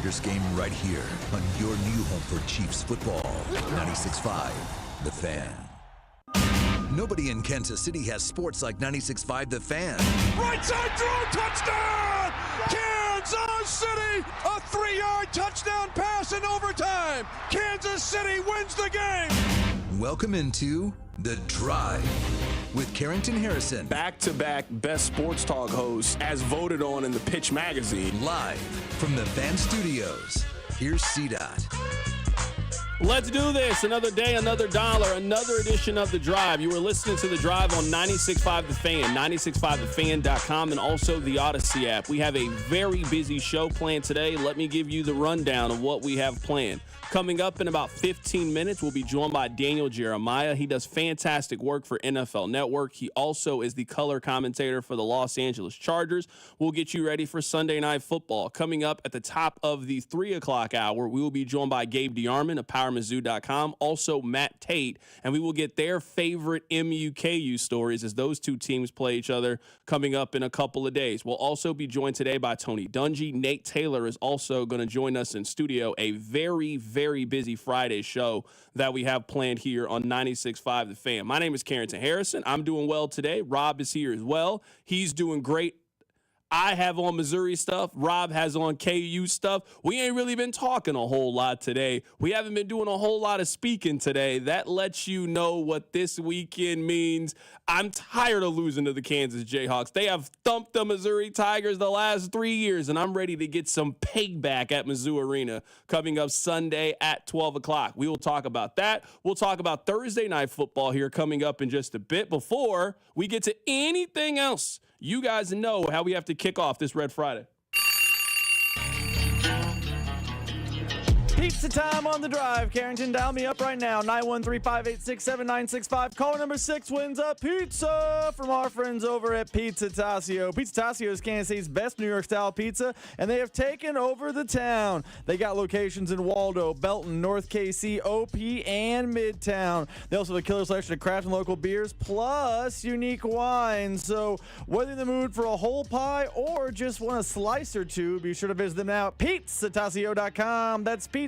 biggest game right here on your new home for Chiefs football. 96.5, The Fan. Nobody in Kansas City has sports like 96.5 The Fan. Right side throw, touchdown! Kansas City! A 3-yard touchdown pass in overtime! Kansas City wins the game! Welcome into The Drive with Carrington Harrison. Back-to-back best sports talk hosts as voted on in the Pitch magazine. Live from the Fan Studios. Here's CDOT. Let's do this. Another day, another dollar, another edition of The Drive. You were listening to The Drive on 96.5 The Fan, 96.5thefan.com, and also the Odyssey app. We have a very busy show planned today. Let me give you the rundown of what we have planned. Coming up in about 15 minutes, we'll be joined by Daniel Jeremiah. He does fantastic work for NFL Network. He also is the color commentator for the Los Angeles Chargers. We'll get you ready for Sunday Night Football. Coming up at the top of the 3 o'clock hour, we will be joined by Gabe DeArmond of PowerMizzou.com, also Matt Tate, and we will get their favorite MUKU stories as those two teams play each other coming up in a couple of days. We'll also be joined today by Tony Dungy. Nate Taylor is also going to join us in studio. A very busy Friday show that we have planned here on 96.5 The Fan. My name is Carrington Harrison. I'm doing well today. Rob is here as well. He's doing great. I have on Missouri stuff. Rob has on KU stuff. We ain't really been talking a whole lot today. We haven't been doing a whole lot of speaking today. That lets you know what this weekend means. I'm tired of losing to the Kansas Jayhawks. They have thumped the Missouri Tigers the last 3 years, and I'm ready to get some payback at Mizzou Arena coming up Sunday at 12 o'clock. We will talk about that. We'll talk about Thursday Night Football here coming up in just a bit. Before we get to anything else, you guys know how we have to kick off this Red Friday. Pizza time on The Drive. Carrington, dial me up right now. 913-586-7965. Caller number 6 wins a pizza from our friends over at Pizza Tassio. Pizza Tassio is Kansas City's best New York-style pizza, and they have taken over the town. They got locations in Waldo, Belton, North KC, OP, and Midtown. They also have a killer selection of craft and local beers, plus unique wines. So whether in the mood for a whole pie or just want a slice or two, be sure to visit them now at PizzaTassio.com. That's PizzaTassio.com.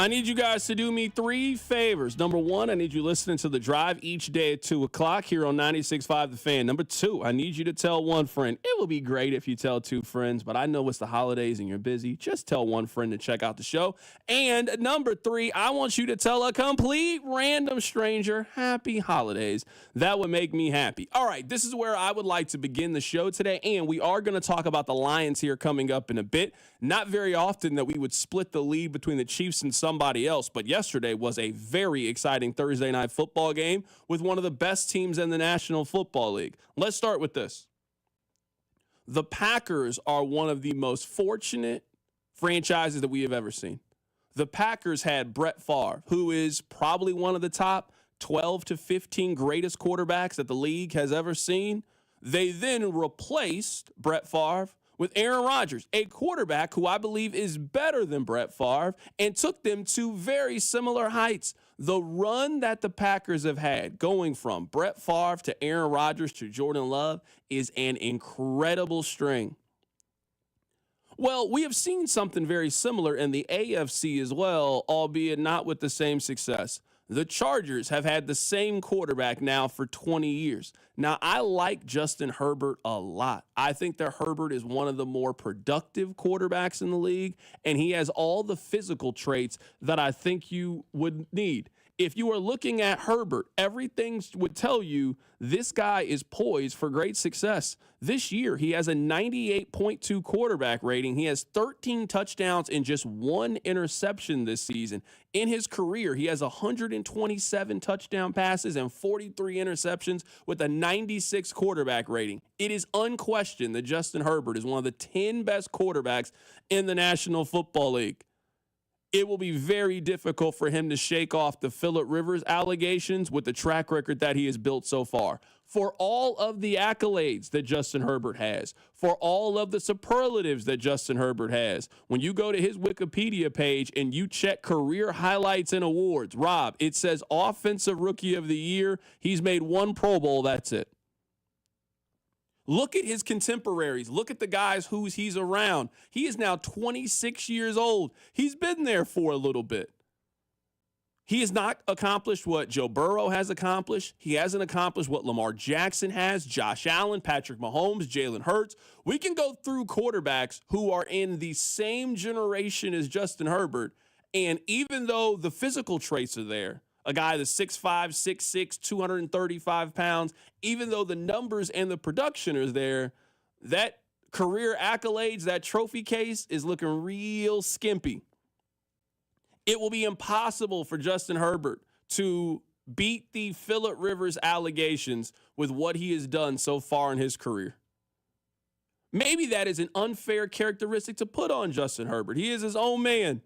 I need you guys to do me 3 favors. Number 1, I need you listening to The Drive each day at 2 o'clock here on 96.5 The Fan. Number 2, I need you to tell one friend. It will be great if you tell 2 friends, but I know it's the holidays and you're busy. Just tell one friend to check out the show. And number 3, I want you to tell a complete random stranger happy holidays. That would make me happy. All right, this is where I would like to begin the show today, and we are going to talk about the Lions here coming up in a bit. Not very often that we would split the lead between the Chiefs and somebody else, but yesterday was a very exciting Thursday night football game with one of the best teams in the National Football League. Let's start with this. The Packers are one of the most fortunate franchises that we have ever seen. The Packers had Brett Favre, who is probably one of the top 12 to 15 greatest quarterbacks that the league has ever seen. They then replaced Brett Favre with Aaron Rodgers, a quarterback who I believe is better than Brett Favre, and took them to very similar heights. The run that the Packers have had going from Brett Favre to Aaron Rodgers to Jordan Love is an incredible string. Well, we have seen something very similar in the AFC as well, albeit not with the same success. The Chargers have had the same quarterback now for 20 years. Now, I like Justin Herbert a lot. I think that Herbert is one of the more productive quarterbacks in the league, and he has all the physical traits that I think you would need. If you are looking at Herbert, everything would tell you this guy is poised for great success. This year, he has a 98.2 quarterback rating. He has 13 touchdowns and just 1 interception this season. In his career, he has 127 touchdown passes and 43 interceptions with a 96 quarterback rating. It is unquestioned that Justin Herbert is one of the 10 best quarterbacks in the National Football League. It will be very difficult for him to shake off the Phillip Rivers allegations with the track record that he has built so far. For all of the accolades that Justin Herbert has, for all of the superlatives that Justin Herbert has, when you go to his Wikipedia page and you check career highlights and awards, Rob, it says Offensive Rookie of the Year. He's made 1 Pro Bowl. That's it. Look at his contemporaries. Look at the guys who he's around. He is now 26 years old. He's been there for a little bit. He has not accomplished what Joe Burrow has accomplished. He hasn't accomplished what Lamar Jackson has, Josh Allen, Patrick Mahomes, Jalen Hurts. We can go through quarterbacks who are in the same generation as Justin Herbert, and even though the physical traits are there, a guy that's 6'5", 6'6", 235 pounds, even though the numbers and the production are there, that career accolades, that trophy case is looking real skimpy. It will be impossible for Justin Herbert to beat the Phillip Rivers allegations with what he has done so far in his career. Maybe that is an unfair characteristic to put on Justin Herbert. He is his own man.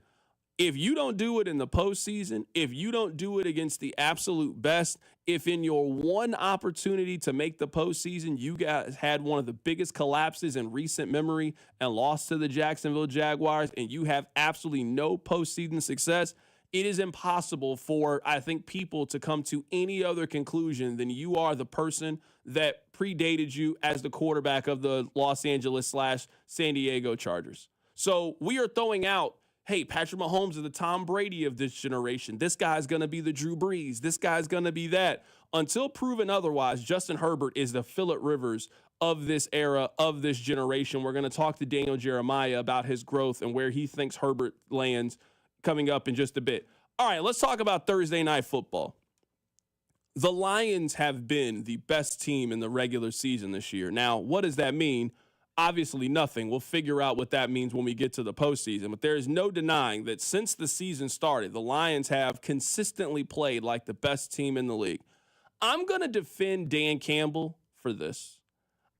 If you don't do it in the postseason, if you don't do it against the absolute best, if in your one opportunity to make the postseason, you guys had one of the biggest collapses in recent memory and lost to the Jacksonville Jaguars, and you have absolutely no postseason success, it is impossible for, I think, people to come to any other conclusion than you are the person that predated you as the quarterback of the Los Angeles/San Diego Chargers. So we are throwing out, hey, Patrick Mahomes is the Tom Brady of this generation. This guy's going to be the Drew Brees. This guy's going to be that. Until proven otherwise, Justin Herbert is the Phillip Rivers of this era, of this generation. We're going to talk to Daniel Jeremiah about his growth and where he thinks Herbert lands coming up in just a bit. All right, let's talk about Thursday Night Football. The Lions have been the best team in the regular season this year. Now, what does that mean? Obviously nothing. We'll figure out what that means when we get to the postseason. But there is no denying that since the season started, the Lions have consistently played like the best team in the league. I'm going to defend Dan Campbell for this.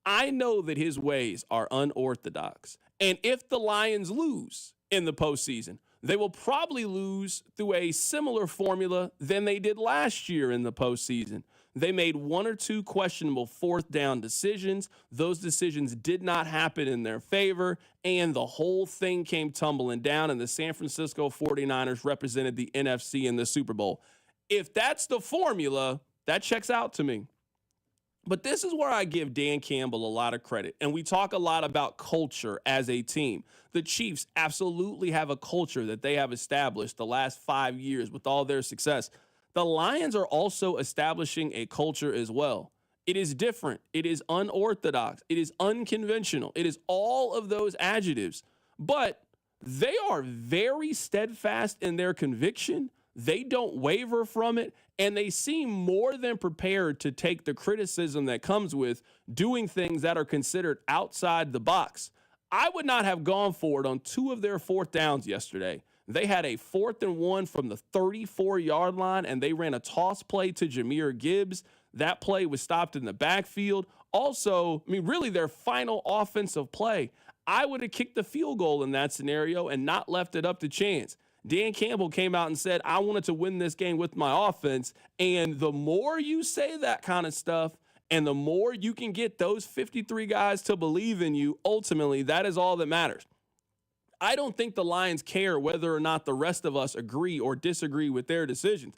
I know that his ways are unorthodox. And if the Lions lose in the postseason, they will probably lose through a similar formula than they did last year in the postseason. They made one or two questionable fourth down decisions. Those decisions did not happen in their favor, and the whole thing came tumbling down, and the San Francisco 49ers represented the NFC in the Super Bowl. If that's the formula, that checks out to me. But this is where I give Dan Campbell a lot of credit, and we talk a lot about culture as a team. The Chiefs absolutely have a culture that they have established the last 5 years with all their success. The Lions are also establishing a culture as well. It is different. It is unorthodox. It is unconventional. It is all of those adjectives. But they are very steadfast in their conviction. They don't waver from it. And they seem more than prepared to take the criticism that comes with doing things that are considered outside the box. I would not have gone for it on 2 of their fourth downs yesterday. They had a 4th and 1 from the 34-yard line, and they ran a toss play to Jahmyr Gibbs. That play was stopped in the backfield. Also, really their final offensive play, I would have kicked the field goal in that scenario and not left it up to chance. Dan Campbell came out and said, I wanted to win this game with my offense. And the more you say that kind of stuff, and the more you can get those 53 guys to believe in you, ultimately, that is all that matters. I don't think the Lions care whether or not the rest of us agree or disagree with their decisions.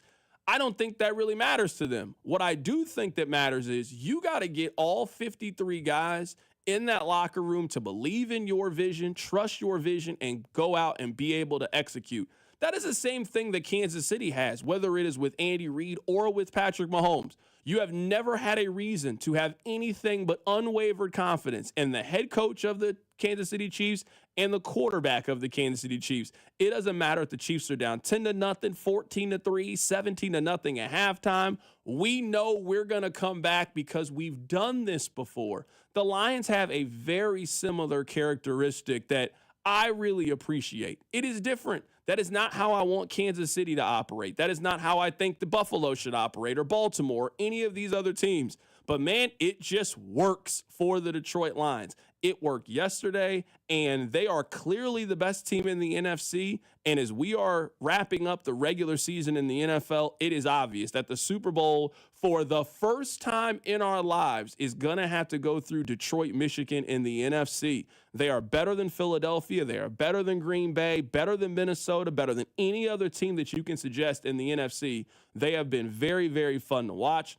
I don't think that really matters to them. What I do think that matters is you got to get all 53 guys in that locker room to believe in your vision, trust your vision, and go out and be able to execute. That is the same thing that Kansas City has, whether it is with Andy Reid or with Patrick Mahomes. You have never had a reason to have anything but unwavered confidence in the head coach of the Kansas City Chiefs and the quarterback of the Kansas City Chiefs. It doesn't matter if the Chiefs are down 10-0, 14-3, 17-0 at halftime. We know we're going to come back because we've done this before. The Lions have a very similar characteristic that I really appreciate. It is different. That is not how I want Kansas City to operate. That is not how I think the Buffalo should operate, or Baltimore, or any of these other teams. But, man, it just works for the Detroit Lions. It worked yesterday, and they are clearly the best team in the NFC. And as we are wrapping up the regular season in the NFL, it is obvious that the Super Bowl, for the first time in our lives, is going to have to go through Detroit, Michigan in the NFC. They are better than Philadelphia. They are better than Green Bay, better than Minnesota, better than any other team that you can suggest in the NFC. They have been very, very fun to watch.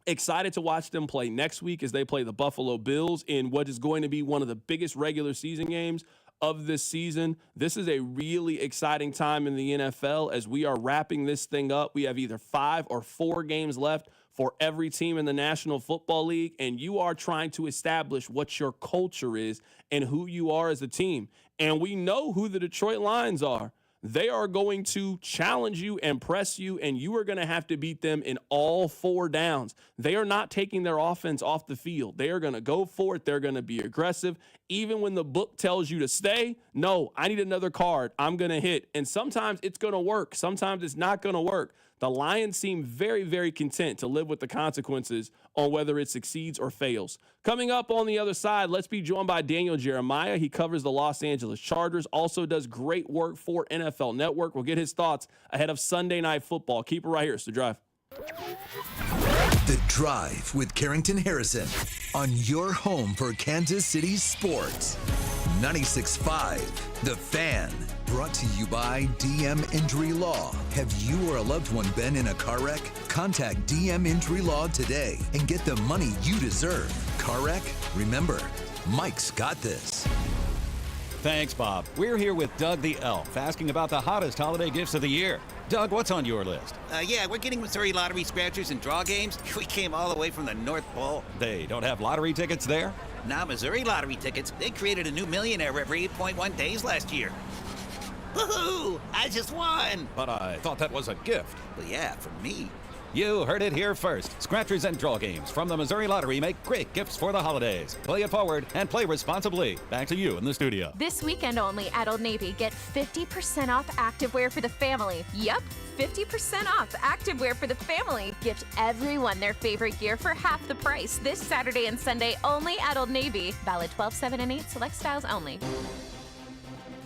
Excited to watch them play next week as they play the Buffalo Bills in what is going to be one of the biggest regular season games of this season. This is a really exciting time in the NFL as we are wrapping this thing up. We have either 5 or 4 games left for every team in the National Football League, and you are trying to establish what your culture is and who you are as a team. And we know who the Detroit Lions are. They are going to challenge you and press you, and you are going to have to beat them in all 4 downs. They are not taking their offense off the field. They are going to go for it. They're going to be aggressive. Even when the book tells you to stay, no, I need another card. I'm going to hit. And sometimes it's going to work. Sometimes it's not going to work. The Lions seem very, very content to live with the consequences on whether it succeeds or fails. Coming up on the other side, let's be joined by Daniel Jeremiah. He covers the Los Angeles Chargers, also does great work for NFL Network. We'll get his thoughts ahead of Sunday Night Football. Keep it right here. It's The Drive. The Drive with Carrington Harrison on your home for Kansas City sports. 96.5 The Fan. Brought to you by DM Injury Law. Have you or a loved one been in a car wreck? Contact DM Injury Law today and get the money you deserve. Car wreck? Remember, Mike's got this. Thanks, Bob. We're here with Doug the Elf, asking about the hottest holiday gifts of the year. Doug, what's on your list? Yeah, we're getting Missouri lottery scratchers and draw games. We came all the way from the North Pole. They don't have lottery tickets there? Now Missouri lottery tickets, they created a new millionaire every 8.1 days last year. Woohoo! I just won! But I thought that was a gift. Well, yeah, for me. You heard it here first. Scratchers and draw games from the Missouri Lottery make great gifts for the holidays. Play it forward and play responsibly. Back to you in the studio. This weekend only at Old Navy, get 50% off activewear for the family. Yup, 50% off activewear for the family. Gift everyone their favorite gear for half the price this Saturday and Sunday only at Old Navy. Valid 12, 7, and 8, select styles only.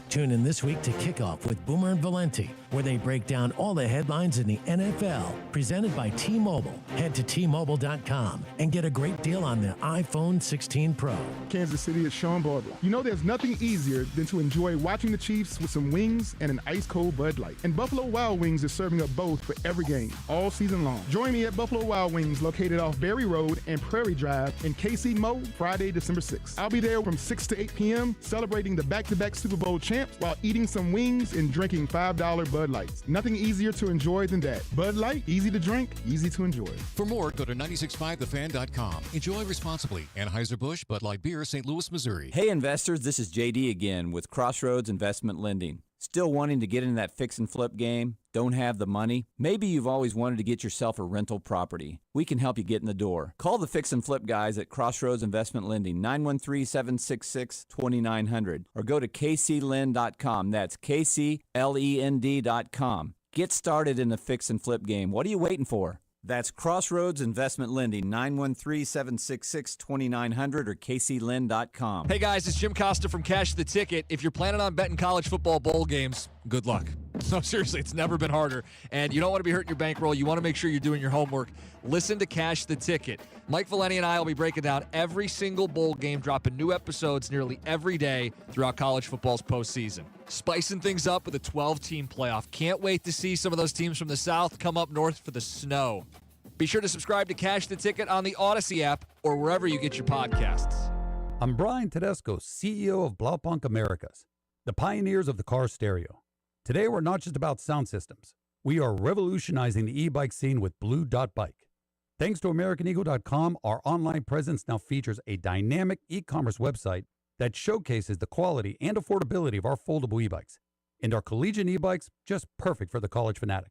Tune in this week to Kickoff with Boomer and Valenti, where they break down all the headlines in the NFL. Presented by T-Mobile. Head to T-Mobile.com and get a great deal on the iPhone 16 Pro. Kansas City is Sean Barber. You know there's nothing easier than to enjoy watching the Chiefs with some wings and an ice-cold Bud Light. And Buffalo Wild Wings is serving up both for every game, all season long. Join me at Buffalo Wild Wings, located off Berry Road and Prairie Drive in KC Mo, Friday, December 6th. I'll be there from 6 to 8 p.m., celebrating the back-to-back Super Bowl champs while eating some wings and drinking $5 Bud Lights. Nothing easier to enjoy than that. Bud Light, easy to drink, easy to enjoy. For more, go to 965thefan.com. Enjoy responsibly. Anheuser-Busch, Bud Light Beer, St. Louis, Missouri. Hey investors, this is JD again with Crossroads Investment Lending. Still wanting to get in that fix and flip game? Don't have the money? Maybe you've always wanted to get yourself a rental property. We can help you get in the door. Call the fix and flip guys at Crossroads Investment Lending, 913-766-2900, or go to kclend.com. That's KCLEND.com. Get started in the fix and flip game. What are you waiting for? That's Crossroads Investment Lending, 913-766-2900 or kclend.com. Hey guys, it's Jim Costa from Cash the Ticket. If you're planning on betting college football bowl games, good luck. No, seriously, it's never been harder. And you don't want to be hurting your bankroll. You want to make sure you're doing your homework. Listen to Cash the Ticket. Mike Valenti and I will be breaking down every single bowl game, dropping new episodes nearly every day throughout college football's postseason. Spicing things up with a 12-team playoff. Can't wait to see some of those teams from the South come up north for the snow. Be sure to subscribe to Cash the Ticket on the Odyssey app or wherever you get your podcasts. I'm Brian Tedesco, CEO of Blaupunk Americas, the pioneers of the car stereo. Today, we're not just about sound systems. We are revolutionizing the e-bike scene with Blue Dot Bike. Thanks to AmericanEagle.com, our online presence now features a dynamic e-commerce website that showcases the quality and affordability of our foldable e-bikes. And our collegiate e-bikes, just perfect for the college fanatic.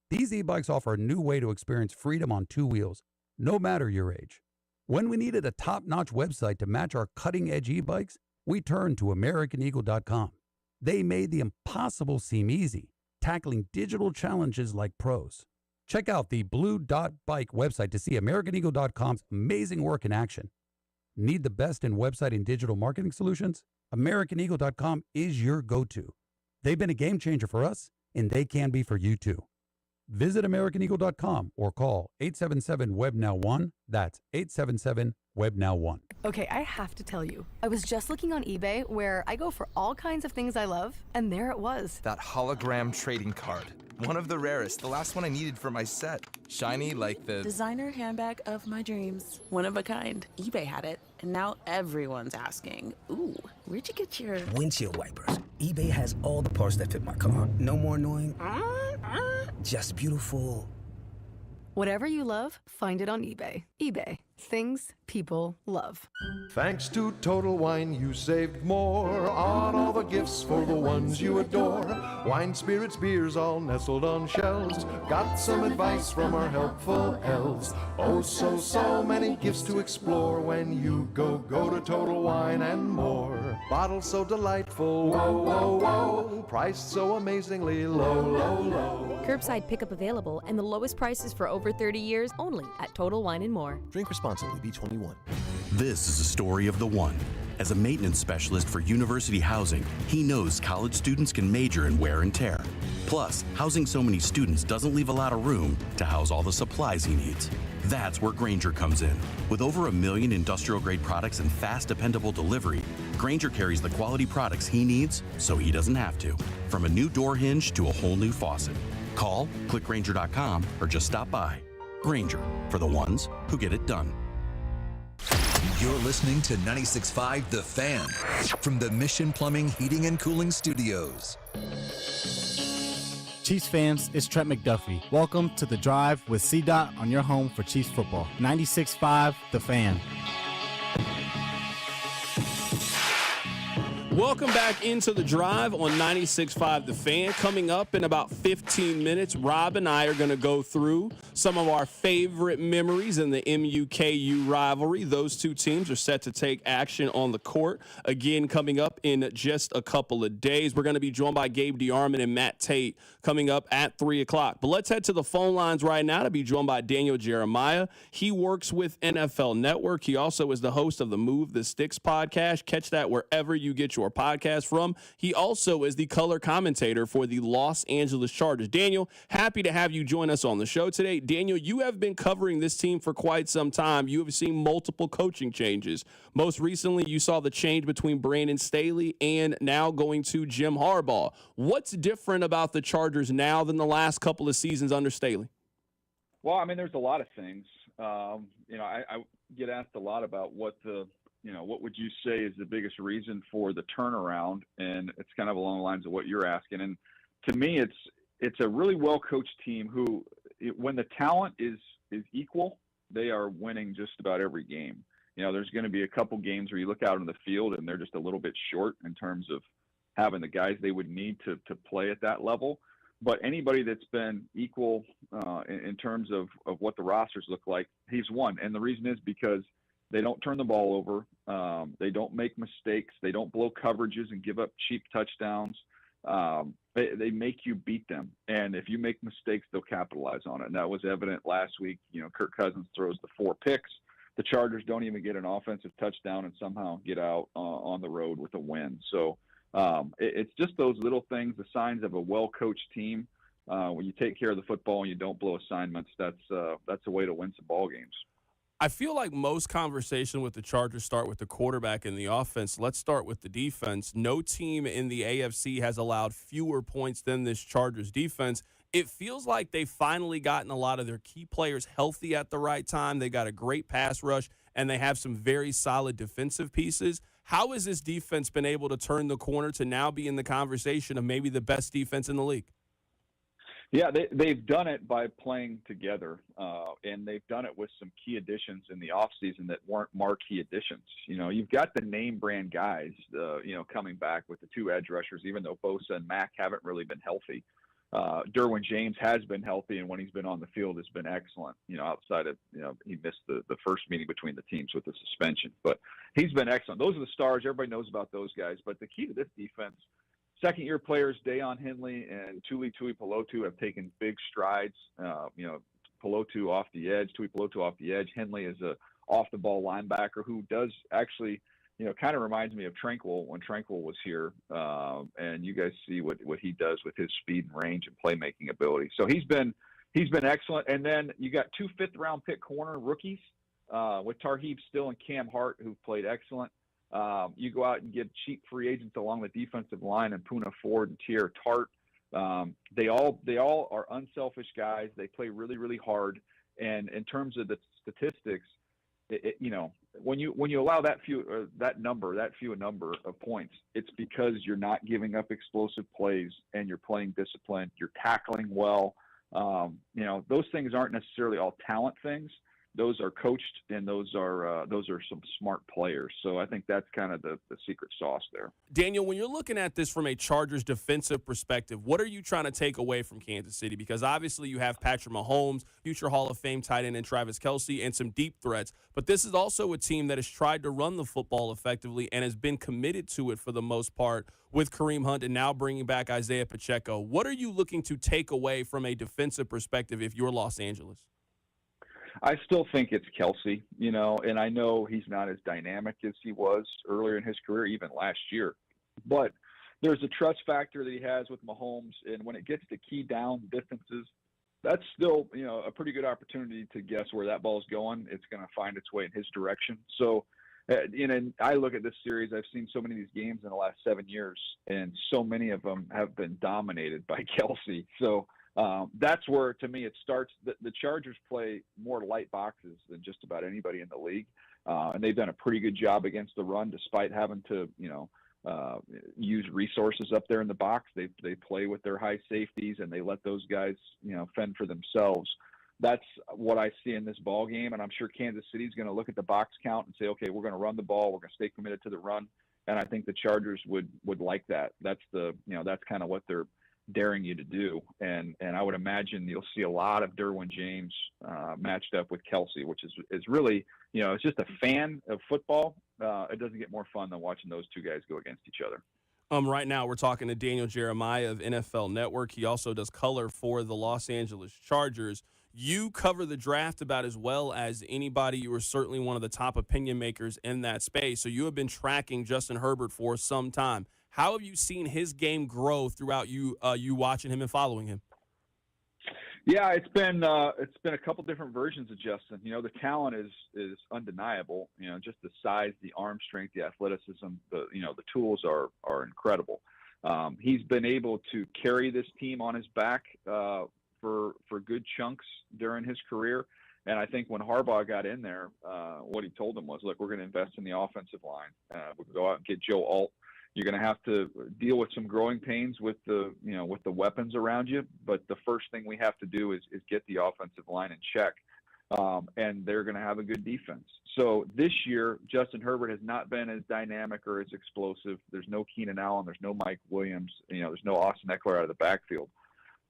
These e-bikes offer a new way to experience freedom on 2 wheels, no matter your age. When we needed a top-notch website to match our cutting-edge e-bikes, we turned to AmericanEagle.com. They made the impossible seem easy, tackling digital challenges like pros. Check out the Blue Dot Bike website to see AmericanEagle.com's amazing work in action. Need the best in website and digital marketing solutions? AmericanEagle.com is your go-to. They've been a game changer for us, and they can be for you too. Visit AmericanEagle.com or call 877-WEB-NOW-1. That's 877-WEB-NOW-1. Okay, I have to tell you, I was just looking on eBay where I go for all kinds of things I love, and there it was. That hologram trading card. One of the rarest. The last one I needed for my set. Shiny like the... Designer handbag of my dreams. One of a kind. eBay had it, and now everyone's asking, ooh, where'd you get your... Windshield wipers. eBay has all the parts that fit my car. No more annoying. Just beautiful. Whatever you love, find it on eBay. eBay. Things people love. Thanks to Total Wine, you saved more on all the gifts for the ones you adore. Wine, spirits, beers, all nestled on shelves. Got some advice from our helpful elves. Oh, so many gifts to explore when you go to Total Wine and More. Bottles so delightful, whoa. Priced so amazingly low. Curbside pickup available, and the lowest prices for over 30 years only at Total Wine and More. Drink responsibly, B21. This is a story of the one. As a maintenance specialist for university housing, he knows college students can major in wear and tear. Plus, housing so many students doesn't leave a lot of room to house all the supplies he needs. That's where Grainger comes in. With over 1 million industrial-grade products and fast, dependable delivery, Grainger carries the quality products he needs so he doesn't have to. From a new door hinge to a whole new faucet. Call, click Grainger.com, or just stop by. Grainger, for the ones who get it done. You're listening to 96.5 The Fan from the Mission Plumbing, Heating, and Cooling Studios. Chiefs fans, it's Trent McDuffie. Welcome to The Drive with C-Dot on your home for Chiefs football. 96.5 The Fan. Welcome back into The Drive on 96.5 The Fan. Coming up in about 15 minutes, Rob and I are going to go through some of our favorite memories in the MU-KU rivalry. Those two teams are set to take action on the court again coming up in just a couple of days. We're going to be joined by Gabe DeArmond and Matt Tate coming up at 3 o'clock. But let's head to the phone lines right now to be joined by Daniel Jeremiah. He works with NFL Network. He also is the host of the Move the Sticks podcast. Catch that wherever you get your podcast from. He also is the color commentator for the Los Angeles Chargers. Daniel, happy to have you join us on the show today. Daniel, you have been covering this team for quite some time. You have seen multiple coaching changes. Most recently, you saw the change between Brandon Staley and now going to Jim Harbaugh. What's different about the Chargers now than the last couple of seasons under Staley? Well, I mean, there's a lot of things. I get asked a lot about what would you say is the biggest reason for the turnaround? And it's kind of along the lines of what you're asking. And to me, it's a really well-coached team who, when the talent is equal, they are winning just about every game. There's going to be a couple games where you look out on the field and they're just a little bit short in terms of having the guys they would need to play at that level. But anybody that's been equal in terms of what the rosters look like, he's won. And the reason is because they don't turn the ball over. They don't make mistakes. They don't blow coverages and give up cheap touchdowns. They make you beat them. And if you make mistakes, they'll capitalize on it. And that was evident last week. Kirk Cousins throws the 4 picks. The Chargers don't even get an offensive touchdown and somehow get out on the road with a win. So it's just those little things, the signs of a well-coached team. When you take care of the football and you don't blow assignments, that's a way to win some ball games. I feel like most conversation with the Chargers start with the quarterback and the offense. Let's start with the defense. No team in the AFC has allowed fewer points than this Chargers defense. It feels like they've finally gotten a lot of their key players healthy at the right time. They got a great pass rush, and they have some very solid defensive pieces. How has this defense been able to turn the corner to now be in the conversation of maybe the best defense in the league? Yeah, they've done it by playing together, and they've done it with some key additions in the offseason that weren't marquee additions. You've got the name brand guys, coming back with the 2 edge rushers, even though Bosa and Mack haven't really been healthy. Derwin James has been healthy, and when he's been on the field, has been excellent. Outside of, he missed the first meeting between the teams with the suspension, but he's been excellent. Those are the stars. Everybody knows about those guys, but the key to this defense, second-year players Dayon Henley and Tuli Tuipulotu have taken big strides. Pelotu off the edge, Tuipulotu off the edge. Henley is a off-the-ball linebacker who does actually, kind of reminds me of Tranquil when Tranquil was here. And you guys see what he does with his speed and range and playmaking ability. So he's been excellent. And then you got 2 fifth-round pick corner rookies with Tarheeb Still and Cam Hart, who've played excellent. You go out and get cheap free agents along the defensive line and Poona Ford and Tier Tart. They all are unselfish guys. They play really, really hard. And in terms of the statistics, when you allow that few a number of points, it's because you're not giving up explosive plays and you're playing disciplined. You're tackling well. Those things aren't necessarily all talent things. Those are coached, and those are some smart players. So I think that's kind of the secret sauce there. Daniel, when you're looking at this from a Chargers defensive perspective, what are you trying to take away from Kansas City? Because obviously you have Patrick Mahomes, future Hall of Fame tight end, and Travis Kelce, and some deep threats. But this is also a team that has tried to run the football effectively and has been committed to it for the most part with Kareem Hunt and now bringing back Isaiah Pacheco. What are you looking to take away from a defensive perspective if you're Los Angeles? I still think it's Kelce, and I know he's not as dynamic as he was earlier in his career, even last year. But there's a trust factor that he has with Mahomes, and when it gets to key down distances, that's still, a pretty good opportunity to guess where that ball's going. It's going to find its way in his direction. So, I look at this series. I've seen so many of these games in the last 7 years, and so many of them have been dominated by Kelce. So, that's where, to me, it starts. The Chargers play more light boxes than just about anybody in the league, and they've done a pretty good job against the run, despite having to, use resources up there in the box. They play with their high safeties, and they let those guys, fend for themselves. That's what I see in this ball game, and I'm sure Kansas City's going to look at the box count and say, okay, we're going to run the ball. We're going to stay committed to the run, and I think the Chargers would like that. That's that's kind of what they're daring you to do, and I would imagine you'll see a lot of Derwin James matched up with Kelce, which is really, it's just a fan of football. It doesn't get more fun than watching those two guys go against each other. Right now we're talking to Daniel Jeremiah of NFL Network. He also does color for the Los Angeles Chargers. You cover the draft about as well as anybody. You are certainly one of the top opinion makers in that space. So you have been tracking Justin Herbert for some time. How have you seen his game grow throughout you watching him and following him? Yeah, it's been a couple different versions of Justin. The talent is undeniable. Just the size, the arm strength, the athleticism, the tools are incredible. He's been able to carry this team on his back for good chunks during his career. And I think when Harbaugh got in there, what he told them was, look, we're going to invest in the offensive line. We'll go out and get Joe Alt. You're going to have to deal with some growing pains with the weapons around you. But the first thing we have to do is get the offensive line in check. And they're going to have a good defense. So this year, Justin Herbert has not been as dynamic or as explosive. There's no Keenan Allen. There's no Mike Williams. There's no Austin Eckler out of the backfield.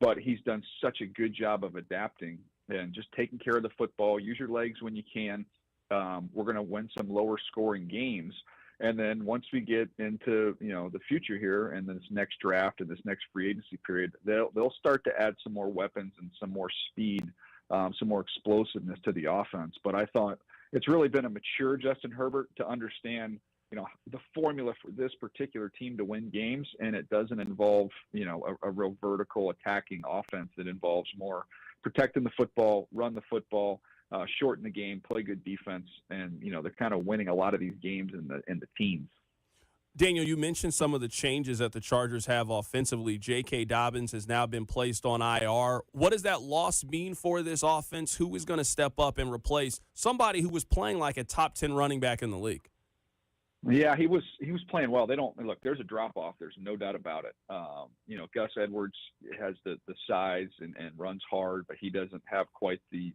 But he's done such a good job of adapting and just taking care of the football. Use your legs when you can. We're going to win some lower scoring games. And then once we get into, the future here and this next draft and this next free agency period, they'll start to add some more weapons and some more speed, some more explosiveness to the offense. But I thought it's really been a mature Justin Herbert to understand, the formula for this particular team to win games. And it doesn't involve, a real vertical attacking offense. It involves more protecting the football, run the football, shorten the game, play good defense, and they're kind of winning a lot of these games in the teens. Daniel, you mentioned some of the changes that the Chargers have offensively. J.K. Dobbins has now been placed on IR. What does that loss mean for this offense? Who is going to step up and replace somebody who was playing like a top 10 running back in the league? Yeah, he was playing well. There's a drop off. There's no doubt about it. Gus Edwards has the size and runs hard, but he doesn't have quite the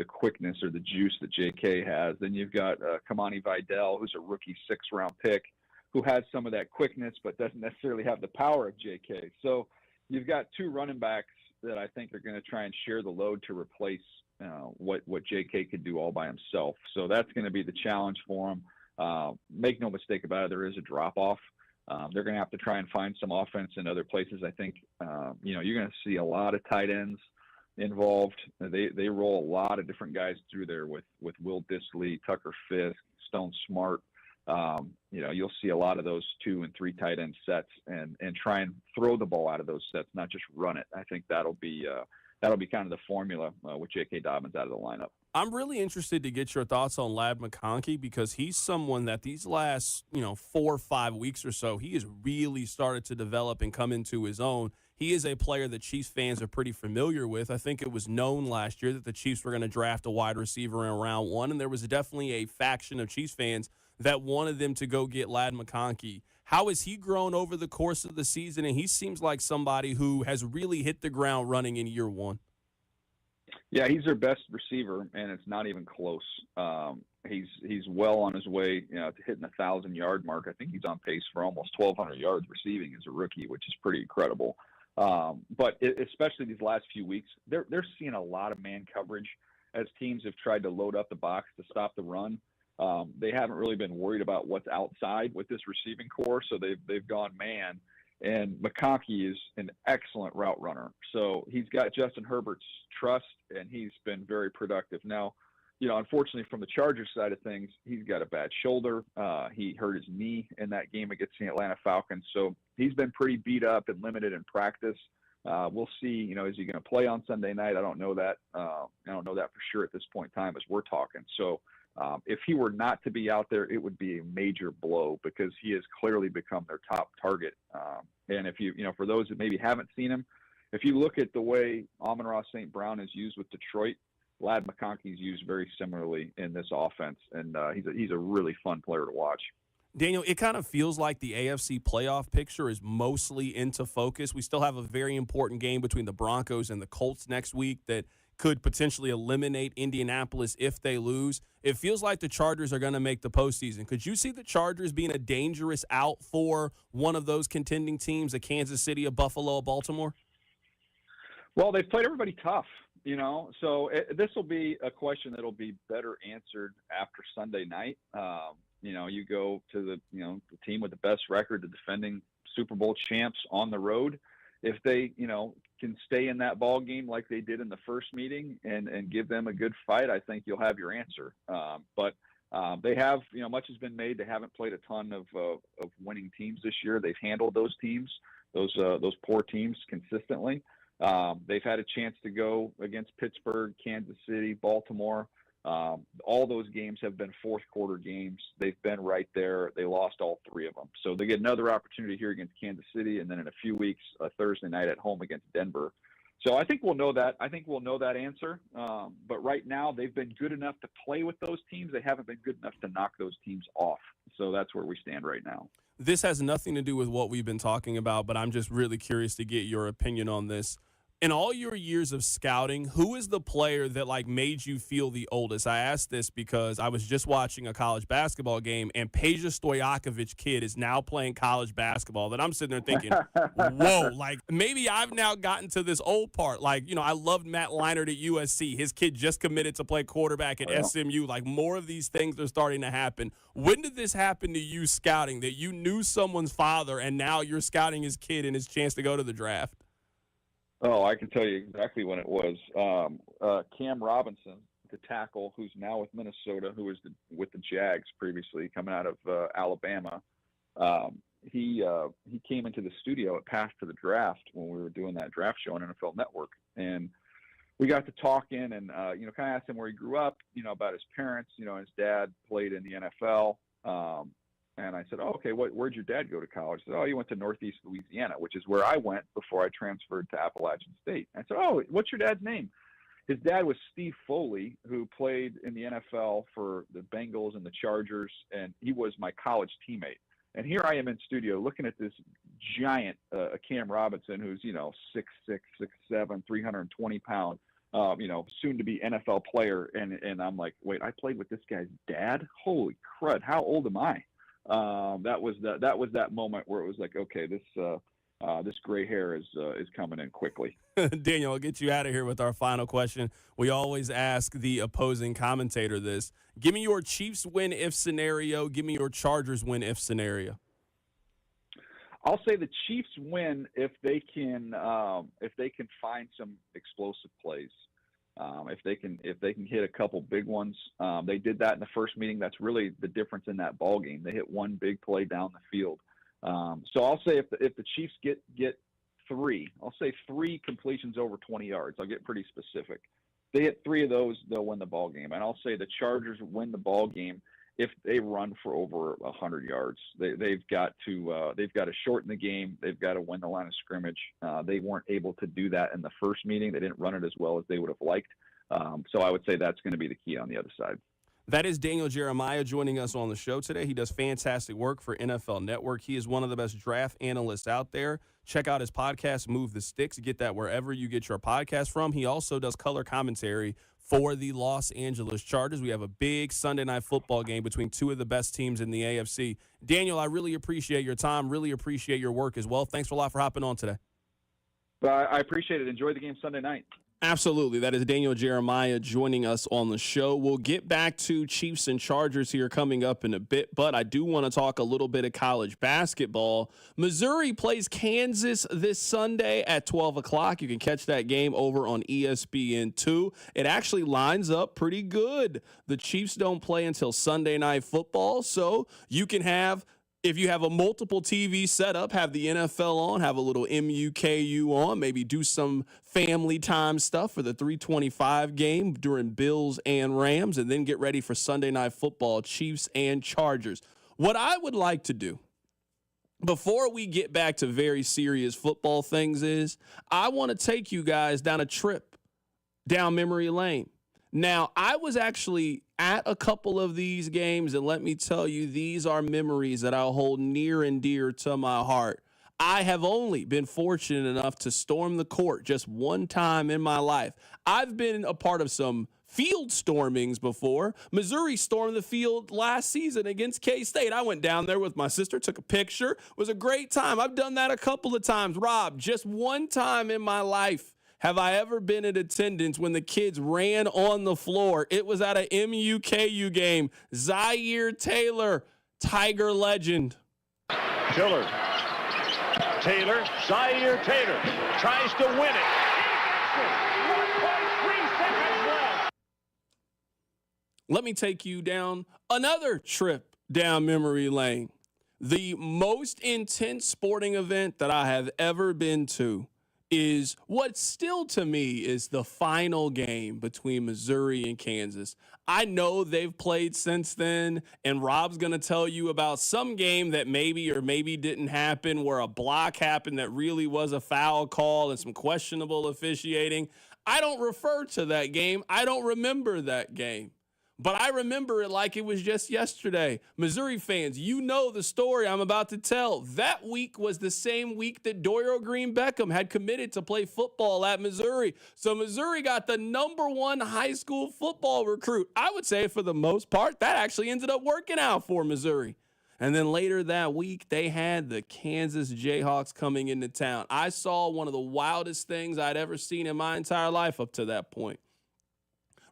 quickness or the juice that J.K. has. Then you've got Kamani Vidal, who's a rookie 6th-round pick, who has some of that quickness but doesn't necessarily have the power of J.K. So you've got two running backs that I think are going to try and share the load to replace what J.K. could do all by himself. So that's going to be the challenge for him. Make no mistake about it, there is a drop-off. They're going to have to try and find some offense in other places. I think, you're going to see a lot of tight ends involved. They roll a lot of different guys through there with Will Dissly, Tucker Fisk, Stone Smart. You'll see a lot of those 2 and 3 tight end sets and try and throw the ball out of those sets, not just run it. I think that'll be that'll be kind of the formula with J.K. Dobbins out of the lineup. I'm really interested to get your thoughts on Ladd McConkey because he's someone that these last, 4 or 5 weeks or so, he has really started to develop and come into his own. He is a player that Chiefs fans are pretty familiar with. I think it was known last year that the Chiefs were going to draft a wide receiver in round 1, and there was definitely a faction of Chiefs fans that wanted them to go get Ladd McConkey. How has he grown over the course of the season? And he seems like somebody who has really hit the ground running in year 1. Yeah, he's their best receiver, and it's not even close. He's well on his way, to hitting the 1,000-yard mark. I think he's on pace for almost 1,200 yards receiving as a rookie, which is pretty incredible. But especially these last few weeks, they're seeing a lot of man coverage as teams have tried to load up the box to stop the run. They haven't really been worried about what's outside with this receiving core, so they've gone man. And McConkey is an excellent route runner. So he's got Justin Herbert's trust, and he's been very productive. Now, unfortunately from the Chargers side of things, he's got a bad shoulder. He hurt his knee in that game against the Atlanta Falcons. So he's been pretty beat up and limited in practice. We'll see, is he going to play on Sunday night? I don't know that. I don't know that for sure at this point in time as we're talking. So if he were not to be out there, it would be a major blow because he has clearly become their top target. And if for those that maybe haven't seen him, if you look at the way Amon-Ra St. Brown is used with Detroit, Ladd McConkey is used very similarly in this offense, and he's a really fun player to watch. Daniel, it kind of feels like the AFC playoff picture is mostly into focus. We still have a very important game between the Broncos and the Colts next week that could potentially eliminate Indianapolis if they lose. It feels like the Chargers are going to make the postseason. Could you see the Chargers being a dangerous out for one of those contending teams, a Kansas City, a Buffalo, a Baltimore? Well, they've played everybody tough, so this will be a question that'll be better answered after Sunday night. You go to the team with the best record, the defending Super Bowl champs on the road. If they, can stay in that ball game like they did in the first meeting and give them a good fight, I think you'll have your answer. But they have, much has been made. They haven't played a ton of winning teams this year. They've handled those teams, those poor teams consistently. They've had a chance to go against Pittsburgh, Kansas City, Baltimore. All those games have been fourth quarter games. They've been right there. They lost all 3 of them. So they get another opportunity here against Kansas City, and then in a few weeks, Thursday night at home against Denver. So I think we'll know that. I think we'll know that answer. But right now, they've been good enough to play with those teams. They haven't been good enough to knock those teams off. So that's where we stand right now. This has nothing to do with what we've been talking about, but I'm just really curious to get your opinion on this. In all your years of scouting, who is the player that made you feel the oldest? I asked this because I was just watching a college basketball game, and Peja Stojakovic's kid is now playing college basketball. That I'm sitting there thinking, whoa, maybe I've now gotten to this old part. I loved Matt Leinart at USC. His kid just committed to play quarterback at SMU. More of these things are starting to happen. When did this happen to you scouting, that you knew someone's father and now you're scouting his kid and his chance to go to the draft? Oh, I can tell you exactly when it was. Cam Robinson, the tackle, who's now with Minnesota, who was with the Jags previously, coming out of Alabama. He came into the studio at Path to the Draft when we were doing that draft show on NFL Network, and we got to talking and kind of asked him where he grew up, about his parents. His dad played in the NFL. And I said, "Oh, okay, where'd your dad go to college?" He said, "Oh, he went to Northeast Louisiana, which is where I went before I transferred to Appalachian State." I said, "Oh, what's your dad's name?" His dad was Steve Foley, who played in the NFL for the Bengals and the Chargers, and he was my college teammate. And here I am in studio looking at this giant Cam Robinson, who's 6'6", 6'7", 320 pound, soon to be NFL player, and I'm like, wait, I played with this guy's dad? Holy crud! How old am I? That was that moment where it was like, okay, this gray hair is coming in quickly. Daniel, I'll get you out of here with our final question. We always ask the opposing commentator this. Give me your Chiefs win if scenario. Give me your Chargers win if scenario. I'll say the Chiefs win if they can find some explosive plays. If they can hit a couple big ones. They did that in the first meeting. That's really the difference in that ball game. They hit one big play down the field. So I'll say if the Chiefs get three. I'll say 3 completions over 20 yards. I'll get pretty specific. They hit 3 of those, they'll win the ball game. And I'll say the Chargers win the ball game if they run for over 100 yards. They've got to shorten the game. They've got to win the line of scrimmage. They weren't able to do that in the first meeting. They didn't run it as well as they would have liked. So I would say that's going to be the key on the other side. That is Daniel Jeremiah joining us on the show today. He does fantastic work for NFL Network. He is one of the best draft analysts out there. Check out his podcast, Move the Sticks. Get that wherever you get your podcast from. He also does color commentary for the Los Angeles Chargers. We have a big Sunday night football game between 2 of the best teams in the AFC. Daniel, I really appreciate your time, really appreciate your work as well. Thanks a lot for hopping on today. I appreciate it. Enjoy the game Sunday night. Absolutely. That is Daniel Jeremiah joining us on the show. We'll get back to Chiefs and Chargers here coming up in a bit, but I do want to talk a little bit of college basketball. Missouri plays Kansas this Sunday at 12 o'clock. You can catch that game over on ESPN2. It actually lines up pretty good. The Chiefs don't play until Sunday Night Football, so you can have, if you have a multiple TV setup, have the NFL on, have a little MUKU on, maybe do some family time stuff for the 325 game during Bills and Rams, and then get ready for Sunday Night Football, Chiefs and Chargers. What I would like to do before we get back to very serious football things is I want to take you guys down a trip down memory lane. Now, I was actually at a couple of these games, and let me tell you, these are memories that I'll hold near and dear to my heart. I have only been fortunate enough to storm the court just one time in my life. I've been a part of some field stormings before. Missouri stormed the field last season against K-State. I went down there with my sister, took a picture. It was a great time. I've done that a couple of times. Rob, just one time in my life have I ever been in attendance when the kids ran on the floor. It was at a MUKU game. Zaire Taylor, Tiger legend. Taylor, Zaire Taylor tries to win it. 1.3 seconds left. Let me take you down another trip down memory lane. The most intense sporting event that I have ever been to is what still to me is the final game between Missouri and Kansas. I know they've played since then, and Rob's going to tell you about some game that maybe or maybe didn't happen, where a block happened that really was a foul call and some questionable officiating. I don't refer to that game. I don't remember that game. But I remember it like it was just yesterday. Missouri fans, you know the story I'm about to tell. That week was the same week that Doyle Green Beckham had committed to play football at Missouri. So Missouri got the #1 high school football recruit. I would say for the most part, that actually ended up working out for Missouri. And then later that week, they had the Kansas Jayhawks coming into town. I saw one of the wildest things I'd ever seen in my entire life up to that point.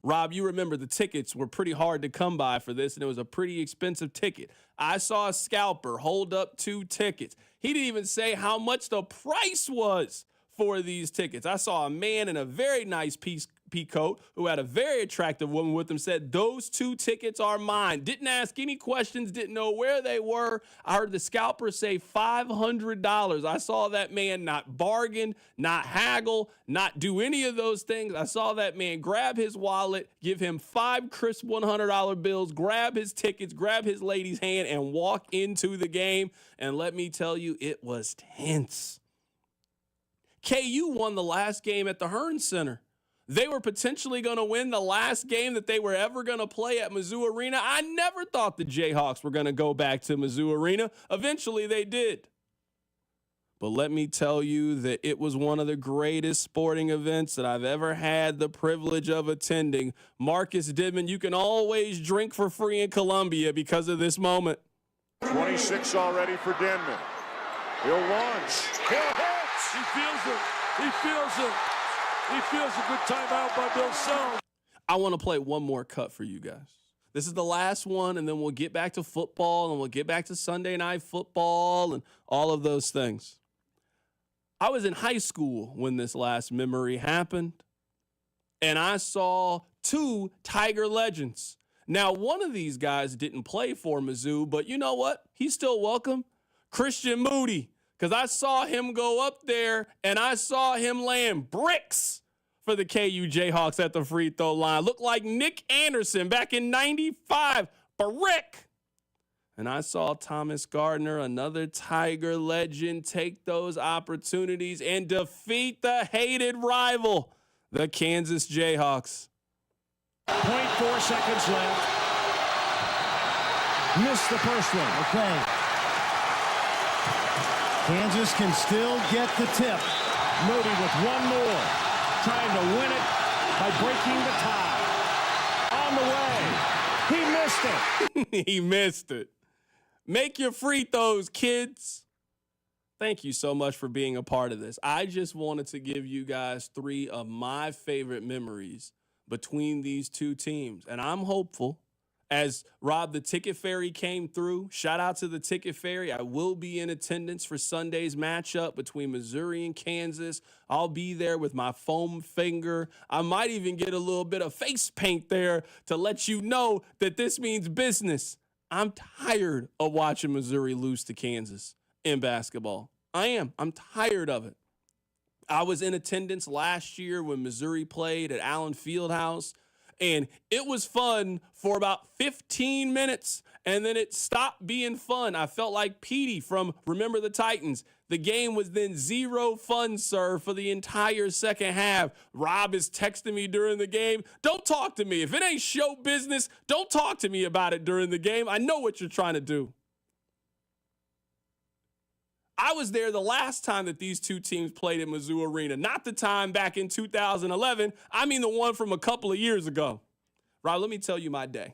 Rob, you remember the tickets were pretty hard to come by for this, and it was a pretty expensive ticket. I saw a scalper hold up 2 tickets. He didn't even say how much the price was for these tickets. I saw a man in a very nice peacoat who had a very attractive woman with him, said, "Those 2 tickets are mine." Didn't ask any questions, didn't know where they were. I heard the scalper say $500. I saw that man not bargain, not haggle, not do any of those things. I saw that man grab his wallet, give him 5 crisp $100 bills, grab his tickets, grab his lady's hand, and walk into the game. And let me tell you, it was tense. KU won the last game at the Hearn Center. They were potentially going to win the last game that they were ever going to play at Mizzou Arena. I never thought the Jayhawks were going to go back to Mizzou Arena. Eventually they did. But let me tell you that it was one of the greatest sporting events that I've ever had the privilege of attending. Marcus Didman, you can always drink for free in Columbia because of this moment. 26 already for Denman. He'll launch. He'll hit. He feels it. He feels it. He feels a good timeout by Bill Self. I want to play one more cut for you guys. This is the last one, and then we'll get back to football, and we'll get back to Sunday Night Football and all of those things. I was in high school when this last memory happened, and I saw 2 Tiger legends. Now, one of these guys didn't play for Mizzou, but you know what? He's still welcome. Christian Moody because I saw him go up there and I saw him laying bricks for the KU Jayhawks at the free throw line. Looked like Nick Anderson back in 95. Brick. And I saw Thomas Gardner, another Tiger legend, take those opportunities and defeat the hated rival, the Kansas Jayhawks. 0.4 seconds left. Missed the first one. Okay. Kansas can still get the tip. Moody with one more. Trying to win it by breaking the tie. On the way. He missed it. He missed it. Make your free throws, kids. Thank you so much for being a part of this. I just wanted to give you guys 3 of my favorite memories between these two teams. And I'm hopeful, as Rob, the Ticket Ferry came through. Shout out to the Ticket Ferry. I will be in attendance for Sunday's matchup between Missouri and Kansas. I'll be there with my foam finger. I might even get a little bit of face paint there to let you know that this means business. I'm tired of watching Missouri lose to Kansas in basketball. I am. I'm tired of it. I was in attendance last year when Missouri played at Allen Fieldhouse, and it was fun for about 15 minutes, and then it stopped being fun. I felt like Petey from Remember the Titans. The game was then 0 fun, sir, for the entire second half. Rob is texting me during the game. Don't talk to me. If it ain't show business, don't talk to me about it during the game. I know what you're trying to do. I was there the last time that these two teams played at Mizzou Arena. Not the time back in 2011. I mean the one from a couple of years ago. Rob, let me tell you my day.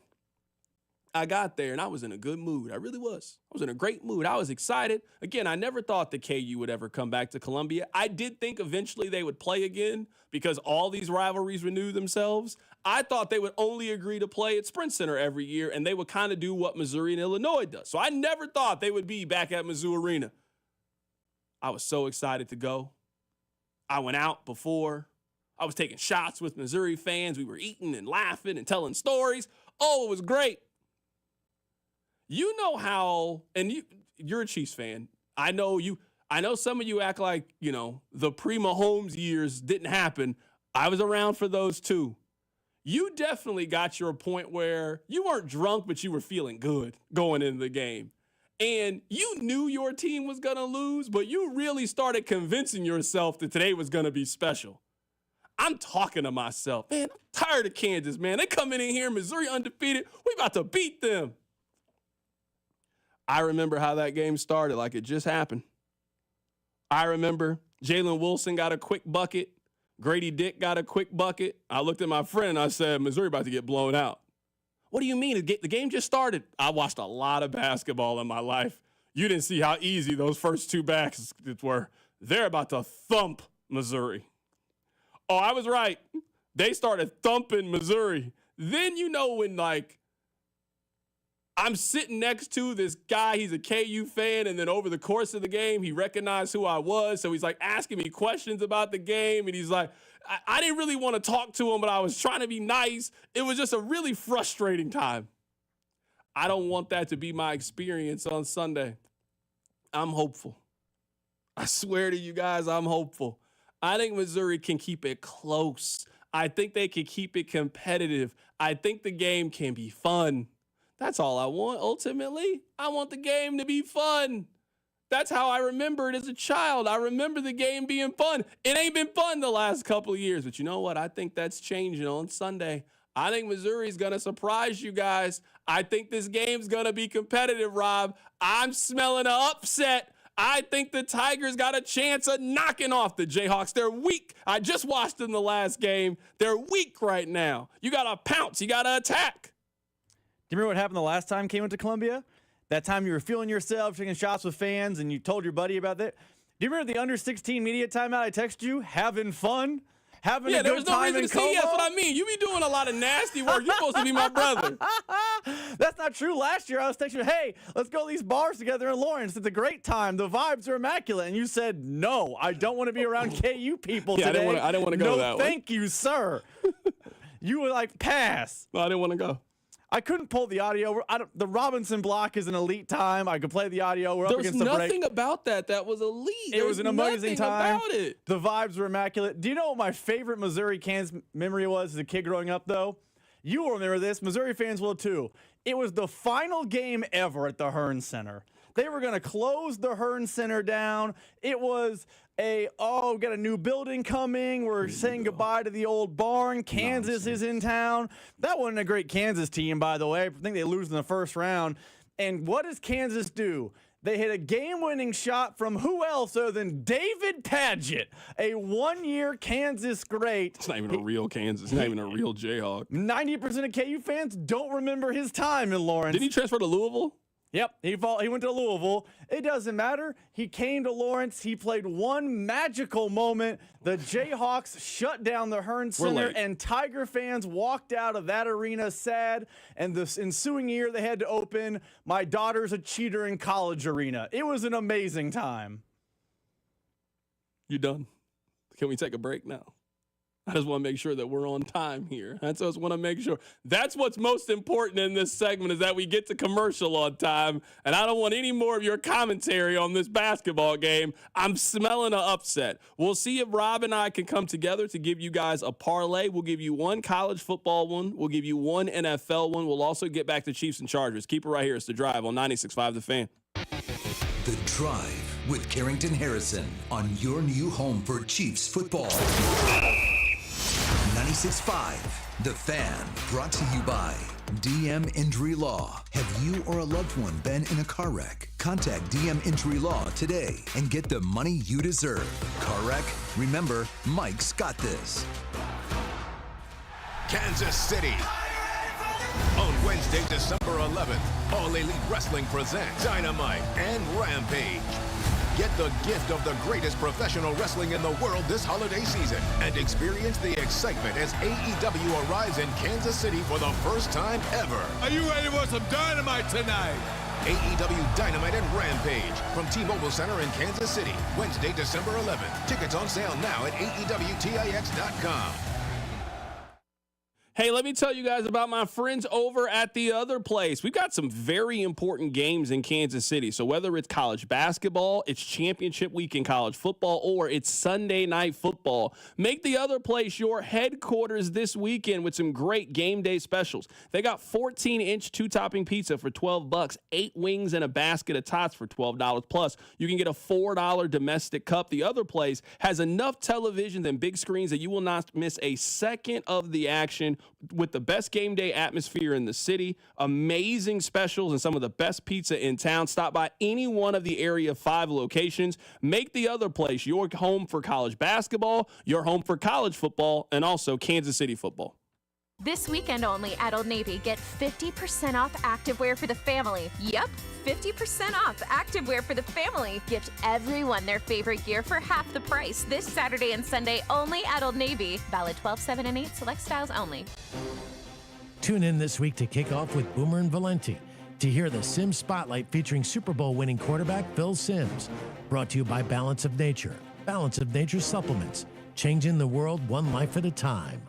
I got there and I was in a good mood. I really was. I was in a great mood. I was excited. Again, I never thought the KU would ever come back to Columbia. I did think eventually they would play again because all these rivalries renew themselves. I thought they would only agree to play at Sprint Center every year and they would kind of do what Missouri and Illinois does. So I never thought they would be back at Mizzou Arena. I was so excited to go. I went out before. I was taking shots with Missouri fans. We were eating and laughing and telling stories. Oh, it was great. You know how, and you're a Chiefs fan. I know some of you act like, the pre-Mahomes years didn't happen. I was around for those too. You definitely got your point where you weren't drunk, but you were feeling good going into the game. And you knew your team was going to lose, but you really started convincing yourself that today was going to be special. I'm talking to myself, man, I'm tired of Kansas, man. They coming in here, Missouri undefeated. We about to beat them. I remember how that game started like it just happened. I remember Jalen Wilson got a quick bucket. Grady Dick got a quick bucket. I looked at my friend and I said, Missouri about to get blown out. What do you mean? The game just started. I watched a lot of basketball in my life. You didn't see how easy those first 2 baskets were. They're about to thump Missouri. Oh, I was right. They started thumping Missouri. Then when I'm sitting next to this guy, he's a KU fan, and then over the course of the game, he recognized who I was. So he's asking me questions about the game, and he's like, I didn't really want to talk to him, but I was trying to be nice. It was just a really frustrating time. I don't want that to be my experience on Sunday. I'm hopeful. I swear to you guys, I'm hopeful. I think Missouri can keep it close. I think they can keep it competitive. I think the game can be fun. That's all I want, ultimately. I want the game to be fun. That's how I remember it as a child. I remember the game being fun. It ain't been fun the last couple of years, but you know what? I think that's changing on Sunday. I think Missouri's going to surprise you guys. I think this game's going to be competitive, Rob. I'm smelling an upset. I think the Tigers got a chance of knocking off the Jayhawks. They're weak. I just watched them the last game. They're weak right now. You got to pounce. You got to attack. Do you remember what happened the last time Came went to Columbia? That time you were feeling yourself, taking shots with fans, and you told your buddy about that? Do you remember the under-16 media timeout I texted you? Having fun? Having a good time in Como? That's what I mean. You be doing a lot of nasty work. You're supposed to be my brother. That's not true. Last year I was texting you, hey, let's go to these bars together in Lawrence. It's a great time. The vibes are immaculate. And you said, no, I don't want to be around KU people today. I didn't want to go that way. No, thank you, sir. You were like, pass. Well, I didn't want to go. I couldn't pull the audio. The Robinson block is an elite time. I could play the audio. We're up against the break. There's nothing about that was elite. It was an amazing time. About it. The vibes were immaculate. Do you know what my favorite Missouri-Kansas memory was as a kid growing up, though? You will remember this. Missouri fans will, too. It was the final game ever at the Hearn Center. They were going to close the Hearn Center down. It was we got a new building coming. We're saying goodbye to the old barn. Kansas is in town. That wasn't a great Kansas team, by the way. I think they lose in the first round. And what does Kansas do? They hit a game-winning shot from who else other than David Padgett, a one-year Kansas great. It's not even a real Kansas. It's not even a real Jayhawk. 90% of KU fans don't remember his time in Lawrence. Did he transfer to Louisville? Yep, he went to Louisville. It doesn't matter. He came to Lawrence. He played one magical moment. The Jayhawks shut down the Hearn Center, and Tiger fans walked out of that arena sad. And the ensuing year, they had to open My Daughter's a Cheater in College Arena. It was an amazing time. You done? Can we take a break now? I just want to make sure that we're on time here. I just want to make sure. That's what's most important in this segment is that we get to commercial on time. And I don't want any more of your commentary on this basketball game. I'm smelling an upset. We'll see if Rob and I can come together to give you guys a parlay. We'll give you one college football one. We'll give you one NFL one. We'll also get back to Chiefs and Chargers. Keep it right here. It's The Drive on 96.5 The Fan. The Drive with Carrington Harrison on your new home for Chiefs football. 96.5 The Fan, brought to you by DM Injury Law. Have you or a loved one been in a car wreck? Contact DM Injury Law today and get the money you deserve. Car wreck? Remember, Mike's got this. Kansas City. On Wednesday, December 11th, All Elite Wrestling presents Dynamite and Rampage. Get the gift of the greatest professional wrestling in the world this holiday season and experience the excitement as AEW arrives in Kansas City for the first time ever. Are you ready for some Dynamite tonight? AEW Dynamite and Rampage from T-Mobile Center in Kansas City, Wednesday, December 11th. Tickets on sale now at AEWTIX.com. Hey, let me tell you guys about my friends over at The Other Place. We've got some very important games in Kansas City. So whether it's college basketball, it's championship week in college football, or it's Sunday night football, make The Other Place your headquarters this weekend with some great game day specials. They got 14-inch two-topping pizza for $12, 8 wings and a basket of tots for $12. Plus, you can get a $4 domestic cup. The Other Place has enough televisions and big screens that you will not miss a second of the action, with the best game day atmosphere in the city, amazing specials, and some of the best pizza in town. Stop by any one of the Area 5 locations. Make The Other Place your home for college basketball, your home for college football, and also Kansas City football. This weekend only at Old Navy, get 50% off activewear for the family. Yep, 50% off activewear for the family. Gift everyone their favorite gear for half the price this Saturday and Sunday only at Old Navy. Valid 12, 7, and 8, select styles only. Tune in this week to kick off with Boomer and Valenti to hear the Sims Spotlight featuring Super Bowl winning quarterback Phil Simms. Brought to you by Balance of Nature. Balance of Nature supplements. Changing the world one life at a time.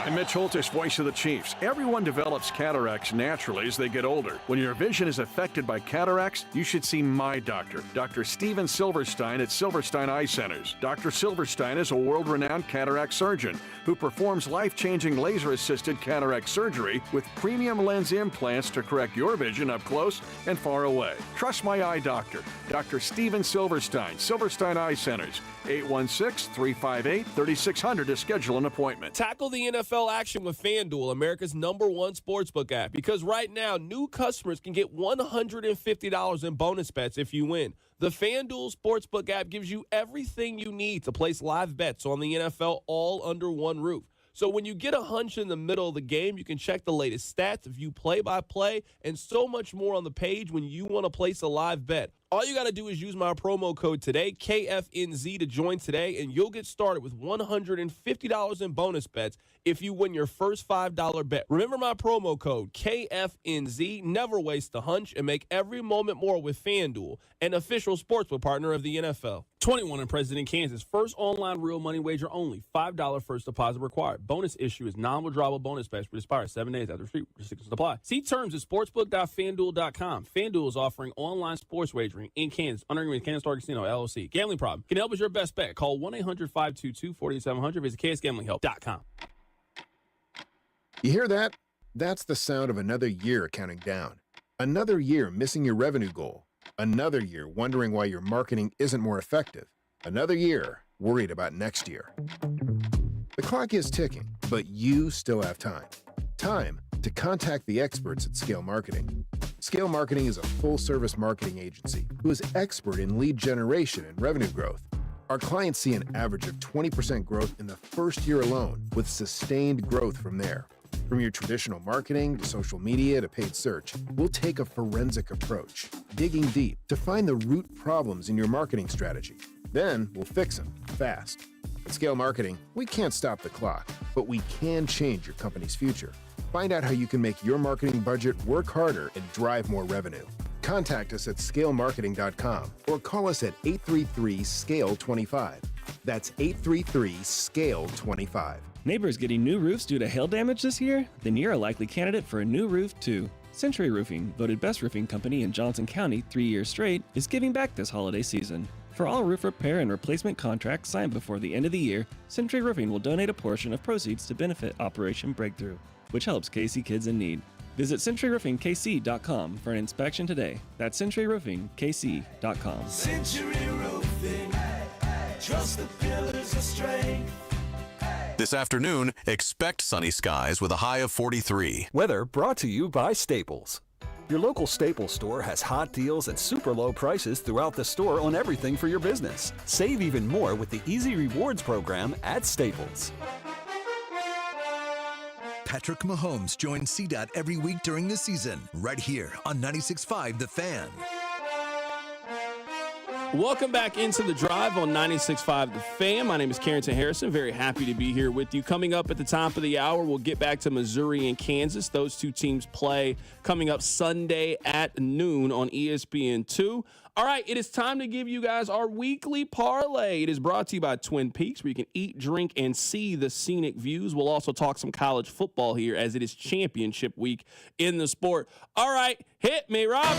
I'm Mitch Holtis, voice of the Chiefs. Everyone develops cataracts naturally as they get older. When your vision is affected by cataracts, you should see my doctor, Dr. Steven Silverstein at Silverstein Eye Centers. Dr. Silverstein is a world-renowned cataract surgeon who performs life-changing laser-assisted cataract surgery with premium lens implants to correct your vision up close and far away. Trust my eye doctor, Dr. Steven Silverstein, Silverstein Eye Centers, 816-358-3600 to schedule an appointment. Tackle the NFL action with FanDuel, America's #1 sportsbook app, because right now, new customers can get $150 in bonus bets if you win. The FanDuel Sportsbook app gives you everything you need to place live bets on the NFL all under one roof. So when you get a hunch in the middle of the game, you can check the latest stats, view play-by-play, and so much more on the page when you want to place a live bet. All you got to do is use my promo code today, KFNZ, to join today, and you'll get started with $150 in bonus bets if you win your first $5 bet. Remember my promo code, KFNZ. Never waste a hunch and make every moment more with FanDuel, an official sportsbook partner of the NFL. 21 and present in Kansas. First online real money wager only. $5 first deposit required. Bonus issue is non-withdrawable bonus bets which expires 7 days after restrictions apply. See terms at sportsbook.fanduel.com. FanDuel is offering online sports wagering in Kansas under agreement with Kansas Star Casino, LLC. Gambling problem? Can help us your best bet. Call 1-800-522-4700. Visit ksgamblinghelp.com. You hear that? That's the sound of another year counting down. Another year missing your revenue goal. Another year wondering why your marketing isn't more effective. Another year worried about next year. The clock is ticking, but you still have time. Time to contact the experts at Scale Marketing. Scale Marketing is a full-service marketing agency who is expert in lead generation and revenue growth. Our clients see an average of 20% growth in the first year alone, with sustained growth from there. From your traditional marketing to social media to paid search, we'll take a forensic approach, digging deep to find the root problems in your marketing strategy. Then we'll fix them fast. At Scale Marketing, we can't stop the clock, but we can change your company's future. Find out how you can make your marketing budget work harder and drive more revenue. Contact us at scalemarketing.com or call us at 833-SCALE-25. That's 833-SCALE-25. Neighbors getting new roofs due to hail damage this year? Then you're a likely candidate for a new roof, too. Century Roofing, voted best roofing company in Johnson County 3 years straight, is giving back this holiday season. For all roof repair and replacement contracts signed before the end of the year, Century Roofing will donate a portion of proceeds to benefit Operation Breakthrough, which helps KC kids in need. Visit CenturyRoofingKC.com for an inspection today. That's CenturyRoofingKC.com. Century Roofing, trust the pillars of strength. This afternoon, expect sunny skies with a high of 43. Weather brought to you by Staples. Your local Staples store has hot deals and super low prices throughout the store on everything for your business. Save even more with the Easy Rewards program at Staples. Patrick Mahomes joins CDOT every week during the season, right here on 96.5 The Fan. Welcome back into the drive on 96.5 The Fan. My name is Carrington Harrison. Very happy to be here with you. Coming up at the top of the hour, we'll get back to Missouri and Kansas. Those two teams play coming up Sunday at noon on ESPN2. All right, it is time to give you guys our weekly parlay. It is brought to you by Twin Peaks, where you can eat, drink, and see the scenic views. We'll also talk some college football here as it is championship week in the sport. All right, hit me, Rob.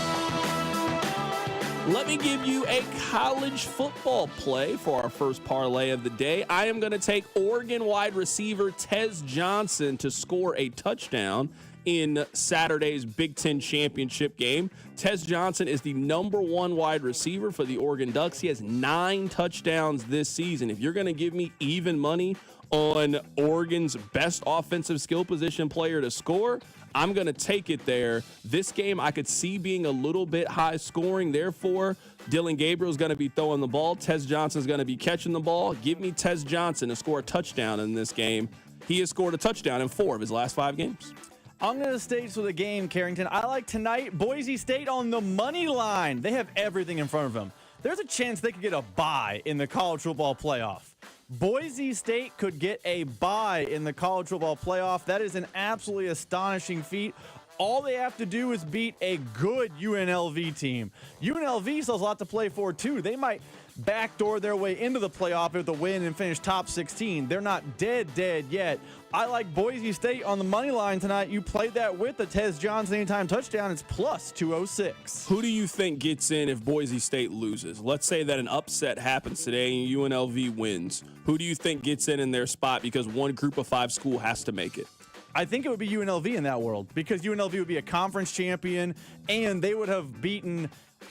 Let me give you a college football play for our first parlay of the day. I am going to take Oregon wide receiver Tez Johnson to score a touchdown in Saturday's Big Ten championship game. Tez Johnson is the #1 wide receiver for the Oregon Ducks. He has 9 touchdowns this season. If you're going to give me even money on Oregon's best offensive skill position player to score, I'm going to take it there. This game I could see being a little bit high scoring. Therefore, Dylan Gabriel's going to be throwing the ball. Tez Johnson's going to be catching the ball. Give me Tez Johnson to score a touchdown in this game. He has scored a touchdown in 4 of his last 5 games. I'm going to stay with the game, Carrington. I like tonight Boise State on the money line. They have everything in front of them. There's a chance they could get a bye in the college football playoff. Boise State could get a bye in the college football playoff. That is an absolutely astonishing feat. All they have to do is beat a good UNLV team. UNLV still has a lot to play for, too. They might backdoor their way into the playoff with a win and finish top 16. They're not dead yet. I like Boise State on the money line tonight. You played that with the Tez Johnson anytime touchdown. It's plus 206. Who do you think gets in if Boise State loses? Let's say that an upset happens today and UNLV wins. Who do you think gets in their spot because one group of 5 school has to make it? I think it would be UNLV in that world because UNLV would be a conference champion and they would have beaten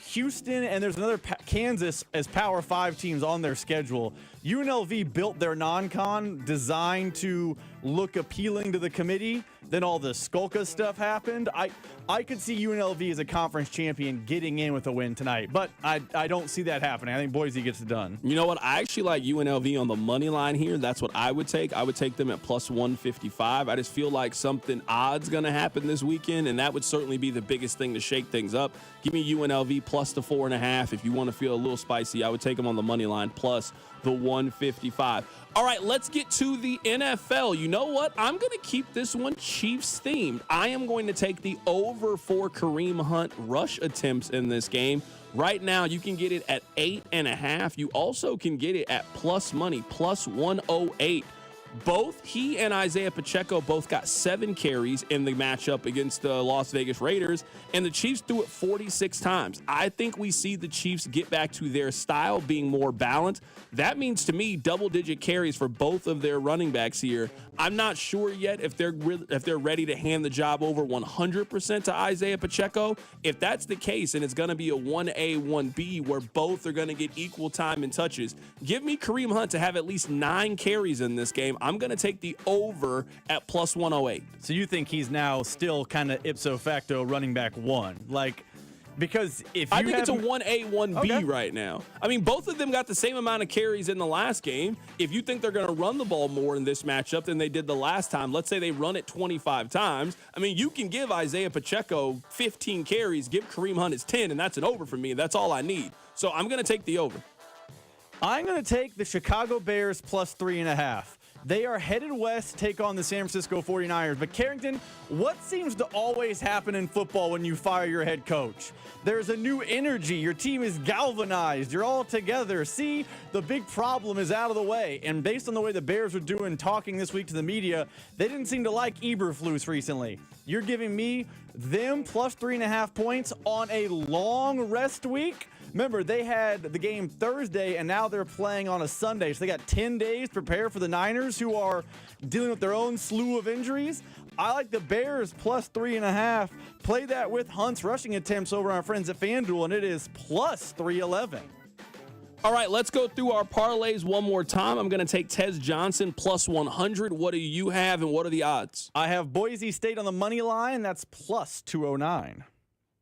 Houston, and there's another Kansas as Power 5 teams on their schedule. UNLV built their non-con designed to look appealing to the committee. then all the Skolka stuff happened. I could see UNLV as a conference champion getting in with a win tonight, but I don't see that happening. I think Boise gets it done. You know what? I actually like UNLV on the money line here. That's what I would take. I would take them at plus 155. I just feel like something odd's going to happen this weekend, and that would certainly be the biggest thing to shake things up. Give me UNLV plus the 4.5. If you want to feel a little spicy, I would take them on the money line plus the 155. All right, let's get to the NFL. You know what? I'm going to keep this one Chiefs themed. I am going to take the over for Kareem Hunt rush attempts in this game. Right now, you can get it at 8.5. You also can get it at plus money, plus 108. Both he and Isaiah Pacheco both got 7 carries in the matchup against the Las Vegas Raiders, and the Chiefs threw it 46 times. I think we see the Chiefs get back to their style, being more balanced. That means to me double-digit carries for both of their running backs here. I'm not sure yet if they're ready to hand the job over 100% to Isaiah Pacheco. If that's the case, and it's going to be a 1A, 1B where both are going to get equal time and touches, give me Kareem Hunt to have at least 9 carries in this game. I'm going to take the over at plus 108. So you think he's now still kind of ipso facto running back 1? Like, because if you I think it's a 1A, 1B right now. I mean, both of them got the same amount of carries in the last game. If you think they're going to run the ball more in this matchup than they did the last time, let's say they run it 25 times. I mean, you can give Isaiah Pacheco 15 carries, give Kareem Hunt his 10, and that's an over for me. That's all I need. So I'm going to take the over. I'm going to take the Chicago Bears plus 3.5. They are headed west to take on the San Francisco 49ers. But Carrington, what seems to always happen in football when you fire your head coach? There's a new energy. Your team is galvanized. You're all together. See, the big problem is out of the way. And based on the way the Bears are doing talking this week to the media, they didn't seem to like Eberflus recently. You're giving me them plus 3.5 points on a long rest week? Remember, they had the game Thursday, and now they're playing on a Sunday. So they got 10 days to prepare for the Niners, who are dealing with their own slew of injuries. I like the Bears plus 3.5. Play that with Hunt's rushing attempts over our friends at FanDuel, and it is plus 311. All right, let's go through our parlays one more time. I'm going to take Tez Johnson plus 100. What do you have, and what are the odds? I have Boise State on the money line. That's plus 209.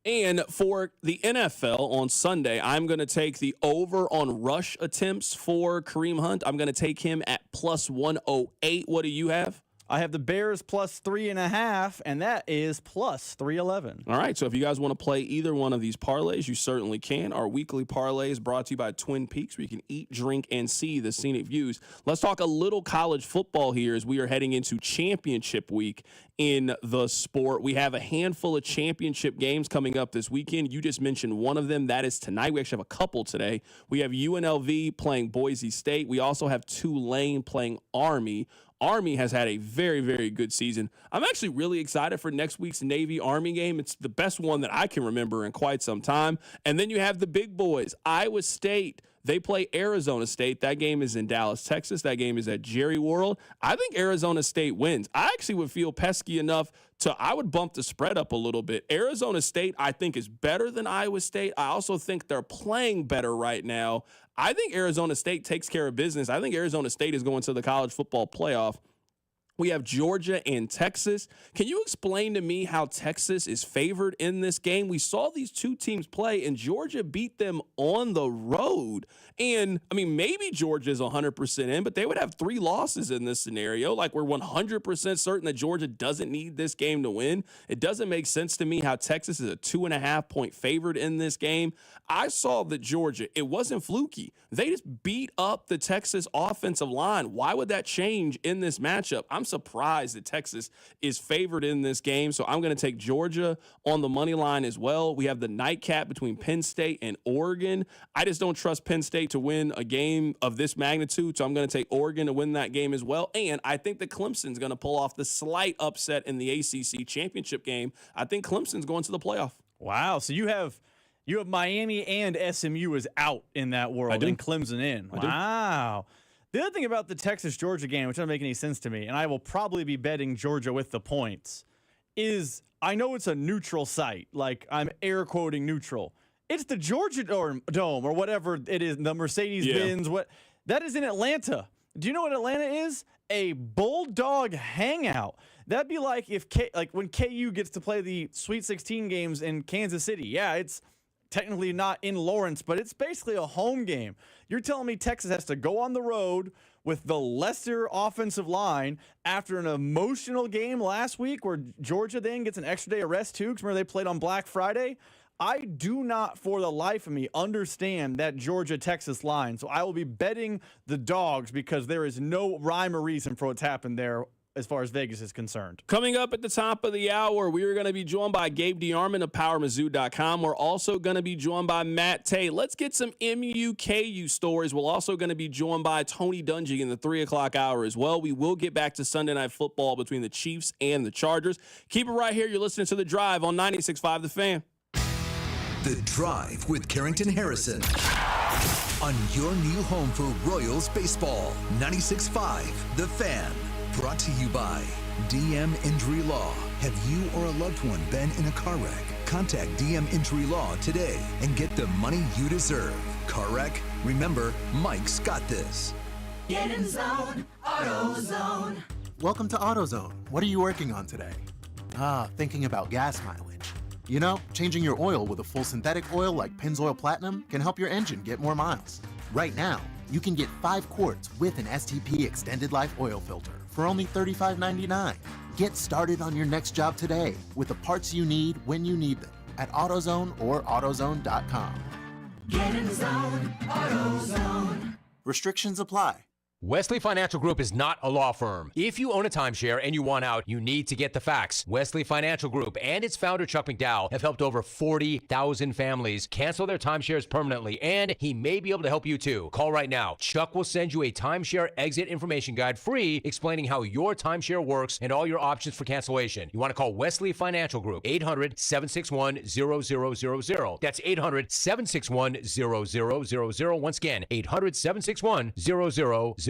And for the NFL on Sunday, I'm going to take the over on rush attempts for Kareem Hunt. I'm going to take him at plus 108. What do you have? I have the Bears plus 3.5, and that is plus 311. All right, so if you guys want to play either one of these parlays, you certainly can. Our weekly parlay is brought to you by Twin Peaks, where you can eat, drink, and see the scenic views. Let's talk a little college football here as we are heading into championship week in the sport. We have a handful of championship games coming up this weekend. You just mentioned one of them. That is tonight. We actually have a couple today. We have UNLV playing Boise State. We also have Tulane playing Army. Army has had a very, very good season. I'm actually really excited for next week's Navy-Army game. It's the best one that I can remember in quite some time. And then you have the big boys, Iowa State. They play Arizona State. That game is in Dallas, Texas. That game is at Jerry World. I think Arizona State wins. I actually would feel pesky enough I would bump the spread up a little bit. Arizona State, I think, is better than Iowa State. I also think they're playing better right now. I think Arizona State takes care of business. I think Arizona State is going to the college football playoff. We have Georgia and Texas. Can you explain to me how Texas is favored in this game? We saw these two teams play, and Georgia beat them on the road. And, I mean, maybe Georgia is 100% in, but they would have 3 losses in this scenario. Like, we're 100% certain that Georgia doesn't need this game to win. It doesn't make sense to me how Texas is a 2.5-point favorite in this game. I saw that Georgia, it wasn't fluky. They just beat up the Texas offensive line. Why would that change in this matchup? I'm surprised that Texas is favored in this game, so I'm going to take Georgia on the money line as well. We have the nightcap between Penn State and Oregon. I just don't trust Penn State to win a game of this magnitude, so I'm going to take Oregon to win that game as well. And I think that Clemson's going to pull off the slight upset in the ACC championship game. I think Clemson's going to the playoff. Wow, so you have Miami and SMU is out in that world, and Clemson in. Wow. The other thing about the Texas-Georgia game, which doesn't make any sense to me, and I will probably be betting Georgia with the points, is I know it's a neutral site. Like, I'm air quoting neutral. It's the Georgia Dome or whatever it is, the Mercedes-Benz. That is in Atlanta. Do you know what Atlanta is? A Bulldog hangout. That'd be like if when KU gets to play the Sweet 16 games in Kansas City. Yeah, it's technically not in Lawrence, but it's basically a home game. You're telling me Texas has to go on the road with the lesser offensive line after an emotional game last week where Georgia then gets an extra day of rest too, because remember they played on Black Friday? I do not, for the life of me, understand that Georgia-Texas line. So I will be betting the dogs because there is no rhyme or reason for what's happened there as far as Vegas is concerned. Coming up at the top of the hour, we are going to be joined by Gabe DeArmond of PowerMizzou.com. We're also going to be joined by Matt Tate. Let's get some MU-KU stories. We're also going to be joined by Tony Dungy in the 3 o'clock hour as well. We will get back to Sunday Night Football between the Chiefs and the Chargers. Keep it right here. You're listening to The Drive on 96.5 The Fan. The Drive with Carrington Harrison on your new home for Royals baseball. 96.5 The Fan. Brought to you by DM Injury Law. Have you or a loved one been in a car wreck? Contact DM Injury Law today and get the money you deserve. Car wreck? Remember, Mike's got this. Get in zone, AutoZone. Welcome to AutoZone. What are you working on today? Thinking about gas mileage. You know, changing your oil with a full synthetic oil like Pennzoil Platinum can help your engine get more miles. Right now, you can get 5 quarts with an STP Extended Life Oil Filter for only $35.99. Get started on your next job today with the parts you need when you need them at AutoZone or AutoZone.com. Get in zone, AutoZone. Restrictions apply. Wesley Financial Group is not a law firm. If you own a timeshare and you want out, you need to get the facts. Wesley Financial Group and its founder, Chuck McDowell, have helped over 40,000 families cancel their timeshares permanently, and he may be able to help you too. Call right now. Chuck will send you a timeshare exit information guide free explaining how your timeshare works and all your options for cancellation. You want to call Wesley Financial Group, 800-761-0000. That's 800-761-0000. Once again, 800-761-0000.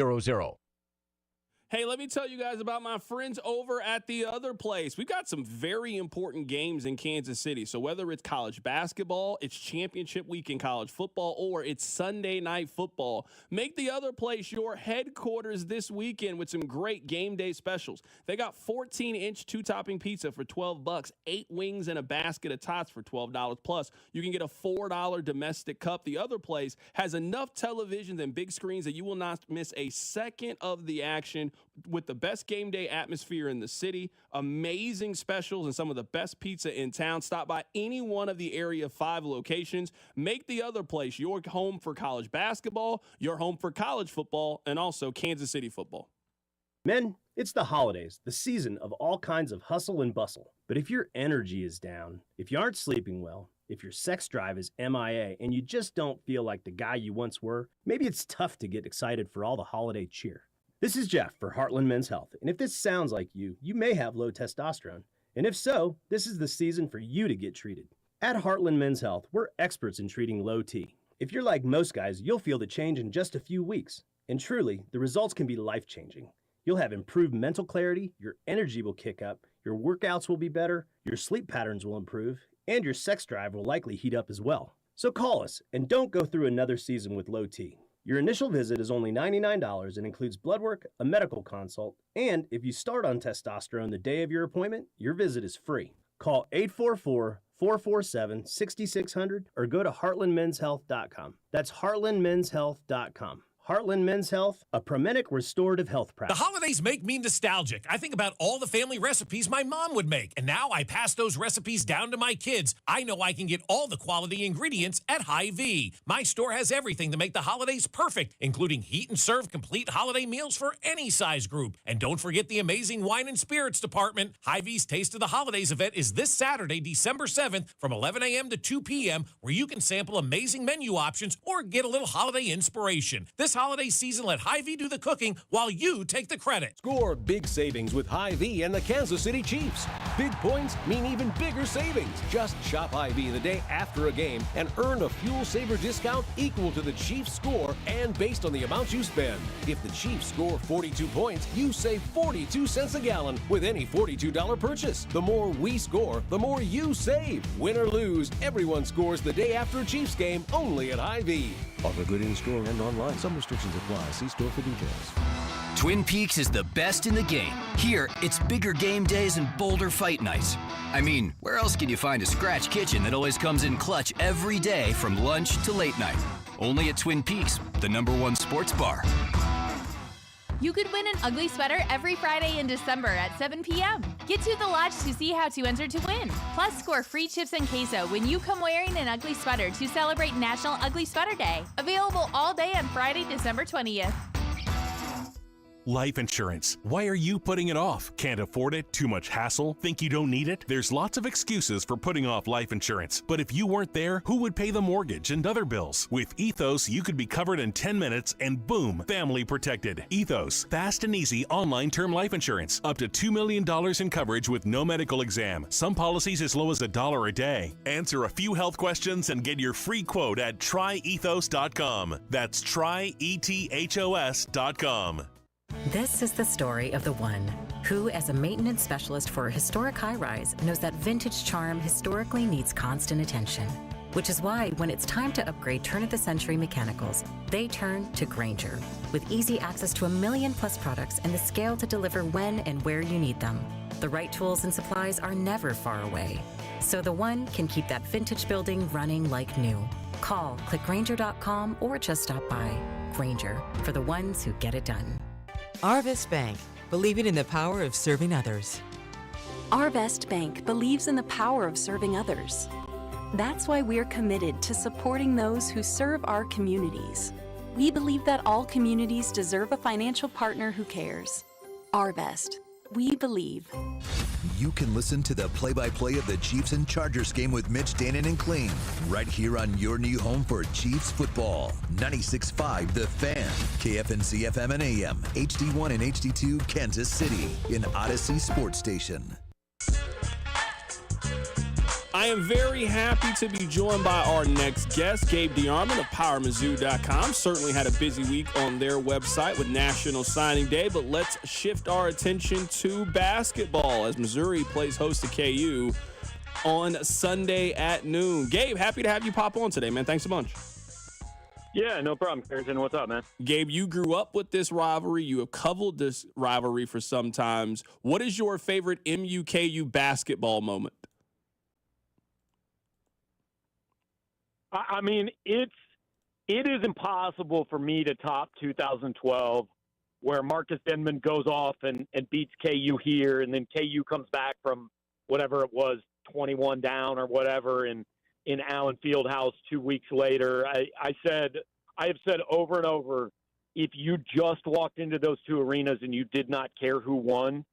Hey, let me tell you guys about my friends over at The Other Place. We've got some very important games in Kansas City. So whether it's college basketball, it's championship week in college football, or it's Sunday night football, make The Other Place your headquarters this weekend with some great game day specials. They got 14-inch two-topping pizza for $12, 8 wings and a basket of tots for $12. Plus, you can get a $4 domestic cup. The Other Place has enough televisions and big screens that you will not miss a second of the action, with the best game day atmosphere in the city, amazing specials, and some of the best pizza in town. Stop by any one of the Area 5 locations. Make The Other Place your home for college basketball, your home for college football, and also Kansas City football. Men, it's the holidays, the season of all kinds of hustle and bustle. But if your energy is down, if you aren't sleeping well, if your sex drive is MIA, and you just don't feel like the guy you once were, maybe it's tough to get excited for all the holiday cheer. This is Jeff for Heartland Men's Health, and if this sounds like you may have low testosterone. And if so, this is the season for you to get treated. At Heartland Men's Health, we're experts in treating low T. If you're like most guys, you'll feel the change in just a few weeks. And truly, the results can be life-changing. You'll have improved mental clarity, your energy will kick up, your workouts will be better, your sleep patterns will improve, and your sex drive will likely heat up as well. So call us, and don't go through another season with low T. Your initial visit is only $99 and includes blood work, a medical consult, and if you start on testosterone the day of your appointment, your visit is free. Call 844-447-6600 or go to heartlandmenshealth.com. That's heartlandmenshealth.com. Heartland Men's Health, a Promenic restorative health practice. The holidays make me nostalgic. I think about all the family recipes my mom would make, and now I pass those recipes down to my kids. I know I can get all the quality ingredients at Hy-Vee. My store has everything to make the holidays perfect, including heat and serve complete holiday meals for any size group. And don't forget the amazing wine and spirits department. Hy-Vee's Taste of the Holidays event is this Saturday, December 7th from 11 a.m. to 2 p.m., where you can sample amazing menu options or get a little holiday inspiration. This holiday season, let Hy-Vee do the cooking while you take the credit. Score big savings with Hy-Vee and the Kansas City Chiefs. Big points mean even bigger savings. Just shop Hy-Vee the day after a game and earn a fuel saver discount equal to the Chiefs score and based on the amount you spend. If the Chiefs score 42 points, you save 42 cents a gallon with any $42 purchase. The more we score, the more you save. Win or lose, everyone scores the day after a Chiefs game only at Hy-Vee. Offer good in store and online. Some restrictions apply. See store for details. Twin Peaks is the best in the game. Here, it's bigger game days and bolder fight nights. I mean, where else can you find a scratch kitchen that always comes in clutch every day from lunch to late night? Only at Twin Peaks, the #1 sports bar. You could win an ugly sweater every Friday in December at 7 p.m. Get to the lodge to see how to enter to win. Plus, score free chips and queso when you come wearing an ugly sweater to celebrate National Ugly Sweater Day. Available all day on Friday, December 20th. Life insurance. Why are you putting it off? Can't afford it? Too much hassle? Think you don't need it? There's lots of excuses for putting off life insurance. But if you weren't there, who would pay the mortgage and other bills? With Ethos, you could be covered in 10 minutes and boom, family protected. Ethos, fast and easy online term life insurance. Up to $2 million in coverage with no medical exam. Some policies as low as $1 a day. Answer a few health questions and get your free quote at tryethos.com. That's tryethos.com. This is the story of the one who, as a maintenance specialist for a historic high-rise, knows that vintage charm historically needs constant attention. Which is why, when it's time to upgrade turn-of-the-century mechanicals, they turn to Grainger. With easy access to 1 million-plus products and the scale to deliver when and where you need them. The right tools and supplies are never far away. So the one can keep that vintage building running like new. Call, click Grainger.com, or just stop by. Grainger, for the ones who get it done. Arvest Bank, believing in the power of serving others. Arvest Bank believes in the power of serving others. That's why we're committed to supporting those who serve our communities. We believe that all communities deserve a financial partner who cares. Arvest, we believe. You can listen to the play-by-play of the Chiefs and Chargers game with Mitch, Danon, and Kling right here on your new home for Chiefs football. 96.5 The Fan, KFNC FM and AM, HD1 and HD2 Kansas City, in Odyssey Sports Station. I am very happy to be joined by our next guest, Gabe DeArmond of PowerMizzou.com. Certainly had a busy week on their website with National Signing Day, but let's shift our attention to basketball as Missouri plays host to KU on Sunday at noon. Gabe, happy to have you pop on today, man. Thanks a bunch. Yeah, no problem, Carrington. What's up, man? Gabe, you grew up with this rivalry. You have covered this rivalry for some times. What is your favorite MU-KU basketball moment? I mean, it is impossible for me to top 2012, where Marcus Denman goes off and beats KU here, and then KU comes back from whatever it was, 21 down or whatever, in Allen Fieldhouse 2 weeks later. I have said over and over, if you just walked into those two arenas and you did not care who won,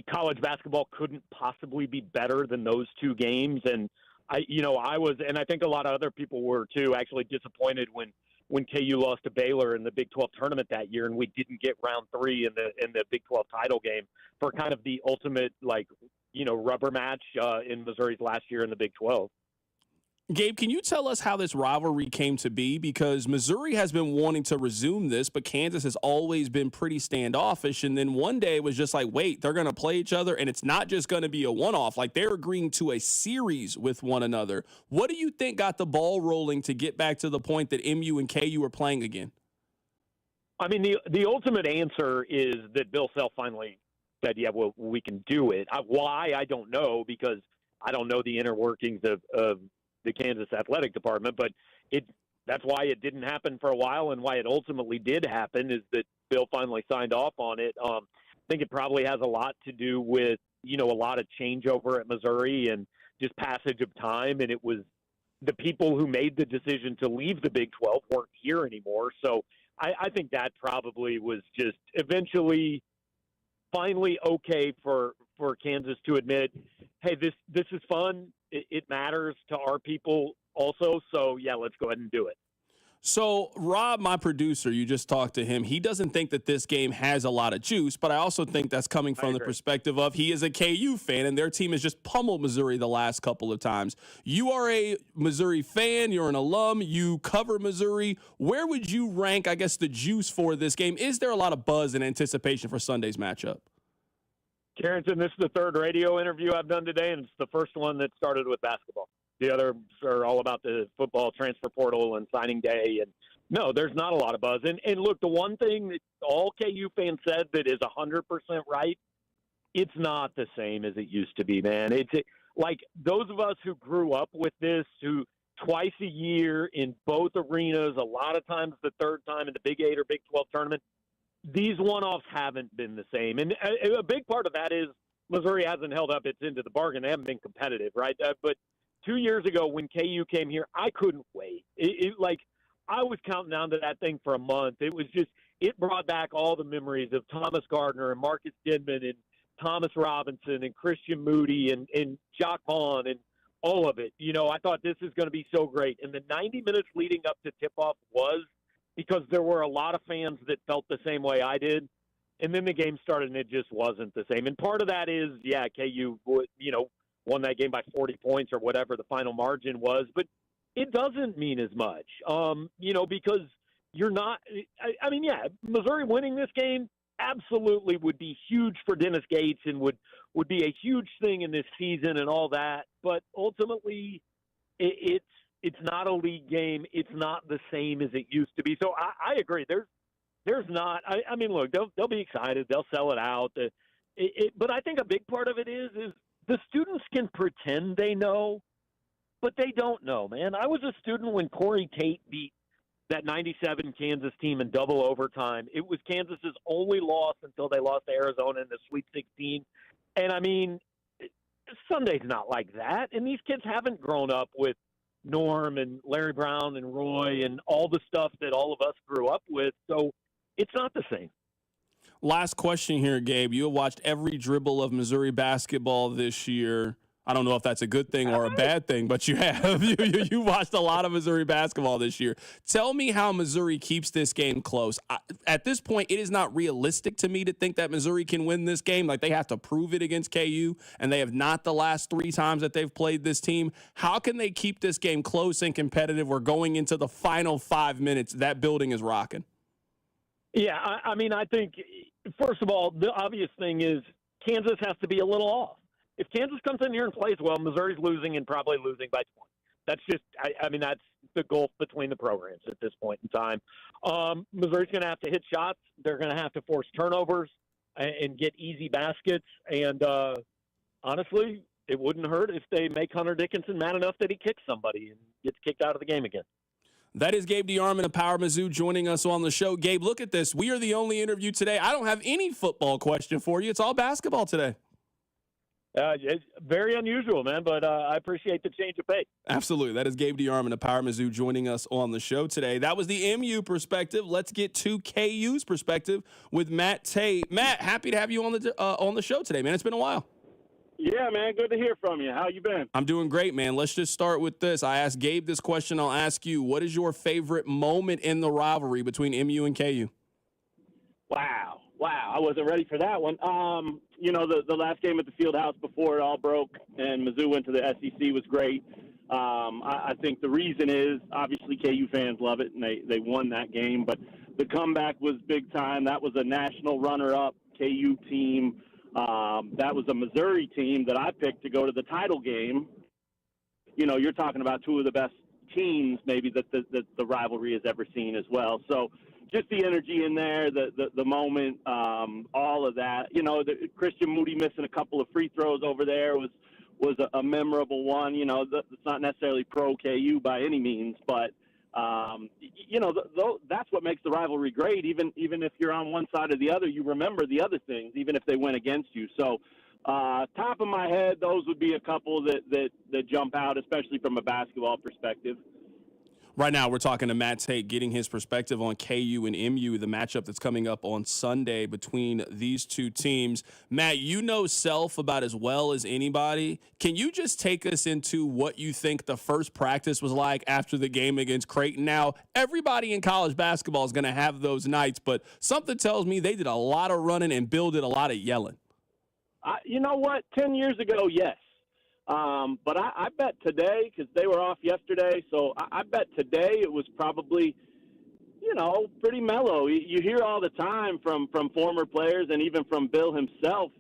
college basketball couldn't possibly be better than those two games. And I was, and I think a lot of other people were too, actually disappointed when KU lost to Baylor in the Big 12 tournament that year, and we didn't get round 3 in the Big 12 title game for kind of the ultimate, rubber match in Missouri's last year in the Big 12. Gabe, can you tell us how this rivalry came to be? Because Missouri has been wanting to resume this, but Kansas has always been pretty standoffish. And then one day it was just like, wait, they're going to play each other, and it's not just going to be a one-off. Like, they're agreeing to a series with one another. What do you think got the ball rolling to get back to the point that MU and KU are playing again? I mean, the ultimate answer is that Bill Self finally said, yeah, well, we can do it. Why? I don't know, because I don't know the inner workings of the Kansas athletic department, but that's why it didn't happen for a while, and why it ultimately did happen is that Bill finally signed off on it. I think it probably has a lot to do with, a lot of changeover at Missouri and just passage of time, and it was the people who made the decision to leave the Big 12 weren't here anymore. So I think that probably was just eventually finally okay for Kansas to admit, hey, this is fun. It matters to our people also. So, yeah, let's go ahead and do it. So, Rob, my producer, you just talked to him. He doesn't think that this game has a lot of juice, but I also think that's coming from the perspective of he is a KU fan, and their team has just pummeled Missouri the last couple of times. You are a Missouri fan. You're an alum. You cover Missouri. Where would you rank, I guess, the juice for this game? Is there a lot of buzz and anticipation for Sunday's matchup? Carrington, this is the third radio interview I've done today, and it's the first one that started with basketball. The others are all about the football transfer portal and signing day and No, there's not a lot of buzz. And look, the one thing that all KU fans said that is 100% right, it's not the same as it used to be, man. It's like those of us who grew up with this, who twice a year in both arenas, a lot of times the third time in the Big 8 or Big 12 tournament, these one-offs haven't been the same. And a big part of that is Missouri hasn't held up its end of the bargain. They haven't been competitive, right? But 2 years ago when KU came here, I couldn't wait. I was counting down to that thing for a month. It was just, it brought back all the memories of Thomas Gardner and Marcus Denman and Thomas Robinson and Christian Moody and Jock Vaughn and all of it. I thought this is going to be so great. And the 90 minutes leading up to tip-off was because there were a lot of fans that felt the same way I did. And then the game started and it just wasn't the same. And part of that is, KU, won that game by 40 points or whatever the final margin was. But it doesn't mean as much, because you're not – Missouri winning this game absolutely would be huge for Dennis Gates and would be a huge thing in this season and all that. But ultimately, it's not a league game. It's not the same as it used to be. So I agree. There's not. Look, they'll be excited. They'll sell it out. But I think a big part of it is the students can pretend they know, but they don't know, man. I was a student when Corey Tate beat that 97 Kansas team in double overtime. It was Kansas's only loss until they lost to Arizona in the Sweet 16. And, Sunday's not like that. And these kids haven't grown up with Norm and Larry Brown and Roy and all the stuff that all of us grew up with. So it's not the same. Last question here, Gabe. You have watched every dribble of Missouri basketball this year. I don't know if that's a good thing or a bad thing, but you have. You watched a lot of Missouri basketball this year. Tell me how Missouri keeps this game close. At this point, it is not realistic to me to think that Missouri can win this game. Like, they have to prove it against KU, and they have not the last 3 times that they've played this team. How can they keep this game close and competitive? We're going into the final 5 minutes. That building is rocking. Yeah, I think, first of all, the obvious thing is Kansas has to be a little off. If Kansas comes in here and plays well, Missouri's losing and probably losing by 20. That's just, that's the gulf between the programs at this point in time. Missouri's going to have to hit shots. They're going to have to force turnovers and get easy baskets. And honestly, it wouldn't hurt if they make Hunter Dickinson mad enough that he kicks somebody and gets kicked out of the game again. That is Gabe DeArmond of Power Mizzou joining us on the show. Gabe, look at this. We are the only interview today. I don't have any football question for you. It's all basketball today. It's very unusual, man, but I appreciate the change of pace. Absolutely. That is Gabe DeArmond of Power Mizzou joining us on the show today. That was the MU perspective. Let's get to KU's perspective with Matt Tate. Matt, happy to have you on the show today, man. It's been a while. Yeah, man. Good to hear from you. How you been? I'm doing great, man. Let's just start with this. I asked Gabe this question. I'll ask you, what is your favorite moment in the rivalry between MU and KU? Wow. I wasn't ready for that one. The last game at the field house before it all broke and Mizzou went to the SEC was great. I think the reason is, obviously, KU fans love it, and they won that game. But the comeback was big time. That was a national runner-up KU team. That was a Missouri team that I picked to go to the title game. You're talking about 2 of the best teams maybe that the rivalry has ever seen as well. So just the energy in there, the moment, all of that. The Christian Moody missing a couple of free throws over there was a memorable one. It's not necessarily pro KU by any means, but that's what makes the rivalry great. Even if you're on one side or the other, you remember the other things, even if they went against you. So top of my head, those would be a couple that jump out, especially from a basketball perspective. Right now, we're talking to Matt Tate, getting his perspective on KU and MU, the matchup that's coming up on Sunday between these two teams. Matt, you know Self about as well as anybody. Can you just take us into what you think the first practice was like after the game against Creighton? Now, everybody in college basketball is going to have those nights, but something tells me they did a lot of running and Bill did a lot of yelling. You know what? 10 years ago, yes. But I bet today, because they were off yesterday, so I bet today it was probably, pretty mellow. You hear all the time from former players and even from Bill himself,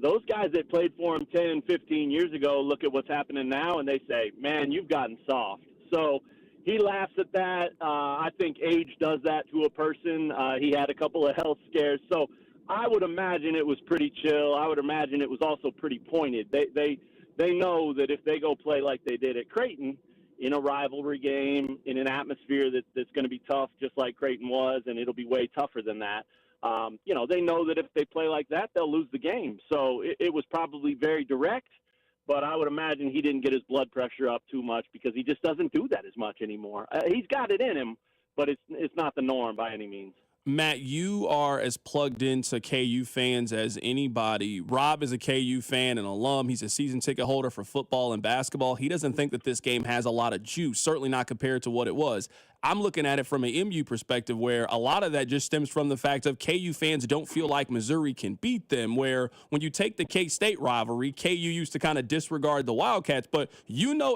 those guys that played for him 10, 15 years ago look at what's happening now and they say, man, you've gotten soft. So he laughs at that. I think age does that to a person. He had a couple of health scares. So I would imagine it was pretty chill. I would imagine it was also pretty pointed. They know that if they go play like they did at Creighton in a rivalry game, in an atmosphere that's going to be tough, just like Creighton was, and it'll be way tougher than that. They know that if they play like that, they'll lose the game. So it was probably very direct, but I would imagine he didn't get his blood pressure up too much because he just doesn't do that as much anymore. He's got it in him, but it's not the norm by any means. Matt, you are as plugged into KU fans as anybody. Rob is a KU fan and alum. He's a season ticket holder for football and basketball. He doesn't think that this game has a lot of juice, certainly not compared to what it was. I'm looking at it from an MU perspective where a lot of that just stems from the fact of KU fans don't feel like Missouri can beat them, where when you take the K-State rivalry, KU used to kind of disregard the Wildcats, but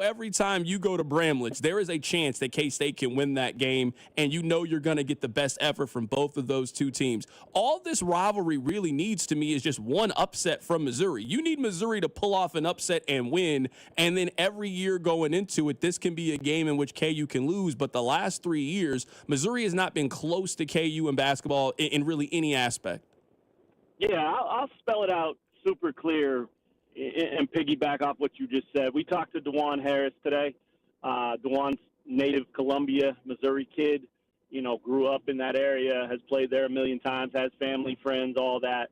every time you go to Bramlage, there is a chance that K-State can win that game, and you're going to get the best effort from both of those two teams. All this rivalry really needs to me is just one upset from Missouri. You need Missouri to pull off an upset and win, and then every year going into it, this can be a game in which KU can lose, but the last 3 years, Missouri has not been close to KU in basketball in really any aspect. Yeah, I'll spell it out super clear and piggyback off what you just said. We talked to DeJuan Harris today. DeJuan's native Columbia, Missouri kid, grew up in that area, has played there a million times, has family, friends, all that.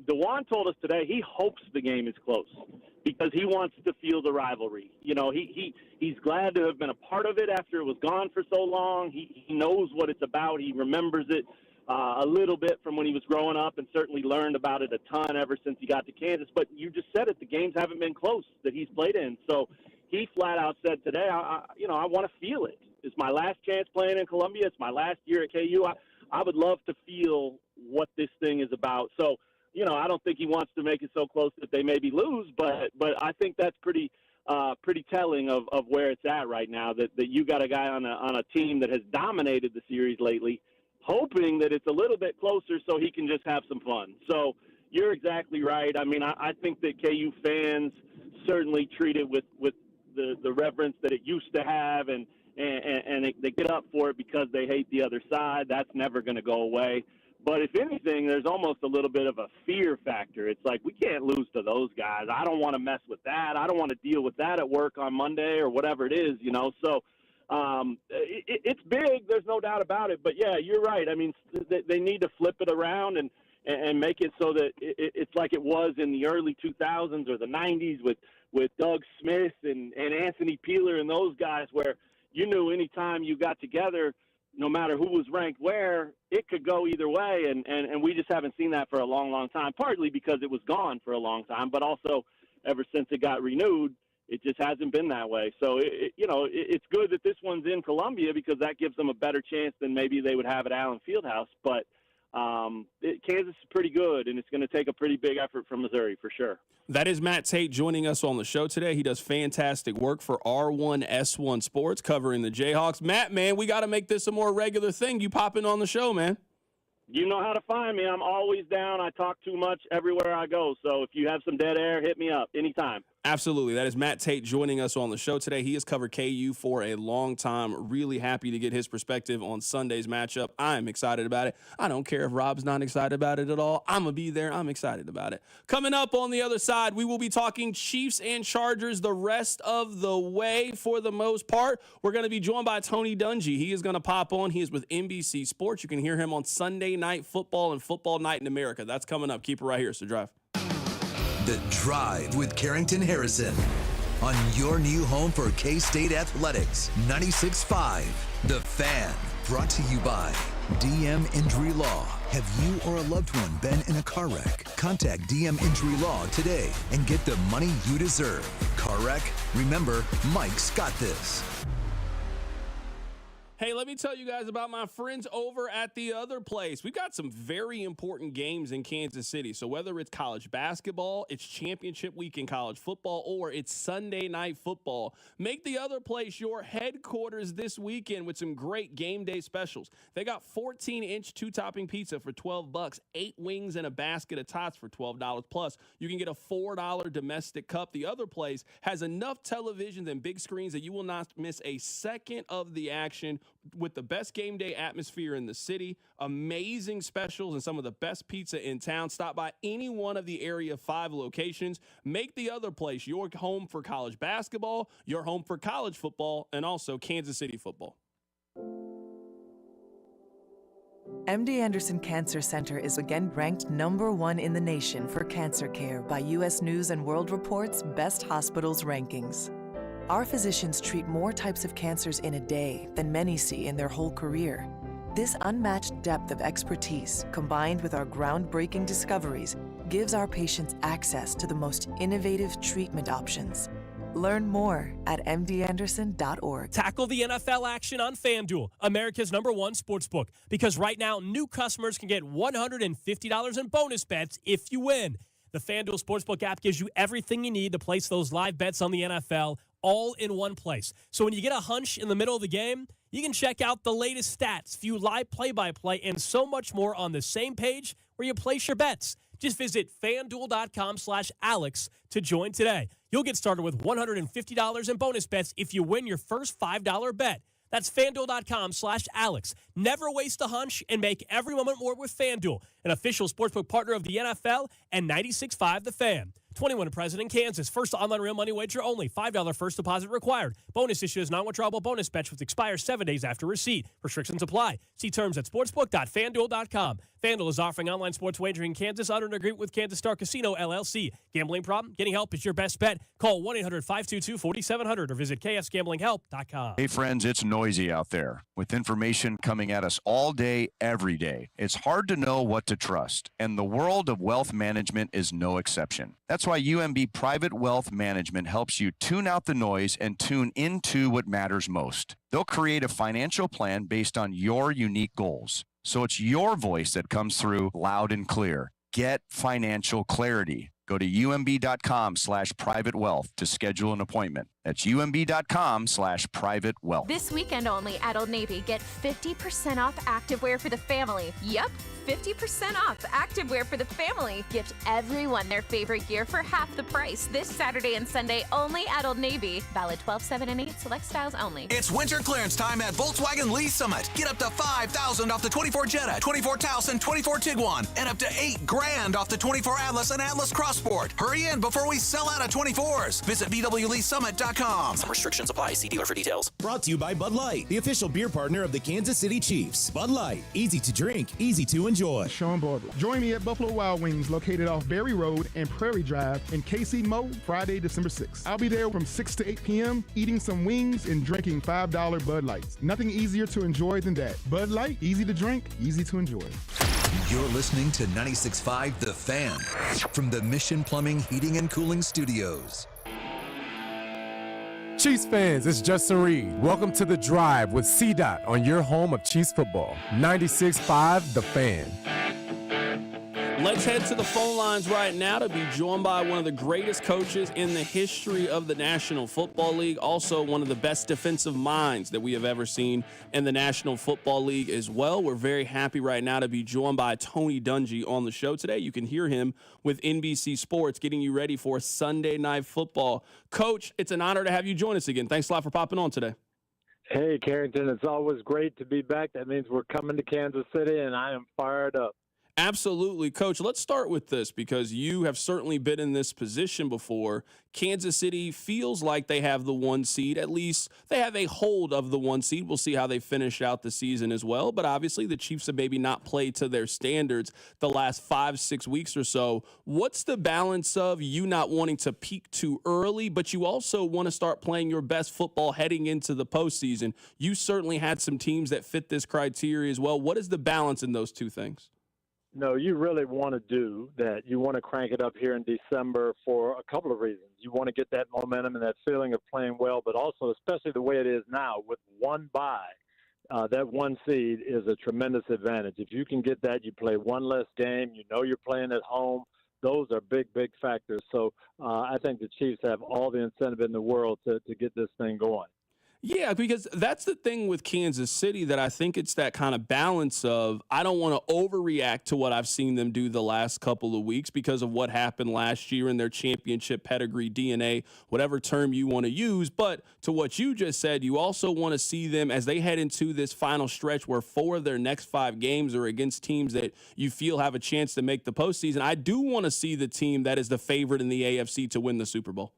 DeJuan told us today he hopes the game is close because he wants to feel the rivalry. He's glad to have been a part of it after it was gone for so long. He knows what it's about. He remembers it a little bit from when he was growing up and certainly learned about it a ton ever since he got to Kansas. But you just said it, the games haven't been close that he's played in. So he flat out said today, I want to feel it. It's my last chance playing in Columbia. It's my last year at KU. I would love to feel what this thing is about. So, I don't think he wants to make it so close that they maybe lose, but I think that's pretty telling of where it's at right now, that you got a guy on a team that has dominated the series lately, hoping that it's a little bit closer so he can just have some fun. So you're exactly right. I mean, I think that KU fans certainly treat it with the reverence that it used to have, and they get up for it because they hate the other side. That's never going to go away. But if anything, there's almost a little bit of a fear factor. It's like, we can't lose to those guys. I don't want to mess with that. I don't want to deal with that at work on Monday or whatever it is, So it's big. There's no doubt about it. But, yeah, you're right. I mean, they need to flip it around and make it so that it's like it was in the early 2000s or the 90s with Doug Smith and Anthony Peeler and those guys, where you knew anytime you got together, no matter who was ranked where, it could go either way, and we just haven't seen that for a long, long time, partly because it was gone for a long time, but also ever since it got renewed, it just hasn't been that way. So, it's good that this one's in Columbia because that gives them a better chance than maybe they would have at Allen Fieldhouse, but Kansas is pretty good, and it's going to take a pretty big effort from Missouri for sure. That is Matt Tate joining us on the show today. He does fantastic work for R1S1 Sports covering the Jayhawks. Matt, man, we got to make this a more regular thing. You popping on the show, man. You know how to find me. I'm always down. I talk too much everywhere I go. So if you have some dead air, hit me up anytime. Absolutely. That is Matt Tate joining us on the show today. He has covered KU for a long time. Really happy to get his perspective on Sunday's matchup. I'm excited about it. I don't care if Rob's not excited about it at all. I'm going to be there. I'm excited about it. Coming up on the other side, we will be talking Chiefs and Chargers the rest of the way for the most part. We're going to be joined by Tony Dungy. He is going to pop on. He is with NBC Sports. You can hear him on Sunday Night Football and Football Night in America. That's coming up. Keep it right here. So drive. The Drive with Carrington Harrison on your new home for K-State Athletics, 96.5 The Fan. Brought to you by DM Injury Law. Have you or a loved one been in a car wreck? Contact DM Injury Law today and get the money you deserve. Car wreck? Remember, Mike's got this. Hey, let me tell you guys about my friends over at The Other Place. We've got some very important games in Kansas City. So whether it's college basketball, it's championship week in college football, or it's Sunday night football, make The Other Place your headquarters this weekend with some great game day specials. They got 14-inch two-topping pizza for $12, 8 wings and a basket of tots for $12. Plus, you can get a $4 domestic cup. The Other Place has enough televisions and big screens that you will not miss a second of the action, with the best game day atmosphere in the city, amazing specials, and some of the best pizza in town. Stop by any one of the Area 5 locations. Make The Other Place your home for college basketball, your home for college football, and also Kansas City football. MD Anderson Cancer Center is again ranked #1 in the nation for cancer care by U.S. News & World Report's Best Hospitals rankings. Our physicians treat more types of cancers in a day than many see in their whole career. This unmatched depth of expertise, combined with our groundbreaking discoveries, gives our patients access to the most innovative treatment options. Learn more at mdanderson.org. Tackle the NFL action on FanDuel, America's #1 sportsbook, because right now new customers can get $150 in bonus bets if you win. The FanDuel Sportsbook app gives you everything you need to place those live bets on the NFL, all in one place. So when you get a hunch in the middle of the game, you can check out the latest stats, view live play-by-play, and so much more on the same page where you place your bets. Just visit FanDuel.com/Alex to join today. You'll get started with $150 in bonus bets if you win your first $5 bet. That's FanDuel.com/Alex. Never waste a hunch and make every moment more with FanDuel, an official sportsbook partner of the NFL and 96.5 The Fan. 21 and present in Kansas. First online real money wager only. $5 first deposit required. Bonus issue is non-withdrawable bonus bets which expires 7 days after receipt. Restrictions apply. See terms at sportsbook.fanduel.com. FanDuel is offering online sports wagering in Kansas under an agreement with Kansas Star Casino, LLC. Gambling problem? Getting help is your best bet. Call 1-800-522-4700 or visit ksgamblinghelp.com. Hey, friends, it's noisy out there with information coming at us all day, every day. It's hard to know what to trust, and the world of wealth management is no exception. That's why UMB Private Wealth Management helps you tune out the noise and tune into what matters most. They'll create a financial plan based on your unique goals, so it's your voice that comes through loud and clear. Get financial clarity. Go to umb.com/private wealth to schedule an appointment. That's umb.com/private wealth. This weekend only at Old Navy, get 50% off activewear for the family. Yep, 50% off activewear for the family. Gift everyone their favorite gear for half the price. This Saturday and Sunday only at Old Navy. Valid 12, 7, and 8. Select styles only. It's winter clearance time at Volkswagen Lease Summit. Get up to $5,000 off the 24 Jetta, 24 Taos, and 24 Tiguan, and up to $8,000 off the 24 Atlas and Atlas Crossport. Hurry in before we sell out of 24s. Visit VWLeaseSummit.com. Some restrictions apply. See dealer for details. Brought to you by Bud Light, the official beer partner of the Kansas City Chiefs. Bud Light, easy to drink, easy to enjoy. Sean Barber. Join me at Buffalo Wild Wings, located off Berry Road and Prairie Drive in KC Mo, Friday, December 6th. I'll be there from 6 to 8 p.m., eating some wings and drinking $5 Bud Lights. Nothing easier to enjoy than that. Bud Light, easy to drink, easy to enjoy. You're listening to 96.5 The Fan from the Mission Plumbing, Heating, and Cooling Studios. Chiefs fans, it's Justin Reed. Welcome to The Drive with C-Dot on your home of Chiefs football. 96.5 The Fan. Let's head to the phone lines right now to be joined by one of the greatest coaches in the history of the National Football League, also one of the best defensive minds that we have ever seen in the National Football League as well. We're very happy right now to be joined by Tony Dungy on the show today. You can hear him with NBC Sports getting you ready for Sunday Night Football. Coach, it's an honor to have you join us again. Thanks a lot for popping on today. Hey, Carrington, it's always great to be back. That means we're coming to Kansas City, and I am fired up. Absolutely. Coach, let's start with this because you have certainly been in this position before. Kansas City feels like they have the 1 seed. At least they have a hold of the 1 seed. We'll see how they finish out the season as well. But obviously the Chiefs have maybe not played to their standards the last 5-6 weeks or so. What's the balance of you not wanting to peak too early, but you also want to start playing your best football heading into the postseason? You certainly had some teams that fit this criteria as well. What is the balance in those two things? No, you really want to do that. You want to crank it up here in December for a couple of reasons. You want to get that momentum and that feeling of playing well, but also, especially the way it is now, with one bye, that 1 seed is a tremendous advantage. If you can get that, you play one less game. You know you're playing at home. Those are big, big factors. So I think the Chiefs have all the incentive in the world to get this thing going. Yeah, because that's the thing with Kansas City that I think it's that kind of balance of I don't want to overreact to what I've seen them do the last couple of weeks because of what happened last year in their championship pedigree, DNA, whatever term you want to use. But to what you just said, you also want to see them as they head into this final stretch where 4 of their next 5 games are against teams that you feel have a chance to make the postseason. I do want to see the team that is the favorite in the AFC to win the Super Bowl.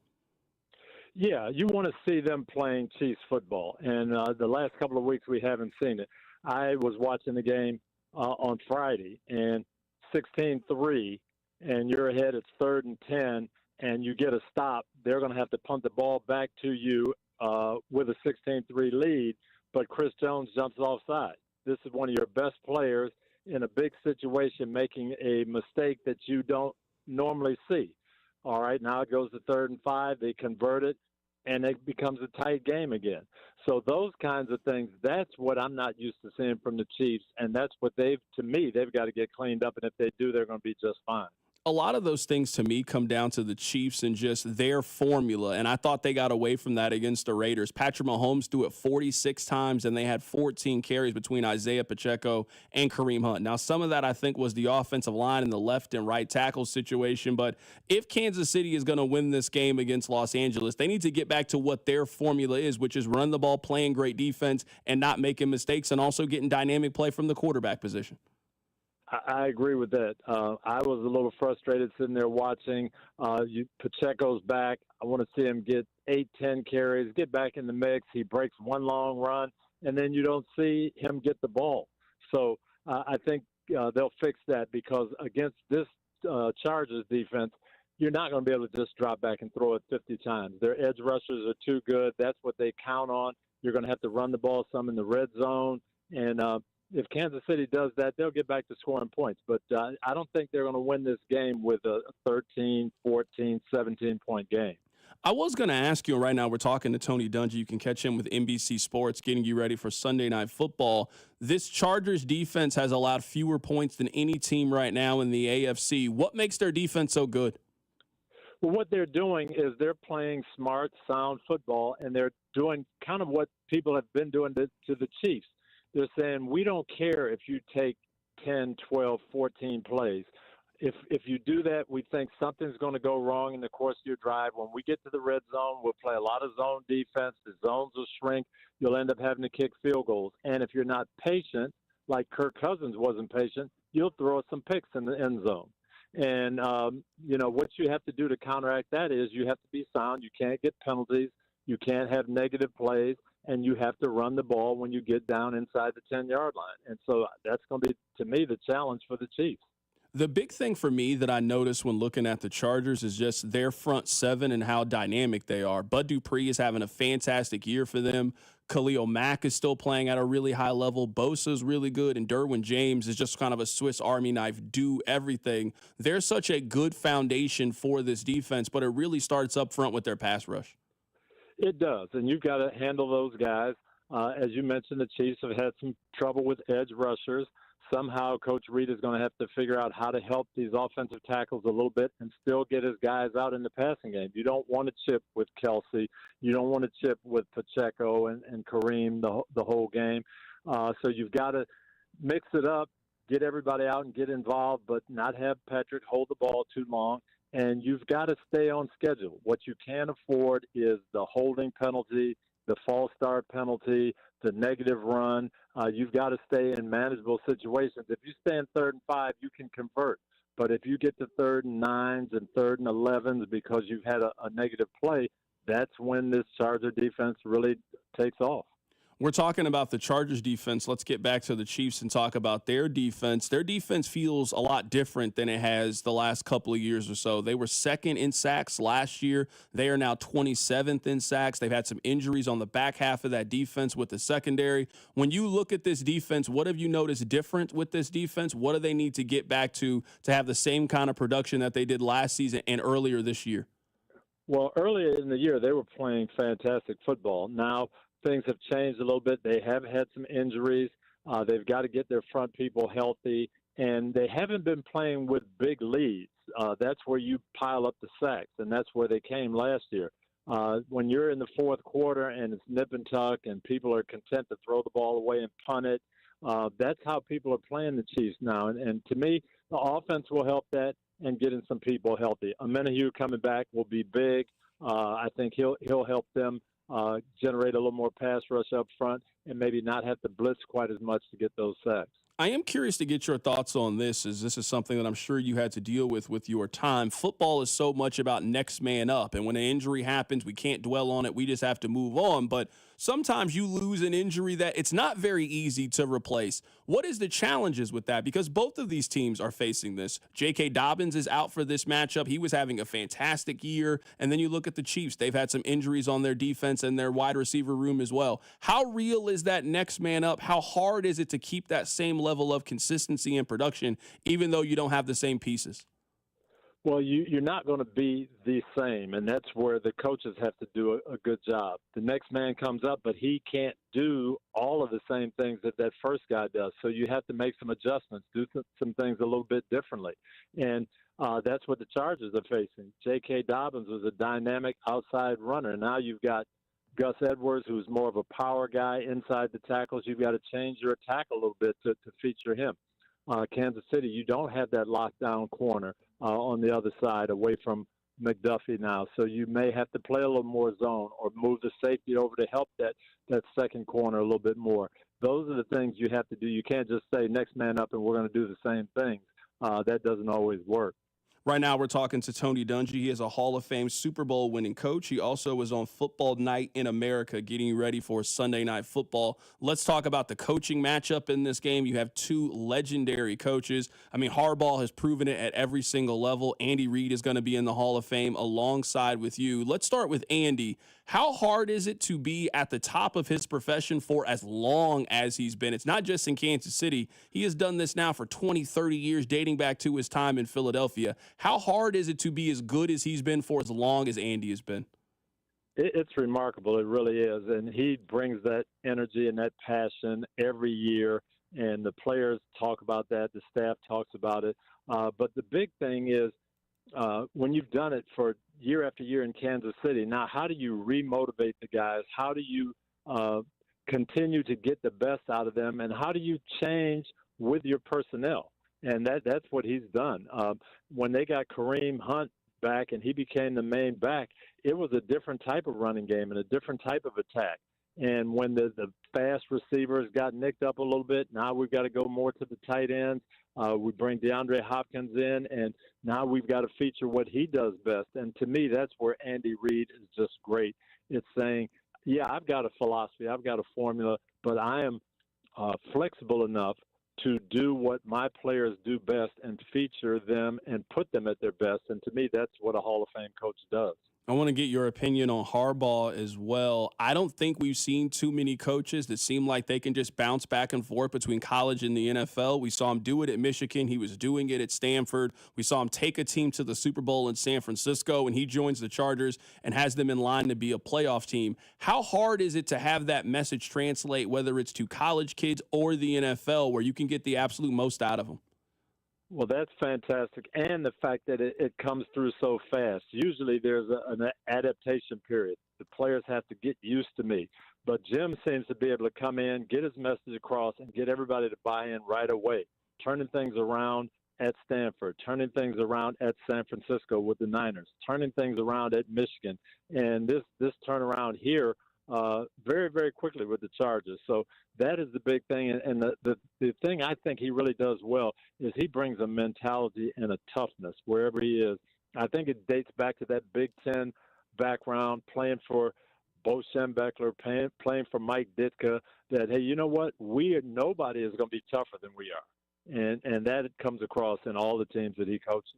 Yeah, you want to see them playing Chiefs football. And the last couple of weeks we haven't seen it. I was watching the game on Friday, and 16-3, and you're ahead, it's 3rd and 10, and you get a stop. They're going to have to punt the ball back to you with a 16-3 lead, but Chris Jones jumps offside. This is one of your best players in a big situation making a mistake that you don't normally see. All right, now it goes to 3rd and 5. They convert it, and it becomes a tight game again. So those kinds of things, that's what I'm not used to seeing from the Chiefs, and that's what they've got to get cleaned up, and if they do, they're going to be just fine. A lot of those things to me come down to the Chiefs and just their formula, and I thought they got away from that against the Raiders. Patrick Mahomes threw it 46 times, and they had 14 carries between Isaiah Pacheco and Kareem Hunt. Now, some of that I think was the offensive line and the left and right tackle situation, but if Kansas City is going to win this game against Los Angeles, they need to get back to what their formula is, which is run the ball, playing great defense, and not making mistakes, and also getting dynamic play from the quarterback position. I agree with that. I was a little frustrated sitting there watching. Pacheco's back. I want to see him get 8-10 carries, get back in the mix. He breaks one long run, and then you don't see him get the ball. So I think they'll fix that because against this Chargers defense, you're not going to be able to just drop back and throw it 50 times. Their edge rushers are too good. That's what they count on. You're going to have to run the ball some in the red zone, and if Kansas City does that, they'll get back to scoring points. But I don't think they're going to win this game with a 13, 14, 17-point game. I was going to ask you, right now we're talking to Tony Dungy. You can catch him with NBC Sports, getting you ready for Sunday Night Football. This Chargers defense has allowed fewer points than any team right now in the AFC. What makes their defense so good? Well, what they're doing is they're playing smart, sound football, and they're doing kind of what people have been doing to the Chiefs. They're saying, we don't care if you take 10, 12, 14 plays. If you do that, we think something's going to go wrong in the course of your drive. When we get to the red zone, we'll play a lot of zone defense. The zones will shrink. You'll end up having to kick field goals. And if you're not patient, like Kirk Cousins wasn't patient, you'll throw some picks in the end zone. And, what you have to do to counteract that is you have to be sound. You can't get penalties. You can't have negative plays. And you have to run the ball when you get down inside the 10-yard line. And so that's going to be, to me, the challenge for the Chiefs. The big thing for me that I noticed when looking at the Chargers is just their front seven and how dynamic they are. Bud Dupree is having a fantastic year for them. Khalil Mack is still playing at a really high level. Bosa's really good, and Derwin James is just kind of a Swiss Army knife, do everything. They're such a good foundation for this defense, but it really starts up front with their pass rush. It does, and you've got to handle those guys. As you mentioned, the Chiefs have had some trouble with edge rushers. Somehow Coach Reed is going to have to figure out how to help these offensive tackles a little bit and still get his guys out in the passing game. You don't want to chip with Kelsey. You don't want to chip with Pacheco and Kareem the whole game. So you've got to mix it up, get everybody out and get involved, but not have Patrick hold the ball too long. And you've got to stay on schedule. What you can't afford is the holding penalty, the false start penalty, the negative run. You've got to stay in manageable situations. If you stay in 3rd and 5, you can convert. But if you get to 3rd and 9s and 3rd and 11s because you've had a negative play, that's when this Charger defense really takes off. We're talking about the Chargers defense. Let's get back to the Chiefs and talk about their defense. Their defense feels a lot different than it has the last couple of years or so. They were 2nd in sacks last year. They are now 27th in sacks. They've had some injuries on the back half of that defense with the secondary. When you look at this defense, what have you noticed different with this defense? What do they need to get back to have the same kind of production that they did last season and earlier this year? Well, earlier in the year, they were playing fantastic football. Now, things have changed a little bit. They have had some injuries. They've got to get their front people healthy, and they haven't been playing with big leads. That's where you pile up the sacks, and that's where they came last year. When you're in the fourth quarter and it's nip and tuck and people are content to throw the ball away and punt it, that's how people are playing the Chiefs now. And to me, the offense will help that and getting some people healthy. Amenahue coming back will be big. I think he'll help them generate a little more pass rush up front and maybe not have to blitz quite as much to get those sacks. I am curious to get your thoughts on this, as this is something that I'm sure you had to deal with your time. Football is so much about next man up, and when an injury happens, we can't dwell on it. We just have to move on. But sometimes you lose an injury that it's not very easy to replace. What is the challenges with that? Because both of these teams are facing this. J.K. Dobbins is out for this matchup. He was having a fantastic year. And then you look at the Chiefs. They've had some injuries on their defense and their wide receiver room as well. How real is that next man up? How hard is it to keep that same level of consistency and production, even though you don't have the same pieces? Well, you're not going to be the same, and that's where the coaches have to do a good job. The next man comes up, but he can't do all of the same things that first guy does. So you have to make some adjustments, do some things a little bit differently. And that's what the Chargers are facing. J.K. Dobbins was a dynamic outside runner. Now you've got Gus Edwards, who's more of a power guy inside the tackles. You've got to change your attack a little bit to feature him. Kansas City, you don't have that lockdown corner on the other side away from McDuffie now. So you may have to play a little more zone or move the safety over to help that second corner a little bit more. Those are the things you have to do. You can't just say next man up and we're going to do the same things. That doesn't always work. Right now, we're talking to Tony Dungy. He is a Hall of Fame Super Bowl winning coach. He also was on Football Night in America, getting ready for Sunday Night Football. Let's talk about the coaching matchup in this game. You have two legendary coaches. I mean, Harbaugh has proven it at every single level. Andy Reid is going to be in the Hall of Fame alongside with you. Let's start with Andy. How hard is it to be at the top of his profession for as long as he's been? It's not just in Kansas City. He has done this now for 20, 30 years, dating back to his time in Philadelphia. How hard is it to be as good as he's been for as long as Andy has been? It's remarkable. It really is. And he brings that energy and that passion every year. And the players talk about that. The staff talks about it. But the big thing is when you've done it for year after year in Kansas City, now how do you remotivate the guys? How do you continue to get the best out of them? And how do you change with your personnel? And that's what he's done. When they got Kareem Hunt back and he became the main back, it was a different type of running game and a different type of attack. And when the fast receivers got nicked up a little bit, now we've got to go more to the tight ends. We bring DeAndre Hopkins in, and now we've got to feature what he does best. And to me, that's where Andy Reid is just great. It's saying, yeah, I've got a philosophy, I've got a formula, but I am flexible enough to do what my players do best and feature them and put them at their best. And to me, that's what a Hall of Fame coach does. I want to get your opinion on Harbaugh as well. I don't think we've seen too many coaches that seem like they can just bounce back and forth between college and the NFL. We saw him do it at Michigan. He was doing it at Stanford. We saw him take a team to the Super Bowl in San Francisco, and he joins the Chargers and has them in line to be a playoff team. How hard is it to have that message translate, whether it's to college kids or the NFL, where you can get the absolute most out of them? Well, that's fantastic, and the fact that it comes through so fast. Usually there's an adaptation period. The players have to get used to me. But Jim seems to be able to come in, get his message across, and get everybody to buy in right away, turning things around at Stanford, turning things around at San Francisco with the Niners, turning things around at Michigan. And this turnaround here very, very quickly with the Chargers. So that is the big thing. And the thing I think he really does well is he brings a mentality and a toughness wherever he is. I think it dates back to that Big Ten background, playing for Bo Schembechler, playing for Mike Ditka, that, hey, you know what? Nobody is going to be tougher than we are. And that comes across in all the teams that he coaches.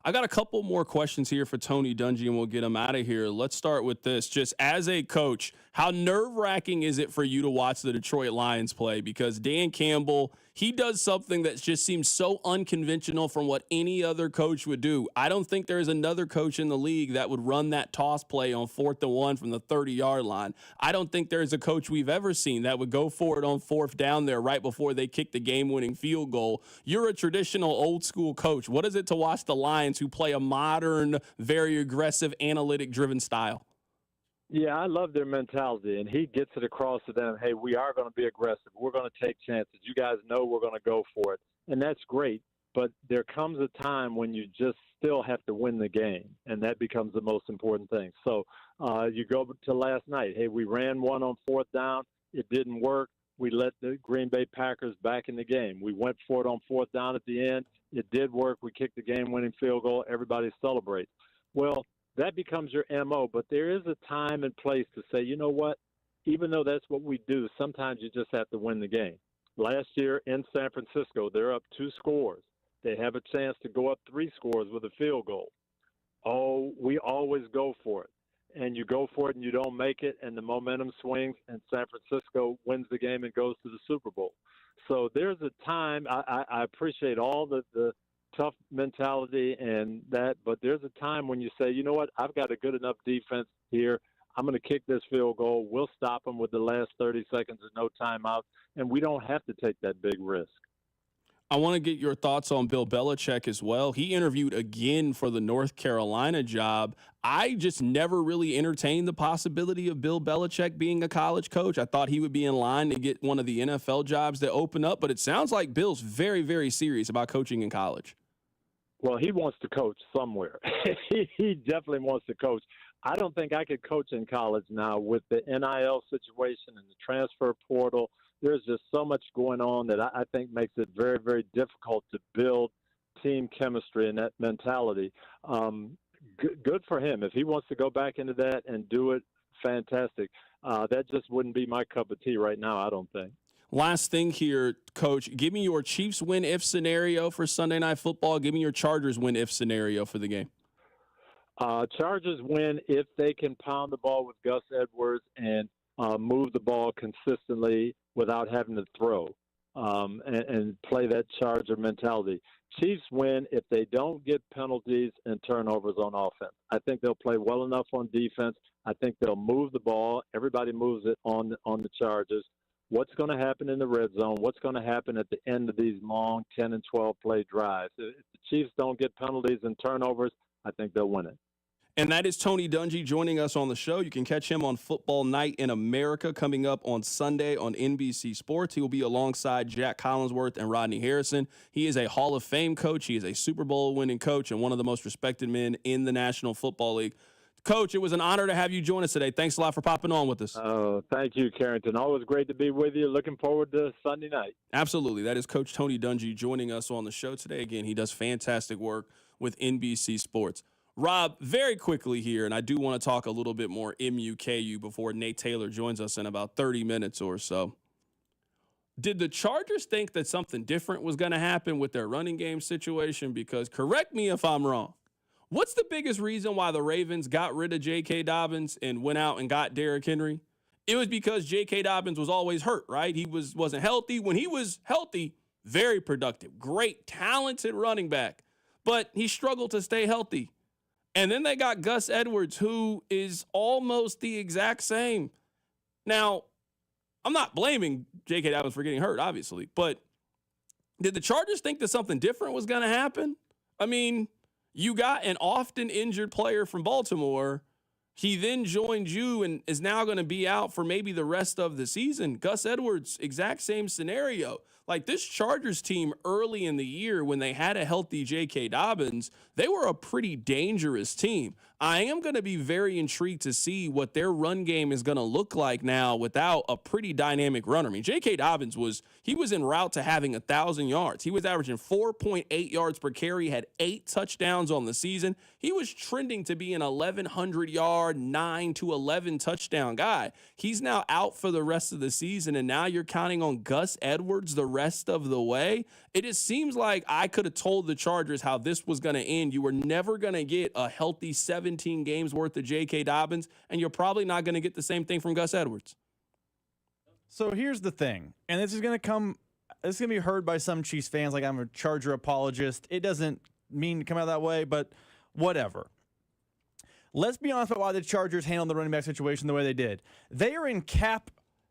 I got a couple more questions here for Tony Dungy, and we'll get him out of here. Let's start with this. Just as a coach, how nerve-wracking is it for you to watch the Detroit Lions play? Because Dan Campbell, he does something that just seems so unconventional from what any other coach would do. I don't think there's another coach in the league that would run that toss play on 4th and 1 from the 30-yard line. I don't think there's a coach we've ever seen that would go for it on 4th down there right before they kick the game-winning field goal. You're a traditional old-school coach. What is it to watch the Lions, who play a modern, very aggressive, analytic-driven style? Yeah, I love their mentality, and he gets it across to them, hey, we are going to be aggressive. We're going to take chances. You guys know we're going to go for it, and that's great. But there comes a time when you just still have to win the game, and that becomes the most important thing. So you go to last night. Hey, we ran one on 4th down. It didn't work. We let the Green Bay Packers back in the game. We went for it on 4th down at the end. It did work. We kicked the game-winning field goal. Everybody celebrates. Well, that becomes your MO, but there is a time and place to say, you know what, even though that's what we do, sometimes you just have to win the game. Last year in San Francisco, they're up 2 scores. They have a chance to go up 3 scores with a field goal. Oh, we always go for it. And you go for it and you don't make it, and the momentum swings, and San Francisco wins the game and goes to the Super Bowl. So there's a time, I appreciate all the tough mentality and that, but there's a time when you say, you know what, I've got a good enough defense here. I'm going to kick this field goal. We'll stop them with the last 30 seconds and no timeout, and we don't have to take that big risk. I want to get your thoughts on Bill Belichick as well. He interviewed again for the North Carolina job. I just never really entertained the possibility of Bill Belichick being a college coach. I thought he would be in line to get one of the NFL jobs that open up, but it sounds like Bill's very, very serious about coaching in college. Well, he wants to coach somewhere. He definitely wants to coach. I don't think I could coach in college now with the NIL situation and the transfer portal. There's just so much going on that I think makes it very, very difficult to build team chemistry and that mentality. Good for him. If he wants to go back into that and do it, fantastic. That just wouldn't be my cup of tea right now, I don't think. Last thing here, Coach, give me your Chiefs win-if scenario for Sunday Night Football. Give me your Chargers win-if scenario for the game. Chargers win if they can pound the ball with Gus Edwards and move the ball consistently without having to throw and play that Charger mentality. Chiefs win if they don't get penalties and turnovers on offense. I think they'll play well enough on defense. I think they'll move the ball. Everybody moves it on the Chargers. What's going to happen in the red zone? What's going to happen at the end of these long 10 and 12 play drives? If the Chiefs don't get penalties and turnovers, I think they'll win it. And that is Tony Dungy joining us on the show. You can catch him on Football Night in America coming up on Sunday on NBC Sports. He will be alongside Jack Collinsworth and Rodney Harrison. He is a Hall of Fame coach. He is a Super Bowl winning coach and one of the most respected men in the National Football League. Coach, it was an honor to have you join us today. Thanks a lot for popping on with us. Oh, thank you, Carrington. Always great to be with you. Looking forward to Sunday night. Absolutely. That is Coach Tony Dungy joining us on the show today. Again, he does fantastic work with NBC Sports. Rob, very quickly here, and I do want to talk a little bit more MUKU before Nate Taylor joins us in about 30 minutes or so. Did the Chargers think that something different was going to happen with their running game situation? Because correct me if I'm wrong. What's the biggest reason why the Ravens got rid of J.K. Dobbins and went out and got Derrick Henry? It was because J.K. Dobbins was always hurt, right? He wasn't healthy. When he was healthy, very productive, great, talented running back. But he struggled to stay healthy. And then they got Gus Edwards, who is almost the exact same. Now, I'm not blaming J.K. Dobbins for getting hurt, obviously. But did the Chargers think that something different was going to happen? I mean, you got an often injured player from Baltimore. He then joined you and is now going to be out for maybe the rest of the season. Gus Edwards, exact same scenario. Like this Chargers team early in the year when they had a healthy J.K. Dobbins, they were a pretty dangerous team. I am going to be very intrigued to see what their run game is going to look like now without a pretty dynamic runner. I mean, J.K. Dobbins was en route to having 1,000 yards. He was averaging 4.8 yards per carry, had 8 touchdowns on the season. He was trending to be an 1,100-yard, 9 to 11 touchdown guy. He's now out for the rest of the season, and now you're counting on Gus Edwards the rest of the way. It just seems like I could have told the Chargers how this was going to end. You were never going to get a healthy 17 games worth of J.K. Dobbins, and you're probably not going to get the same thing from Gus Edwards. So here's the thing, and this is going to come this is going to be heard by some Chiefs fans like I'm a Charger apologist. It doesn't mean to come out that way, but whatever. Let's be honest about why the Chargers handled the running back situation the way they did. They are in cap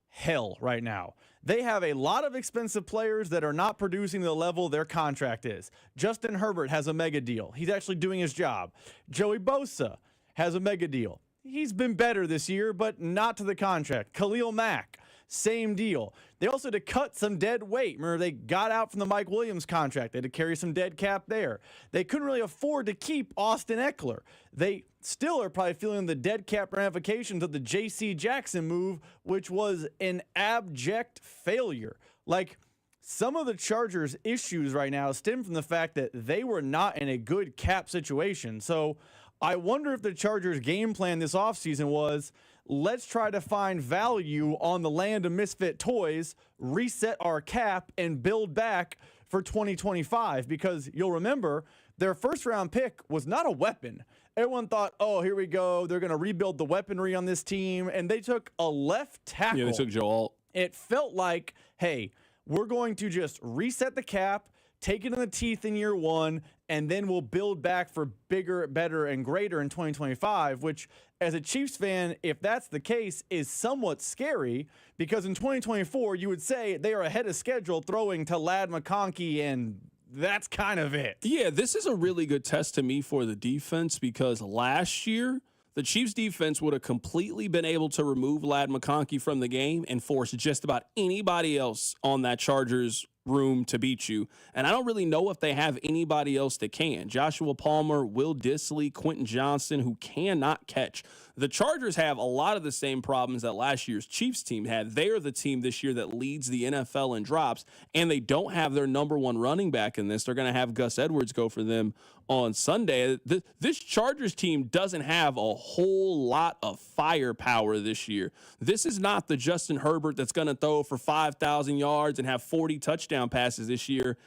hell right now. They have a lot of expensive players that are not producing the level their contract is. Justin Herbert has a mega deal. He's actually doing his job. Joey Bosa has a mega deal. He's been better this year, but not to the contract. Khalil Mack, same deal. They also had to cut some dead weight. Remember, they got out from the Mike Williams contract. They had to carry some dead cap there. They couldn't really afford to keep Austin Eckler. They still are probably feeling the dead cap ramifications of the J.C. Jackson move, which was an abject failure. Like, some of the Chargers' issues right now stem from the fact that they were not in a good cap situation. So I wonder if the Chargers' game plan this offseason was, let's try to find value on the land of misfit toys, reset our cap, and build back for 2025. Because you'll remember, their first-round pick was not a weapon. Everyone thought, oh, here we go. They're going to rebuild the weaponry on this team. And they took a left tackle. Yeah, they took Joe Alt. It felt like, hey, we're going to just reset the cap, take it in the teeth in year one, and then we'll build back for bigger, better, and greater in 2025, which, as a Chiefs fan, if that's the case, is somewhat scary because in 2024, you would say they are ahead of schedule throwing to Ladd McConkey, and that's kind of it. Yeah, this is a really good test to me for the defense because last year, the Chiefs defense would have completely been able to remove Ladd McConkey from the game and force just about anybody else on that Chargers room to beat you. And I don't really know if they have anybody else that can. Joshua Palmer, Will Dissly, Quentin Johnston, who cannot catch. The Chargers have a lot of the same problems that last year's Chiefs team had. They are the team this year that leads the NFL in drops, and they don't have their number one running back in this. They're going to have Gus Edwards go for them on Sunday. This Chargers team doesn't have a whole lot of firepower this year. This is not the Justin Herbert that's going to throw for 5,000 yards and have 40 touchdown passes this year.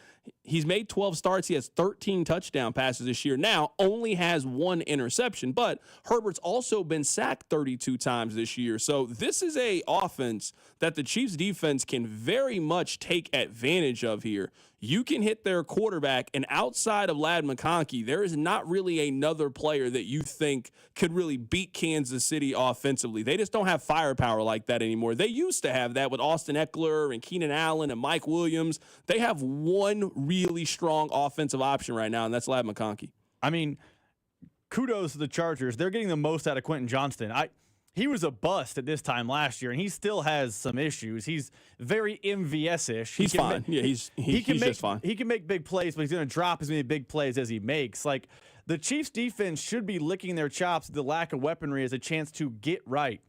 He's made 12 starts. He has 13 touchdown passes this year. Now, only has 1 interception, but Herbert's also been sacked 32 times this year. So this is a offense that the Chiefs defense can very much take advantage of here. You can hit their quarterback, and outside of Ladd McConkey, there is not really another player that you think could really beat Kansas City offensively. They just don't have firepower like that anymore. They used to have that with Austin Eckler and Keenan Allen and Mike Williams. They have one really strong offensive option right now, and that's Ladd McConkey. I mean, kudos to the Chargers. They're getting the most out of Quentin Johnston. He was a bust at this time last year, and he still has some issues. He's very MVS-ish. He's fine. He's just fine. He can make big plays, but he's going to drop as many big plays as he makes. Like, the Chiefs' defense should be licking their chops at the lack of weaponry as a chance to get right.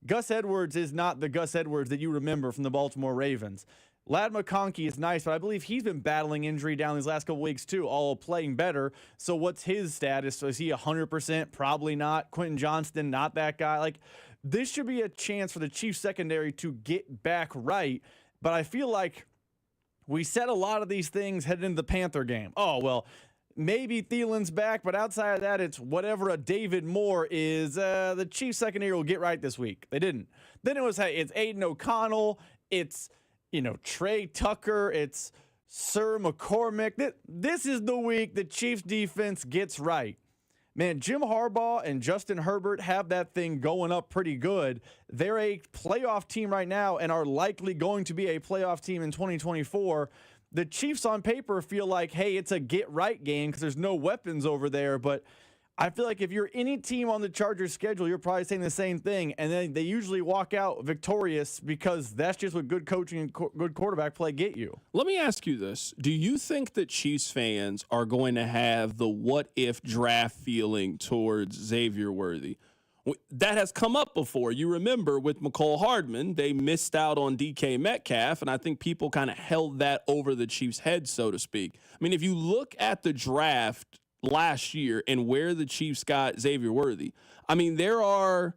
Gus Edwards is not the Gus Edwards that you remember from the Baltimore Ravens. Ladd McConkey is nice, but I believe he's been battling injury down these last couple weeks too, all playing better. So what's his status? Is he 100%? Probably not. Quentin Johnston, not that guy. Like, this should be a chance for the Chiefs secondary to get back right. But I feel like we said a lot of these things heading into the Panther game. Oh, well, maybe Thielen's back, but outside of that, it's whatever a David Moore is. The Chiefs secondary will get right this week. They didn't. Then it was, hey, it's Aiden O'Connell. It's, Trey Tucker. It's Sir McCormick. This is the week the Chiefs defense gets right. Man, Jim Harbaugh and Justin Herbert have that thing going up pretty good. They're a playoff team right now and are likely going to be a playoff team in 2024. The Chiefs on paper feel like, hey, it's a get-right game because there's no weapons over there. But I feel like if you're any team on the Chargers schedule, you're probably saying the same thing. And then they usually walk out victorious because that's just what good coaching and good quarterback play get you. Let me ask you this. Do you think that Chiefs fans are going to have the what-if draft feeling towards Xavier Worthy? That has come up before. You remember with McCole Hardman, they missed out on DK Metcalf, and I think people kind of held that over the Chiefs' head, so to speak. I mean, if you look at the draft last year and where the Chiefs got Xavier Worthy, I mean, there are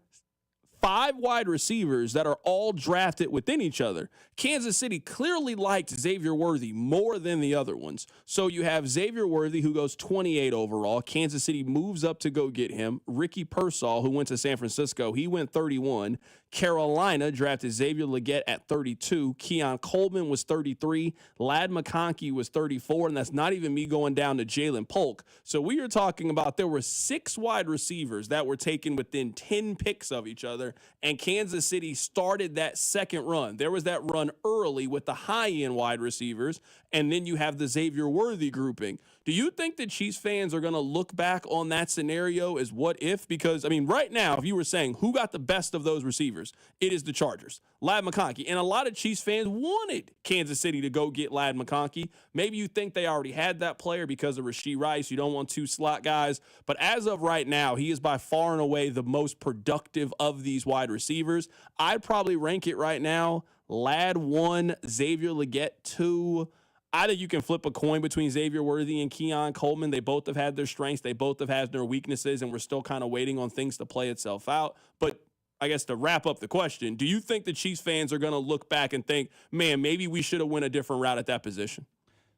5 wide receivers that are all drafted within each other. Kansas City clearly liked Xavier Worthy more than the other ones. So you have Xavier Worthy, who goes 28 overall. Kansas City moves up to go get him. Ricky Pearsall, who went to San Francisco, he went 31. Carolina drafted Xavier Legette at 32. Keon Coleman was 33. Ladd McConkey was 34, and that's not even me going down to Jalen Polk. So we are talking about there were 6 wide receivers that were taken within 10 picks of each other, and Kansas City started that second run. There was that run early with the high-end wide receivers, and then you have the Xavier Worthy grouping. Do you think that Chiefs fans are going to look back on that scenario as what if? Because, I mean, right now, if you were saying who got the best of those receivers, it is the Chargers, Ladd McConkey. And a lot of Chiefs fans wanted Kansas City to go get Ladd McConkey. Maybe you think they already had that player because of Rashee Rice. You don't want 2 slot guys. But as of right now, he is by far and away the most productive of these wide receivers. I'd probably rank it right now. Ladd 1, Xavier Legette 2. I think you can flip a coin between Xavier Worthy and Keon Coleman. They both have had their strengths. They both have had their weaknesses, and we're still kind of waiting on things to play itself out. But I guess to wrap up the question, do you think the Chiefs fans are going to look back and think, man, maybe we should have went a different route at that position?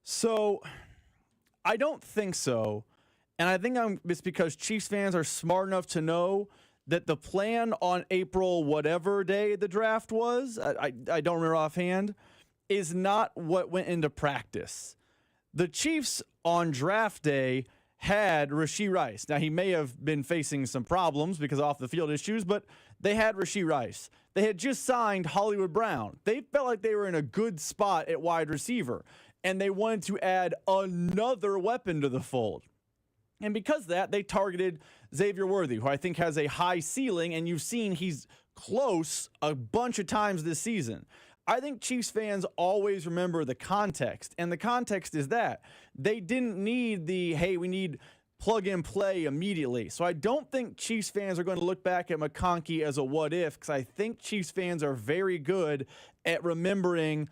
So I don't think so. And I think it's because Chiefs fans are smart enough to know that the plan on April whatever day the draft was, I don't remember offhand, is not what went into practice. The Chiefs on draft day had Rashee Rice. Now, he may have been facing some problems because of off-the-field issues, but they had Rashee Rice. They had just signed Hollywood Brown. They felt like they were in a good spot at wide receiver, and they wanted to add another weapon to the fold. And because of that, they targeted Xavier Worthy, who I think has a high ceiling, and you've seen he's close a bunch of times this season. I think Chiefs fans always remember the context, and the context is that they didn't need we need plug and play immediately. So I don't think Chiefs fans are going to look back at McConkey as a what if, because I think Chiefs fans are very good at remembering,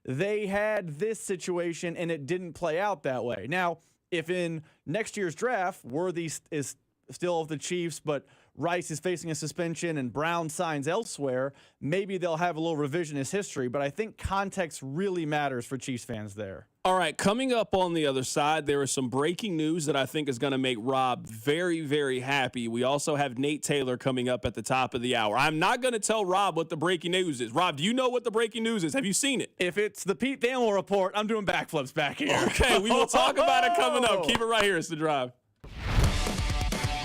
they had this situation and it didn't play out that way. Now, if in next year's draft, Worthy is still of the Chiefs, but Rice is facing a suspension and Brown signs elsewhere, maybe they'll have a little revisionist history, but I think context really matters for Chiefs fans there. All right, coming up on the other side, there is some breaking news that I think is going to make Rob very, very happy. We also have Nate Taylor coming up at the top of the hour. I'm not going to tell Rob what the breaking news is. Rob, do you know what the breaking news is? Have you seen it? If it's the Pete Thamel report, I'm doing backflips back here. Okay, we will talk about it coming up. Keep it right here. It's The Drive.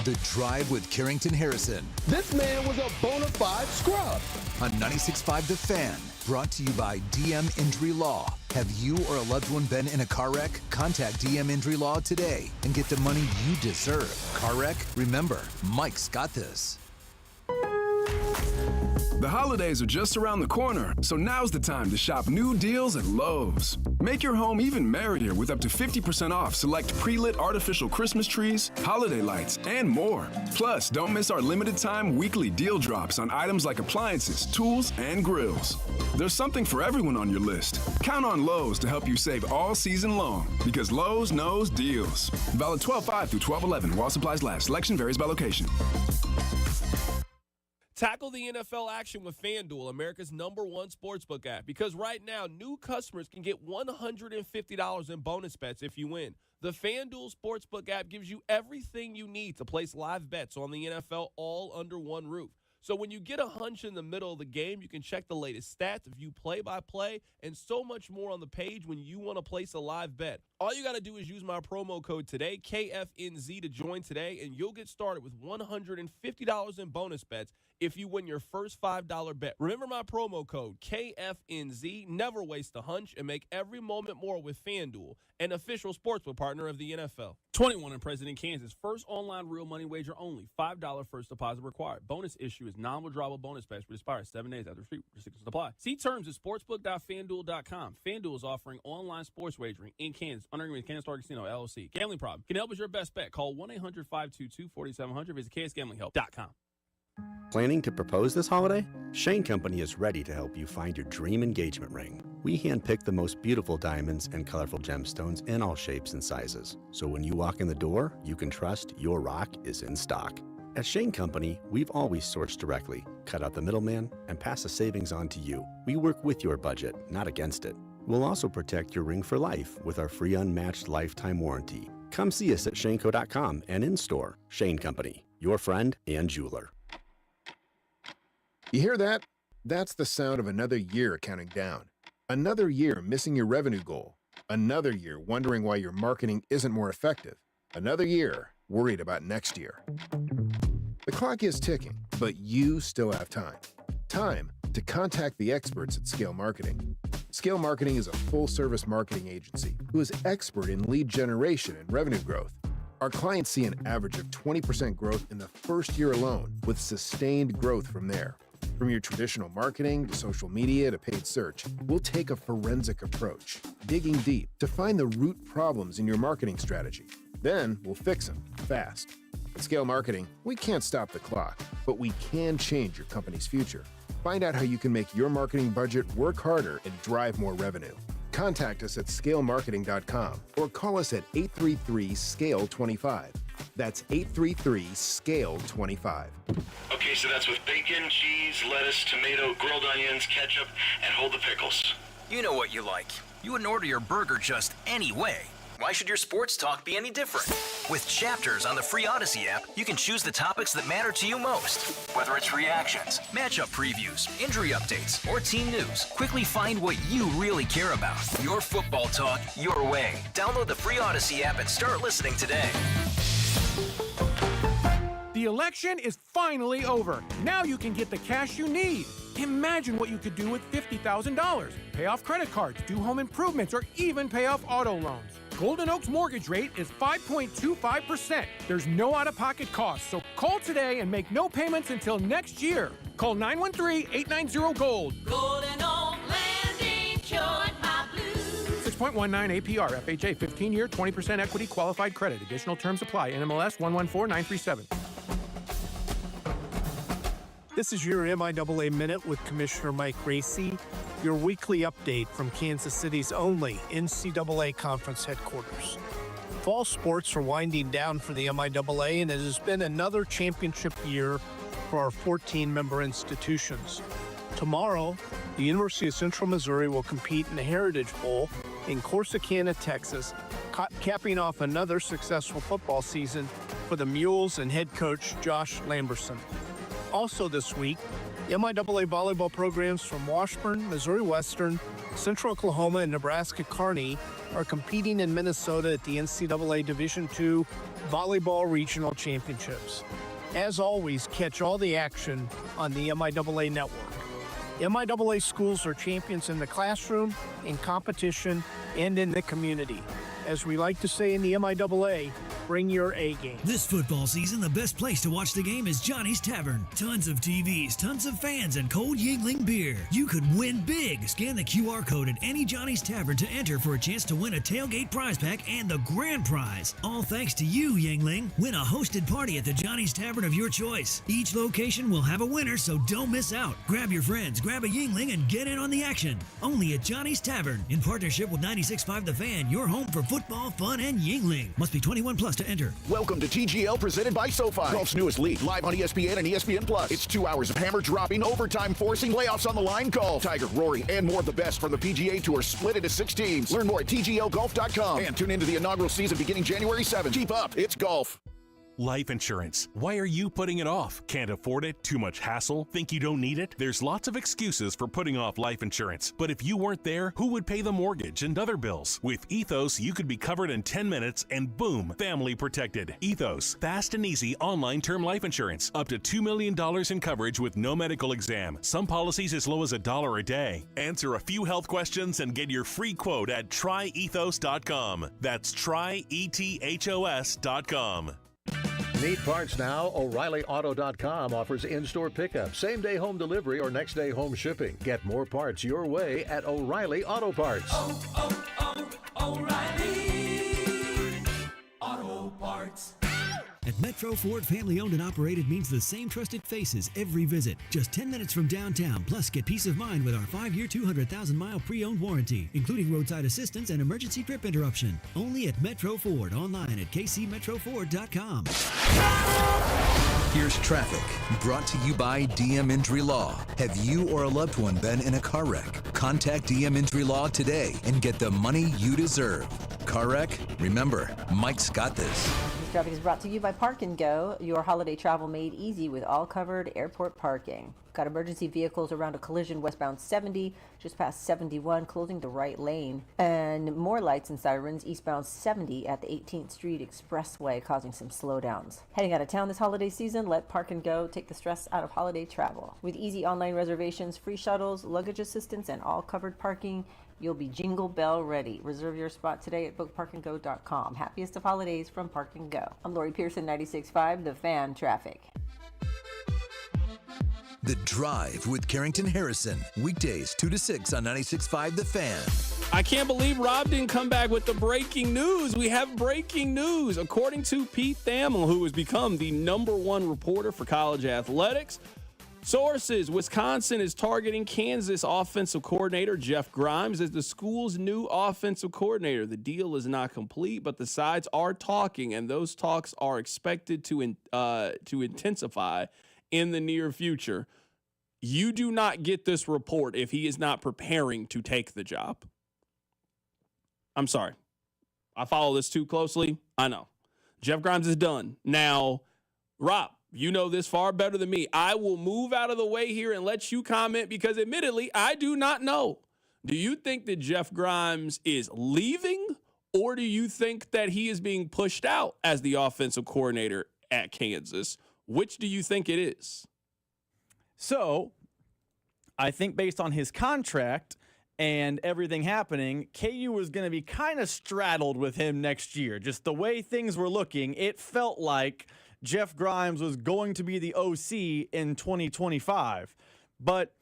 The Drive with Carrington Harrison. This man was a bona fide scrub. On 96.5 The Fan, brought to you by DM Injury Law. Have you or a loved one been in a car wreck? Contact DM Injury Law today and get the money you deserve. Car wreck? Remember, Mike's got this. The holidays are just around the corner, so now's the time to shop new deals at Lowe's. Make your home even merrier with up to 50% off select pre-lit artificial Christmas trees, holiday lights, and more. Plus, don't miss our limited-time weekly deal drops on items like appliances, tools, and grills. There's something for everyone on your list. Count on Lowe's to help you save all season long, because Lowe's knows deals. Valid 12/5 through 12/11 while supplies last. Selection varies by location. Tackle the NFL action with FanDuel, America's #1 sportsbook app, because right now, new customers can get $150 in bonus bets if you win. The FanDuel Sportsbook app gives you everything you need to place live bets on the NFL all under one roof. So when you get a hunch in the middle of the game, you can check the latest stats, view play-by-play, and so much more on the page when you want to place a live bet. All you got to do is use my promo code today, KFNZ, to join today, and you'll get started with $150 in bonus bets if you win your first $5 bet. Remember my promo code, KFNZ. Never waste a hunch and make every moment more with FanDuel, an official sportsbook partner of the NFL. 21 and present in Kansas. First online real money wager only. $5 first deposit required. Bonus issue is non-withdrawable bonus bets which expires 7 days after free. Restrictions apply. See terms at sportsbook.fanduel.com. FanDuel is offering online sports wagering in Kansas under agreement with Kansas Star Casino, LLC. Gambling problem? Can help with your best bet. Call 1-800-522-4700. Visit ksgamblinghelp.com. Planning to propose this holiday? Shane Company is ready to help you find your dream engagement ring. We handpick the most beautiful diamonds and colorful gemstones in all shapes and sizes. So when you walk in the door, you can trust your rock is in stock. At Shane Company, we've always sourced directly, cut out the middleman, and pass the savings on to you. We work with your budget, not against it. We'll also protect your ring for life with our free unmatched lifetime warranty. Come see us at shaneco.com and in-store. Shane Company, your friend and jeweler. You hear that? That's the sound of another year counting down. Another year missing your revenue goal. Another year wondering why your marketing isn't more effective. Another year worried about next year. The clock is ticking, but you still have time. Time to contact the experts at Scale Marketing. Scale Marketing is a full-service marketing agency who is expert in lead generation and revenue growth. Our clients see an average of 20% growth in the first year alone, with sustained growth from there. From your traditional marketing to social media to paid search, we'll take a forensic approach, digging deep to find the root problems in your marketing strategy. Then we'll fix them fast. At Scale Marketing, we can't stop the clock, but we can change your company's future. Find out how you can make your marketing budget work harder and drive more revenue. Contact us at scalemarketing.com or call us at 833-SCALE-25. That's 833-SCALE-25. Okay, so that's with bacon, cheese, lettuce, tomato, grilled onions, ketchup, and hold the pickles. You know what you like. You wouldn't order your burger just any way. Why should your sports talk be any different? With Chapters on the free Odyssey app, you can choose the topics that matter to you most. Whether it's reactions, matchup previews, injury updates, or team news, quickly find what you really care about. Your football talk, your way. Download the free Odyssey app and start listening today. The election is finally over. Now you can get the cash you need. Imagine what you could do with $50,000. Pay off credit cards, do home improvements, or even pay off auto loans. Golden Oak's mortgage rate is 5.25%. There's no out-of-pocket costs, so call today and make no payments until next year. Call 913-890-GOLD. Golden Oak Lending cured my blues. 6.19 APR, FHA, 15-year, 20% equity, qualified credit. Additional terms apply. NMLS 114937. This is your MIAA Minute with Commissioner Mike Racy, your weekly update from Kansas City's only NCAA conference headquarters. Fall sports are winding down for the MIAA, and it has been another championship year for our 14-member institutions. Tomorrow, the University of Central Missouri will compete in the Heritage Bowl in Corsicana, Texas, capping off another successful football season for the Mules and head coach Josh Lamberson. Also this week, MIAA volleyball programs from Washburn, Missouri Western, Central Oklahoma, and Nebraska Kearney are competing in Minnesota at the NCAA Division II Volleyball Regional Championships. As always, catch all the action on the MIAA network. MIAA schools are champions in the classroom, in competition, and in the community. As we like to say in the MIAA, bring your A game. This football season, the best place to watch the game is Johnny's Tavern. Tons of TVs, tons of fans, and cold Yingling beer. You could win big. Scan the QR code at any Johnny's Tavern to enter for a chance to win a tailgate prize pack and the grand prize. All thanks to you, Yingling. Win a hosted party at the Johnny's Tavern of your choice. Each location will have a winner, so don't miss out. Grab your friends, grab a Yingling, and get in on the action. Only at Johnny's Tavern. In partnership with 96.5 The Fan, your home for football, fun, and Yingling. Must be 21 plus to enter. Welcome to TGL presented by SoFi. Golf's newest league, live on ESPN and ESPN Plus. It's 2 hours of hammer dropping, overtime forcing, playoffs on the line golf. Tiger, Rory, and more of the best from the PGA Tour split into 6 teams. Learn more at TGLGolf.com and tune into the inaugural season beginning January 7th. Keep up, it's golf. Life insurance. Why are you putting it off? Can't afford it? Too much hassle? Think you don't need it? There's lots of excuses for putting off life insurance. But if you weren't there, who would pay the mortgage and other bills? With Ethos, you could be covered in 10 minutes and boom, family protected. Ethos, fast and easy online term life insurance. Up to $2 million in coverage with no medical exam. Some policies as low as $1 a day. Answer a few health questions and get your free quote at tryethos.com. That's tryethos.com. Need parts now? O'ReillyAuto.com offers in-store pickup, same-day home delivery, or next-day home shipping. Get more parts your way at O'Reilly Auto Parts. O'Reilly Auto Parts. At Metro Ford, family owned and operated means the same trusted faces every visit. Just 10 minutes from downtown. Plus, get peace of mind with our 5-year, 200,000-mile pre-owned warranty, including roadside assistance and emergency trip interruption. Only at Metro Ford. Online at kcmetroford.com. Here's traffic, brought to you by DM Injury Law. Have you or a loved one been in a car wreck? Contact DM Injury Law today and get the money you deserve. Car wreck? Remember, Mike's got this. This traffic is brought to you by Park and Go, your holiday travel made easy with all covered airport parking. Got emergency vehicles around a collision westbound 70, just past 71, closing the right lane. And more lights and sirens eastbound 70 at the 18th Street Expressway, causing some slowdowns. Heading out of town this holiday season, let Park and Go take the stress out of holiday travel. With easy online reservations, free shuttles, luggage assistance, and all covered parking, you'll be jingle bell ready. Reserve your spot today at bookparkandgo.com. Happiest of holidays from Park and Go. I'm Lori Pearson, 96.5, The Fan Traffic. The Drive with Carrington Harrison. Weekdays 2 to 6 on 96.5 The Fan. I can't believe Rob didn't come back with the breaking news. We have breaking news. According to Pete Thamel, who has become the #1 reporter for college athletics, sources, Wisconsin is targeting Kansas offensive coordinator Jeff Grimes as the school's new offensive coordinator. The deal is not complete, but the sides are talking, and those talks are expected to intensify in the near future. You do not get this report if he is not preparing to take the job. I'm sorry. I follow this too closely. I know. Jeff Grimes is done. Now, Rob, you know this far better than me. I will move out of the way here and let you comment because admittedly, I do not know. Do you think that Jeff Grimes is leaving, or do you think that he is being pushed out as the offensive coordinator at Kansas? Which do you think it is? So, I think based on his contract and everything happening, KU was going to be kind of straddled with him next year. Just the way things were looking, it felt like Jeff Grimes was going to be the OC in 2025. But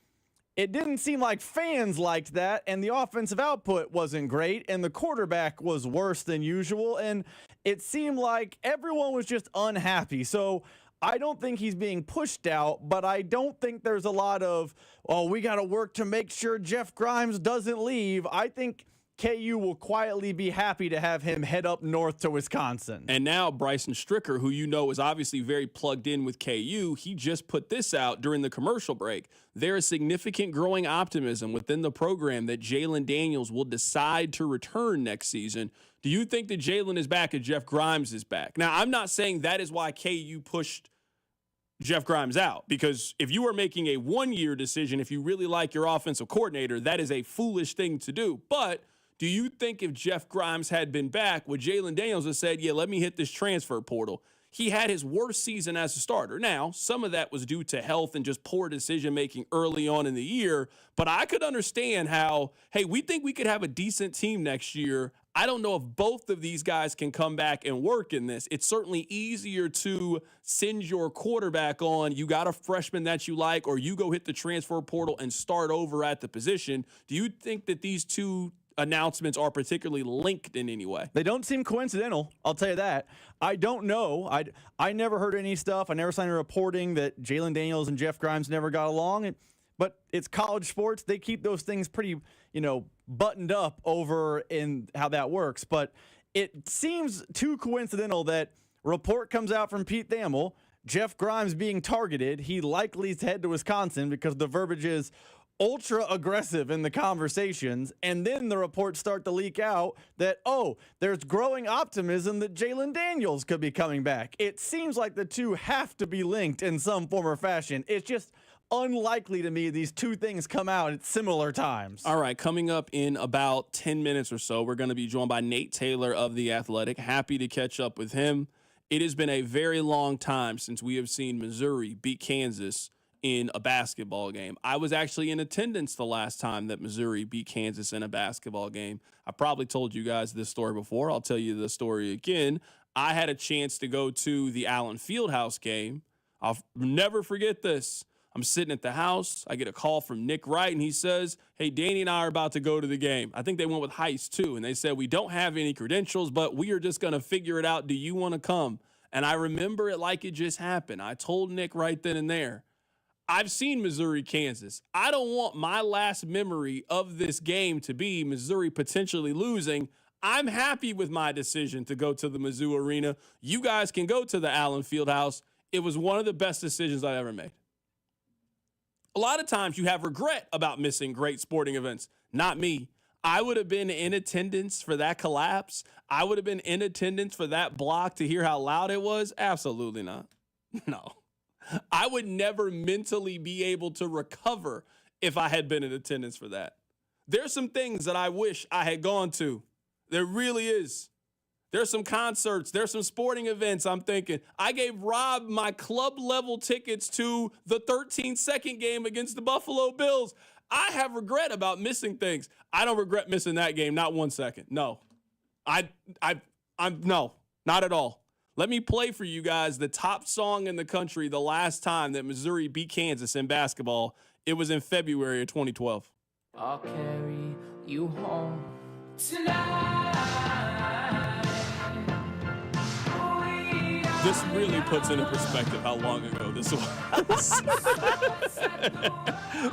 it didn't seem like fans liked that, and the offensive output wasn't great, and the quarterback was worse than usual, and it seemed like everyone was just unhappy. So I don't think he's being pushed out, but I don't think there's a lot of, oh, we got to work to make sure Jeff Grimes doesn't leave. I think KU will quietly be happy to have him head up north to Wisconsin. And now Bryson Stricker, who you know is obviously very plugged in with KU, he just put this out during the commercial break. There is significant growing optimism within the program that Jalen Daniels will decide to return next season. Do you think that Jalen is back and Jeff Grimes is back? Now, I'm not saying that is why KU pushed Jeff Grimes out, because if you are making a one-year decision, if you really like your offensive coordinator, that is a foolish thing to do. But do you think if Jeff Grimes had been back, would Jalen Daniels have said, yeah, let me hit this transfer portal? He had his worst season as a starter. Now, some of that was due to health and just poor decision-making early on in the year, but I could understand how, hey, we think we could have a decent team next year. I don't know if both of these guys can come back and work in this. It's certainly easier to send your quarterback on, you got a freshman that you like, or you go hit the transfer portal and start over at the position. Do you think that these two announcements are particularly linked in any way? They don't seem coincidental, I'll tell you that. I don't know. I never heard any stuff. I never saw any reporting that Jalen Daniels and Jeff Grimes never got along. But it's college sports. They keep those things pretty, buttoned up over in how that works. But it seems too coincidental that report comes out from Pete Thamel, Jeff Grimes being targeted. He likely is head to Wisconsin because the verbiage is ultra aggressive in the conversations, and then the reports start to leak out that, there's growing optimism that Jalen Daniels could be coming back. It seems like the two have to be linked in some form or fashion. It's just unlikely to me these two things come out at similar times. All right, coming up in about 10 minutes or so, we're going to be joined by Nate Taylor of The Athletic. Happy to catch up with him. It has been a very long time since we have seen Missouri beat Kansas in a basketball game. I was actually in attendance the last time that Missouri beat Kansas in a basketball game. I probably told you guys this story before. I'll tell you the story again. I had a chance to go to the Allen Fieldhouse game. I'll never forget this. I'm sitting at the house. I get a call from Nick Wright, and he says, hey, Danny and I are about to go to the game. I think they went with Heist, too, and they said, we don't have any credentials, but we are just going to figure it out. Do you want to come? And I remember it like it just happened. I told Nick right then and there, I've seen Missouri, Kansas. I don't want my last memory of this game to be Missouri potentially losing. I'm happy with my decision to go to the Mizzou Arena. You guys can go to the Allen Fieldhouse. it was one of the best decisions I ever made. A lot of times you have regret about missing great sporting events. Not me. I would have been in attendance for that collapse. I would have been in attendance for that block to hear how loud it was. Absolutely not. No. I would never mentally be able to recover if I had been in attendance for that. There's some things that I wish I had gone to. There really is. There's some concerts. There's some sporting events. I'm thinking I gave Rob my club level tickets to the 13-second game against the Buffalo Bills. I have regret about missing things. I don't regret missing that game. Not 1 second. No, I'm no, not at all. Let me play for you guys the top song in the country the last time that Missouri beat Kansas in basketball. It was in February of 2012. I'll carry you home tonight. This really puts into perspective how long ago this was.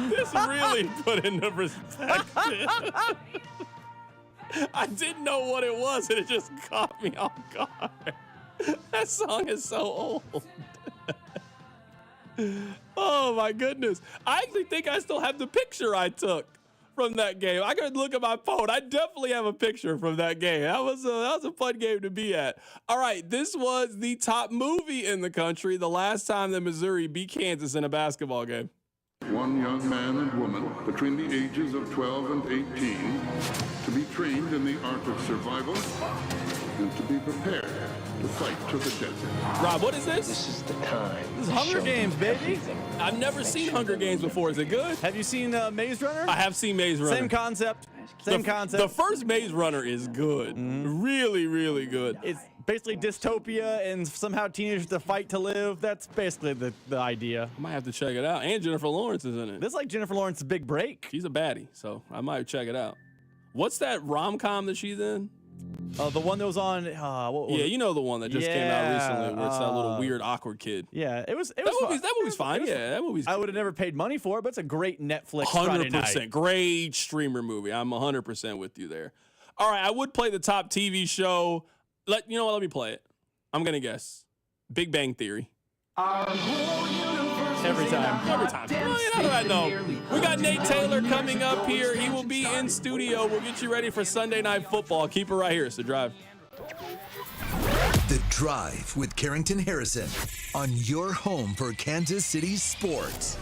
This really put into perspective. I didn't know what it was, and it just caught me off guard. That song is so old. Oh, my goodness. I actually think I still have the picture I took from that game. I could look at my phone. I definitely have a picture from that game. That was a fun game to be at. All right, this was the top movie in the country the last time that Missouri beat Kansas in a basketball game. One young man and woman between the ages of 12 and 18 to be trained in the art of survival and to be prepared to fight to the death. Rob, what is this? This is the time. This is Hunger Games, baby. I've never seen Hunger Games before. Is it good? Have you seen Maze Runner? I have seen Maze Runner. Same concept. Same concept. The first Maze Runner is good. Really, really good. It's basically dystopia and somehow teenagers to fight to live. That's basically the idea. I might have to check it out. And Jennifer Lawrence is in it. This is like Jennifer Lawrence's big break. She's a baddie, so I might check it out. What's that rom-com that she's in? The one that was on. Yeah, you know the one that just came out recently, where it's that little weird, awkward kid. Yeah, it was. That movie's fine. Yeah, that movie's. I would have never paid money for it, but it's a great Netflix Friday night. 100%, great streamer movie. I'm 100% with you there. All right, I would play the top TV show. You know what? Let me play it. I'm gonna guess. Big Bang Theory. Every time. Well, you know what I know. We got Nate Taylor coming up here. He will be in studio. We'll get you ready for Sunday Night Football. Keep it right here. It's The Drive. The Drive with Carrington Harrison on your home for Kansas City sports.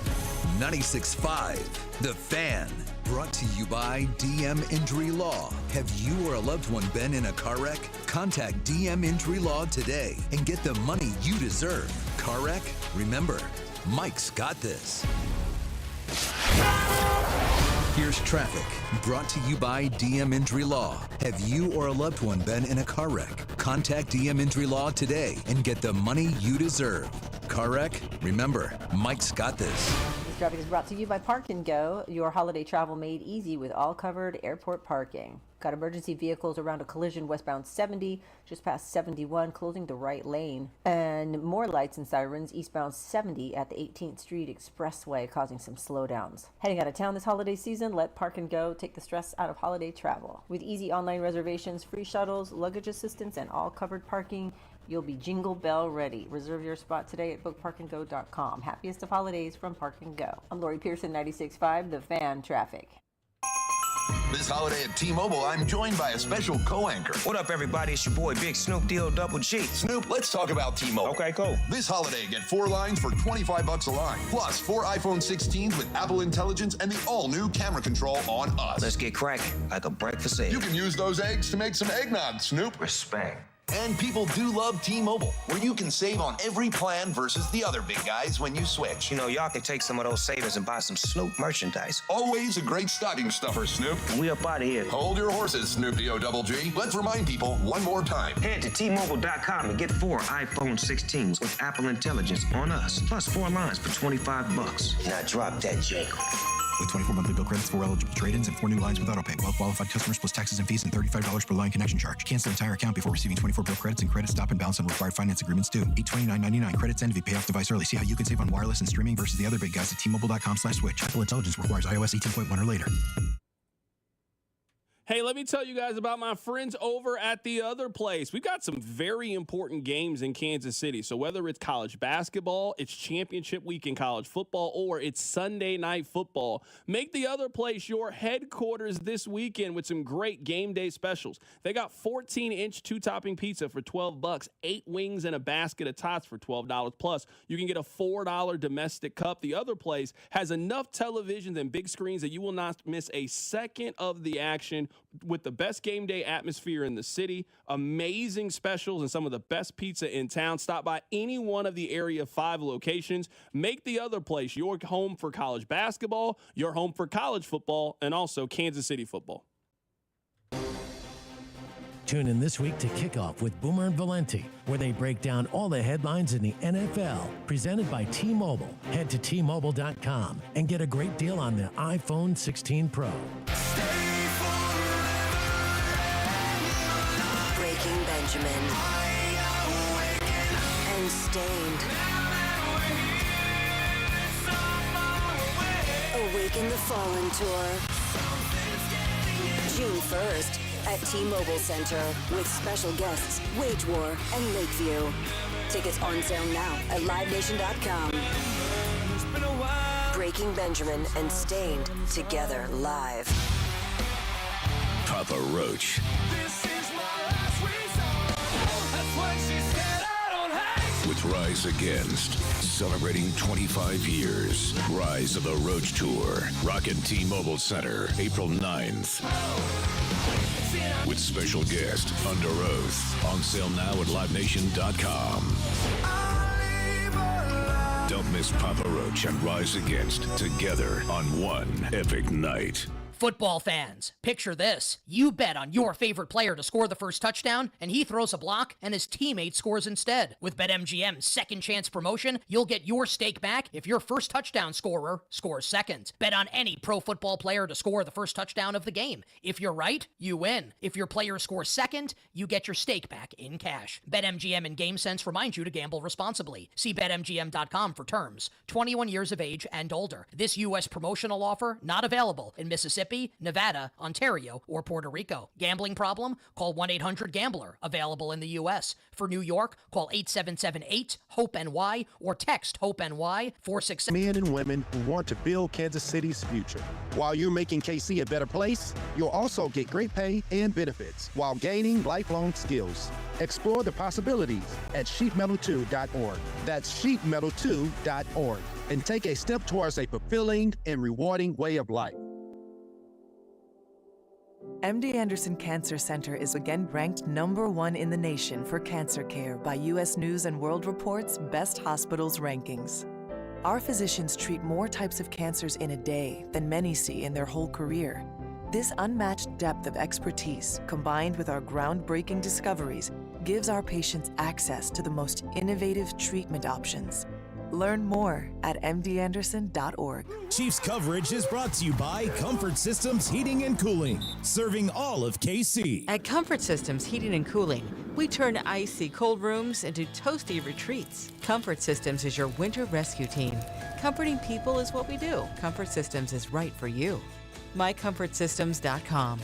96.5 The Fan. Brought to you by DM Injury Law. Have you or a loved one been in a car wreck? Contact DM Injury Law today and get the money you deserve. Car wreck? Remember, Mike's got this. Here's traffic, brought to you by DM Injury Law. Have you or a loved one been in a car wreck? Contact DM Injury Law today and get the money you deserve. Car wreck? Remember, Mike's got this. This traffic is brought to you by Park and Go, your holiday travel made easy with all covered airport parking. Got emergency vehicles around a collision westbound 70, just past 71, closing the right lane. And more lights and sirens eastbound 70 at the 18th Street Expressway, causing some slowdowns. Heading out of town this holiday season, let Park and Go take the stress out of holiday travel. With easy online reservations, free shuttles, luggage assistance, and all covered parking, you'll be jingle bell ready. Reserve your spot today at bookparkandgo.com. Happiest of holidays from Park and Go. I'm Lori Pearson, 96.5 The Fan Traffic. This holiday at T-Mobile, I'm joined by a special co-anchor. What up, everybody? It's your boy, Big Snoop Double G. Snoop, let's talk about T-Mobile. Okay, cool. This holiday, get 4 lines for $25 a line. Plus, 4 iPhone 16s with Apple Intelligence and the all-new camera control on us. Let's get cracking, like a breakfast egg. You can use those eggs to make some eggnog, Snoop. Respect. And people do love T-Mobile, where you can save on every plan versus the other big guys when you switch. You know, y'all can take some of those savings and buy some Snoop merchandise. Always a great stocking stuffer, Snoop. We up out of here. Hold your horses, Snoop D-O-double G. Let's remind people one more time. Head to T-Mobile.com and get 4 iPhone 16s with Apple Intelligence on us, plus 4 lines for $25. Now drop that jangle. With 24 monthly bill credits, 4 eligible trade-ins, and 4 new lines with autopay. Well-qualified customers plus taxes and fees and $35 per line connection charge. Cancel entire account before receiving 24 bill credits and credit stop and balance on required finance agreements due. $829.99 credits end if you pay off device early. See how you can save on wireless and streaming versus the other big guys at T-Mobile.com/switch. Apple Intelligence requires iOS 18.1 or later. Hey, let me tell you guys about my friends over at The Other Place. We've got some very important games in Kansas City. So whether it's college basketball, it's championship week in college football, or it's Sunday night football, make The Other Place your headquarters this weekend with some great game day specials. They got 14-inch two-topping pizza for $12, 8 wings and a basket of tots for $12. Plus, you can get a $4 domestic cup. The Other Place has enough televisions and big screens that you will not miss a second of the action, with the best game day atmosphere in the city, amazing specials, and some of the best pizza in town. Stop by any one of the Area 5 locations. Make The Other Place your home for college basketball, your home for college football, and also Kansas City football. Tune in this week to Kickoff with Boomer and Valenti, where they break down all the headlines in the NFL, presented by T-Mobile. Head to T-Mobile.com and get a great deal on the iPhone 16 Pro. Breaking Benjamin and Stained. Awaken the Fallen Tour. June 1st at T-Mobile Center with special guests Wage War and Lakeview. Tickets on sale now at LiveNation.com. Breaking Benjamin and Stained together live. Papa Roach. With Rise Against, celebrating 25 years. Rise of the Roach Tour. Rockin' T-Mobile Center, April 9th. With special guest, Under Oath. On sale now at LiveNation.com. Don't miss Papa Roach and Rise Against together on one epic night. Football fans, picture this. You bet on your favorite player to score the first touchdown, and he throws a block, and his teammate scores instead. With BetMGM's second chance promotion, you'll get your stake back if your first touchdown scorer scores second. Bet on any pro football player to score the first touchdown of the game. If you're right, you win. If your player scores second, you get your stake back in cash. BetMGM and GameSense remind you to gamble responsibly. See BetMGM.com for terms. 21 years of age and older. This U.S. promotional offer not available in Mississippi, Nevada, Ontario, or Puerto Rico. Gambling problem? Call 1-800-GAMBLER. Available in the U.S. For New York, call 877-8-HOPE-NY or text HOPE-NY 467. Men and women who want to build Kansas City's future. While you're making KC a better place, you'll also get great pay and benefits while gaining lifelong skills. Explore the possibilities at sheetmetal2.org. That's sheetmetal2.org. And take a step towards a fulfilling and rewarding way of life. MD Anderson Cancer Center is again ranked #1 in the nation for cancer care by U.S. News & World Report's Best Hospitals rankings. Our physicians treat more types of cancers in a day than many see in their whole career. This unmatched depth of expertise, combined with our groundbreaking discoveries, gives our patients access to the most innovative treatment options. Learn more at mdanderson.org. Chiefs coverage is brought to you by Comfort Systems Heating and Cooling, serving all of KC. At Comfort Systems Heating and Cooling, we turn icy cold rooms into toasty retreats. Comfort Systems is your winter rescue team. Comforting people is what we do. Comfort Systems is right for you. MyComfortSystems.com.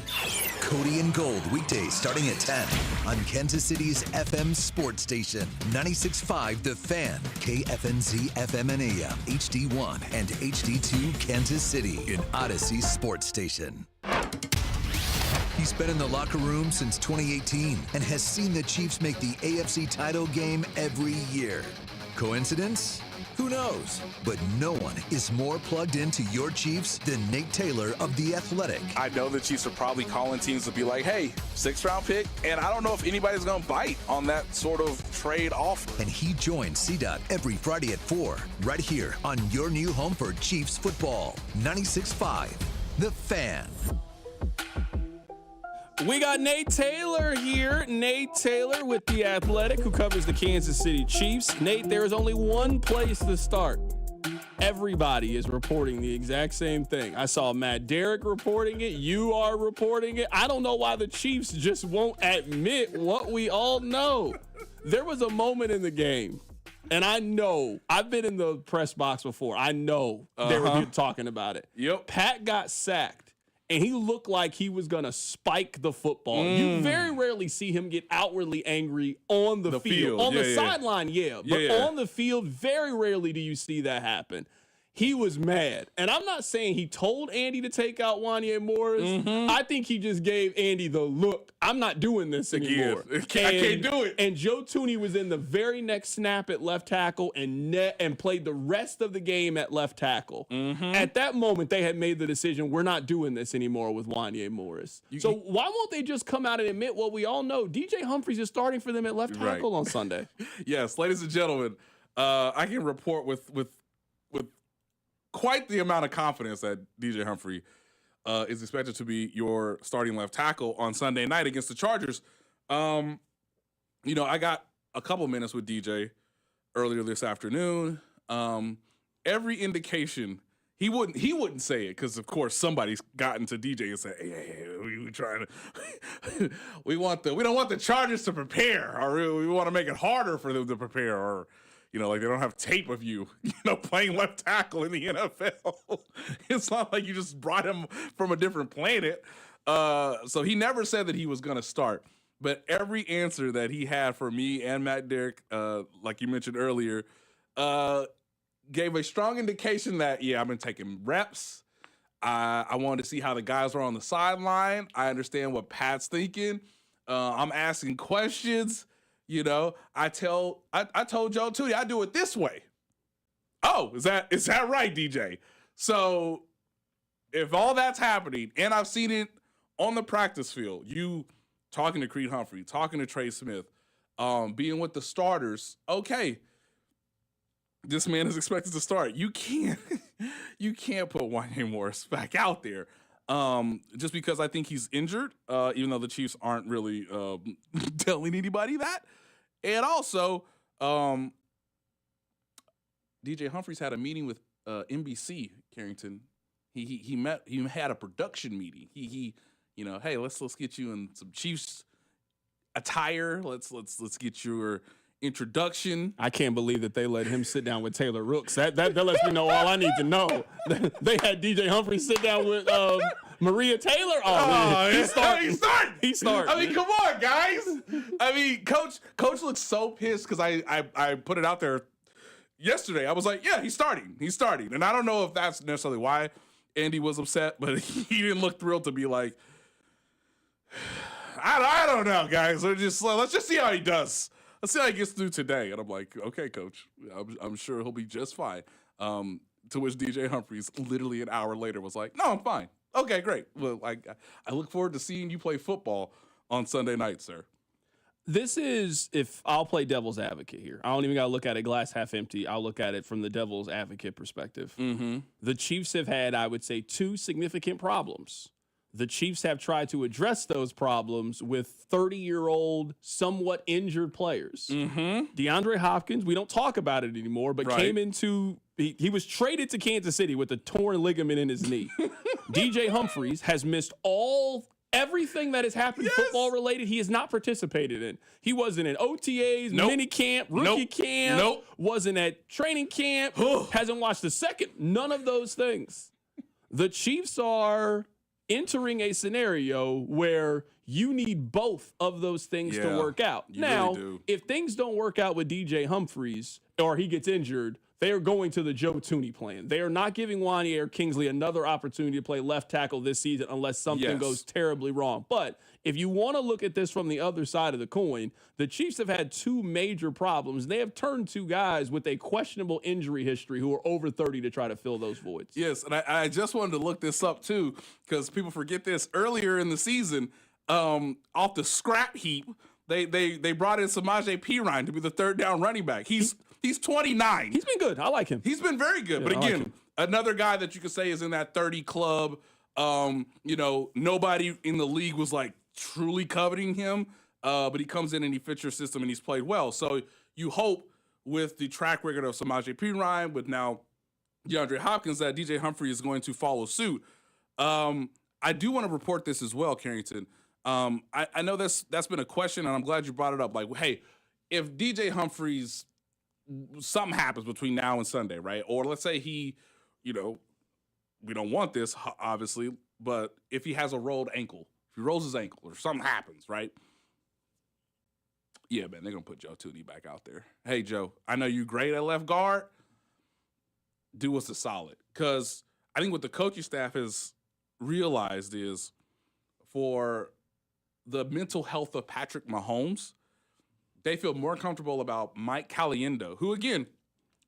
Cody and Gold, weekdays starting at 10 on Kansas City's FM sports station. 96.5 The Fan, KFNZ FM and AM, HD1 and HD2 Kansas City, an Odyssey sports station. He's been in the locker room since 2018 and has seen the Chiefs make the AFC title game every year. Coincidence? Who knows? But no one is more plugged into your Chiefs than Nate Taylor of The Athletic. I know the Chiefs are probably calling teams to be like, hey, 6th-round pick, and I don't know if anybody's going to bite on that sort of trade offer. And he joins CDOT every Friday at 4, right here on your new home for Chiefs football. 96.5, The Fan. We got Nate Taylor here. Nate Taylor with The Athletic, who covers the Kansas City Chiefs. Nate, there is only one place to start. Everybody is reporting the exact same thing. I saw Matt Derrick reporting it. You are reporting it. I don't know why the Chiefs just won't admit what we all know. There was a moment in the game, and I know, I've been in the press box before. I know they were talking about it. Yep. Pat got sacked. and he looked like he was going to spike the football. You very rarely see him get outwardly angry on the field. On the sideline, but on the field, very rarely do you see that happen. He was mad. And I'm not saying he told Andy to take out Wanya Morris. I think he just gave Andy the look, I'm not doing this anymore. I can't do it. And Joe Thuney was in the very next snap at left tackle and played the rest of the game at left tackle. At that moment, they had made the decision, we're not doing this anymore with Wanya Morris. So why won't they just come out and admit what we all know? DJ Humphries is starting for them at left tackle on Sunday. Yes, ladies and gentlemen, I can report with quite the amount of confidence that DJ Humphrey is expected to be your starting left tackle on Sunday night against the Chargers. I got a couple minutes with DJ earlier this afternoon. Every indication he wouldn't say it because of course somebody's gotten to DJ and said, "Hey, we trying to we don't want the Chargers to prepare, or we want to make it harder for them to prepare, or." Like they don't have tape of you, playing left tackle in the NFL. It's not like you just brought him from a different planet. So he never said that he was going to start. But every answer that he had for me and Matt Derrick, like you mentioned earlier, gave a strong indication that, I've been taking reps. I wanted to see how the guys are on the sideline. I understand what Pat's thinking. I'm asking questions. I told Joe Thuney I do it this way. Oh, is that right, DJ? So if all that's happening, and I've seen it on the practice field, you talking to Creed Humphrey, talking to Trey Smith, being with the starters, okay, this man is expected to start. You can't put Wanya Morris back out there. Just because I think he's injured, even though the Chiefs aren't really telling anybody that. And also, DJ Humphries had a meeting with NBC, Carrington. He had a production meeting. He hey, let's get you in some Chiefs attire. Let's get your introduction. I can't believe that they let him sit down with Taylor Rooks. That lets me know all I need to know. They had DJ Humphrey sit down with Maria Taylor. He's starting. He's starting. I mean, come on, guys. I mean, Coach looks so pissed because I put it out there yesterday. I was like, yeah, he's starting. And I don't know if that's necessarily why Andy was upset, but he didn't look thrilled to be like, I don't know, guys. Let's just see how he does. Let's see how he gets through today. And I'm like, okay, Coach, I'm sure he'll be just fine. To which DJ Humphries literally an hour later was like, no, I'm fine. Okay, great. Well, I look forward to seeing you play football on Sunday night, sir. This is, if I'll play devil's advocate here. I don't even got to look at it glass half empty. I'll look at it from the devil's advocate perspective. The Chiefs have had, I would say, two significant problems. The Chiefs have tried to address those problems with 30-year-old, somewhat injured players. DeAndre Hopkins, we don't talk about it anymore, but came into he was traded to Kansas City with a torn ligament in his knee. DJ Humphries has missed everything that has happened football related. He has not participated in. He wasn't in OTAs, mini camp, rookie camp, wasn't at training camp, hasn't watched the second, none of those things. The Chiefs are entering a scenario where you need both of those things to work out. Now, really if things don't work out with DJ Humphries or he gets injured, they are going to the Joe Thuney plan. They are not giving Wanya or Kingsley another opportunity to play left tackle this season unless something goes terribly wrong. But if you want to look at this from the other side of the coin, the Chiefs have had two major problems. They have turned to guys with a questionable injury history who are over 30 to try to fill those voids. Yes, and I just wanted to look this up too because people forget this. Earlier in the season, off the scrap heap, they brought in Samaje Perine to be the third down running back. He's 29. He's been good. I like him. He's been very good. Yeah, but again, another guy that you could say is in that 30 club. Nobody in the league was like truly coveting him, but he comes in and he fits your system and he's played well. So you hope with the track record of Samaje Perine, with now DeAndre Hopkins, that DJ Humphrey is going to follow suit. I do want to report this as well, Carrington. I know that's been a question, and I'm glad you brought it up. Like, hey, if DJ Humphries, something happens between now and Sunday, right? Or let's say he, we don't want this, obviously. but if he has a rolled ankle, if he rolls his ankle or something happens, right? Yeah, man, they're going to put Joe Thuney back out there. Hey, Joe, I know you're great at left guard. Do us a solid. Because I think what the coaching staff has realized is for the mental health of Patrick Mahomes, they feel more comfortable about Mike Caliendo, who, again,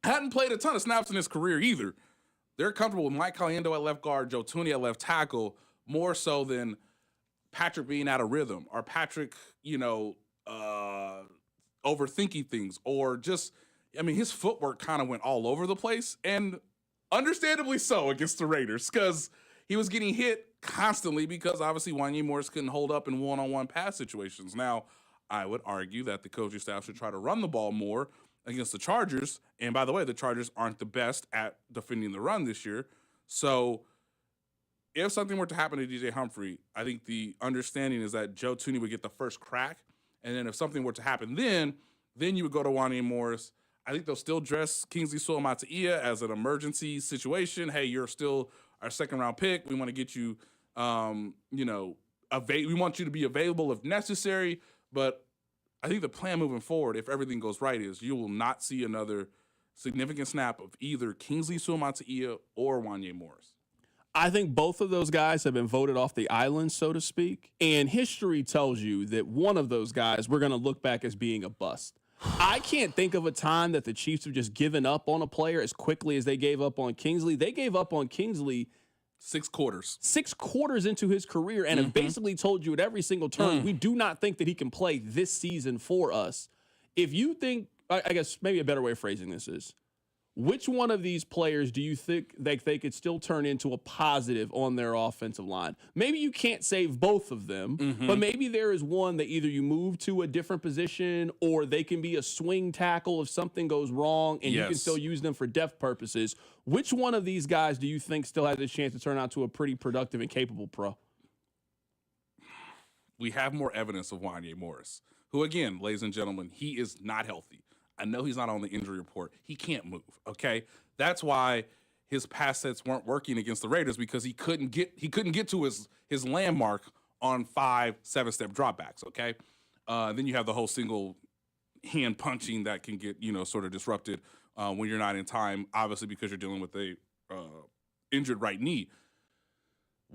hadn't played a ton of snaps in his career either. They're comfortable with Mike Caliendo at left guard, Joe Thuney at left tackle, more so than Patrick being out of rhythm or Patrick, overthinking things or just, his footwork kind of went all over the place, and understandably so against the Raiders because he was getting hit constantly because obviously Wanya Morris couldn't hold up in one-on-one pass situations. Now, I would argue that the coaching staff should try to run the ball more against the Chargers. And by the way, the Chargers aren't the best at defending the run this year. So if something were to happen to DJ Humphrey, I think the understanding is that Joe Thuney would get the first crack. And then if something were to happen then you would go to Wanya Morris. I think they'll still dress Kingsley Suamataia as an emergency situation. Hey, you're still our second-round pick. We want to get you, we want you to be available if necessary. But I think the plan moving forward, if everything goes right, is you will not see another significant snap of either Kingsley Suamataia or Wanya Morris. I think both of those guys have been voted off the island, so to speak. And history tells you that one of those guys we're going to look back as being a bust. I can't think of a time that the Chiefs have just given up on a player as quickly as they gave up on Kingsley. They gave up on Kingsley 6 quarters. 6 quarters into his career and have basically told you at every single turn, we do not think that he can play this season for us. If you think, I guess maybe a better way of phrasing this is, which one of these players do you think they could still turn into a positive on their offensive line? Maybe you can't save both of them, but maybe there is one that either you move to a different position or they can be a swing tackle if something goes wrong and you can still use them for depth purposes. Which one of these guys do you think still has a chance to turn out to a pretty productive and capable pro? We have more evidence of Wanya Morris, who, again, ladies and gentlemen, he is not healthy. I know he's not on the injury report. He can't move, okay? That's why his pass sets weren't working against the Raiders because he couldn't get to his landmark on 5 7-step dropbacks, okay? Then you have the whole single hand punching that can get, sort of disrupted when you're not in time, obviously because you're dealing with a injured right knee.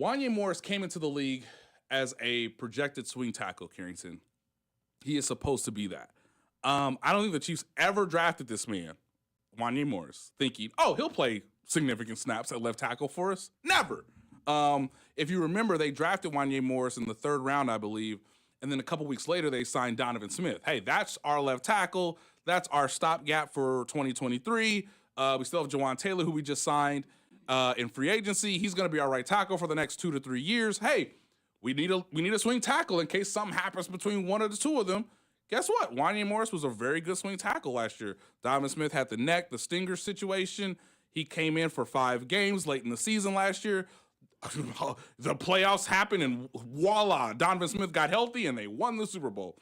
Wanya Morris came into the league as a projected swing tackle, Carrington. He is supposed to be that. I don't think the Chiefs ever drafted this man, Wanya Morris, thinking, he'll play significant snaps at left tackle for us. Never. If you remember, they drafted Wanya Morris in the 3rd round, I believe, and then a couple weeks later, they signed Donovan Smith. Hey, that's our left tackle. That's our stopgap for 2023. We still have Jawan Taylor, who we just signed in free agency. He's going to be our right tackle for the next 2 to 3 years. Hey, we need a swing tackle in case something happens between one of the two of them. Guess what? Wanya Morris was a very good swing tackle last year. Donovan Smith had the stinger situation. He came in for 5 games late in the season last year. The playoffs happened, and voila, Donovan Smith got healthy, and they won the Super Bowl.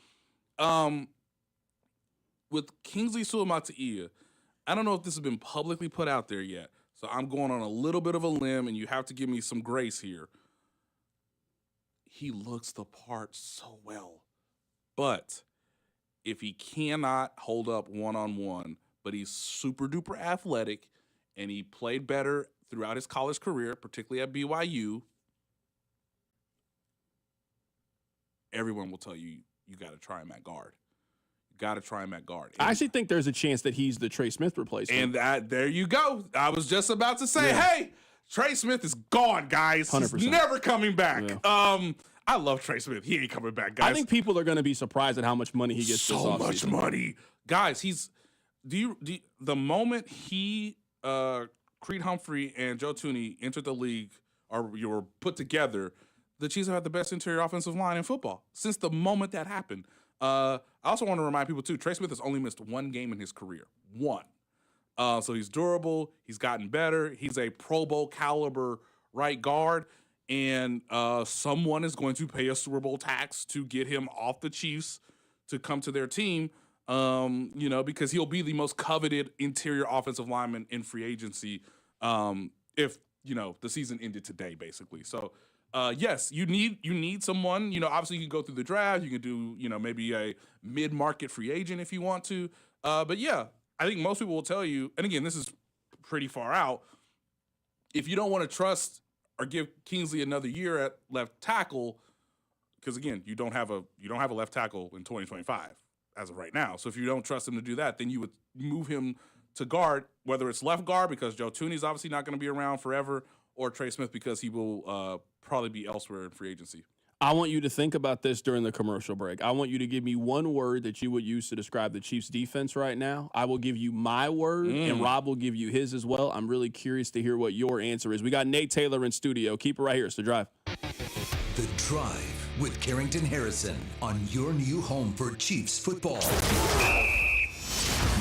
With Kingsley Suamataia, I don't know if this has been publicly put out there yet, so I'm going on a little bit of a limb, and you have to give me some grace here. He looks the part so well, but if he cannot hold up one-on-one, but he's super duper athletic and he played better throughout his college career, particularly at BYU, everyone will tell you, you got to try him at guard. You got to try him at guard. I actually think there's a chance that he's the Trey Smith replacement. And there you go. I was just about to say, hey, Trey Smith is gone, guys. 100%. He's never coming back. Yeah. I love Trey Smith. He ain't coming back, guys. I think people are going to be surprised at how much money he gets this offseason. So much money. Guys, the moment Creed Humphrey and Joe Thuney entered the league or you were put together, the Chiefs have had the best interior offensive line in football since the moment that happened. I also want to remind people, too, Trey Smith has only missed 1 game in his career. 1. So he's durable. He's gotten better. He's a Pro Bowl caliber right guard. And someone is going to pay a Super Bowl tax to get him off the Chiefs to come to their team, because he'll be the most coveted interior offensive lineman in free agency if, the season ended today, basically. So yes, you need someone. Obviously you can go through the draft. You can do maybe a mid-market free agent if you want to. But yeah, I think most people will tell you. And again, this is pretty far out. If you don't want to trust or give Kingsley another year at left tackle, because again, you don't have a left tackle in 2025 as of right now. So if you don't trust him to do that, then you would move him to guard, whether it's left guard because Joe Tooney's obviously not going to be around forever, or Trey Smith because he will probably be elsewhere in free agency. I want you to think about this during the commercial break. I want you to give me one word that you would use to describe the Chiefs' defense right now. I will give you my word, and Rob will give you his as well. I'm really curious to hear what your answer is. We got Nate Taylor in studio. Keep it right here. It's The Drive. The Drive with Carrington Harrison on your new home for Chiefs football.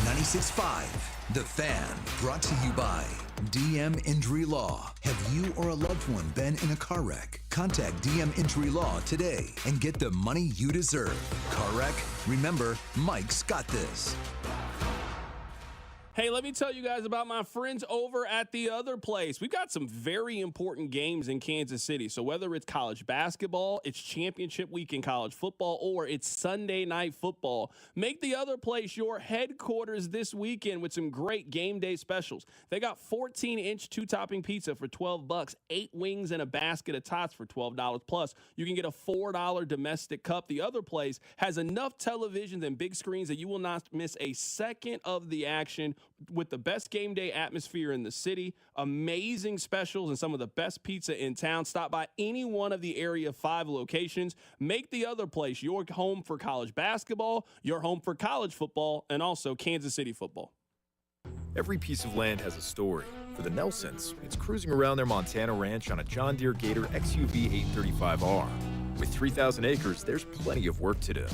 96.5, The Fan, brought to you by DM Injury Law. Have you or a loved one been in a car wreck? Contact DM Injury Law today and get the money you deserve. Car wreck? Remember, Mike's got this. Hey, let me tell you guys about my friends over at The Other Place. We've got some very important games in Kansas City. So whether it's college basketball, it's championship week in college football, or it's Sunday night football, make The Other Place your headquarters this weekend with some great game day specials. They got 14-inch two-topping pizza for $12, 8 wings and a basket of tots for $12. Plus, you can get a $4 domestic cup. The Other Place has enough televisions and big screens that you will not miss a second of the action, with the best game day atmosphere in the city, amazing specials, and some of the best pizza in town. Stop by any one of the Area 5 locations. Make The Other Place your home for college basketball, your home for college football, and also Kansas City football. Every piece of land has a story. For the Nelsons, it's cruising around their Montana ranch on a John Deere Gator XUV 835R. With 3,000 acres, there's plenty of work to do.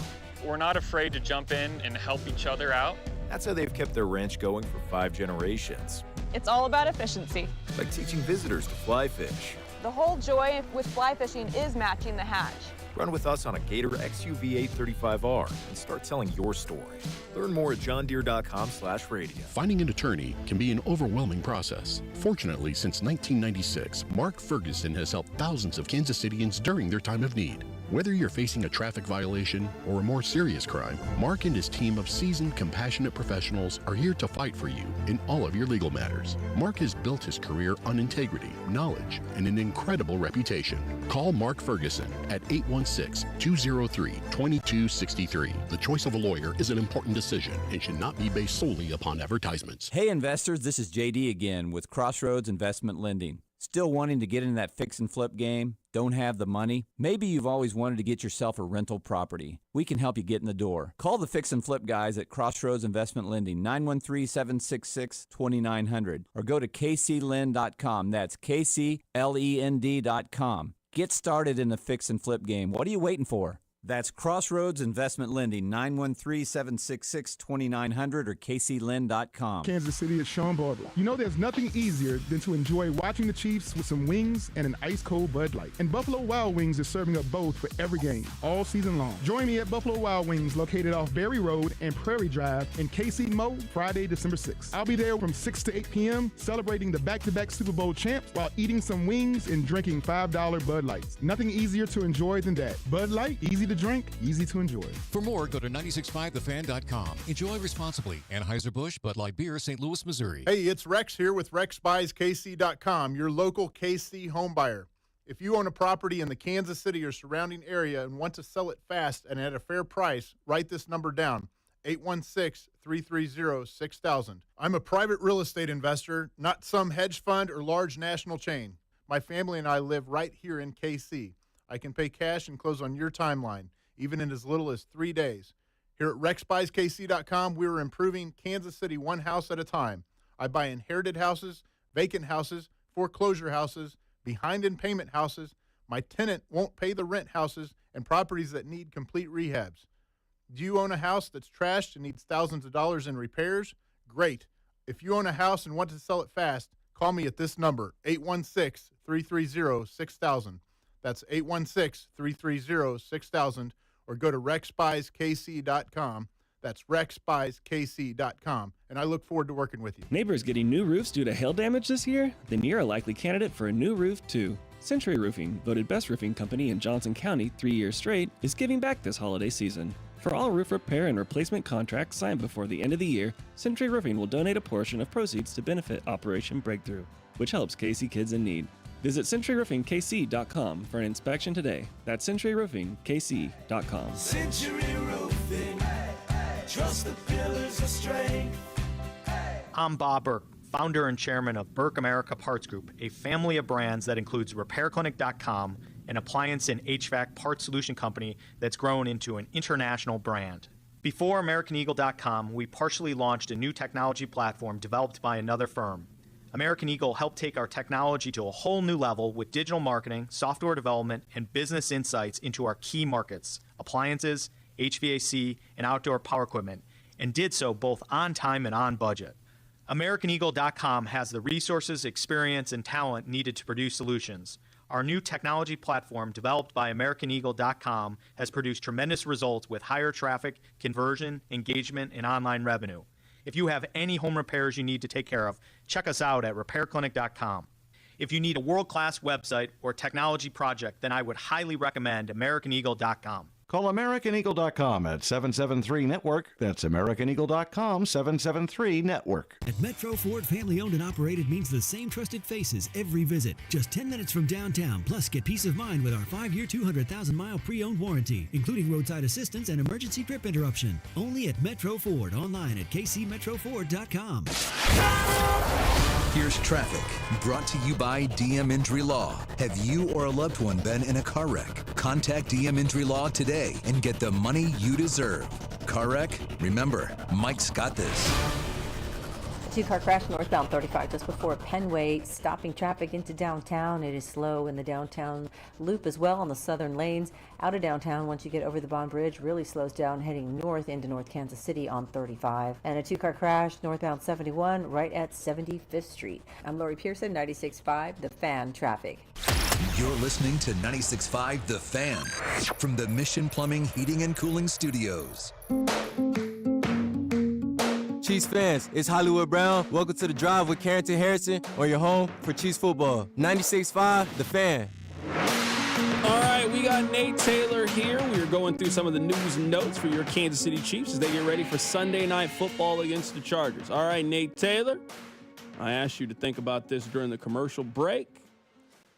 We're not afraid to jump in and help each other out. That's how they've kept their ranch going for 5 generations. It's all about efficiency. Like teaching visitors to fly fish. The whole joy with fly fishing is matching the hatch. Run with us on a Gator XUV 835R and start telling your story. Learn more at johndeere.com/radio. Finding an attorney can be an overwhelming process. Fortunately, since 1996, Mark Ferguson has helped thousands of Kansas Cityans during their time of need. Whether you're facing a traffic violation or a more serious crime, Mark and his team of seasoned, compassionate professionals are here to fight for you in all of your legal matters. Mark has built his career on integrity, knowledge, and an incredible reputation. Call Mark Ferguson at 816-203-2263. The choice of a lawyer is an important decision and should not be based solely upon advertisements. Hey investors, this is JD again with Crossroads Investment Lending. Still wanting to get in that fix and flip game? Don't have the money? Maybe you've always wanted to get yourself a rental property. We can help you get in the door. Call the fix and flip guys at Crossroads Investment Lending, 913-766-2900, or go to kclend.com. That's KCLEND.com. Get started in the fix and flip game. What are you waiting for? That's Crossroads Investment Lending, 913-766-2900 or kclend.com. Kansas City is Sean Barbara. You know there's nothing easier than to enjoy watching the Chiefs with some wings and an ice-cold Bud Light. And Buffalo Wild Wings is serving up both for every game, all season long. Join me at Buffalo Wild Wings, located off Berry Road and Prairie Drive in KC Mo, Friday, December 6th. I'll be there from 6 to 8 p.m. celebrating the back-to-back Super Bowl champs while eating some wings and drinking $5 Bud Lights. Nothing easier to enjoy than that. Bud Light, easy to drink, easy to enjoy. For more, go to 965thefan.com. Enjoy responsibly. Anheuser-Busch, Bud Light Beer, St. Louis, Missouri. Hey, it's Rex here with RexBuysKC.com, your local KC home buyer. If you own a property in the Kansas City or surrounding area and want to sell it fast and at a fair price, write this number down, 816-330-6000. I'm a private real estate investor, not some hedge fund or large national chain. My family and I live right here in KC. I can pay cash and close on your timeline, even in as little as 3 days. Here at RexBuysKC.com, we're improving Kansas City one house at a time. I buy inherited houses, vacant houses, foreclosure houses, behind in payment houses, my tenant won't pay the rent houses, and properties that need complete rehabs. Do you own a house that's trashed and needs thousands of dollars in repairs? Great. If you own a house and want to sell it fast, call me at this number, 816-330-6000. That's 816-330-6000, or go to RexBuysKC.com. That's RexBuysKC.com, and I look forward to working with you. Neighbors getting new roofs due to hail damage this year? Then you're a likely candidate for a new roof, too. Century Roofing, voted best roofing company in Johnson County 3 years straight, is giving back this holiday season. For all roof repair and replacement contracts signed before the end of the year, Century Roofing will donate a portion of proceeds to benefit Operation Breakthrough, which helps KC kids in need. Visit CenturyRoofingKC.com for an inspection today. That's CenturyRoofingKC.com. Century Roofing, trust the pillars of strength. I'm Bob Burke, founder and chairman of Burke America Parts Group, a family of brands that includes RepairClinic.com, an appliance and HVAC parts solution company that's grown into an international brand. Before AmericanEagle.com, we partially launched a new technology platform developed by another firm. American Eagle helped take our technology to a whole new level with digital marketing, software development, and business insights into our key markets, appliances, HVAC, and outdoor power equipment, and did so both on time and on budget. AmericanEagle.com has the resources, experience, and talent needed to produce solutions. Our new technology platform, developed by AmericanEagle.com, has produced tremendous results with higher traffic, conversion, engagement, and online revenue. If you have any home repairs you need to take care of, check us out at RepairClinic.com. If you need a world-class website or technology project, then I would highly recommend AmericanEagle.com. Call AmericanEagle.com at 773-NETWORK. That's AmericanEagle.com, 773-NETWORK. At Metro Ford, family-owned and operated means the same trusted faces every visit. Just 10 minutes from downtown. Plus, get peace of mind with our 5-year, 200,000-mile pre-owned warranty, including roadside assistance and emergency trip interruption. Only at Metro Ford. Online at kcmetroford.com. Here's traffic, brought to you by DM Injury Law. Have you or a loved one been in a car wreck? Contact DM Injury Law today and get the money you deserve. Car wreck? Remember, Mike's got this. Two-car crash northbound 35 just before Penway, stopping traffic into downtown. It is slow in the downtown loop as well on the southern lanes. Out of downtown, once you get over the Bond Bridge, really slows down heading north into North Kansas City on 35. And a two-car crash northbound 71 right at 75th Street. I'm Lori Pearson, 96.5, The Fan Traffic. You're listening to 96.5 The Fan from the Mission Plumbing, Heating, and Cooling Studios. Chiefs fans, it's Hollywood Brown. Welcome to The Drive with Carrington Harrison on your home for Chiefs football. 96.5, The Fan. All right, we got Nate Taylor here. We are going through some of the news and notes for your Kansas City Chiefs as they get ready for Sunday Night Football against the Chargers. All right, Nate Taylor, I asked you to think about this during the commercial break.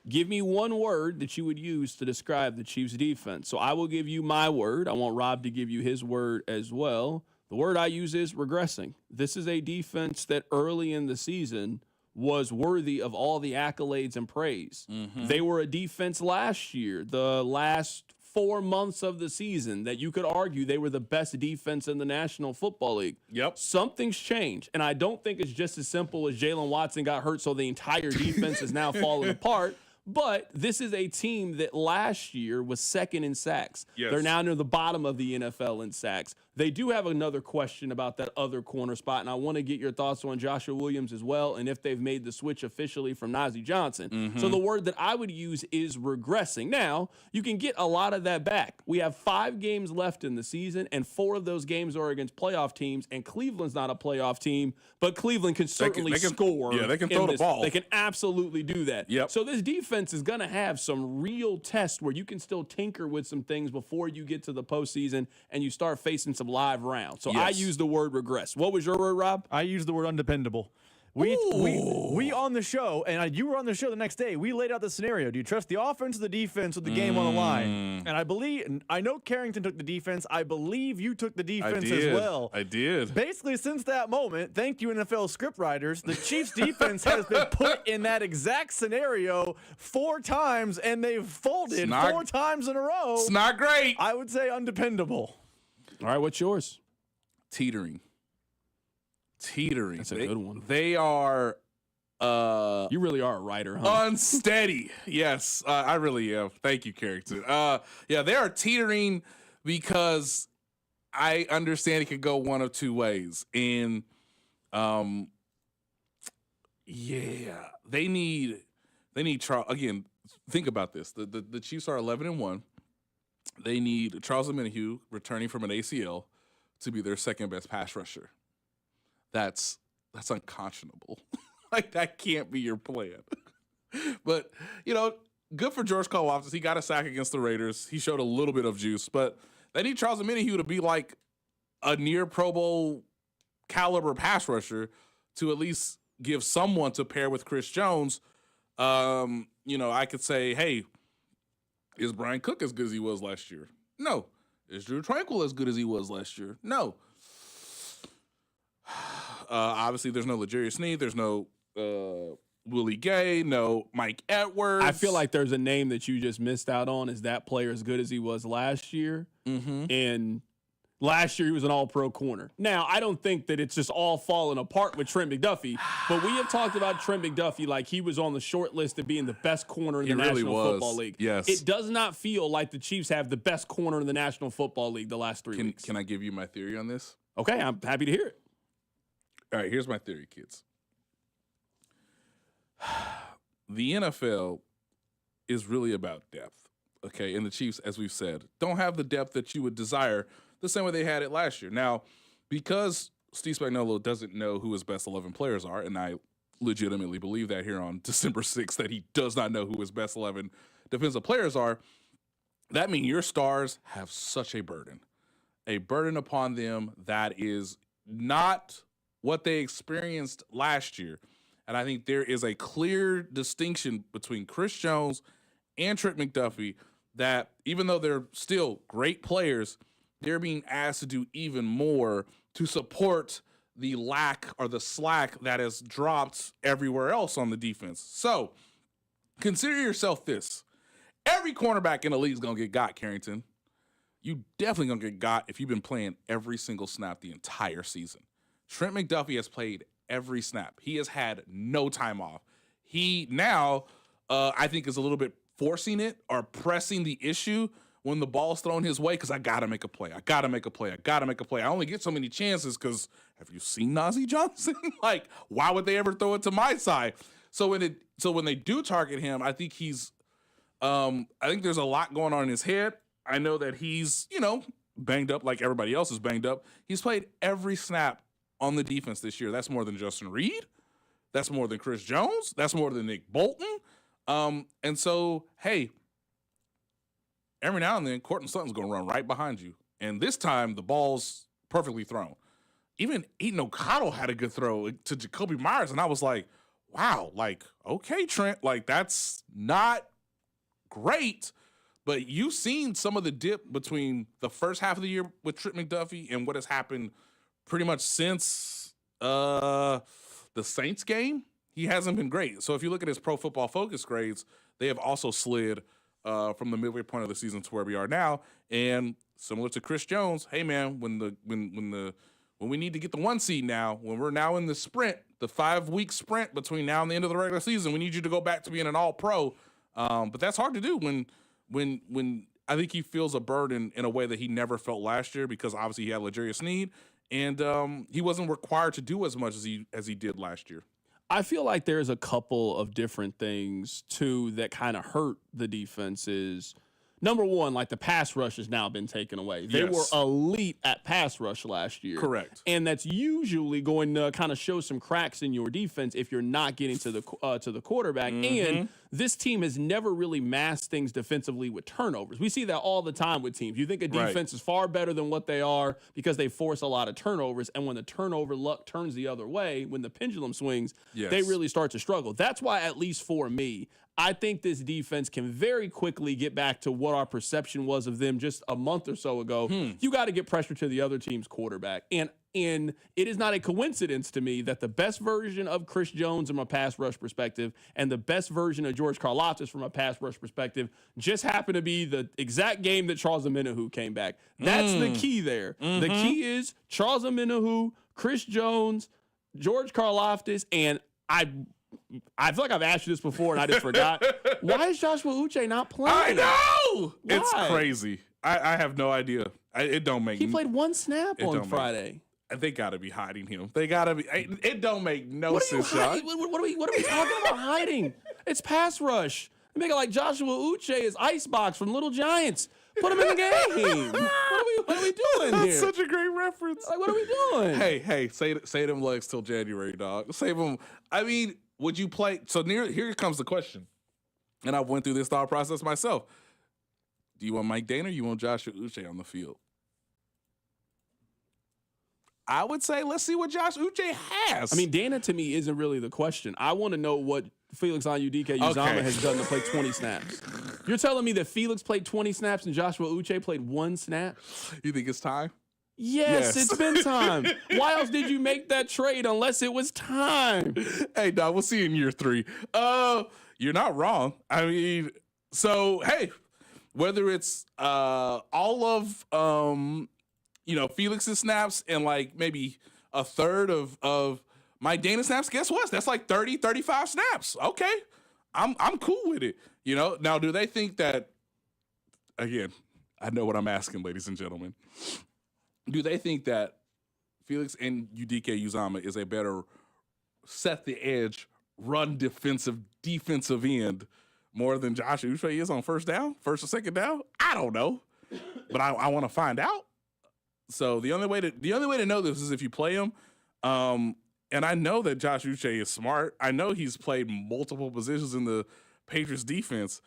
Give me one word that you would use to describe the Chiefs' defense. So I will give you my word. I want Rob to give you his word as well. The word I use is regressing. This is a defense that early in the season was worthy of all the accolades and praise. Mm-hmm. They were a defense last year, the last 4 months of the season, that you could argue they were the best defense in the National Football League. Yep. Something's changed, and I don't think it's just as simple as Jalen Watson got hurt, so the entire defense is now falling apart. But this is a team that last year was second in sacks. Yes. They're now near the bottom of the NFL in sacks. They do have another question about that other corner spot, and I want to get your thoughts on Joshua Williams as well, and if they've made the switch officially from Najee Johnson. Mm-hmm. So the word that I would use is regressing. Now, you can get a lot of that back. We have 5 games left in the season, and 4 of those games are against playoff teams, and Cleveland's not a playoff team, but Cleveland can certainly score. Yeah, they can throw the ball. They can absolutely do that. Yep. So this defense is going to have some real tests where you can still tinker with some things before you get to the postseason and you start facing some live rounds. So I use the word regress. What was your word, Rob? I used the word undependable. We on the show, and you were on the show the next day, we laid out the scenario. Do you trust the offense or the defense with the game on the line? And I know Carrington took the defense. I believe you took the defense as well. I did. Basically, since that moment, thank you, NFL scriptwriters, the Chiefs' defense has been put in that exact scenario 4 times, and they've folded 4 times in a row. It's not great. I would say undependable. All right, what's yours? Teetering. That's a good one. They are. You really are a writer, huh? Unsteady. Yes, I really am. Thank you, Carrington. Yeah, they are teetering because I understand it could go one of 2 ways, and they need Charles again. Think about this: the Chiefs are 11-1. They need Charles Omenihu returning from an ACL to be their second best pass rusher. That's unconscionable. Like, that can't be your plan. But, good for George Karlaftis. He got a sack against the Raiders. He showed a little bit of juice, but they need Charles Omenihu to be like a near Pro Bowl caliber pass rusher to at least give someone to pair with Chris Jones. I could say, hey, is Brian Cook as good as he was last year? No. Is Drew Tranquil as good as he was last year? No. Obviously, there's no L'Jarius Sneed. There's no Willie Gay. No Mike Edwards. I feel like there's a name that you just missed out on. Is that player as good as he was last year? Mm-hmm. And last year he was an all-pro corner. Now, I don't think that it's just all falling apart with Trent McDuffie, but we have talked about Trent McDuffie like he was on the short list of being the best corner in the National Football League. Yes. It does not feel like the Chiefs have the best corner in the National Football League the last 3 weeks. Can I give you my theory on this? Okay, I'm happy to hear it. All right, here's my theory, kids. The NFL is really about depth, okay? And the Chiefs, as we've said, don't have the depth that you would desire the same way they had it last year. Now, because Steve Spagnuolo doesn't know who his best 11 players are, and I legitimately believe that here on December 6th, that he does not know who his best 11 defensive players are, that means your stars have such a burden upon them that is not what they experienced last year. And I think there is a clear distinction between Chris Jones and Trent McDuffie that even though they're still great players, they're being asked to do even more to support the lack or the slack that has dropped everywhere else on the defense. So consider yourself this. Every cornerback in the league is going to get got, Carrington. You definitely going to get got if you've been playing every single snap the entire season. Trent McDuffie has played every snap. He has had no time off. He now, I think, is a little bit forcing it or pressing the issue when the ball's thrown his way because I got to make a play. I got to make a play. I got to make a play. I only get so many chances because have you seen Najee Johnson? Like, why would they ever throw it to my side? So when they do target him, I think I think there's a lot going on in his head. I know that he's, banged up like everybody else is banged up. He's played every snap on the defense this year. That's more than Justin Reed. That's more than Chris Jones. That's more than Nick Bolton. And so, hey, every now and then, Courtland Sutton's going to run right behind you. And this time, the ball's perfectly thrown. Even Aiden O'Connell had a good throw to Jacoby Myers. And I was like, wow, like, okay, Trent, like, that's not great. But you've seen some of the dip between the first half of the year with Trent McDuffie and what has happened pretty much since the Saints game. He hasn't been great. So if you look at his Pro Football Focus grades, they have also slid from the midway point of the season to where we are now. And similar to Chris Jones, hey man, when we need to get the 1 seed now, when we're now in the sprint, the 5-week sprint between now and the end of the regular season, we need you to go back to being an all-pro. But that's hard to do when I think he feels a burden in a way that he never felt last year because obviously he had L'Jarius Sneed and he wasn't required to do as much as he did last year. I feel like there's a couple of different things, too, that kind of hurt the defenses. Number one, like the pass rush has now been taken away. They were elite at pass rush last year. Correct. And that's usually going to kind of show some cracks in your defense if you're not getting to the quarterback. Mm-hmm. And this team has never really masked things defensively with turnovers. We see that all the time with teams. You think a defense is far better than what they are because they force a lot of turnovers. And when the turnover luck turns the other way, when the pendulum swings, they really start to struggle. That's why, at least for me, I think this defense can very quickly get back to what our perception was of them just a month or so ago. You got to get pressure to the other team's quarterback. And it is not a coincidence to me that the best version of Chris Jones from a pass rush perspective and the best version of George Karlaftis from a pass rush perspective just happened to be the exact game that Charles Omenihu came back. That's the key there. Mm-hmm. The key is Charles Omenihu, Chris Jones, George Karlaftis, and I feel like I've asked you this before and I just forgot. Why is Joshua Uche not playing? I know! Why? It's crazy. I have no idea. It don't make. He played one snap on Friday. They got to be hiding him. They got to be. It don't make no sense. What are we talking about hiding? It's pass rush. They make it like Joshua Uche is Icebox from Little Giants. Put him in the game. What are we doing That's here? such a great reference. Like, what are we doing? Hey, say them legs till January, dog. Save them. I mean, would you play? So here comes the question. and I went through this thought process myself. Do you want Mike Dana or you want Joshua Uche on the field? I would say let's see what Josh Uche has. I mean, Dana to me isn't really the question. I want to know what Felix Uzama has done to play 20 snaps. You're telling me that Felix played 20 snaps and Joshua Uche played 1 snap? You think it's time? Yes, it's been time. Why else did you make that trade unless it was time? Hey, dog, we'll see you in year 3. You're not wrong. I mean, so, hey, whether it's all of Felix's snaps and like maybe a third of Mike Dana snaps, guess what? That's like 30, 35 snaps. Okay. I'm cool with it. Now do they think that, again, I know what I'm asking, ladies and gentlemen. Do they think that Felix and Udike Uzama is a better set the edge, run defensive end more than Josh Uche is on first or second down? I don't know, but I want to find out. So the only way to know this is if you play him. And I know that Josh Uche is smart. I know he's played multiple positions in the Patriots defense.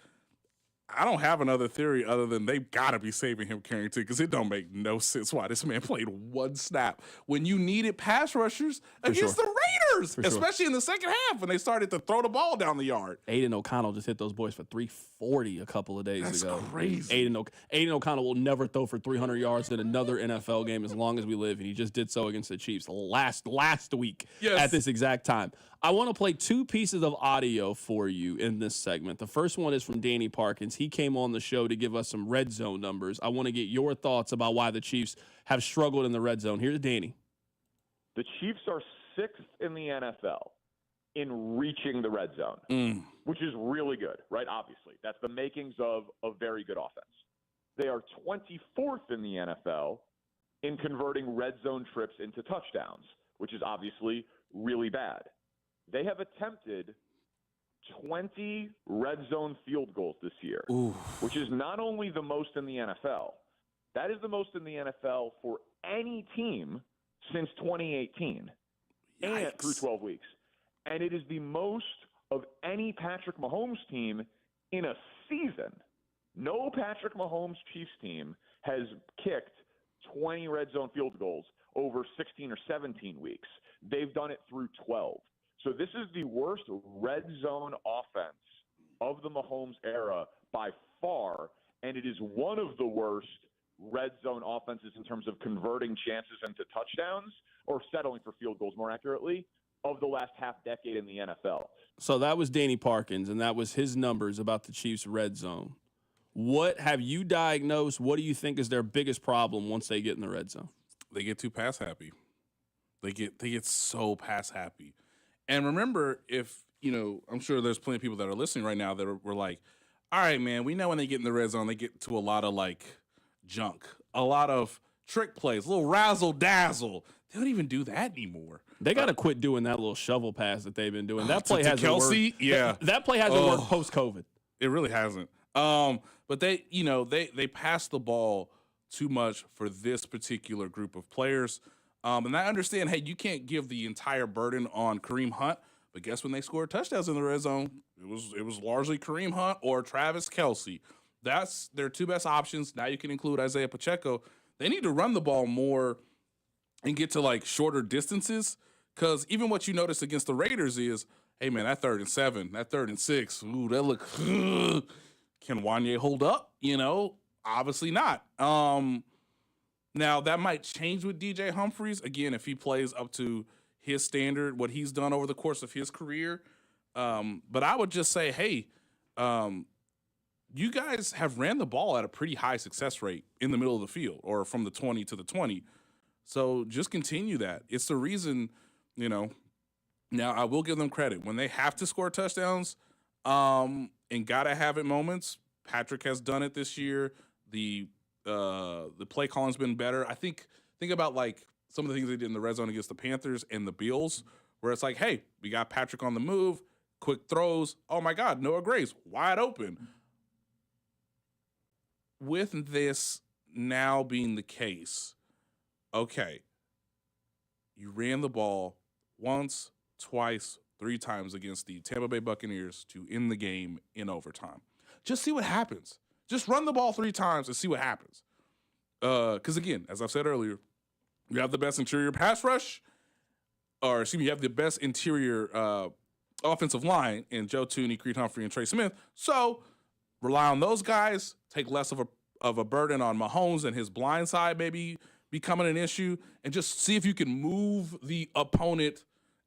I don't have another theory other than they've got to be saving him, Carrington, because it don't make no sense why this man played 1 snap when you needed pass rushers against the Raiders, especially in the second half when they started to throw the ball down the yard. Aiden O'Connell just hit those boys for 340 a couple of days ago. That's crazy. Aiden O'Connell will never throw for 300 yards in another NFL game as long as we live, and he just did so against the Chiefs last week at this exact time. I want to play 2 pieces of audio for you in this segment. The first one is from Danny Parkins. He came on the show to give us some red zone numbers. I want to get your thoughts about why the Chiefs have struggled in the red zone. Here's Danny. The Chiefs are 6th in the NFL in reaching the red zone, which is really good, right? Obviously, that's the makings of a very good offense. They are 24th in the NFL in converting red zone trips into touchdowns, which is obviously really bad. They have attempted 20 red zone field goals this year, which is not only the most in the NFL, that is the most in the NFL for any team since 2018 and through 12 weeks. And it is the most of any Patrick Mahomes team in a season. No Patrick Mahomes Chiefs team has kicked 20 red zone field goals over 16 or 17 weeks. They've done it through 12. So this is the worst red zone offense of the Mahomes era by far, and it is one of the worst red zone offenses in terms of converting chances into touchdowns, or settling for field goals more accurately, of the last half decade in the NFL. So that was Danny Parkins, and that was his numbers about the Chiefs' red zone. What have you diagnosed? What do you think is their biggest problem once they get in the red zone? They get too pass happy. They get so pass happy. And remember, I'm sure there's plenty of people that are listening right now that were like, all right, man, we know when they get in the red zone, they get to a lot of like junk, a lot of trick plays, a little razzle dazzle. They don't even do that anymore. They got to quit doing that little shovel pass that they've been doing. That play hasn't Kelsey, worked. yeah. That play hasn't worked post-COVID. It really hasn't. But they pass the ball too much for this particular group of players. And I understand, hey, you can't give the entire burden on Kareem Hunt, but guess when they scored touchdowns in the red zone, it was largely Kareem Hunt or Travis Kelce. That's their 2 best options. Now you can include Isaiah Pacheco. They need to run the ball more and get to like shorter distances, because even what you notice against the Raiders is, hey man, that 3rd and 7, that 3rd and 6, ooh, that look. Can Wanye hold up? Obviously not. Now, that might change with DJ Humphries, again, if he plays up to his standard, what he's done over the course of his career. But I would just say, hey, you guys have ran the ball at a pretty high success rate in the middle of the field or from the 20 to the 20. So just continue that. It's the reason, now I will give them credit. When they have to score touchdowns and got to have it moments, Patrick has done it this year. The play calling's been better. I think about like some of the things they did in the red zone against the Panthers and the Bills, where it's like, hey, we got Patrick on the move, quick throws. Oh my God, Noah Gray's wide open. With this now being the case, okay, you ran the ball once, twice, 3 times against the Tampa Bay Buccaneers to end the game in overtime. Just see what happens. Just run the ball 3 times and see what happens. Because, again, as I've said earlier, you have the best interior pass rush, or excuse me, you have the best interior offensive line in Joe Thuney, Creed Humphrey, and Trey Smith. So rely on those guys, take less of a burden on Mahomes and his blind side maybe becoming an issue, and just see if you can move the opponent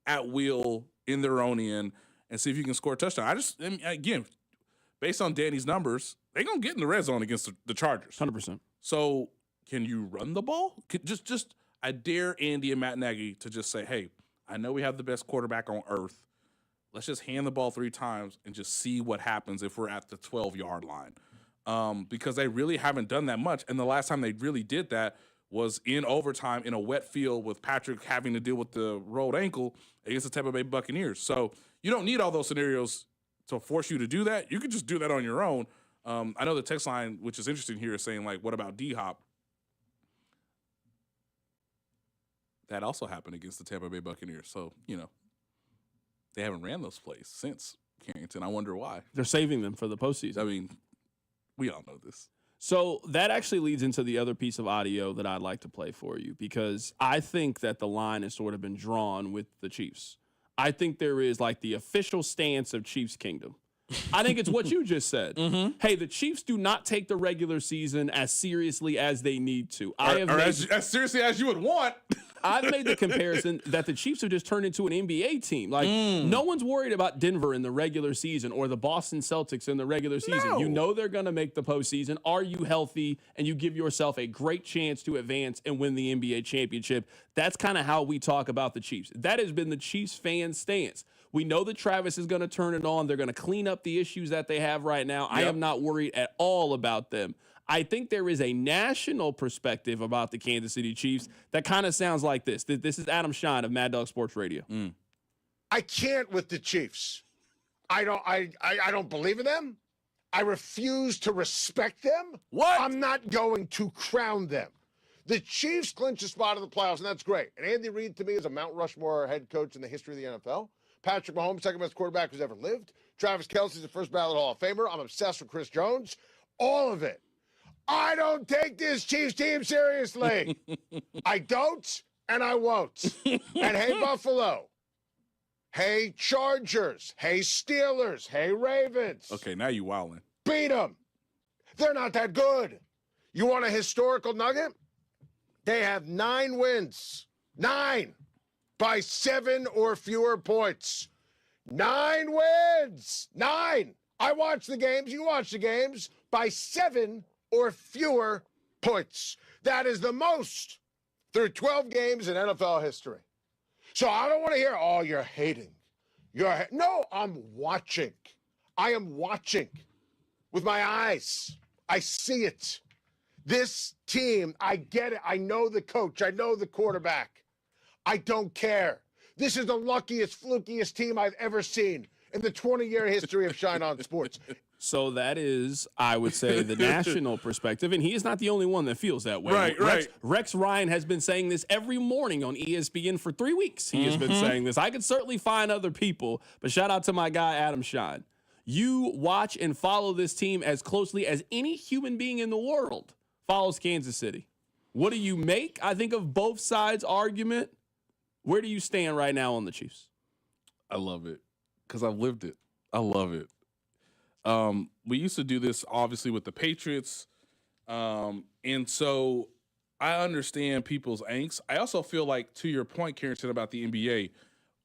at will in their own end and see if you can score a touchdown. Again, based on Danny's numbers, they're going to get in the red zone against the Chargers. 100%. So can you run the ball? I dare Andy and Matt Nagy to just say, hey, I know we have the best quarterback on earth. Let's just hand the ball 3 times and just see what happens if we're at the 12-yard line. Because they really haven't done that much. And the last time they really did that was in overtime in a wet field with Patrick having to deal with the rolled ankle against the Tampa Bay Buccaneers. So you don't need all those scenarios to force you to do that. You can just do that on your own. I know the text line, which is interesting here, is saying, like, what about D-Hop? That also happened against the Tampa Bay Buccaneers. So, they haven't ran those plays since Carrington. I wonder why. They're saving them for the postseason. I mean, we all know this. So that actually leads into the other piece of audio that I'd like to play for you, because I think that the line has sort of been drawn with the Chiefs. I think there is like the official stance of Chiefs Kingdom. I think it's what you just said. Mm-hmm. Hey, the Chiefs do not take the regular season as seriously as they need to. As seriously as you would want. I've made the comparison that the Chiefs have just turned into an NBA team. Like, no one's worried about Denver in the regular season or the Boston Celtics in the regular season. No. You know they're going to make the postseason. Are you healthy? And you give yourself a great chance to advance and win the NBA championship. That's kind of how we talk about the Chiefs. That has been the Chiefs fan stance. We know that Travis is going to turn it on. They're going to clean up the issues that they have right now. Yep. I am not worried at all about them. I think there is a national perspective about the Kansas City Chiefs that kind of sounds like this. This is Adam Shine of Mad Dog Sports Radio. I can't with the Chiefs. I don't believe in them. I refuse to respect them. What? I'm not going to crown them. The Chiefs clinch a spot in the playoffs, and that's great. And Andy Reid, to me, is a Mount Rushmore head coach in the history of the NFL. Patrick Mahomes, second best quarterback who's ever lived. Travis Kelce's the first ballot Hall of Famer. I'm obsessed with Chris Jones. All of it. I don't take this Chiefs team seriously. I don't, and I won't. And hey, Buffalo. Hey, Chargers. Hey, Steelers. Hey, Ravens. Okay, now you wildin'. Beat them. They're not that good. You want a historical nugget? They have 9 wins. 9 by 7 or fewer points. 9 wins. 9. I watch the games. You watch the games. By 7 or fewer points. That is the most through 12 games in NFL history. So I don't want to hear, oh, you're hating. No, I'm watching. I am watching with my eyes. I see it. This team, I get it. I know the coach. I know the quarterback. I don't care. This is the luckiest, flukiest team I've ever seen in the 20-year history of Shine On Sports. So that is, I would say, the national perspective, and he is not the only one that feels that way. Right. Rex Ryan has been saying this every morning on ESPN for 3 weeks. He has been saying this. I could certainly find other people, but shout out to my guy, Adam Shine. You watch and follow this team as closely as any human being in the world follows Kansas City. What do you make, I think, of both sides' argument? Where do you stand right now on the Chiefs? I love it because I've lived it. I love it. We used to do this, obviously, with the Patriots. And so I understand people's angst. I also feel like, to your point, Carrington, about the NBA,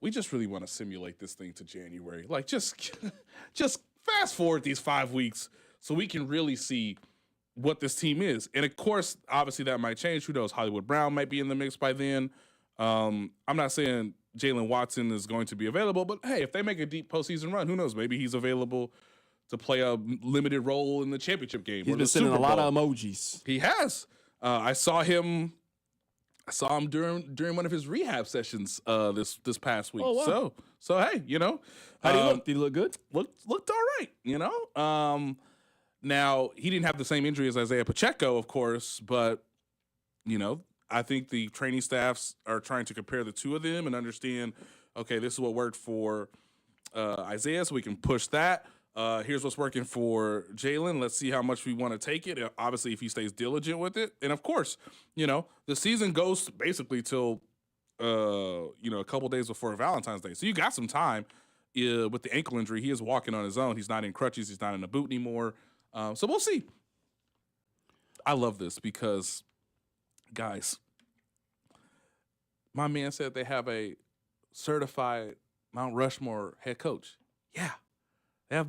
we just really want to simulate this thing to January. Like, just fast forward these 5 weeks so we can really see what this team is. And, of course, obviously that might change. Who knows? Hollywood Brown might be in the mix by then. I'm not saying Jalen Watson is going to be available, but, hey, if they make a deep postseason run, who knows? Maybe he's available to play a limited role in the championship game. He's been sending a lot of emojis. He has. I saw him during one of his rehab sessions this past week. Oh, wow. So hey, how do you look? Did he look good? Looked all right. Now he didn't have the same injury as Isaiah Pacheco, of course, but I think the training staffs are trying to compare the two of them and understand, okay, this is what worked for Isaiah, so we can push that. Here's what's working for Jalen. Let's see how much we want to take it. Obviously, if he stays diligent with it. And, of course, the season goes basically till, a couple days before Valentine's Day. So you got some time with the ankle injury. He is walking on his own. He's not in crutches. He's not in a boot anymore. So we'll see. I love this because – guys, my man said they have a certified Mount Rushmore head coach. Yeah. They have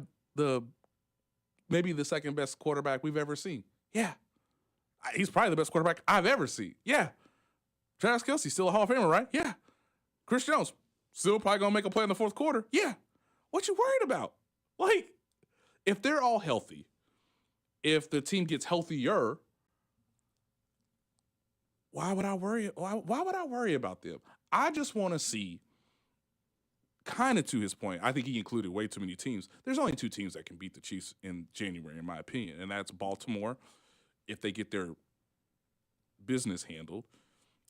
maybe the second best quarterback we've ever seen. Yeah. He's probably the best quarterback I've ever seen. Yeah. Travis Kelce, still a Hall of Famer, right? Yeah. Chris Jones, still probably going to make a play in the fourth quarter. Yeah. What you worried about? Like, if they're all healthy, if the team gets healthier, why would I worry? Why would I worry about them? I just want to see, kind of to his point, I think he included way too many teams. There's only two teams that can beat the Chiefs in January, in my opinion, and that's Baltimore, if they get their business handled,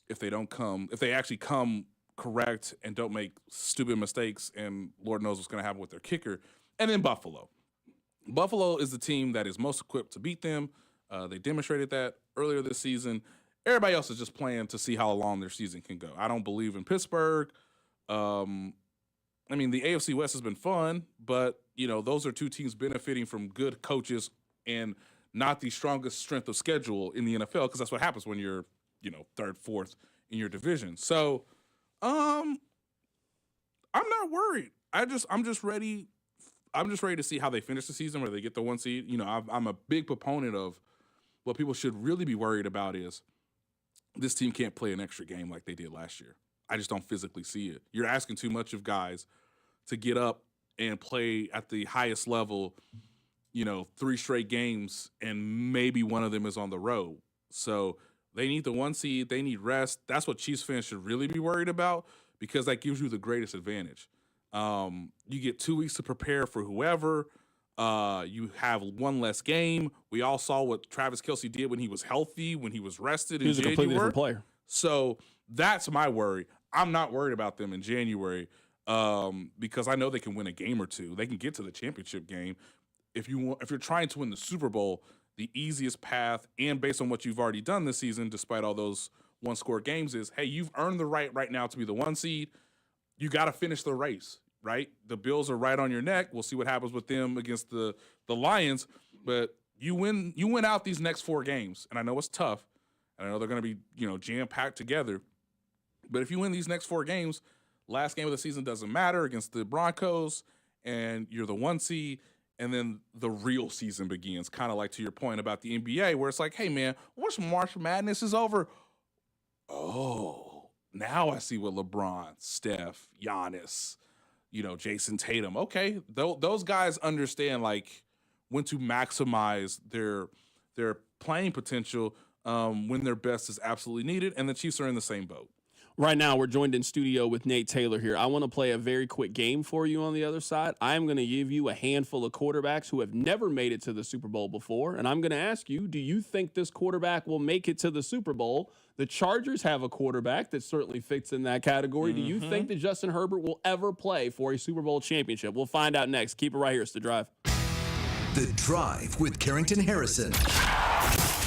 if they actually come correct and don't make stupid mistakes, and Lord knows what's going to happen with their kicker, and then Buffalo. Buffalo is the team that is most equipped to beat them. They demonstrated that earlier this season. Everybody else is just playing to see how long their season can go. I don't believe in Pittsburgh. The AFC West has been fun, but, those are two teams benefiting from good coaches and not the strongest strength of schedule in the NFL, because that's what happens when you're, third, fourth in your division. So, I'm not worried. I'm just ready. I'm just ready to see how they finish the season, where they get the 1 seed. I'm a big proponent of what people should really be worried about is this team can't play an extra game like they did last year. I just don't physically see it. You're asking too much of guys to get up and play at the highest level, 3 straight games, and maybe one of them is on the road. So they need the 1 seed. They need rest. That's what Chiefs fans should really be worried about, because that gives you the greatest advantage. You get 2 weeks to prepare for whoever. You have one less game. We all saw what Travis Kelce did when he was healthy, when he was rested in January. He was a completely different player. So that's my worry. I'm not worried about them in January because I know they can win a game or two. They can get to the championship game. If you're trying to win the Super Bowl, the easiest path, and based on what you've already done this season, despite all those one-score games, is, hey, you've earned the right now to be the 1 seed. You got to finish the race. Right? The Bills are right on your neck. We'll see what happens with them against the Lions. But you win out these next 4 games. And I know it's tough. And I know they're going to be, jam-packed together. But if you win these next 4 games, last game of the season doesn't matter against the Broncos, and you're the 1 seed, and then the real season begins. Kind of like to your point about the NBA, where it's like, hey, man, once March Madness is over, now I see what LeBron, Steph, Giannis, Jason Tatum. Okay, those guys understand when to maximize their playing potential when their best is absolutely needed, and the Chiefs are in the same boat. Right now, we're joined in studio with Nate Taylor here. I want to play a very quick game for you on the other side. I'm going to give you a handful of quarterbacks who have never made it to the Super Bowl before, and I'm going to ask you, do you think this quarterback will make it to the Super Bowl? The Chargers have a quarterback that certainly fits in that category. Do you think that Justin Herbert will ever play for a Super Bowl championship? We'll find out next. Keep it right here. It's The Drive. The Drive with Carrington Harrison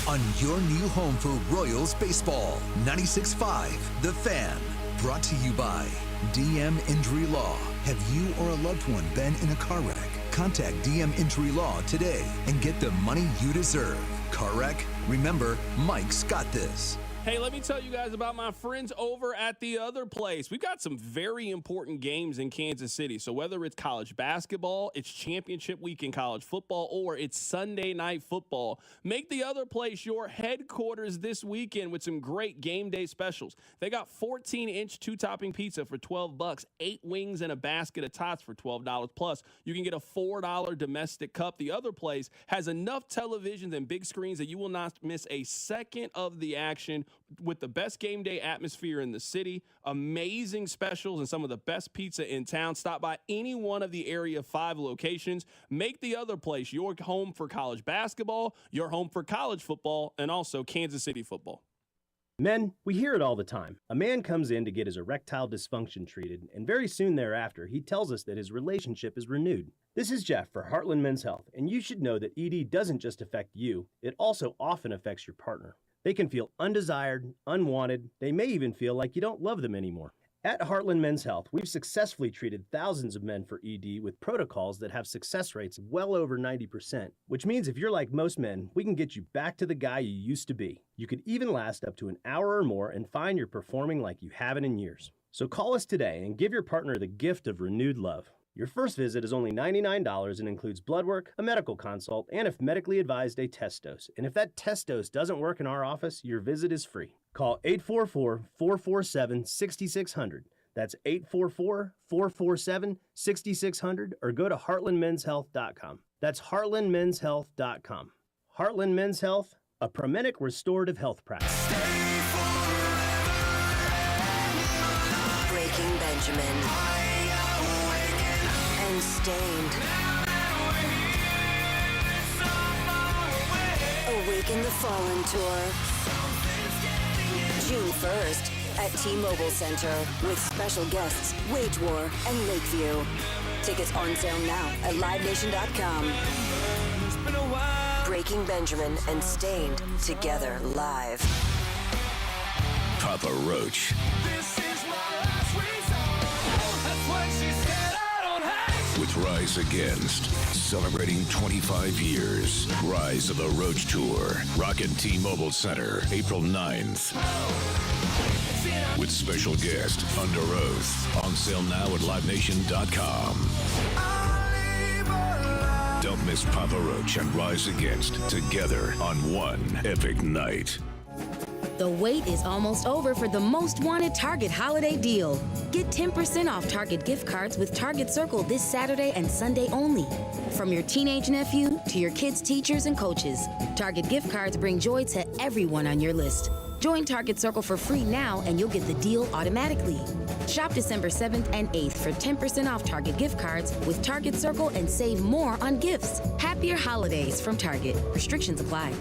on your new home for Royals baseball. 96.5 The Fan. Brought to you by DM Injury Law. Have you or a loved one been in a car wreck? Contact DM Injury Law today and get the money you deserve. Car wreck? Remember, Mike's got this. Hey, let me tell you guys about my friends over at The Other Place. We've got some very important games in Kansas City. So whether it's college basketball, it's championship week in college football, or it's Sunday night football, make The Other Place your headquarters this weekend with some great game day specials. They got 14-inch 2-topping pizza for $12, 8 wings and a basket of tots for $12. Plus, you can get a $4 domestic cup. The Other Place has enough televisions and big screens that you will not miss a second of the action, with the best game day atmosphere in the city, amazing specials, and some of the best pizza in town. Stop by any one of the Area 5 locations. Make The Other Place your home for college basketball, your home for college football, and also Kansas City football. Men, we hear it all the time. A man comes in to get his erectile dysfunction treated, and very soon thereafter, he tells us that his relationship is renewed. This is Jeff for Heartland Men's Health, and you should know that ED doesn't just affect you, it also often affects your partner. They can feel undesired, unwanted, they may even feel like you don't love them anymore. At Heartland Men's Health, we've successfully treated thousands of men for ED with protocols that have success rates well over 90%, which means if you're like most men, we can get you back to the guy you used to be. You could even last up to an hour or more and find you're performing like you haven't in years. So call us today and give your partner the gift of renewed love. Your first visit is only $99 and includes blood work, a medical consult, and if medically advised, a test dose. And if that test dose doesn't work in our office, your visit is free. Call 844-447-6600. That's 844-447-6600 or go to heartlandmenshealth.com. That's heartlandmenshealth.com. Heartland Men's Health, a Promenic restorative health practice. Breaking Benjamin and Stained. Awaken the Fallen Tour. June 1st at T-Mobile Center with special guests Wage War and Lakeview. Tickets on sale now at livenation.com. Breaking Benjamin and Stained together live. Papa Roach. With Rise Against, celebrating 25 years. Rise of the Roach Tour. Rockin' T-Mobile Center, April 9th. With special guest, Under Oath. On sale now at livenation.com. Don't miss Papa Roach and Rise Against together on one epic night. The wait is almost over for the most wanted Target holiday deal. Get 10% off Target gift cards with Target Circle this Saturday and Sunday only. From your teenage nephew to your kids' teachers and coaches, Target gift cards bring joy to everyone on your list. Join Target Circle for free now and you'll get the deal automatically. Shop December 7th and 8th for 10% off Target gift cards with Target Circle and save more on gifts. Happier holidays from Target. Restrictions apply.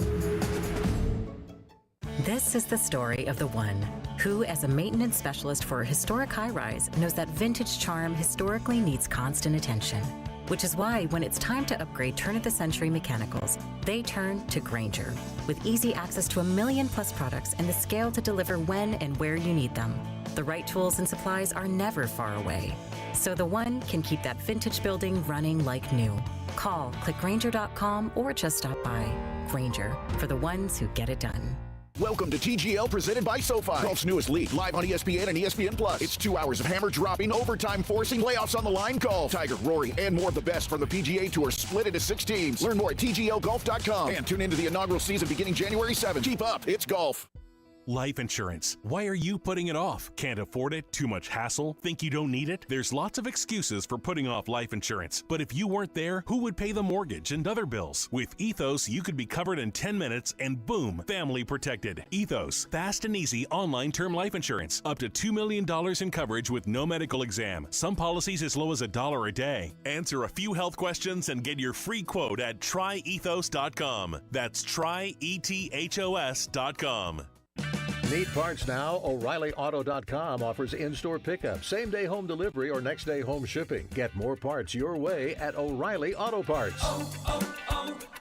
This is the story of the one who, as a maintenance specialist for a historic high-rise, knows that vintage charm historically needs constant attention. Which is why, when it's time to upgrade turn-of-the-century mechanicals, they turn to Grainger. With easy access to 1 million-plus products and the scale to deliver when and where you need them. The right tools and supplies are never far away. So the one can keep that vintage building running like new. Call, click Grainger.com, or just stop by. Grainger, for the ones who get it done. Welcome to TGL presented by SoFi. Golf's newest league, live on ESPN and ESPN Plus. It's 2 hours of hammer dropping, overtime forcing, playoffs on the line golf. Tiger, Rory, and more of the best from the PGA Tour split into 6 teams. Learn more at TGLGolf.com and tune into the inaugural season beginning January 7th. Keep up, it's golf. Life insurance. Why are you putting it off? Can't afford it? Too much hassle? Think you don't need it? There's lots of excuses for putting off life insurance. But if you weren't there, who would pay the mortgage and other bills? With Ethos, you could be covered in 10 minutes and boom, family protected. Ethos, fast and easy online term life insurance. Up to $2 million in coverage with no medical exam. Some policies as low as $1 a day. Answer a few health questions and get your free quote at tryethos.com. That's tryethos.com. Need parts now? O'ReillyAuto.com offers in-store pickup, same-day home delivery, or next-day home shipping. Get more parts your way at O'Reilly Auto Parts.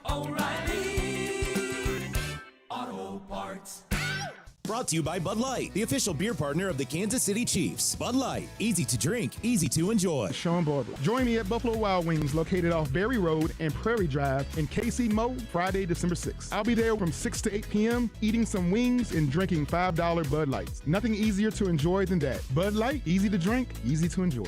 O'Reilly Auto Parts. Brought to you by Bud Light, the official beer partner of the Kansas City Chiefs. Bud Light, easy to drink, easy to enjoy. Sean Barber. Join me at Buffalo Wild Wings, located off Berry Road and Prairie Drive in KC Mo, Friday, December 6th. I'll be there from 6 to 8 p.m., eating some wings and drinking $5 Bud Lights. Nothing easier to enjoy than that. Bud Light, easy to drink, easy to enjoy.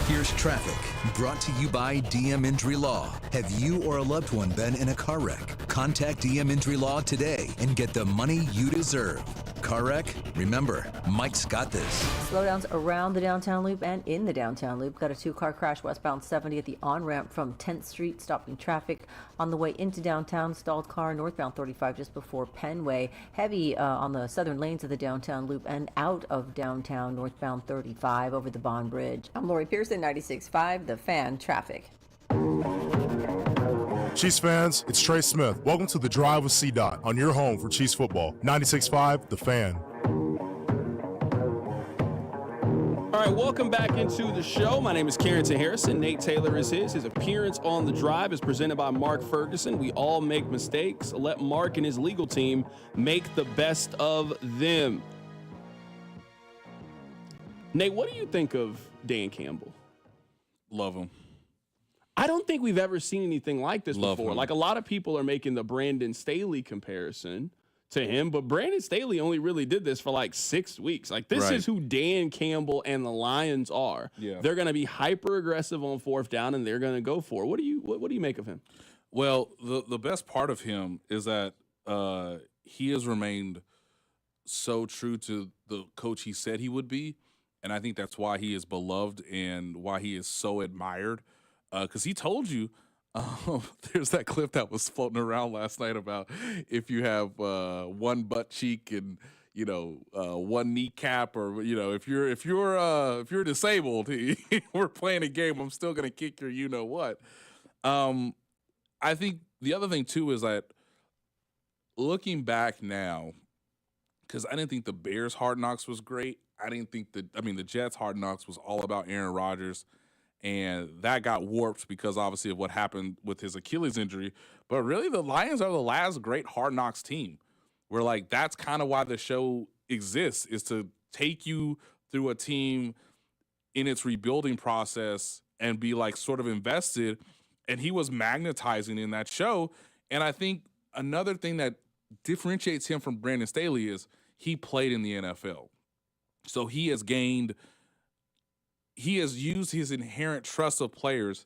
Here's traffic, brought to you by DM Injury Law. Have you or a loved one been in a car wreck? Contact DM Injury Law today and get the money you deserve. Car wreck? Remember, Mike's got this. Slowdowns around the downtown loop and in the downtown loop. Got a 2-car crash westbound 70 at the on-ramp from 10th Street, stopping traffic on the way into downtown. Stalled car northbound 35 just before Penway. Heavy on the southern lanes of the downtown loop and out of downtown northbound 35 over the Bond Bridge. I'm Lori Pearson, 96.5, The Fan, traffic. Chiefs fans, it's Trey Smith. Welcome to The Drive with C-Dot on your home for Chiefs football. 96.5, The Fan. All right, welcome back into the show. My name is Carrington Harrison. Nate Taylor is his. His appearance on The Drive is presented by Mark Ferguson. We all make mistakes. Let Mark and his legal team make the best of them. Nate, what do you think of Dan Campbell? Love him. I don't think we've ever seen anything like this before. him. Like, a lot of people are making the Brandon Staley comparison to him, but Brandon Staley only really did this for like 6 weeks. Like, this is who Dan Campbell and the Lions are. Yeah. They're going to be hyper aggressive on fourth down, and they're going to go for it. What do you make of him? Well, the best part of him is that he has remained so true to the coach he said he would be, and I think that's why he is beloved and why he is so admired. Because he told you, there's that clip that was floating around last night about if you have one butt cheek and one kneecap, or if you're disabled, we're playing a game. I'm still gonna kick your what. I think the other thing too is that looking back now, because I didn't think the Bears Hard Knocks was great. I didn't think the Jets Hard Knocks was all about Aaron Rodgers. And that got warped because obviously of what happened with his Achilles injury. But really, the Lions are the last great Hard Knocks team. Where like that's kind of why the show exists, is to take you through a team in its rebuilding process and be like sort of invested. And he was magnetizing in that show. And I think another thing that differentiates him from Brandon Staley is he played in the NFL. So he has used his inherent trust of players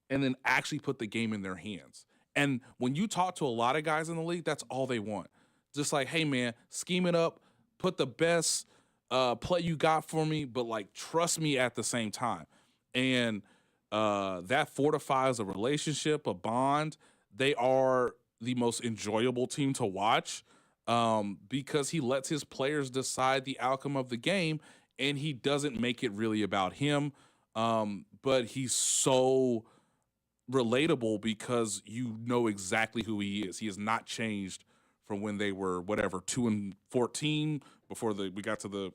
and then actually put the game in their hands. And when you talk to a lot of guys in the league, that's all they want. Just like, hey, man, scheme it up, put the best play you got for me, but, like, trust me at the same time. And that fortifies a relationship, a bond. They are the most enjoyable team to watch because he lets his players decide the outcome of the game. And he doesn't make it really about him, but he's so relatable because you know exactly who he is. He has not changed from when they were 2-14 before we got to the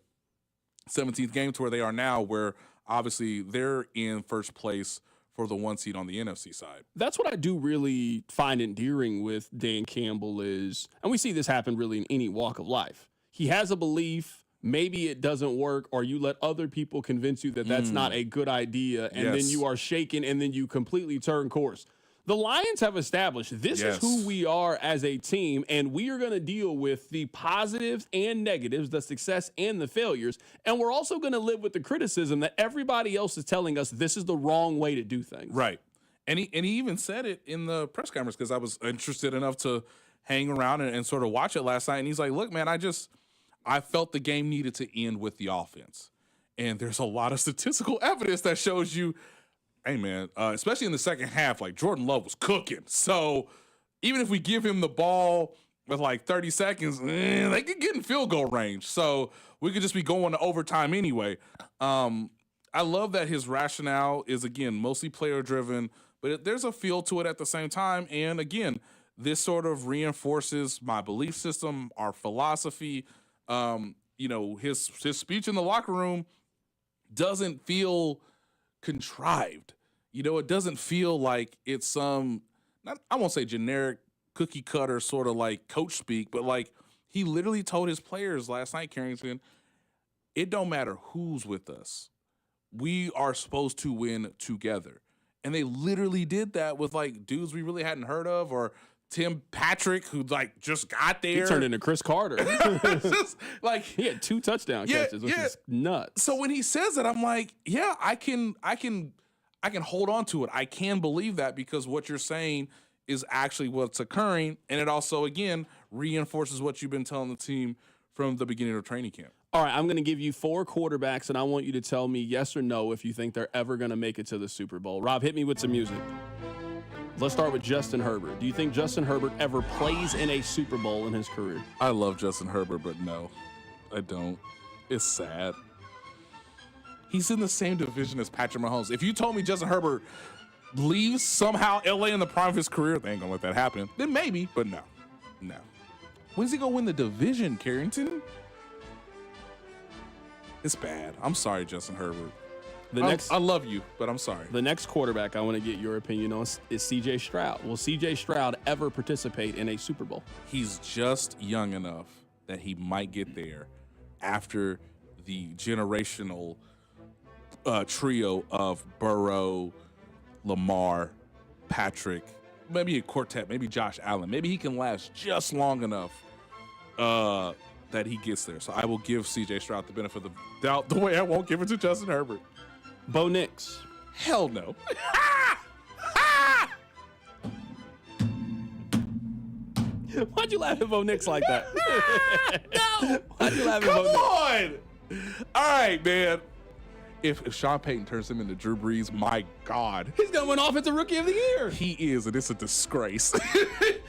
17th game to where they are now, where obviously they're in first place for the 1 seed on the NFC side. That's what I do really find endearing with Dan Campbell is, and we see this happen really in any walk of life. He has a belief. Maybe it doesn't work, or you let other people convince you that that's not a good idea, and then you are shaken, and then you completely turn course. The Lions have established this is who we are as a team, and we are going to deal with the positives and negatives, the success and the failures, and we're also going to live with the criticism that everybody else is telling us this is the wrong way to do things. Right. And he even said it in the press conference because I was interested enough to hang around and sort of watch it last night, and he's like, look, man, I felt the game needed to end with the offense. And there's a lot of statistical evidence that shows you, hey, man, especially in the second half, like Jordan Love was cooking. So even if we give him the ball with like 30 seconds, they could get in field goal range. So we could just be going to overtime anyway. I love that his rationale is, again, mostly player-driven, but there's a feel to it at the same time. And, again, this sort of reinforces my belief system, our philosophy. His speech in the locker room doesn't feel contrived. It doesn't feel like it's some, I won't say generic cookie cutter sort of like coach speak, but like he literally told his players last night, Carrington, it don't matter who's with us. We are supposed to win together. And they literally did that with like dudes we really hadn't heard of, or Tim Patrick, who like just got there. He turned into Chris Carter. Just, like he had 2 touchdown catches, which is nuts. So when he says it, I'm like, yeah, I can hold on to it. I can believe that because what you're saying is actually what's occurring, and it also again reinforces what you've been telling the team from the beginning of training camp. All right, I'm going to give you 4 quarterbacks, and I want you to tell me yes or no if you think they're ever going to make it to the Super Bowl. Rob, hit me with some music. Let's start with Justin Herbert. Do you think Justin Herbert ever plays in a Super Bowl in his career? I love Justin Herbert, but no, I don't. It's sad. He's in the same division as Patrick Mahomes. If you told me Justin Herbert leaves somehow LA in the prime of his career, they ain't gonna let that happen. Then maybe, but no. When's he gonna win the division, Carrington? It's bad. I'm sorry, Justin Herbert. I love you, but I'm sorry. The next quarterback I want to get your opinion on is C.J. Stroud. Will C.J. Stroud ever participate in a Super Bowl? He's just young enough that he might get there after the generational trio of Burrow, Lamar, Patrick, maybe a quartet, maybe Josh Allen. Maybe he can last just long enough that he gets there. So I will give C.J. Stroud the benefit of the doubt the way I won't give it to Justin Herbert. Bo Nix. Hell no. Why'd you laugh at Bo Nix like that? No. Why'd you laugh at Come Bo Nix? on. All right, man. If Sean Payton turns him into Drew Brees, my God. He's going to win Offensive Rookie of the Year. He is, and it's a disgrace.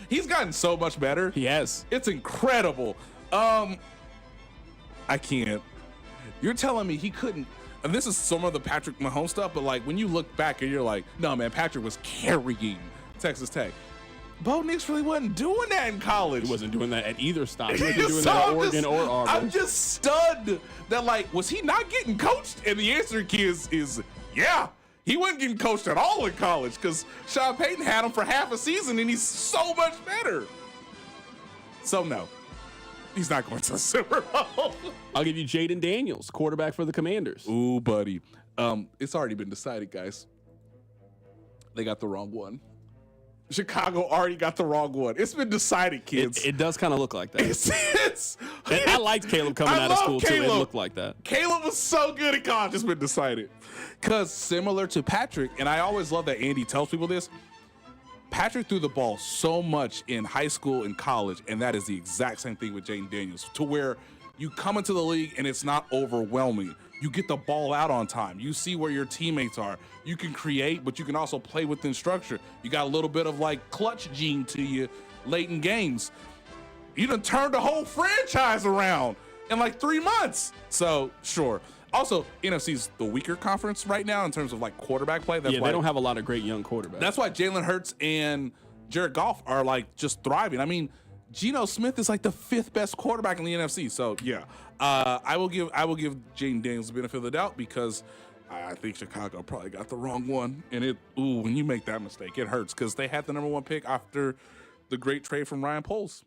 He's gotten so much better. He has. It's incredible. I can't. You're telling me he couldn't. And this is some of the Patrick Mahomes stuff, but like when you look back and you're like, no, man, Patrick was carrying Texas Tech. Bo Nix really wasn't doing that in college. He wasn't doing that at either stop. He wasn't doing that at Oregon or Auburn. I'm just stunned that, like, was he not getting coached? And the answer is yeah. He wasn't getting coached at all in college because Sean Payton had him for half a season and he's so much better. So, no. He's not going to the Super Bowl. I'll give you Jaden Daniels, quarterback for the Commanders. Ooh, buddy. It's already been decided, guys. They got the wrong one. Chicago already got the wrong one. It's been decided, kids. It does kind of look like that. And I liked Caleb coming out of school, too. It looked like that. Caleb was so good at college. It's been decided. Because similar to Patrick, and I always love that Andy tells people this, Patrick threw the ball so much in high school and college, and that is the exact same thing with Jaden Daniels, to where you come into the league and it's not overwhelming. You get the ball out on time. You see where your teammates are. You can create, but you can also play within structure. You got a little bit of like clutch gene to you late in games. You done turned the whole franchise around in like 3 months. So, sure. Also, NFC's the weaker conference right now in terms of like quarterback play. That's why they don't have a lot of great young quarterbacks. That's why Jalen Hurts and Jared Goff are like just thriving. I mean, Geno Smith is like the 5th best quarterback in the NFC. So yeah, I will give Jaden Daniels the benefit of the doubt because I think Chicago probably got the wrong one. And when you make that mistake, it hurts because they had the number 1 pick after the great trade from Ryan Poles.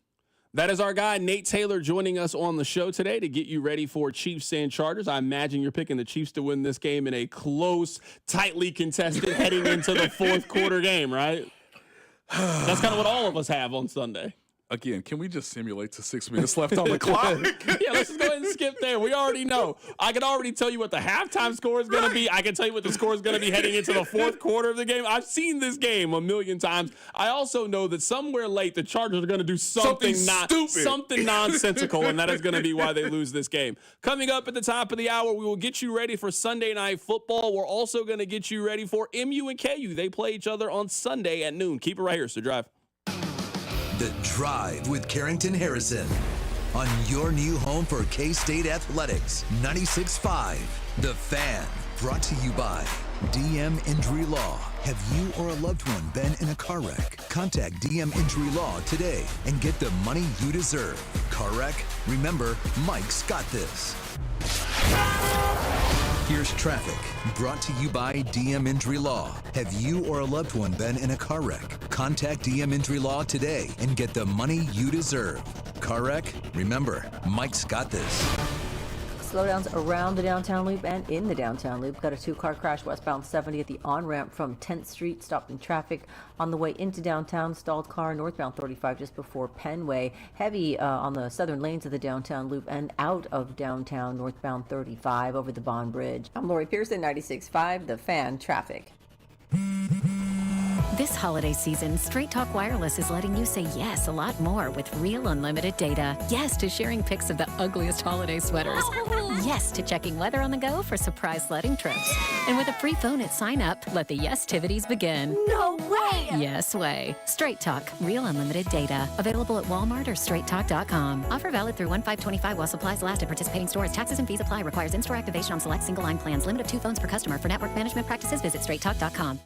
That is our guy, Nate Taylor, joining us on the show today to get you ready for Chiefs and Chargers. I imagine you're picking the Chiefs to win this game in a close, tightly contested heading into the 4th quarter game, right? That's kind of what all of us have on Sunday. Again, can we just simulate to 6 minutes left on the clock? Yeah, let's just go ahead and skip there. We already know. I can already tell you what the halftime score is going to be. I can tell you what the score is going to be heading into the 4th quarter of the game. I've seen this game a million times. I also know that somewhere late the Chargers are going to do something nonsensical, and that is going to be why they lose this game. Coming up at the top of the hour, we will get you ready for Sunday Night Football. We're also going to get you ready for MU and KU. They play each other on Sunday at noon. Keep it right here, so Drive. The Drive with Carrington Harrison on your new home for K-State Athletics, 96.5. The Fan, brought to you by DM Injury Law. Have you or a loved one been in a car wreck? Contact DM Injury Law today and get the money you deserve. Car wreck? Remember, Mike's got this. Here's traffic, brought to you by DM Injury Law. Have you or a loved one been in a car wreck? Contact DM Injury Law today and get the money you deserve. Car wreck? Remember, Mike's got this. Slowdowns around the downtown loop and in the downtown loop. Got a 2-car crash westbound 70 at the on-ramp from 10th Street. Stopped in traffic on the way into downtown. Stalled car northbound 35 just before Penway. Heavy on the southern lanes of the downtown loop and out of downtown northbound 35 over the Bond Bridge. I'm Lori Pearson, 96.5, The Fan, traffic. This holiday season, Straight Talk Wireless is letting you say yes a lot more with real unlimited data. Yes to sharing pics of the ugliest holiday sweaters. Yes to checking weather on the go for surprise sledding trips. And with a free phone at sign up, let the yes-tivities begin. No way! Yes way. Straight Talk, real unlimited data. Available at Walmart or straighttalk.com. Offer valid through 1/5/25 while supplies last at participating stores. Taxes and fees apply. Requires in-store activation on select single line plans. Limit of 2 phones per customer. For network management practices, visit straighttalk.com.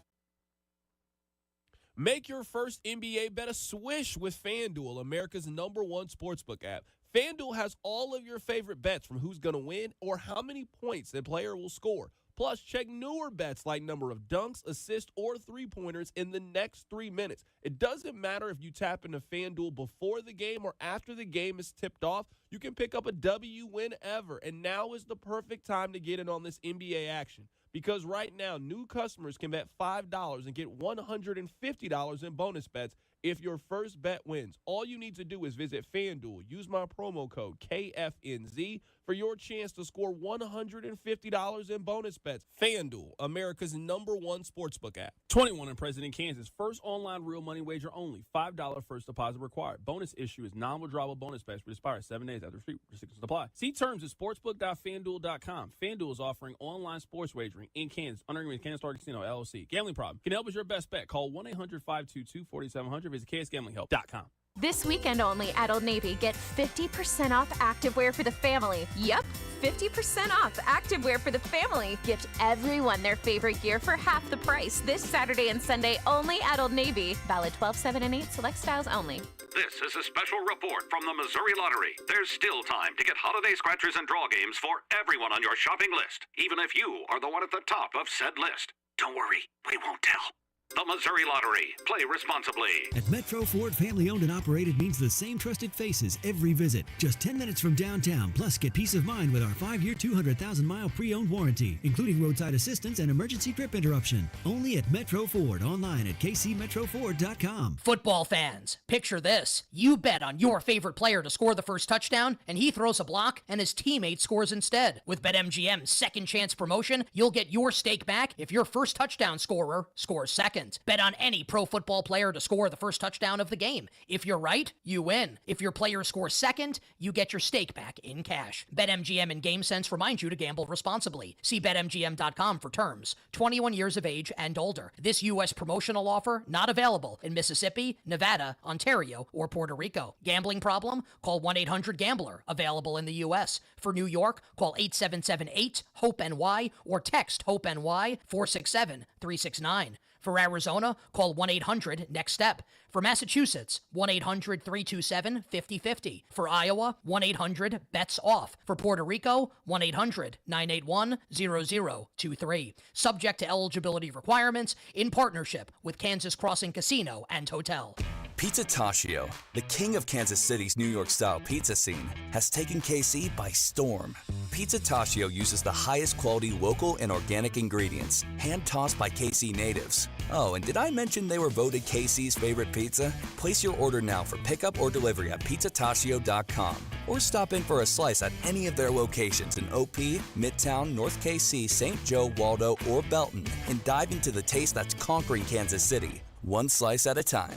Make your first NBA bet a swish with FanDuel, America's #1 sportsbook app. FanDuel has all of your favorite bets, from who's going to win or how many points a player will score. Plus, check newer bets like number of dunks, assists, or three-pointers in the next 3 minutes. It doesn't matter if you tap into FanDuel before the game or after the game is tipped off. You can pick up a W whenever, and now is the perfect time to get in on this NBA action. Because right now, new customers can bet $5 and get $150 in bonus bets if your first bet wins. All you need to do is visit FanDuel. Use my promo code KFNZ for your chance to score $150 in bonus bets. FanDuel, America's #1 sportsbook app. 21 and present in Kansas. First online real money wager only. $5 first deposit required. Bonus issue is non-withdrawable bonus bets which expire 7 days after restrictions apply. See terms at sportsbook.fanduel.com. FanDuel is offering online sports wagering in Kansas under agreement with Kansas Star Casino, LLC. Gambling problem? Can help with your best bet. Call 1-800-522-4700. Visit ksgamblinghelp.com. This weekend only at Old Navy, get 50% off activewear for the family. Yep, 50% off activewear for the family. Gift everyone their favorite gear for half the price this Saturday and Sunday only at Old Navy. Valid 12, 7, and 8, select styles only. This is a special report from the Missouri Lottery. There's still time to get holiday scratchers and draw games for everyone on your shopping list, even if you are the one at the top of said list. Don't worry, we won't tell. The Missouri Lottery. Play responsibly. At Metro Ford, family owned and operated means the same trusted faces every visit. Just 10 minutes from downtown. Plus, get peace of mind with our 5-year, 200,000-mile pre-owned warranty, including roadside assistance and emergency trip interruption. Only at Metro Ford. Online at kcmetroford.com. Football fans, picture this. You bet on your favorite player to score the first touchdown, and he throws a block, and his teammate scores instead. With BetMGM's second chance promotion, you'll get your stake back if your first touchdown scorer scores second. Bet on any pro football player to score the first touchdown of the game. If you're right, you win. If your player scores second, you get your stake back in cash. BetMGM and GameSense remind you to gamble responsibly. See BetMGM.com for terms. 21 years of age and older. This U.S. promotional offer not available in Mississippi, Nevada, Ontario, or Puerto Rico. Gambling problem? Call 1-800-GAMBLER. Available in the U.S. For New York, call 877-8-HOPE-NY or text HOPE-NY 467-369. For Arizona, call 1-800-NEXT-STEP. For Massachusetts, 1-800-327-5050. For Iowa, 1-800-BETS-OFF. For Puerto Rico, 1-800-981-0023. Subject to eligibility requirements in partnership with Kansas Crossing Casino and Hotel. Pizza Tashio, the king of Kansas City's New York-style pizza scene, has taken KC by storm. Pizza Tashio uses the highest quality local and organic ingredients, hand-tossed by KC natives. Oh, and did I mention they were voted KC's favorite pizza? Place your order now for pickup or delivery at pizzatashio.com, or stop in for a slice at any of their locations in OP, Midtown, North KC, St. Joe, Waldo, or Belton, and dive into the taste that's conquering Kansas City, one slice at a time.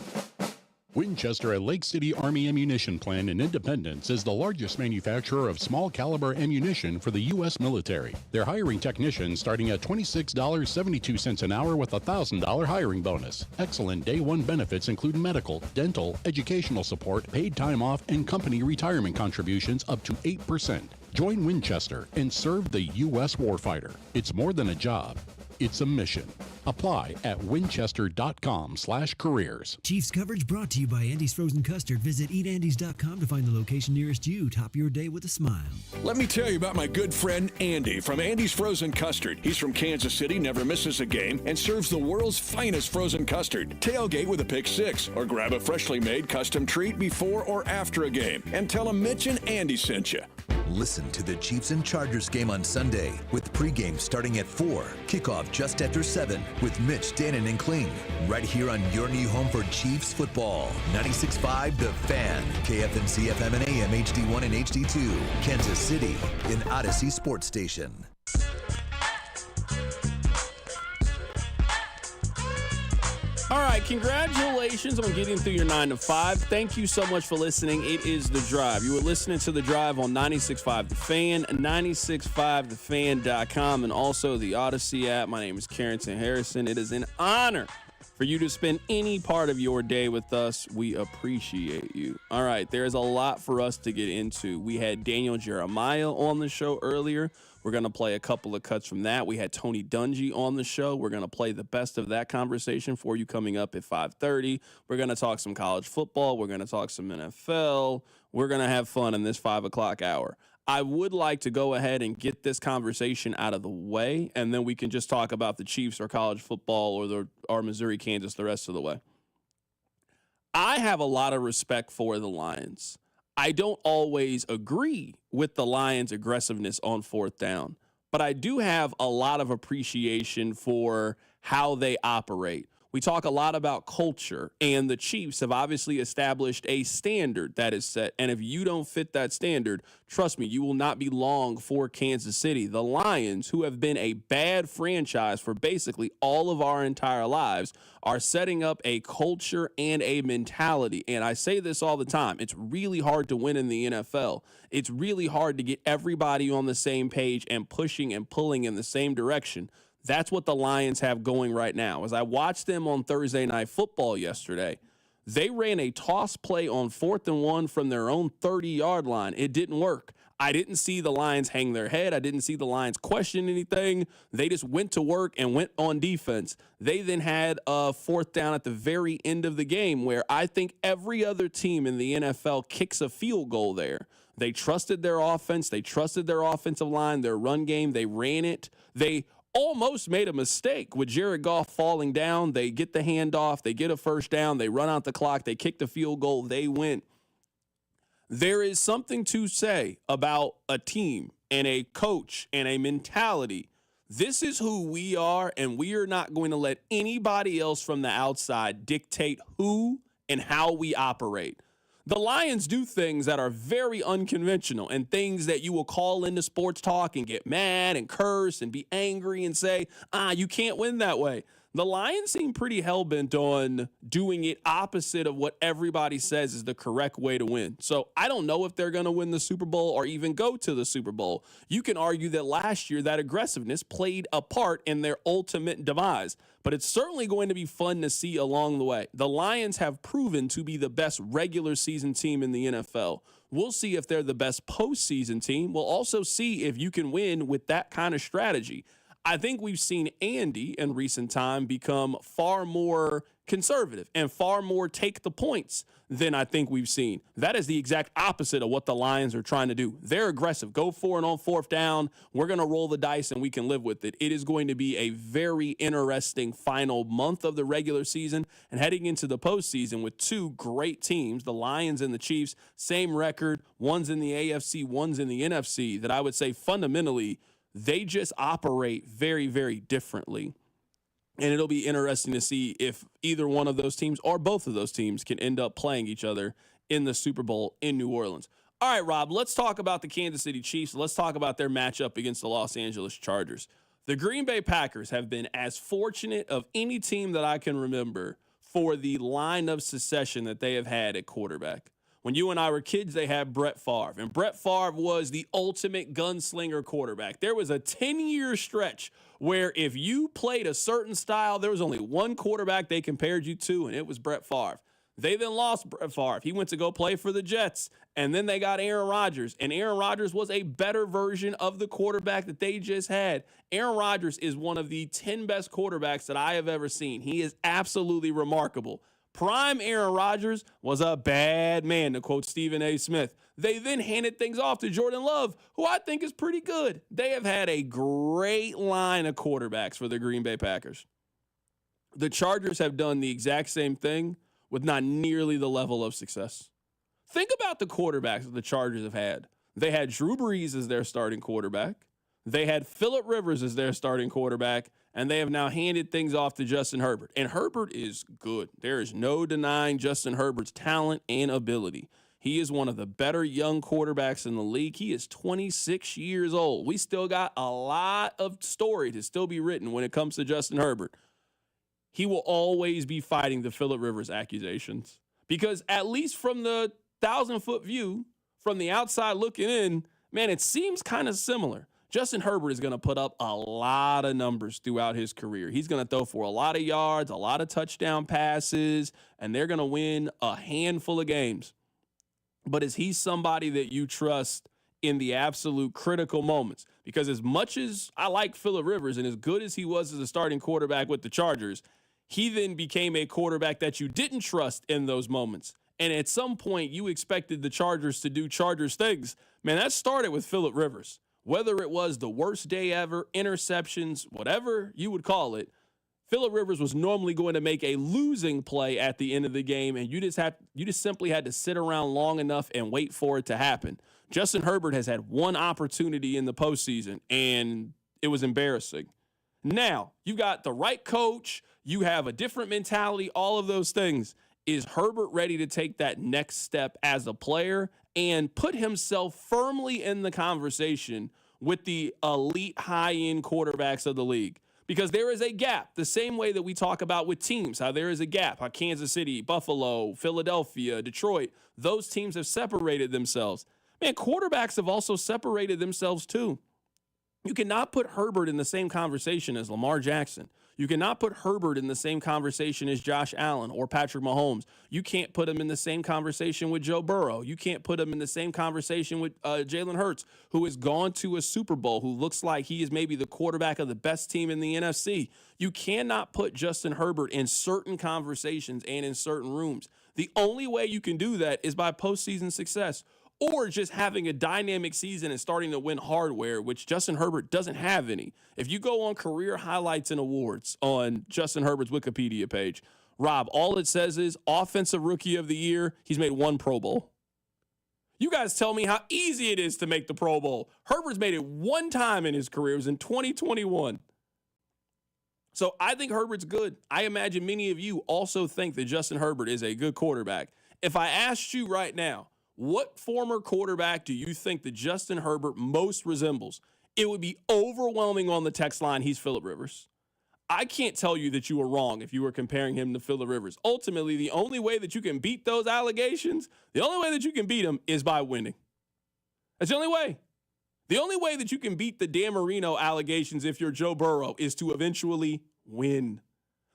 Winchester at Lake City Army Ammunition Plant in Independence is the largest manufacturer of small caliber ammunition for the U.S. military. They're hiring technicians starting at $26.72 an hour with a $1,000 hiring bonus. Excellent day one benefits include medical, dental, educational support, paid time off, and company retirement contributions up to 8%. Join Winchester and serve the U.S. warfighter. It's more than a job. It's a mission. Apply at winchester.com/careers. Chiefs coverage brought to you by Andy's Frozen Custard. Visit eatandys.com to find the location nearest you. Top your day with a smile. Let me tell you about my good friend Andy from Andy's Frozen Custard. He's from Kansas City, never misses a game, and serves the world's finest frozen custard. Tailgate with a pick six, or grab a freshly made custom treat before or after a game. And tell him Mitch and Andy sent you. Listen to the Chiefs and Chargers game on Sunday with pregame starting at 4, kickoff just after 7 with Mitch, Dannon, and Kling. Right here on your new home for Chiefs football. 96.5 The Fan, KFNC FM and AM HD1 and HD2, Kansas City, in Odyssey Sports Station. All right, congratulations on getting through your 9 to 5. Thank you so much for listening. It is The Drive. You were listening to The Drive on 96.5 The Fan, 96.5thefan.com, and also the Odyssey app. My name is Carrington Harrison. It is an honor for you to spend any part of your day with us. We appreciate you. All right, there's a lot for us to get into. We had Daniel Jeremiah on the show earlier. We're going to play a couple of cuts from that. We had Tony Dungy on the show. We're going to play the best of that conversation for you coming up at 5:30. We're going to talk some college football. We're going to talk some NFL. We're going to have fun in this 5 o'clock hour. I would like to go ahead and get this conversation out of the way, and then we can just talk about the Chiefs or college football or Missouri, Kansas the rest of the way. I have a lot of respect for the Lions. I don't always agree with the Lions' aggressiveness on fourth down, but I do have a lot of appreciation for how they operate. We talk a lot about culture, and the Chiefs have obviously established a standard that is set. And if you don't fit that standard, trust me, you will not be long for Kansas City. The Lions, who have been a bad franchise for basically all of our entire lives, are setting up a culture and a mentality. And I say this all the time. It's really hard to win in the NFL. It's really hard to get everybody on the same page and pushing and pulling in the same direction. That's what the Lions have going right now. As I watched them on Thursday Night Football yesterday, they ran a toss play on 4th and 1 from their own 30-yard line. It didn't work. I didn't see the Lions hang their head. I didn't see the Lions question anything. They just went to work and went on defense. They then had a 4th down at the very end of the game where I think every other team in the NFL kicks a field goal there. They trusted their offense. They trusted their offensive line, their run game. They ran it. They almost made a mistake with Jared Goff falling down. They get the handoff. They get a first down. They run out the clock. They kick the field goal. They win. There is something to say about a team and a coach and a mentality. This is who we are, and we are not going to let anybody else from the outside dictate who and how we operate. The Lions do things that are very unconventional and things that you will call into sports talk and get mad and curse and be angry and say, you can't win that way. The Lions seem pretty hell-bent on doing it opposite of what everybody says is the correct way to win. So I don't know if they're going to win the Super Bowl or even go to the Super Bowl. You can argue that last year that aggressiveness played a part in their ultimate demise, but it's certainly going to be fun to see along the way. The Lions have proven to be the best regular season team in the NFL. We'll see if they're the best postseason team. We'll also see if you can win with that kind of strategy. I think we've seen Andy in recent time become far more conservative and far more take the points than I think we've seen. That is the exact opposite of what the Lions are trying to do. They're aggressive. Go for it on 4th down. We're going to roll the dice and we can live with it. It is going to be a very interesting final month of the regular season and heading into the postseason with two great teams, the Lions and the Chiefs, same record. One's in the AFC, one's in the NFC, that I would say fundamentally they just operate very, very differently. And it'll be interesting to see if either one of those teams or both of those teams can end up playing each other in the Super Bowl in New Orleans. All right, Rob, let's talk about the Kansas City Chiefs. Let's talk about their matchup against the Los Angeles Chargers. The Green Bay Packers have been as fortunate of any team that I can remember for the line of succession that they have had at quarterback. When you and I were kids, they had Brett Favre, and Brett Favre was the ultimate gunslinger quarterback. There was a 10-year stretch where if you played a certain style, there was only one quarterback they compared you to, and it was Brett Favre. They then lost Brett Favre. He went to go play for the Jets, and then they got Aaron Rodgers, and Aaron Rodgers was a better version of the quarterback that they just had. Aaron Rodgers is one of the 10 best quarterbacks that I have ever seen. He is absolutely remarkable. Prime Aaron Rodgers was a bad man, to quote Stephen A. Smith. They then handed things off to Jordan Love, who I think is pretty good. They have had a great line of quarterbacks for the Green Bay Packers. The Chargers have done the exact same thing with not nearly the level of success. Think about the quarterbacks that the Chargers have had. They had Drew Brees as their starting quarterback. They had Phillip Rivers as their starting quarterback. And they have now handed things off to Justin Herbert. And Herbert is good. There is no denying Justin Herbert's talent and ability. He is one of the better young quarterbacks in the league. He is 26 years old. We still got a lot of story to still be written when it comes to Justin Herbert. He will always be fighting the Phillip Rivers accusations. Because at least from the 1,000-foot view, from the outside looking in, man, it seems kind of similar. Justin Herbert is going to put up a lot of numbers throughout his career. He's going to throw for a lot of yards, a lot of touchdown passes, and they're going to win a handful of games. But is he somebody that you trust in the absolute critical moments? Because as much as I like Phillip Rivers and as good as he was as a starting quarterback with the Chargers, he then became a quarterback that you didn't trust in those moments. And at some point, you expected the Chargers to do Chargers things. Man, that started with Phillip Rivers. Whether it was the worst day ever, interceptions, whatever you would call it, Phillip Rivers was normally going to make a losing play at the end of the game, and you just simply had to sit around long enough and wait for it to happen. Justin Herbert has had one opportunity in the postseason, and it was embarrassing. Now, you got the right coach, you have a different mentality, all of those things. Is Herbert ready to take that next step as a player and put himself firmly in the conversation with the elite high-end quarterbacks of the league? Because there is a gap, the same way that we talk about with teams, how there is a gap, how Kansas City, Buffalo, Philadelphia, Detroit, those teams have separated themselves. Man, quarterbacks have also separated themselves too. You cannot put Herbert in the same conversation as Lamar Jackson. You cannot put Herbert in the same conversation as Josh Allen or Patrick Mahomes. You can't put him in the same conversation with Joe Burrow. You can't put him in the same conversation with Jalen Hurts, who has gone to a Super Bowl, who looks like he is maybe the quarterback of the best team in the NFC. You cannot put Justin Herbert in certain conversations and in certain rooms. The only way you can do that is by postseason success, or just having a dynamic season and starting to win hardware, which Justin Herbert doesn't have any. If you go on career highlights and awards on Justin Herbert's Wikipedia page, Rob, all it says is Offensive Rookie of the Year. He's made one Pro Bowl. You guys tell me how easy it is to make the Pro Bowl. Herbert's made it one time in his career. It was in 2021. So I think Herbert's good. I imagine many of you also think that Justin Herbert is a good quarterback. If I asked you right now, what former quarterback do you think that Justin Herbert most resembles? It would be overwhelming on the text line. He's Phillip Rivers. I can't tell you that you were wrong if you were comparing him to Phillip Rivers. Ultimately, the only way that you can beat those allegations, the only way that you can beat them is by winning. That's the only way. The only way that you can beat the Dan Marino allegations if you're Joe Burrow is to eventually win.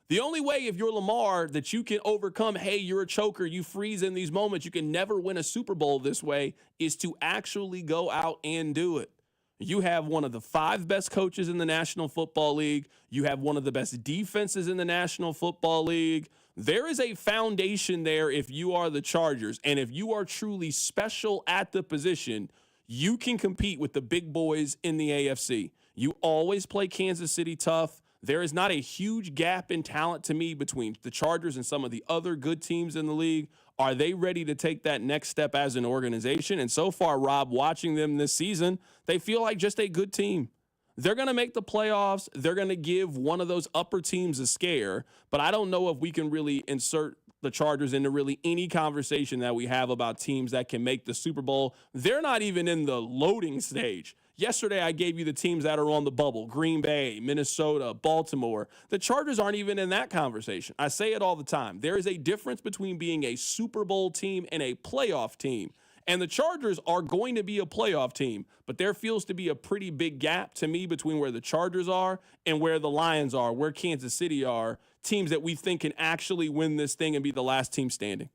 The only way if you're Lamar that you can overcome, hey, you're a choker, you freeze in these moments, you can never win a Super Bowl this way, is to actually go out and do it. You have one of the 5 best coaches in the National Football League. You have one of the best defenses in the National Football League. There is a foundation there if you are the Chargers. And if you are truly special at the position, you can compete with the big boys in the AFC. You always play Kansas City tough. There is not a huge gap in talent to me between the Chargers and some of the other good teams in the league. Are they ready to take that next step as an organization? And so far, Rob, watching them this season, they feel like just a good team. They're going to make the playoffs. They're going to give one of those upper teams a scare. But I don't know if we can really insert the Chargers into really any conversation that we have about teams that can make the Super Bowl. They're not even in the loading stage. Yesterday, I gave you the teams that are on the bubble: Green Bay, Minnesota, Baltimore. The Chargers aren't even in that conversation. I say it all the time. There is a difference between being a Super Bowl team and a playoff team. And the Chargers are going to be a playoff team, but there feels to be a pretty big gap to me between where the Chargers are and where the Lions are, where Kansas City are, teams that we think can actually win this thing and be the last team standing.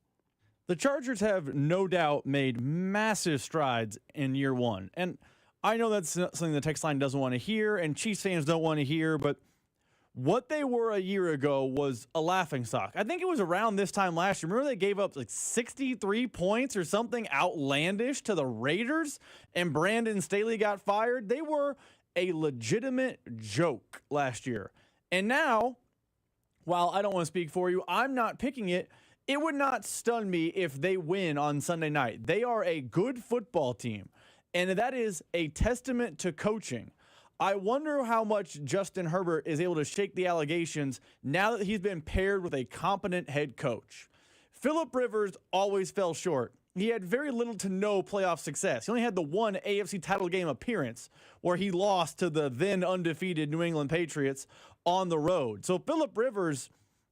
The Chargers have no doubt made massive strides in year one. And I know that's something the text line doesn't want to hear and Chiefs fans don't want to hear, but what they were a year ago was a laughingstock. I think it was around this time last year. Remember they gave up like 63 points or something outlandish to the Raiders and Brandon Staley got fired? They were a legitimate joke last year. And now, while I don't want to speak for you, I'm not picking it. It would not stun me if they win on Sunday night. They are a good football team. And that is a testament to coaching. I wonder how much Justin Herbert is able to shake the allegations now that he's been paired with a competent head coach. Phillip Rivers always fell short. He had very little to no playoff success. He only had the one AFC title game appearance where he lost to the then undefeated New England Patriots on the road. So Phillip Rivers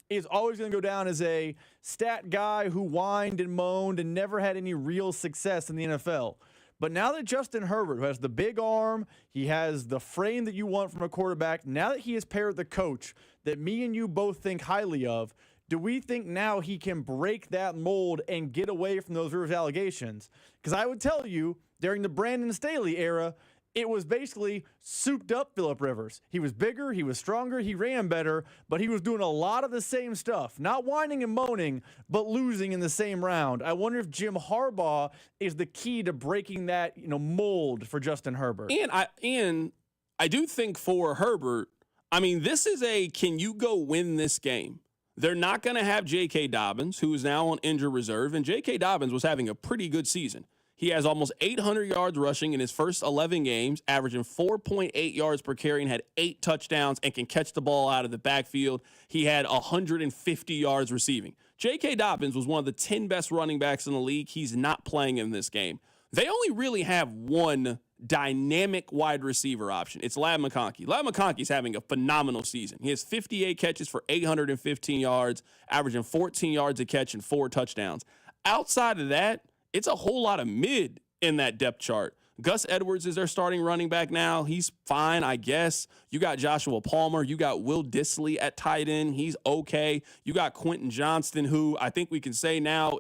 is always going to go down as a stat guy who whined and moaned and never had any real success in the NFL. But now that Justin Herbert, who has the big arm, he has the frame that you want from a quarterback, now that he is paired with the coach that me and you both think highly of, do we think now he can break that mold and get away from those Rivers allegations? Because I would tell you, during the Brandon Staley era, it was basically souped up Phillip Rivers. He was bigger, he was stronger, he ran better, but he was doing a lot of the same stuff. Not whining and moaning, but losing in the same round. I wonder if Jim Harbaugh is the key to breaking that, mold for Justin Herbert. And I do think for Herbert, I mean, this is can you go win this game? They're not going to have J.K. Dobbins, who is now on injured reserve, and J.K. Dobbins was having a pretty good season. He has almost 800 yards rushing in his first 11 games, averaging 4.8 yards per carry, and had 8 touchdowns and can catch the ball out of the backfield. He had 150 yards receiving. J.K. Dobbins was one of the 10 best running backs in the league. He's not playing in this game. They only really have one dynamic wide receiver option. It's Ladd McConkey. Ladd McConkey's having a phenomenal season. He has 58 catches for 815 yards, averaging 14 yards a catch and 4 touchdowns. Outside of that, it's a whole lot of mid in that depth chart. Gus Edwards is their starting running back now. He's fine, I guess. You got Joshua Palmer. You got Will Dissly at tight end. He's okay. You got Quentin Johnston, who I think we can say now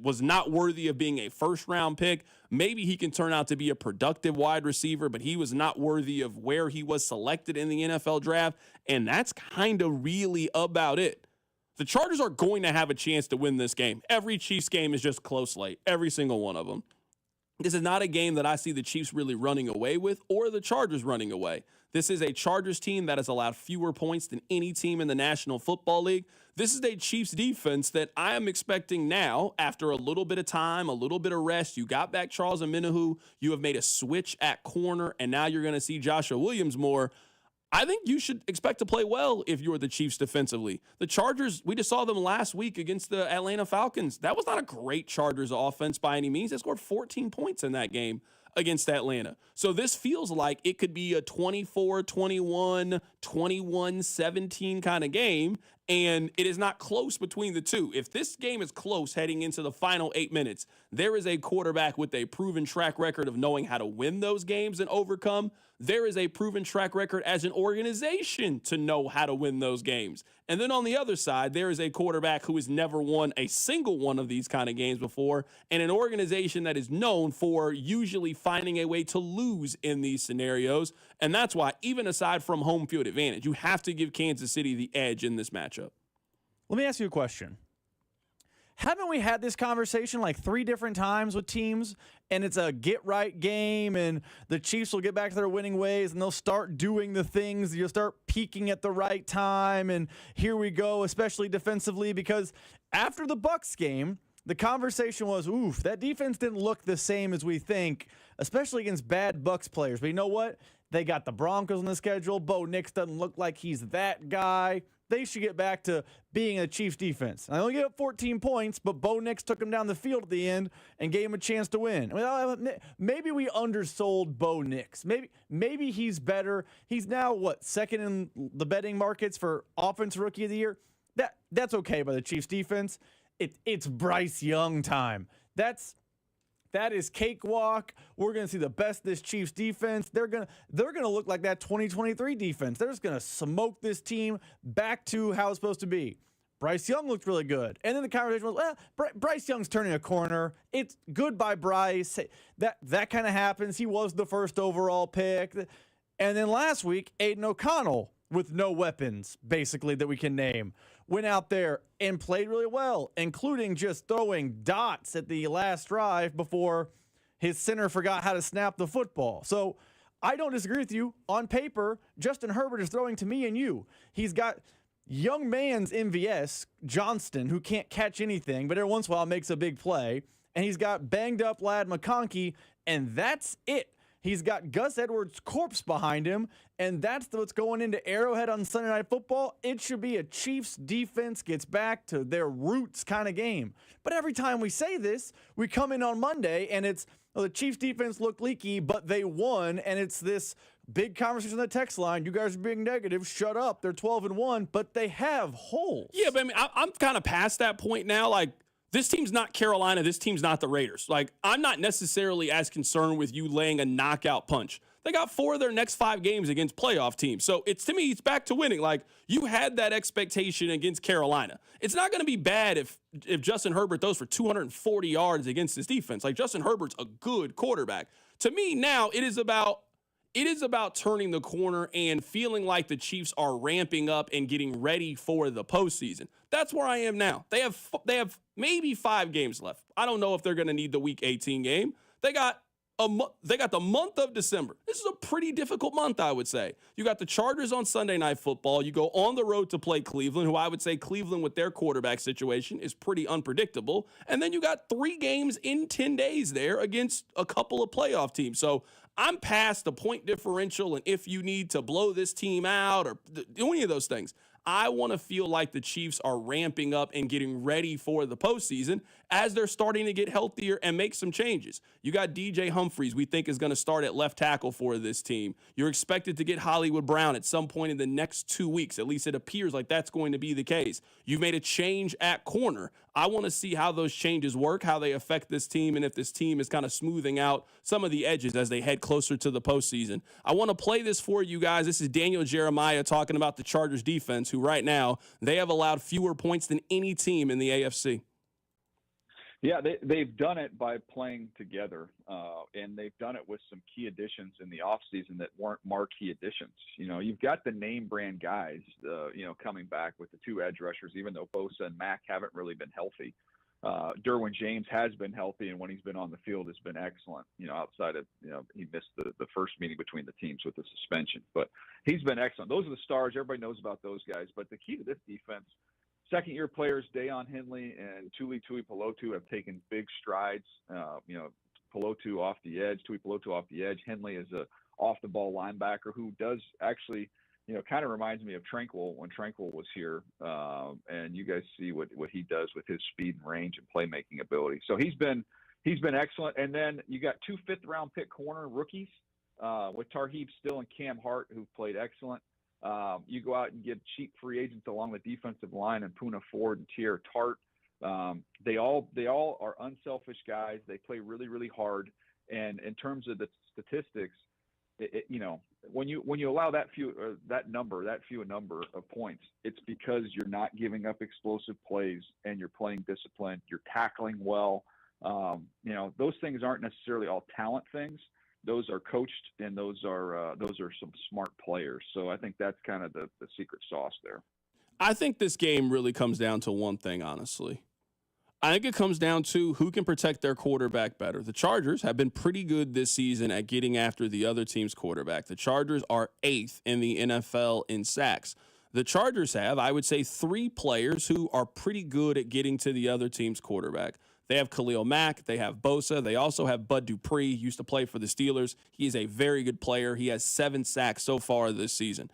was not worthy of being a first-round pick. Maybe he can turn out to be a productive wide receiver, but he was not worthy of where he was selected in the NFL draft, and that's kind of really about it. The Chargers are going to have a chance to win this game. Every Chiefs game is just close late, every single one of them. This is not a game that I see the Chiefs really running away with or the Chargers running away. This is a Chargers team that has allowed fewer points than any team in the National Football League. This is a Chiefs defense that I am expecting now, after a little bit of time, a little bit of rest. You got back Charles Omenihu. You have made a switch at corner, and now you're going to see Joshua Williams more. I think you should expect to play well if you're the Chiefs defensively. The Chargers, we just saw them last week against the Atlanta Falcons. That was not a great Chargers offense by any means. They scored 14 points in that game against Atlanta. So this feels like it could be a 24-21, 21-17 kind of game, and it is not close between the two. If this game is close heading into the final 8 minutes, there is a quarterback with a proven track record of knowing how to win those games and overcome. There is a proven track record as an organization to know how to win those games. And then on the other side, there is a quarterback who has never won a single one of these kind of games before, and an organization that is known for usually finding a way to lose in these scenarios. And that's why, even aside from home field advantage, you have to give Kansas City the edge in this matchup. Let me ask you a question. Haven't we had this conversation like 3 different times with teams, and it's a get-right game, and the Chiefs will get back to their winning ways, and they'll start doing the things, you'll start peaking at the right time, and here we go, especially defensively, because after the Bucs game, the conversation was, oof, that defense didn't look the same as we think, especially against bad Bucs players. But you know what? They got the Broncos on the schedule. Bo Nix doesn't look like he's that guy. They should get back to being a Chiefs defense. I only gave up 14 points, but Bo Nix took him down the field at the end and gave him a chance to win. I mean, maybe we undersold Bo Nix. Maybe he's better. He's now, second in the betting markets for Offensive Rookie of the Year? That's okay by the Chiefs defense. It's Bryce Young time. That is cakewalk. We're going to see the best of this Chiefs defense. They're going to look like that 2023 defense. They're just going to smoke this team back to how it's supposed to be. Bryce Young looked really good. And then the conversation was, Bryce Young's turning a corner. It's good by Bryce. That kind of happens. He was the first overall pick. And then last week, Aiden O'Connell, with no weapons, basically, that we can name, went out there and played really well, including just throwing dots at the last drive before his center forgot how to snap the football. So I don't disagree with you. On paper, Justin Herbert is throwing to me and you. He's got young man's MVS, Johnston, who can't catch anything, but every once in a while makes a big play. And he's got banged up Ladd McConkey, and that's it. He's got Gus Edwards' corpse behind him, and that's what's going into Arrowhead on Sunday Night Football. It should be a Chiefs defense gets back to their roots kind of game. But every time we say this, we come in on Monday, and it's, the Chiefs defense looked leaky, but they won, and it's this big conversation on the text line. You guys are being negative. Shut up. They're 12-1, but they have holes. Yeah, but I mean, I'm kind of past that point now. Like, this team's not Carolina. This team's not the Raiders. Like, I'm not necessarily as concerned with you laying a knockout punch. They got 4 of their next 5 games against playoff teams. So to me, it's back to winning. Like, you had that expectation against Carolina. It's not going to be bad if Justin Herbert throws for 240 yards against this defense. Like, Justin Herbert's a good quarterback. To me, now it is about It is about turning the corner and feeling like the Chiefs are ramping up and getting ready for the postseason. That's where I am now. They have maybe 5 games left. I don't know if they're going to need the Week 18 game. They got the month of December. This is a pretty difficult month, I would say. You got the Chargers on Sunday Night Football. You go on the road to play Cleveland, who I would say Cleveland with their quarterback situation is pretty unpredictable. And then you got 3 games in 10 days there against a couple of playoff teams. So I'm past the point differential and if you need to blow this team out or do any of those things. I want to feel like the Chiefs are ramping up and getting ready for the postseason as they're starting to get healthier and make some changes. You got DJ Humphries, we think is going to start at left tackle for this team. You're expected to get Hollywood Brown at some point in the next 2 weeks. At least it appears like that's going to be the case. You've made a change at corner. I want to see how those changes work, how they affect this team, and if this team is kind of smoothing out some of the edges as they head closer to the postseason. I want to play this for you guys. This is Daniel Jeremiah talking about the Chargers defense, who right now they have allowed fewer points than any team in the AFC. Yeah, they've done it by playing together, and they've done it with some key additions in the offseason that weren't marquee additions. You know, you've got the name brand guys, coming back with the 2 edge rushers, even though Bosa and Mack haven't really been healthy. Derwin James has been healthy, and when he's been on the field, has been excellent. Outside of, he missed the first meeting between the teams with the suspension, but he's been excellent. Those are the stars. Everybody knows about those guys. But the key to this defense, second-year players Dayon Henley and Tuli Pelotu have taken big strides. Pelotu off the edge, Tuli Pelotu off the edge. Henley is a off-the-ball linebacker who does actually, kind of reminds me of Tranquil when Tranquil was here. And you guys see what he does with his speed and range and playmaking ability. So he's been excellent. And then you got 2 fifth-round pick corner rookies with Tarheeb Still and Cam Hart, who've played excellent. You go out and get cheap free agents along the defensive line and Poona Ford and Tier Tart. They all are unselfish guys. They play really, really hard. And in terms of the statistics, when you allow that few a number of points, it's because you're not giving up explosive plays and you're playing disciplined. You're tackling well. Those things aren't necessarily all talent things. Those are coached, and those are some smart players. So I think that's kind of the secret sauce there. I think this game really comes down to one thing, honestly. I think it comes down to who can protect their quarterback better. The Chargers have been pretty good this season at getting after the other team's quarterback. The Chargers are 8th in the NFL in sacks. The Chargers have, I would say, 3 players who are pretty good at getting to the other team's quarterback. They have Khalil Mack. They have Bosa. They also have Bud Dupree, used to play for the Steelers. He is a very good player. He has 7 sacks so far this season.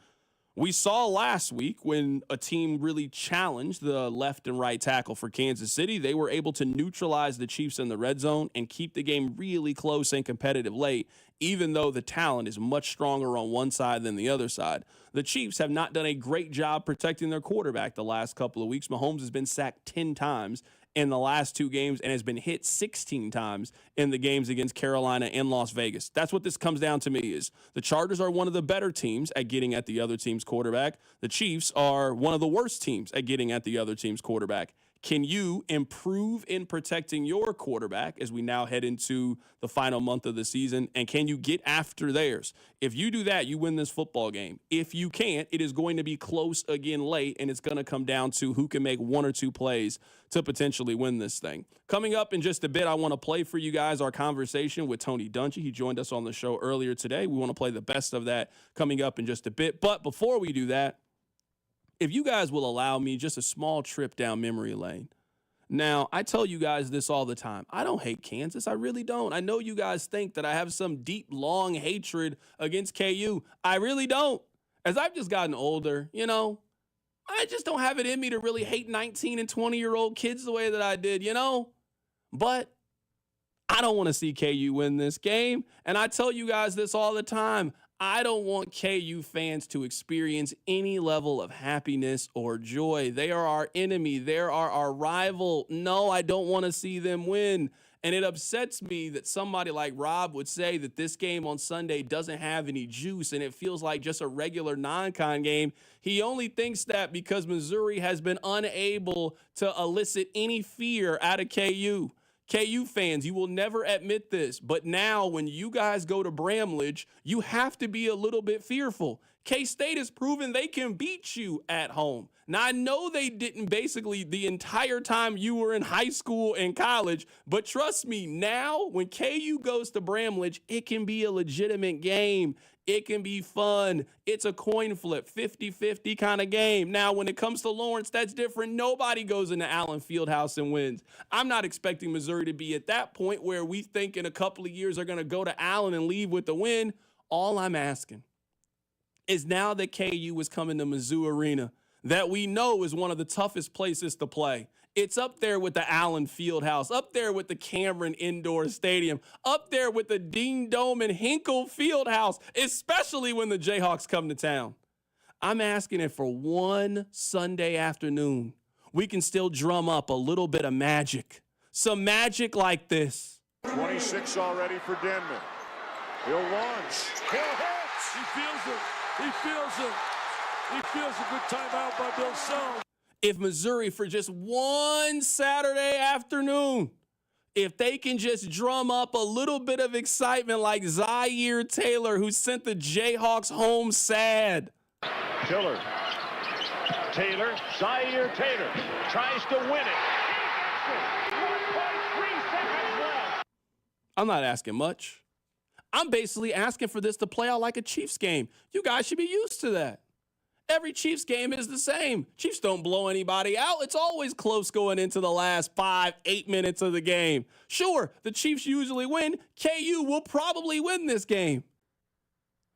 We saw last week when a team really challenged the left and right tackle for Kansas City, they were able to neutralize the Chiefs in the red zone and keep the game really close and competitive late, even though the talent is much stronger on one side than the other side. The Chiefs have not done a great job protecting their quarterback the last couple of weeks. Mahomes has been sacked 10 times in the last 2 games and has been hit 16 times in the games against Carolina and Las Vegas. That's what this comes down to me is the Chargers are one of the better teams at getting at the other team's quarterback. The Chiefs are one of the worst teams at getting at the other team's quarterback. Can you improve in protecting your quarterback as we now head into the final month of the season? And can you get after theirs? If you do that, you win this football game. If you can't, it is going to be close again late, and it's going to come down to who can make 1 or 2 plays to potentially win this thing. Coming up in just a bit, I want to play for you guys our conversation with Tony Dungy. He joined us on the show earlier today. We want to play the best of that coming up in just a bit. But before we do that, if you guys will allow me just a small trip down memory lane. Now, I tell you guys this all the time. I don't hate Kansas. I really don't. I know you guys think that I have some deep, long hatred against KU. I really don't. As I've just gotten older, I just don't have it in me to really hate 19 and 20-year-old kids the way that I did, But I don't want to see KU win this game. And I tell you guys this all the time. I don't want KU fans to experience any level of happiness or joy. They are our enemy. They are our rival. No, I don't want to see them win. And it upsets me that somebody like Rob would say that this game on Sunday doesn't have any juice and it feels like just a regular non-con game. He only thinks that because Missouri has been unable to elicit any fear out of KU. KU fans, you will never admit this, but now when you guys go to Bramlage, you have to be a little bit fearful. K-State has proven they can beat you at home. Now, I know they didn't basically the entire time you were in high school and college, but trust me, now when KU goes to Bramlage, it can be a legitimate game. It can be fun. It's a coin flip, 50-50 kind of game. Now, when it comes to Lawrence, that's different. Nobody goes into Allen Fieldhouse and wins. I'm not expecting Missouri to be at that point where we think in a couple of years are going to go to Allen and leave with the win. All I'm asking is now that KU is coming to Mizzou Arena, that we know is one of the toughest places to play. It's up there with the Allen Fieldhouse, up there with the Cameron Indoor Stadium, up there with the Dean Dome and Hinkle Fieldhouse, especially when the Jayhawks come to town. I'm asking if for one Sunday afternoon, we can still drum up a little bit of magic. Some magic like this. 26 already for Denman. He'll launch. He'll hit. He feels it. He feels it. He feels a good timeout by Bill Self. If Missouri, for just one Saturday afternoon, if they can just drum up a little bit of excitement like Zaire Taylor, who sent the Jayhawks home sad. Taylor, Zaire Taylor tries to win it. 1.3 seconds left. I'm not asking much. I'm basically asking for this to play out like a Chiefs game. You guys should be used to that. Every Chiefs game is the same. Chiefs don't blow anybody out. It's always close going into the last 5-8 minutes of the game. Sure, the Chiefs usually win. KU will probably win this game.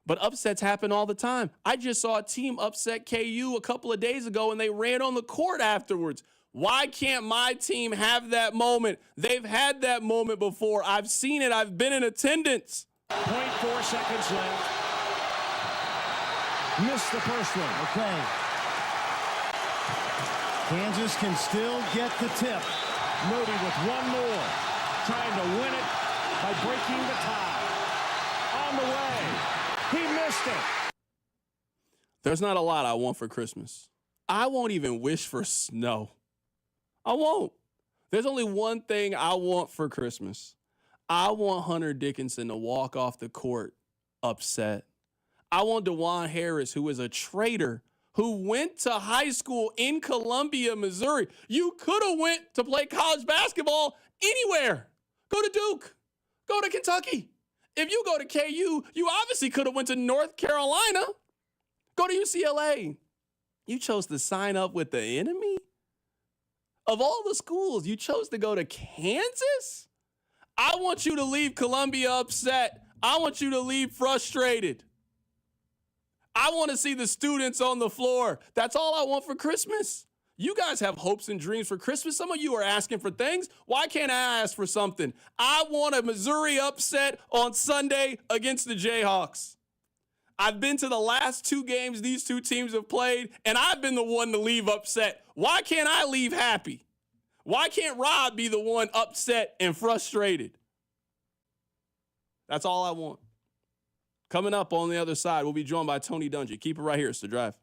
But upsets happen all the time. I just saw a team upset KU a couple of days ago, and they ran on the court afterwards. Why can't my team have that moment? They've had that moment before. I've seen it. I've been in attendance. 0.4 seconds left. Missed the first one. Okay. Kansas can still get the tip. Moody with one more. Trying to win it by breaking the tie. On the way. He missed it. There's not a lot I want for Christmas. I won't even wish for snow. I won't. There's only one thing I want for Christmas. I want Hunter Dickinson to walk off the court upset. I want DeJuan Harris, who is a traitor, who went to high school in Columbia, Missouri. You could have went to play college basketball anywhere. Go to Duke. Go to Kentucky. If you go to KU, you obviously could have went to North Carolina. Go to UCLA. You chose to sign up with the enemy? Of all the schools, you chose to go to Kansas? I want you to leave Columbia upset. I want you to leave frustrated. I want to see the students on the floor. That's all I want for Christmas. You guys have hopes and dreams for Christmas. Some of you are asking for things. Why can't I ask for something? I want a Missouri upset on Sunday against the Jayhawks. I've been to the last two games these two teams have played, and I've been the one to leave upset. Why can't I leave happy? Why can't Rob be the one upset and frustrated? That's all I want. Coming up on the other side, we'll be joined by Tony Dungy. Keep it right here. It's The Drive.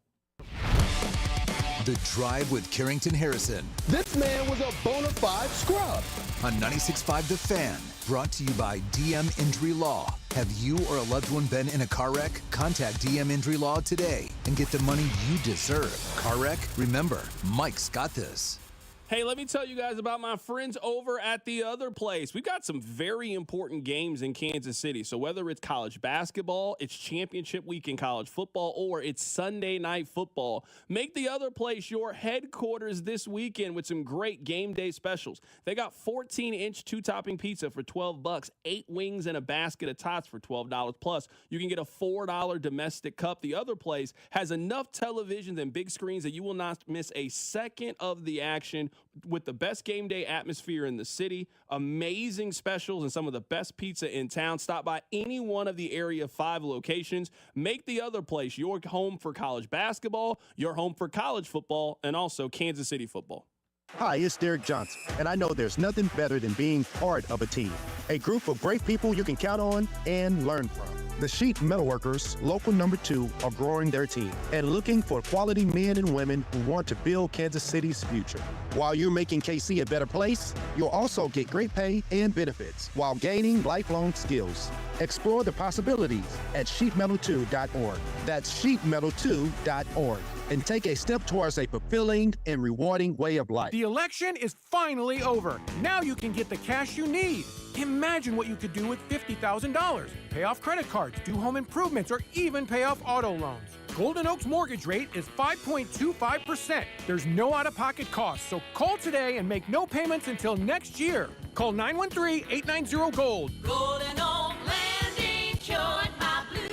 The Drive with Carrington Harrison. This man was a bona fide scrub. On 96.5 The Fan. Brought to you by DM Injury Law. Have you or a loved one been in a car wreck? Contact DM Injury Law today and get the money you deserve. Car wreck? Remember, Mike's got this. Hey, let me tell you guys about my friends over at The Other Place. We've got some very important games in Kansas City. So whether it's college basketball, it's championship week in college football, or it's Sunday night football, make The Other Place your headquarters this weekend with some great game day specials. They got 14-inch two-topping pizza for $12, 8 wings and a basket of tots for $12. Plus, you can get a $4 domestic cup. The Other Place has enough televisions and big screens that you will not miss a second of the action, with the best game day atmosphere in the city, amazing specials, and some of the best pizza in town. Stop by any one of the Area 5 locations. Make The Other Place your home for college basketball, your home for college football, and also Kansas City football. Hi, it's Derek Johnson, and I know there's nothing better than being part of a team. A group of great people you can count on and learn from. The Sheet Metalworkers, local number 2, are growing their team and looking for quality men and women who want to build Kansas City's future. While you're making KC a better place, you'll also get great pay and benefits while gaining lifelong skills. Explore the possibilities at sheetmetal2.org. That's sheetmetal2.org. And take a step towards a fulfilling and rewarding way of life. The election is finally over. Now you can get the cash you need. Imagine what you could do with $50,000. Pay off credit cards, do home improvements, or even pay off auto loans. Golden Oak's mortgage rate is 5.25%. There's no out-of-pocket costs, so call today and make no payments until next year. Call 913-890-GOLD. Golden Oak Lending cured my blues.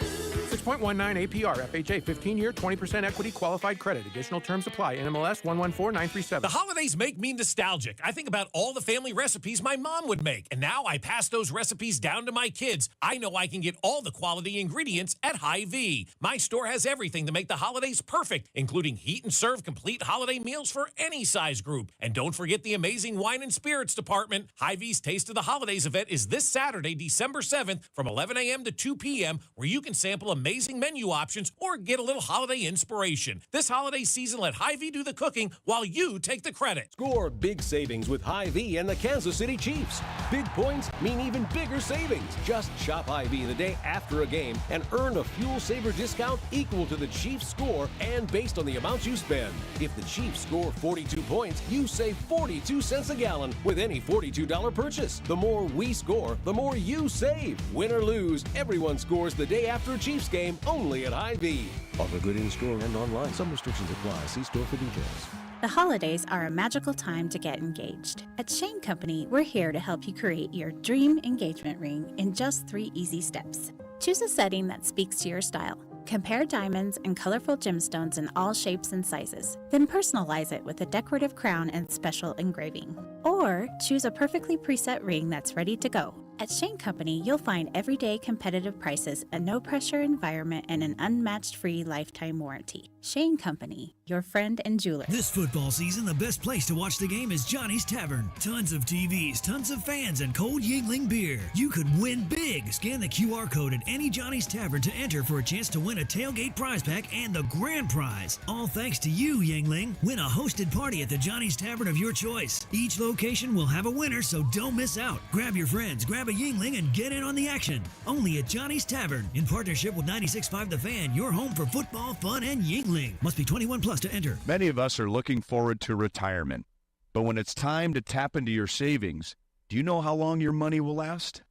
6.19 APR, FHA, 15-year, 20% equity, qualified credit. Additional terms apply. NMLS 114937. The holidays make me nostalgic. I think about all the family recipes my mom would make, and now I pass those recipes down to my kids. I know I can get all the quality ingredients at Hy-Vee. My store has everything to make the holidays perfect, including heat and serve complete holiday meals for any size group. And don't forget the amazing wine and spirits department. Hy-Vee's Taste of the Holidays event is this Saturday, December 7th from 11 a.m. to 2 p.m., where you can sample amazing menu options or get a little holiday inspiration. This holiday season, let Hy-Vee do the cooking while you take the credit. Score big savings with Hy-Vee and the Kansas City Chiefs. Big points mean even bigger savings. Just shop Hy-Vee the day after a game and earn a fuel saver discount equal to the Chiefs score and based on the amount you spend. If the Chiefs score 42 points, you save 42 cents a gallon with any $42 purchase. The more we score, the more you save. Win or lose, everyone scores the day after a Chiefs game only at Hy-Vee. Offer good in store and online. Some restrictions apply. See store for details. The holidays are a magical time to get engaged. At Shane Company, we're here to help you create your dream engagement ring in just 3 easy steps. Choose a setting that speaks to your style. Compare diamonds and colorful gemstones in all shapes and sizes. Then personalize it with a decorative crown and special engraving. Or choose a perfectly preset ring that's ready to go. At Shane Company, you'll find everyday competitive prices, a no-pressure environment, and an unmatched free lifetime warranty. Shane Company, your friend and jeweler. This football season, the best place to watch the game is Johnny's Tavern. Tons of TVs, tons of fans, and cold Yingling beer. You could win big. Scan the QR code at any Johnny's Tavern to enter for a chance to win a tailgate prize pack and the grand prize. All thanks to you, Yingling. Win a hosted party at the Johnny's Tavern of your choice. Each location will have a winner, so don't miss out. Grab your friends, grab a Yingling, and get in on the action. Only at Johnny's Tavern. In partnership with 96.5 The Fan, your home for football, fun, and Yingling. Must be 21 plus to enter. Many of us are looking forward to retirement. But when it's time to tap into your savings, do you know how long your money will last?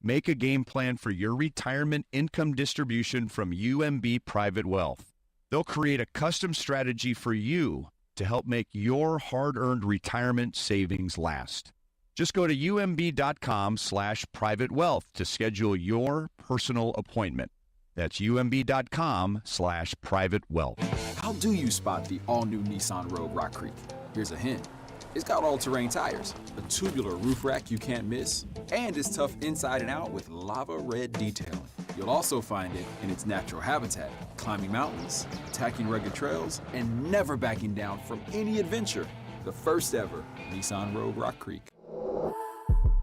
Make a game plan for your retirement income distribution from UMB Private Wealth. They'll create a custom strategy for you to help make your hard-earned retirement savings last. Just go to umb.com/private wealth to schedule your personal appointment. That's umb.com/private wealth. How do you spot the all-new Nissan Rogue Rock Creek? Here's a hint. It's got all-terrain tires, a tubular roof rack you can't miss, and it's tough inside and out with lava red detailing. You'll also find it in its natural habitat, climbing mountains, attacking rugged trails, and never backing down from any adventure. The first ever Nissan Rogue Rock Creek.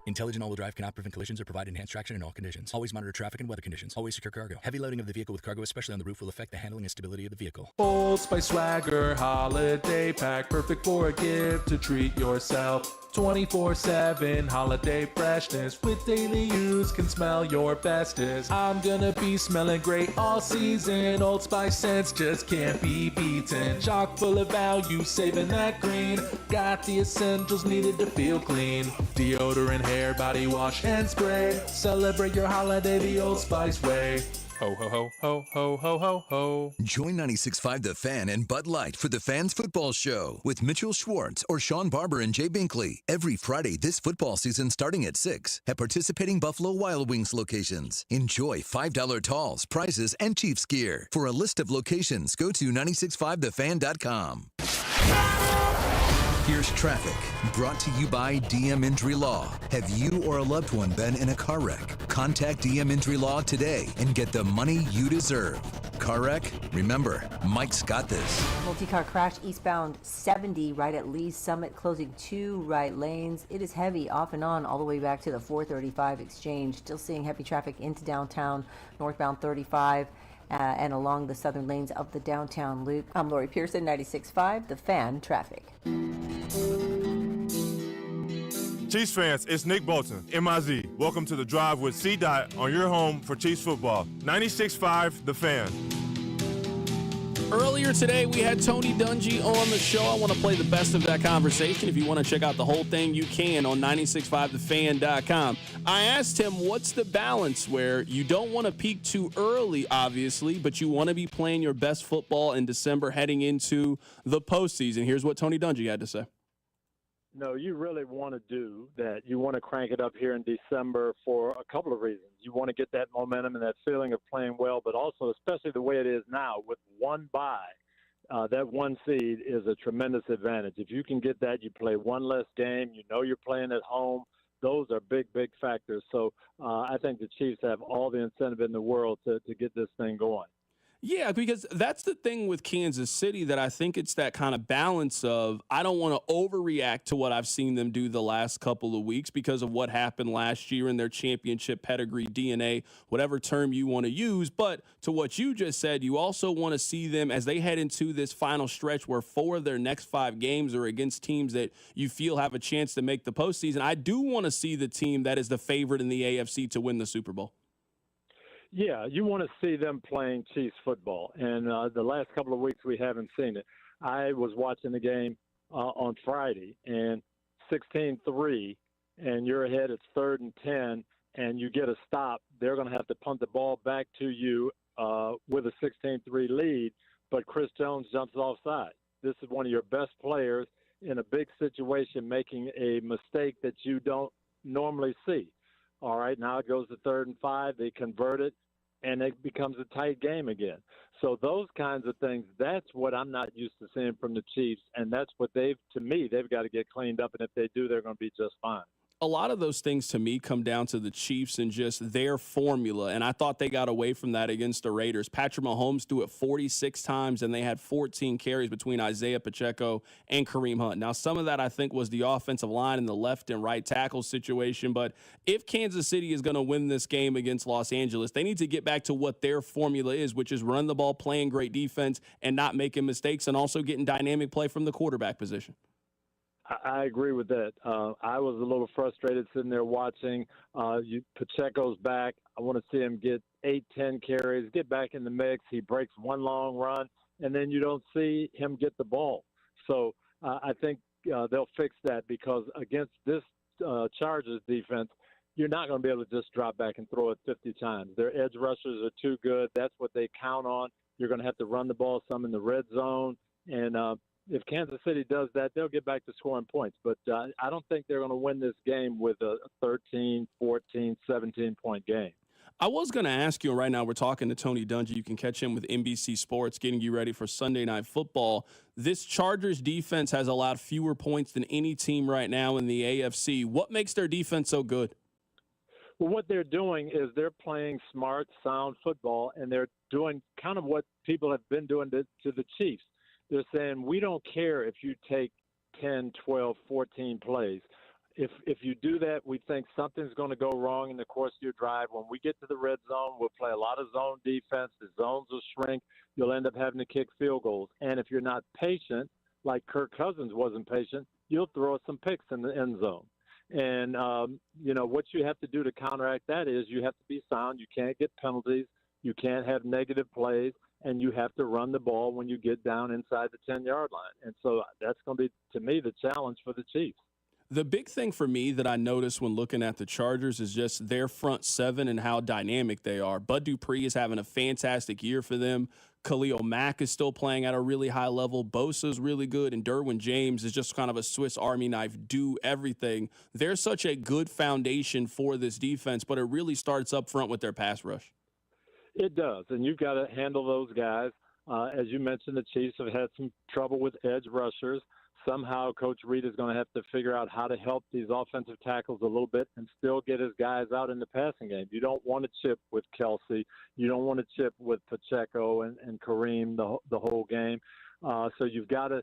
Intelligent all-wheel drive cannot prevent collisions or provide enhanced traction in all conditions. Always monitor traffic and weather conditions. Always secure cargo. Heavy loading of the vehicle with cargo, especially on the roof, will affect the handling and stability of the vehicle. Old Spice Swagger Holiday Pack, perfect for a gift to treat yourself. 24/7 holiday freshness with daily use can smell your bestest. I'm gonna be smelling great all season. Old Spice scents just can't be beaten. Chock full of value, saving that green. Got the essentials needed to feel clean. Deodorant, hair, body wash, and spray. Celebrate your holiday the Old Spice way. Ho, ho, ho, ho, ho, ho, ho, ho. Join 96.5 The Fan and Bud Light for the Fans Football Show with Mitchell Schwartz or Sean Barber and Jay Binkley every Friday this football season starting at 6 at participating Buffalo Wild Wings locations. Enjoy $5 talls, prizes, and Chiefs gear. For a list of locations, go to 965thefan.com. Here's traffic, brought to you by DM Injury Law. Have you or a loved one been in a car wreck? Contact DM Injury Law today and get the money you deserve. Car wreck? Remember, Mike's got this. Multi-car crash eastbound 70 right at Lee's Summit, closing 2 right lanes. It is heavy off and on all the way back to the 435 exchange. Still seeing heavy traffic into downtown, northbound 35. And along the southern lanes of the downtown loop. I'm Lori Pearson, 96.5, The Fan Traffic. Chiefs fans, it's Nick Bolton, MIZ. Welcome to The Drive with C. Dot on your home for Chiefs football. 96.5 The Fan. Earlier today, we had Tony Dungy on the show. I want to play the best of that conversation. If you want to check out the whole thing, you can on 965thefan.com. I asked him, what's the balance where you don't want to peak too early, obviously, but you want to be playing your best football in December heading into the postseason? Here's what Tony Dungy had to say. No, you really want to do that. You want to crank it up here in December for a couple of reasons. You want to get that momentum and that feeling of playing well, but also, especially the way it is now, with one bye, that one seed is a tremendous advantage. If you can get that, you play one less game. You know you're playing at home. Those are big, big factors. So I think the Chiefs have all the incentive in the world to get this thing going. Yeah, because that's the thing with Kansas City, that I think it's that kind of balance of, I don't want to overreact to what I've seen them do the last couple of weeks because of what happened last year in their championship pedigree, DNA, whatever term you want to use. But to what you just said, you also want to see them as they head into this final stretch where 4 of their next 5 games are against teams that you feel have a chance to make the postseason. I do want to see the team that is the favorite in the AFC to win the Super Bowl. Yeah, you want to see them playing Chiefs football. And the last couple of weeks we haven't seen it. I was watching the game on Friday, and 16-3, and you're ahead, it's 3rd and 10, and you get a stop. They're going to have to punt the ball back to you with a 16-3 lead, but Chris Jones jumps offside. This is one of your best players in a big situation making a mistake that you don't normally see. All right, now it goes to 3rd and 5. They convert it, and it becomes a tight game again. So those kinds of things, that's what I'm not used to seeing from the Chiefs, and that's what they've got to get cleaned up, and if they do, they're going to be just fine. A lot of those things to me come down to the Chiefs and just their formula, and I thought they got away from that against the Raiders. Patrick Mahomes threw it 46 times, and they had 14 carries between Isaiah Pacheco and Kareem Hunt. Now, some of that I think was the offensive line and the left and right tackle situation, but if Kansas City is going to win this game against Los Angeles, they need to get back to what their formula is, which is run the ball, playing great defense, and not making mistakes, and also getting dynamic play from the quarterback position. I agree with that. I was a little frustrated sitting there watching. Pacheco's back. I want to see him get 8-10 carries, get back in the mix. He breaks one long run, and then you don't see him get the ball. So I think they'll fix that, because against this Chargers defense, you're not going to be able to just drop back and throw it 50 times. Their edge rushers are too good. That's what they count on. You're going to have to run the ball some in the red zone, and if Kansas City does that, they'll get back to scoring points. But I don't think they're going to win this game with a 13, 14, 17-point game. I was going to ask you, right now we're talking to Tony Dungy. You can catch him with NBC Sports, getting you ready for Sunday Night Football. This Chargers defense has allowed fewer points than any team right now in the AFC. What makes their defense so good? Well, what they're doing is they're playing smart, sound football, and they're doing kind of what people have been doing to the Chiefs. They're saying, we don't care if you take 10, 12, 14 plays. If you do that, we think something's going to go wrong in the course of your drive. When we get to the red zone, we'll play a lot of zone defense. The zones will shrink. You'll end up having to kick field goals. And if you're not patient, like Kirk Cousins wasn't patient, you'll throw some picks in the end zone. And, what you have to do to counteract that is you have to be sound. You can't get penalties. You can't have negative plays. And you have to run the ball when you get down inside the 10-yard line. And so that's going to be, to me, the challenge for the Chiefs. The big thing for me that I noticed when looking at the Chargers is just their front seven and how dynamic they are. Bud Dupree is having a fantastic year for them. Khalil Mack is still playing at a really high level. Bosa's really good, and Derwin James is just kind of a Swiss Army knife, do everything. They're such a good foundation for this defense, but it really starts up front with their pass rush. It does, and you've got to handle those guys. As you mentioned, the Chiefs have had some trouble with edge rushers. Somehow Coach Reed is going to have to figure out how to help these offensive tackles a little bit and still get his guys out in the passing game. You don't want to chip with Kelsey. You don't want to chip with Pacheco and Kareem the whole game. So you've got to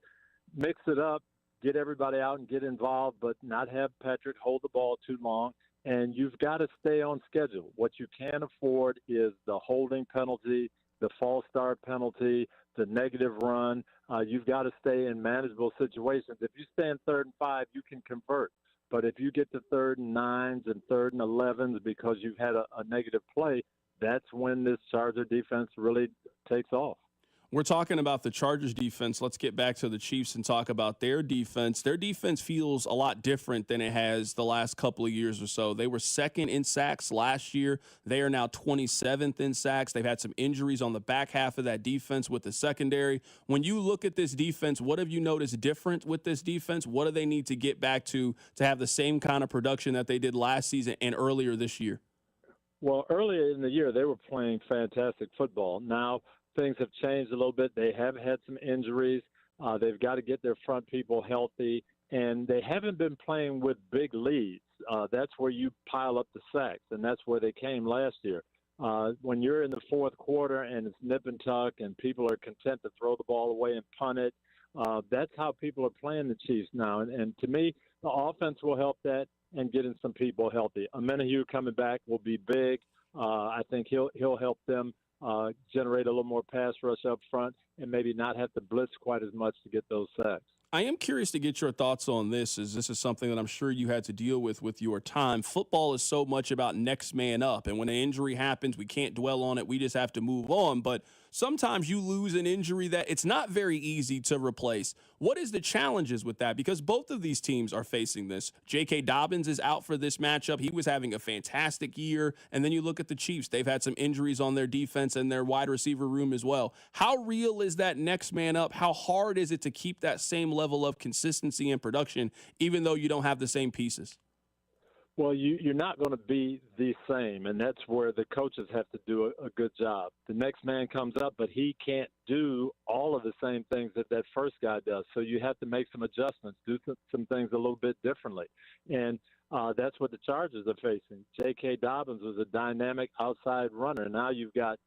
mix it up, get everybody out and get involved, but not have Patrick hold the ball too long. And you've got to stay on schedule. What you can't afford is the holding penalty, the false start penalty, the negative run. You've got to stay in manageable situations. If you stay in 3rd and 5, you can convert. But if you get to 3rd and 9s and 3rd and 11s because you've had a negative play, that's when this Charger defense really takes off. We're talking about the Chargers defense. Let's get back to the Chiefs and talk about their defense. Their defense feels a lot different than it has the last couple of years or so. They were second in sacks last year. They are now 27th in sacks. They've had some injuries on the back half of that defense with the secondary. When you look at this defense, what have you noticed different with this defense? What do they need to get back to have the same kind of production that they did last season and earlier this year? Well, earlier in the year, they were playing fantastic football. Now, things have changed a little bit. They have had some injuries. They've got to get their front people healthy, and they haven't been playing with big leads. That's where you pile up the sacks, and that's where they came last year. When you're in the fourth quarter and it's nip and tuck and people are content to throw the ball away and punt it, that's how people are playing the Chiefs now. And to me, the offense will help that and getting some people healthy. Amenahue coming back will be big. I think he'll help them generate a little more pass rush up front and maybe not have to blitz quite as much to get those sacks. I am curious to get your thoughts on this, as this is something that I'm sure you had to deal with your time. Football is so much about next man up, and when an injury happens, we can't dwell on it. We just have to move on. But sometimes you lose an injury that it's not very easy to replace. What is the challenges with that? Because both of these teams are facing this. J.K. Dobbins is out for this matchup. He was having a fantastic year. And then you look at the Chiefs. They've had some injuries on their defense and their wide receiver room as well. How real is that next man up? How hard is it to keep that same level of consistency and production, even though you don't have the same pieces? Well, you're not going to be the same, and that's where the coaches have to do a good job. The next man comes up, but he can't do all of the same things that first guy does. So you have to make some adjustments, do some things a little bit differently. And that's what the Chargers are facing. J.K. Dobbins was a dynamic outside runner. Now you've got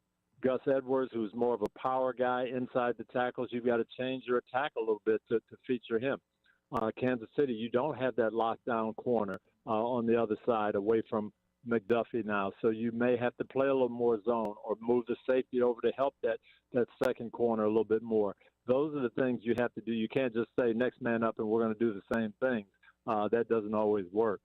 Gus Edwards, who's more of a power guy inside the tackles. You've got to change your attack a little bit to feature him. Kansas City, you don't have that lockdown corner on the other side away from McDuffie now. So you may have to play a little more zone or move the safety over to help that second corner a little bit more. Those are the things you have to do. You can't just say next man up and we're going to do the same thing. That doesn't always work.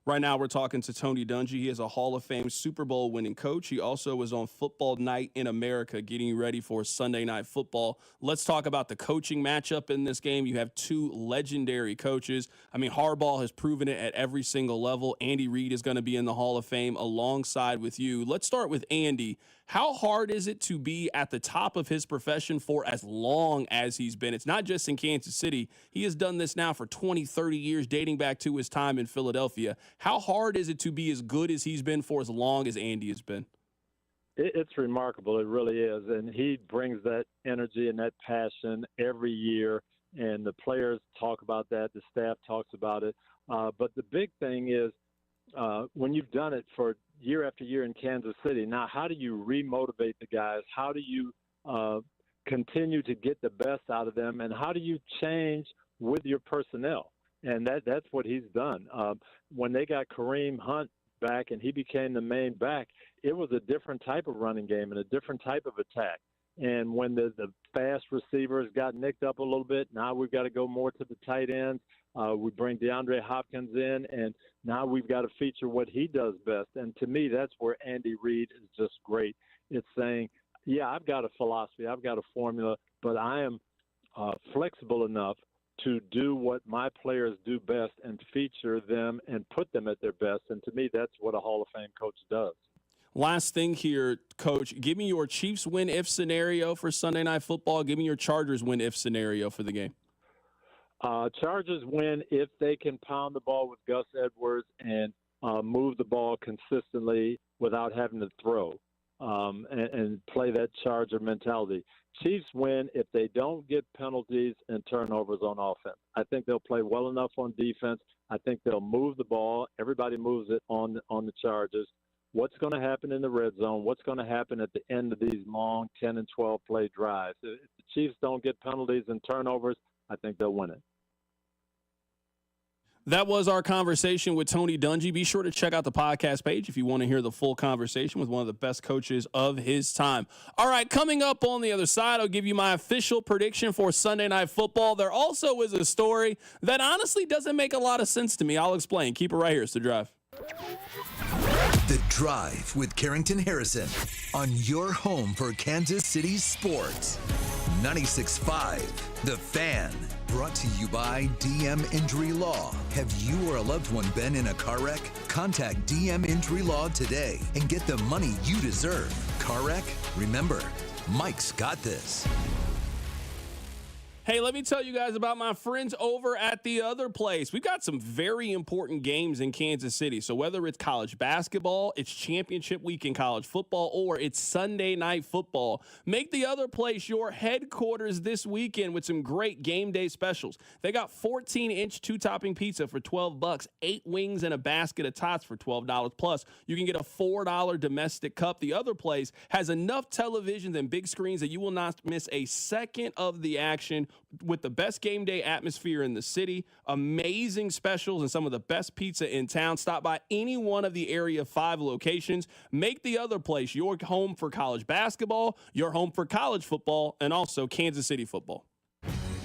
Right now, we're talking to Tony Dungy. He is a Hall of Fame Super Bowl winning coach. He also was on Football Night in America, getting ready for Sunday Night Football. Let's talk about the coaching matchup in this game. You have two legendary coaches. I mean, Harbaugh has proven it at every single level. Andy Reid is going to be in the Hall of Fame alongside with you. Let's start with Andy. How hard is it to be at the top of his profession for as long as he's been? It's not just in Kansas City. He has done this now for 20, 30 years, dating back to his time in Philadelphia. How hard is it to be as good as he's been for as long as Andy has been? It's remarkable. It really is. And he brings that energy and that passion every year. And the players talk about that. The staff talks about it. But the big thing is when you've done it for year after year in Kansas City, now how do you remotivate the guys? How do you continue to get the best out of them? And how do you change with your personnel? And that's what he's done. When they got Kareem Hunt back and he became the main back, it was a different type of running game and a different type of attack. And when the fast receivers got nicked up a little bit, now we've got to go more to the tight ends. We bring DeAndre Hopkins in, and now we've got to feature what he does best. And to me, that's where Andy Reid is just great. It's saying, yeah, I've got a philosophy, I've got a formula, but I am flexible enough to do what my players do best and feature them and put them at their best. And to me, that's what a Hall of Fame coach does. Last thing here, Coach, give me your Chiefs win-if scenario for Sunday Night Football. Give me your Chargers win-if scenario for the game. Chargers win if they can pound the ball with Gus Edwards and move the ball consistently without having to throw and play that Charger mentality. Chiefs win if they don't get penalties and turnovers on offense. I think they'll play well enough on defense. I think they'll move the ball. Everybody moves it on the Chargers. What's going to happen in the red zone? What's going to happen at the end of these long 10 and 12 play drives? If the Chiefs don't get penalties and turnovers, I think they'll win it. That was our conversation with Tony Dungy. Be sure to check out the podcast page if you want to hear the full conversation with one of the best coaches of his time. All right, coming up on the other side, I'll give you my official prediction for Sunday Night Football. There also is a story that honestly doesn't make a lot of sense to me. I'll explain. Keep it right here. It's The Drive. The Drive with Carrington Harrison on your home for Kansas City sports. 96.5 The Fan. Brought to you by DM Injury Law. Have you or a loved one been in a car wreck? Contact DM Injury Law today and get the money you deserve. Car wreck? Remember, Mike's got this. Hey, let me tell you guys about my friends over at The Other Place. We've got some very important games in Kansas City. So whether it's college basketball, it's championship week in college football, or it's Sunday Night Football, make The Other Place your headquarters this weekend with some great game day specials. They got 14-inch two-topping pizza for $12, 8 wings and a basket of tots for $12. Plus, you can get a $4 domestic cup. The Other Place has enough televisions and big screens that you will not miss a second of the action, with the best game day atmosphere in the city, amazing specials, and some of the best pizza in town. Stop by any one of the Area 5 locations. Make The Other Place your home for college basketball, your home for college football, and also Kansas City football.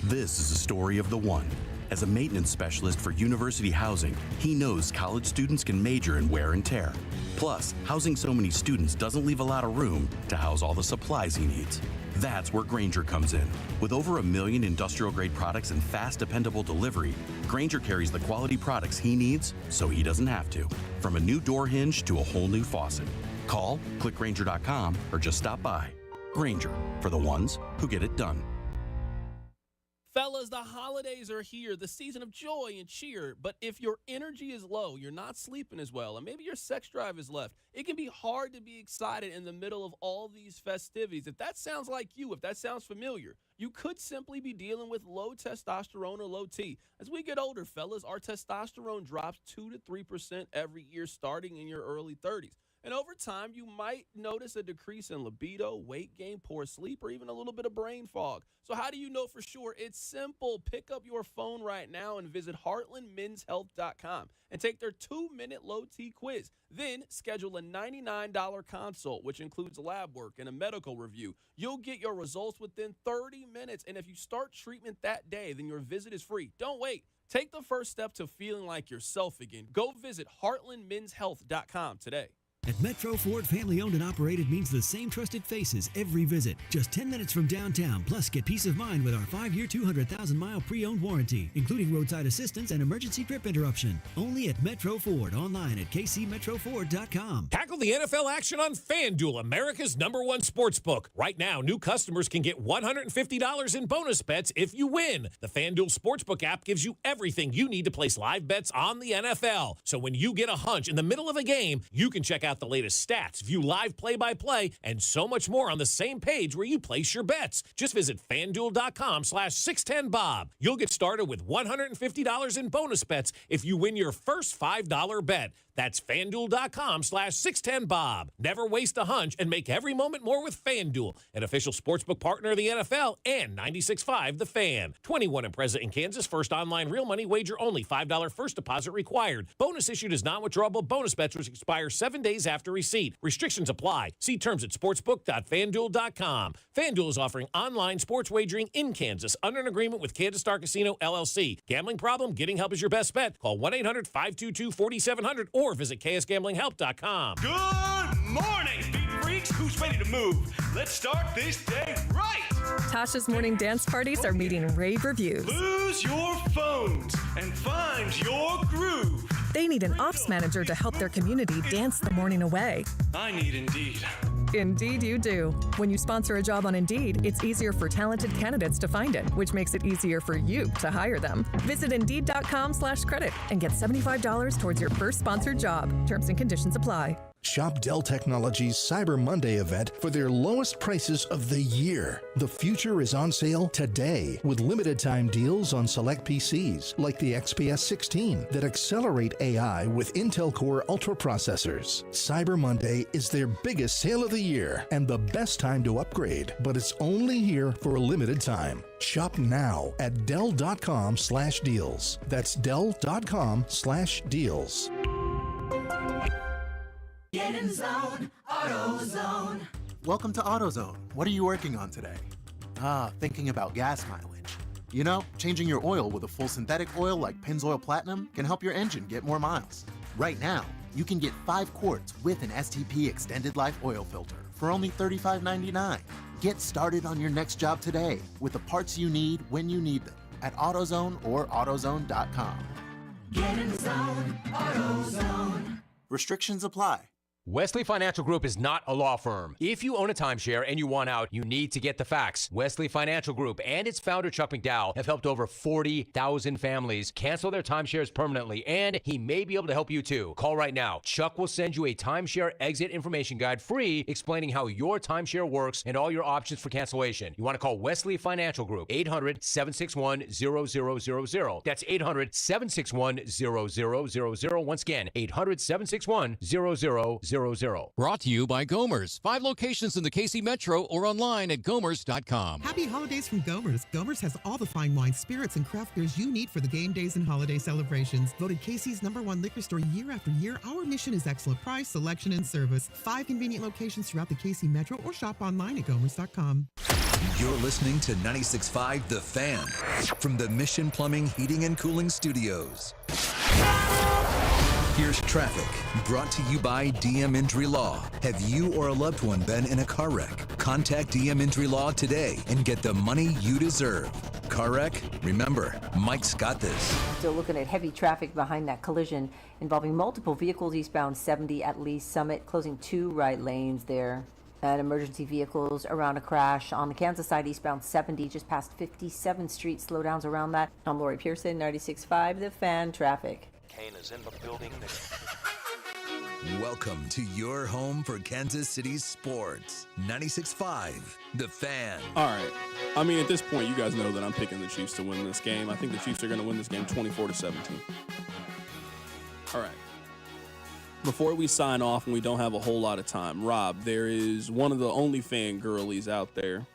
This is a story of the one. As a maintenance specialist for university housing, he knows college students can major in wear and tear. Plus, housing so many students doesn't leave a lot of room to house all the supplies he needs. That's where Grainger comes in. With over 1 million industrial-grade products and fast, dependable delivery, Grainger carries the quality products he needs so he doesn't have to. From a new door hinge to a whole new faucet. Call, click Grainger.com, or just stop by. Grainger, for the ones who get it done. Fellas, the holidays are here, the season of joy and cheer. But if your energy is low, you're not sleeping as well, and maybe your sex drive is left, it can be hard to be excited in the middle of all these festivities. If that sounds like you, if that sounds familiar, you could simply be dealing with low testosterone or low T. As we get older, fellas, our testosterone drops 2 to 3% every year starting in your early 30s. And over time, you might notice a decrease in libido, weight gain, poor sleep, or even a little bit of brain fog. So how do you know for sure? It's simple. Pick up your phone right now and visit heartlandmenshealth.com and take their 2-minute low T quiz. Then schedule a $99 consult, which includes lab work and a medical review. You'll get your results within 30 minutes. And if you start treatment that day, then your visit is free. Don't wait. Take the first step to feeling like yourself again. Go visit heartlandmenshealth.com today. At Metro Ford, family-owned and operated means the same trusted faces every visit. Just 10 minutes from downtown. Plus, get peace of mind with our 5-year, 200,000-mile pre-owned warranty, including roadside assistance and emergency trip interruption. Only at Metro Ford. Online at kcmetroford.com. Tackle the NFL action on FanDuel, America's #1 sportsbook. Right now, new customers can get $150 in bonus bets if you win. The FanDuel Sportsbook app gives you everything you need to place live bets on the NFL. So when you get a hunch in the middle of a game, you can check out the latest stats, view live play-by-play, and so much more on the same page where you place your bets. Just visit FanDuel.com/610Bob. You'll get started with $150 in bonus bets if you win your first $5 bet. That's FanDuel.com/610Bob. Never waste a hunch and make every moment more with FanDuel, an official sportsbook partner of the NFL and 96.5 The Fan. 21 and present in Kansas. First online real money wager only. $5 first deposit required. Bonus issued as non-withdrawable bonus bets which expire 7 days after receipt. Restrictions apply. See terms at sportsbook.fanduel.com. FanDuel is offering online sports wagering in Kansas under an agreement with Kansas Star Casino, LLC. Gambling problem? Getting help is your best bet. Call 1-800-522-4700 or visit ksgamblinghelp.com. Good morning, beat freaks. Who's ready to move? Let's start this day right. Tasha's morning dance parties are meeting rave reviews. Lose your phones and find your groove. They need an ops manager to help their community dance the morning away. I need Indeed. Indeed you do. When you sponsor a job on Indeed, it's easier for talented candidates to find it, which makes it easier for you to hire them. Visit Indeed.com/credit and get $75 towards your first sponsored job. Terms and conditions apply. Shop Dell Technologies Cyber Monday event for their lowest prices of the year. The future is on sale today with limited time deals on select PCs like the XPS 16 that accelerate AI with Intel Core Ultra processors. Cyber Monday is their biggest sale of the year and the best time to upgrade, but it's only here for a limited time. Shop now at Dell.com/deals. That's Dell.com/deals. Get in zone, AutoZone. Welcome to AutoZone. What are you working on today? Thinking about gas mileage. You know, changing your oil with a full synthetic oil like Pennzoil Platinum can help your engine get more miles. Right now, you can get 5 quarts with an STP Extended Life Oil Filter for only $35.99. Get started on your next job today with the parts you need when you need them at AutoZone or AutoZone.com. Get in zone, AutoZone. Restrictions apply. Wesley Financial Group is not a law firm. If you own a timeshare and you want out, you need to get the facts. Wesley Financial Group and its founder, Chuck McDowell, have helped over 40,000 families cancel their timeshares permanently, and he may be able to help you too. Call right now. Chuck will send you a timeshare exit information guide free explaining how your timeshare works and all your options for cancellation. You want to call Wesley Financial Group, 800-761-0000. That's 800-761-0000. Once again, 800-761-0000. Brought to you by Gomer's. 5 locations in the KC Metro or online at gomers.com. Happy holidays from Gomer's. Gomer's has all the fine wines, spirits, and craft beers you need for the game days and holiday celebrations. Voted KC's #1 liquor store year after year, our mission is excellent price, selection, and service. 5 convenient locations throughout the KC Metro or shop online at gomers.com. You're listening to 96.5 The Fan from the Mission Plumbing, Heating, and Cooling Studios. Here's traffic, brought to you by DM Injury Law. Have you or a loved one been in a car wreck? Contact DM Injury Law today and get the money you deserve. Car wreck? Remember, Mike's got this. Still looking at heavy traffic behind that collision involving multiple vehicles eastbound 70 at Lee Summit, closing 2 right lanes there. And emergency vehicles around a crash on the Kansas side, eastbound 70, just past 57th Street. Slowdowns around that. I'm Lori Pearson, 96.5 The Fan Traffic. Kane is in the building. Welcome to your home for Kansas City sports. 96.5 The Fan. All right. I mean, at this point, you guys know that I'm picking the Chiefs to win this game. I think the Chiefs are going to win this game 24-17. All right. Before we sign off, and we don't have a whole lot of time, Rob, there is one of the OnlyFans girlies out there,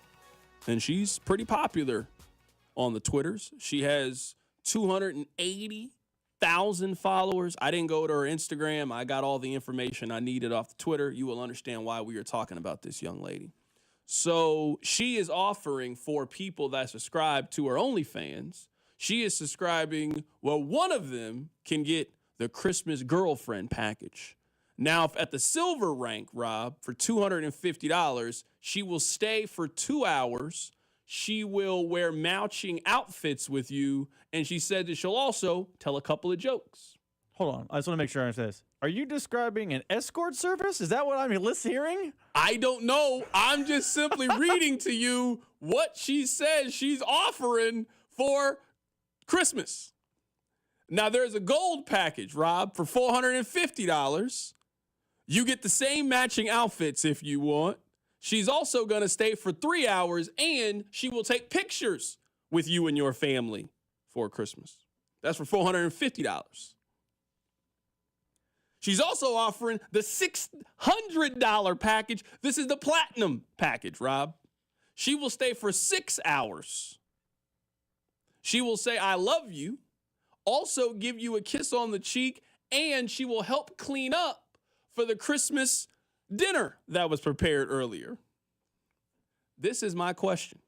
and she's pretty popular on the Twitters. She has 280,000 followers. I didn't go to her Instagram. I got all the information I needed off the Twitter. You will understand why we are talking about this young lady. So she is offering for people that subscribe to her OnlyFans, she is subscribing, well, one of them can get the Christmas girlfriend package. Now, if at the silver rank, Rob, for $250, she will stay for 2 hours. She will wear matching outfits with you, and she said that she'll also tell a couple of jokes. Hold on. I just want to make sure I understand this. Are you describing an escort service? Is that what I'm hearing? I don't know. I'm just simply reading to you what she says she's offering for Christmas. Now, there's a gold package, Rob, for $450. You get the same matching outfits if you want. She's also going to stay for 3 hours, and she will take pictures with you and your family for Christmas. That's for $450. She's also offering the $600 package. This is the platinum package, Rob. She will stay for 6 hours. She will say, I love you, also give you a kiss on the cheek, and she will help clean up for the Christmas dinner that was prepared earlier. This is my question.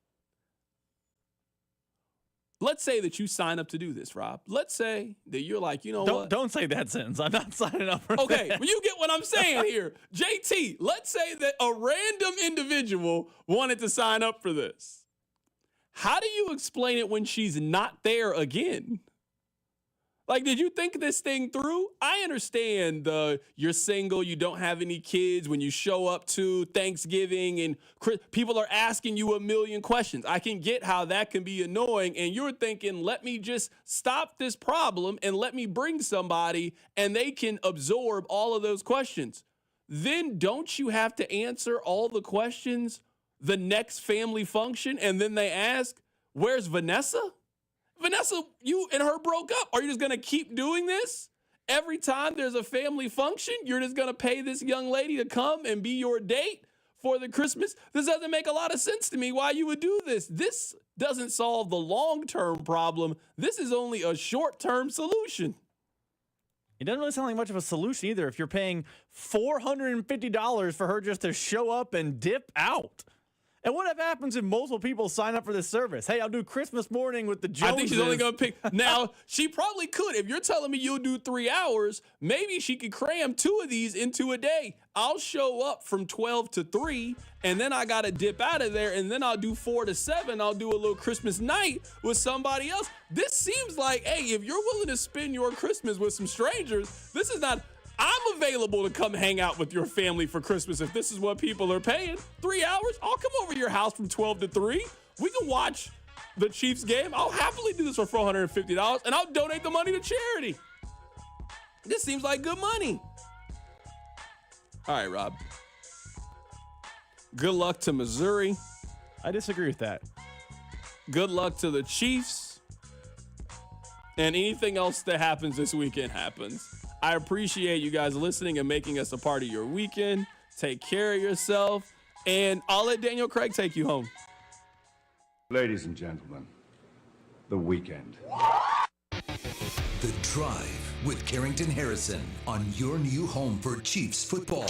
Let's say that you sign up to do this, Rob. Let's say that you're like, you know what? Don't say that sentence. I'm not signing up for that. Okay, well, you get what I'm saying here. JT, let's say that a random individual wanted to sign up for this. How do you explain it when she's not there again? Like, did you think this thing through? I understand you're single, you don't have any kids. When you show up to Thanksgiving and people are asking you a million questions. I can get how that can be annoying. And you're thinking, let me just stop this problem and let me bring somebody and they can absorb all of those questions. then don't you have to answer all the questions the next family function? And then they ask, where's Vanessa? Vanessa, you and her broke up. Are you just going to keep doing this? Every time there's a family function, you're just going to pay this young lady to come and be your date for the Christmas? This doesn't make a lot of sense to me why you would do this. This doesn't solve the long-term problem. This is only a short-term solution. It doesn't really sound like much of a solution either if you're paying $450 for her just to show up and dip out. And what happens if multiple people sign up for this service? Hey, I'll do Christmas morning with the Joneses. I think she's only going to pick. Now, she probably could. If you're telling me you'll do 3 hours, maybe she could cram 2 of these into a day. I'll show up from 12 to 3, and then I got to dip out of there, and then I'll do 4 to 7. I'll do a little Christmas night with somebody else. This seems like, hey, if you're willing to spend your Christmas with some strangers, this is not... I'm available to come hang out with your family for Christmas if this is what people are paying. 3 hours? I'll come over to your house from 12 to 3. We can watch the Chiefs game. I'll happily do this for $450, and I'll donate the money to charity. This seems like good money. All right, Rob. Good luck to Missouri. I disagree with that. Good luck to the Chiefs. And anything else that happens this weekend happens. I appreciate you guys listening and making us a part of your weekend. Take care of yourself. And I'll let Daniel Craig take you home. Ladies and gentlemen, the weekend. The Drive with Carrington Harrison on your new home for Chiefs football.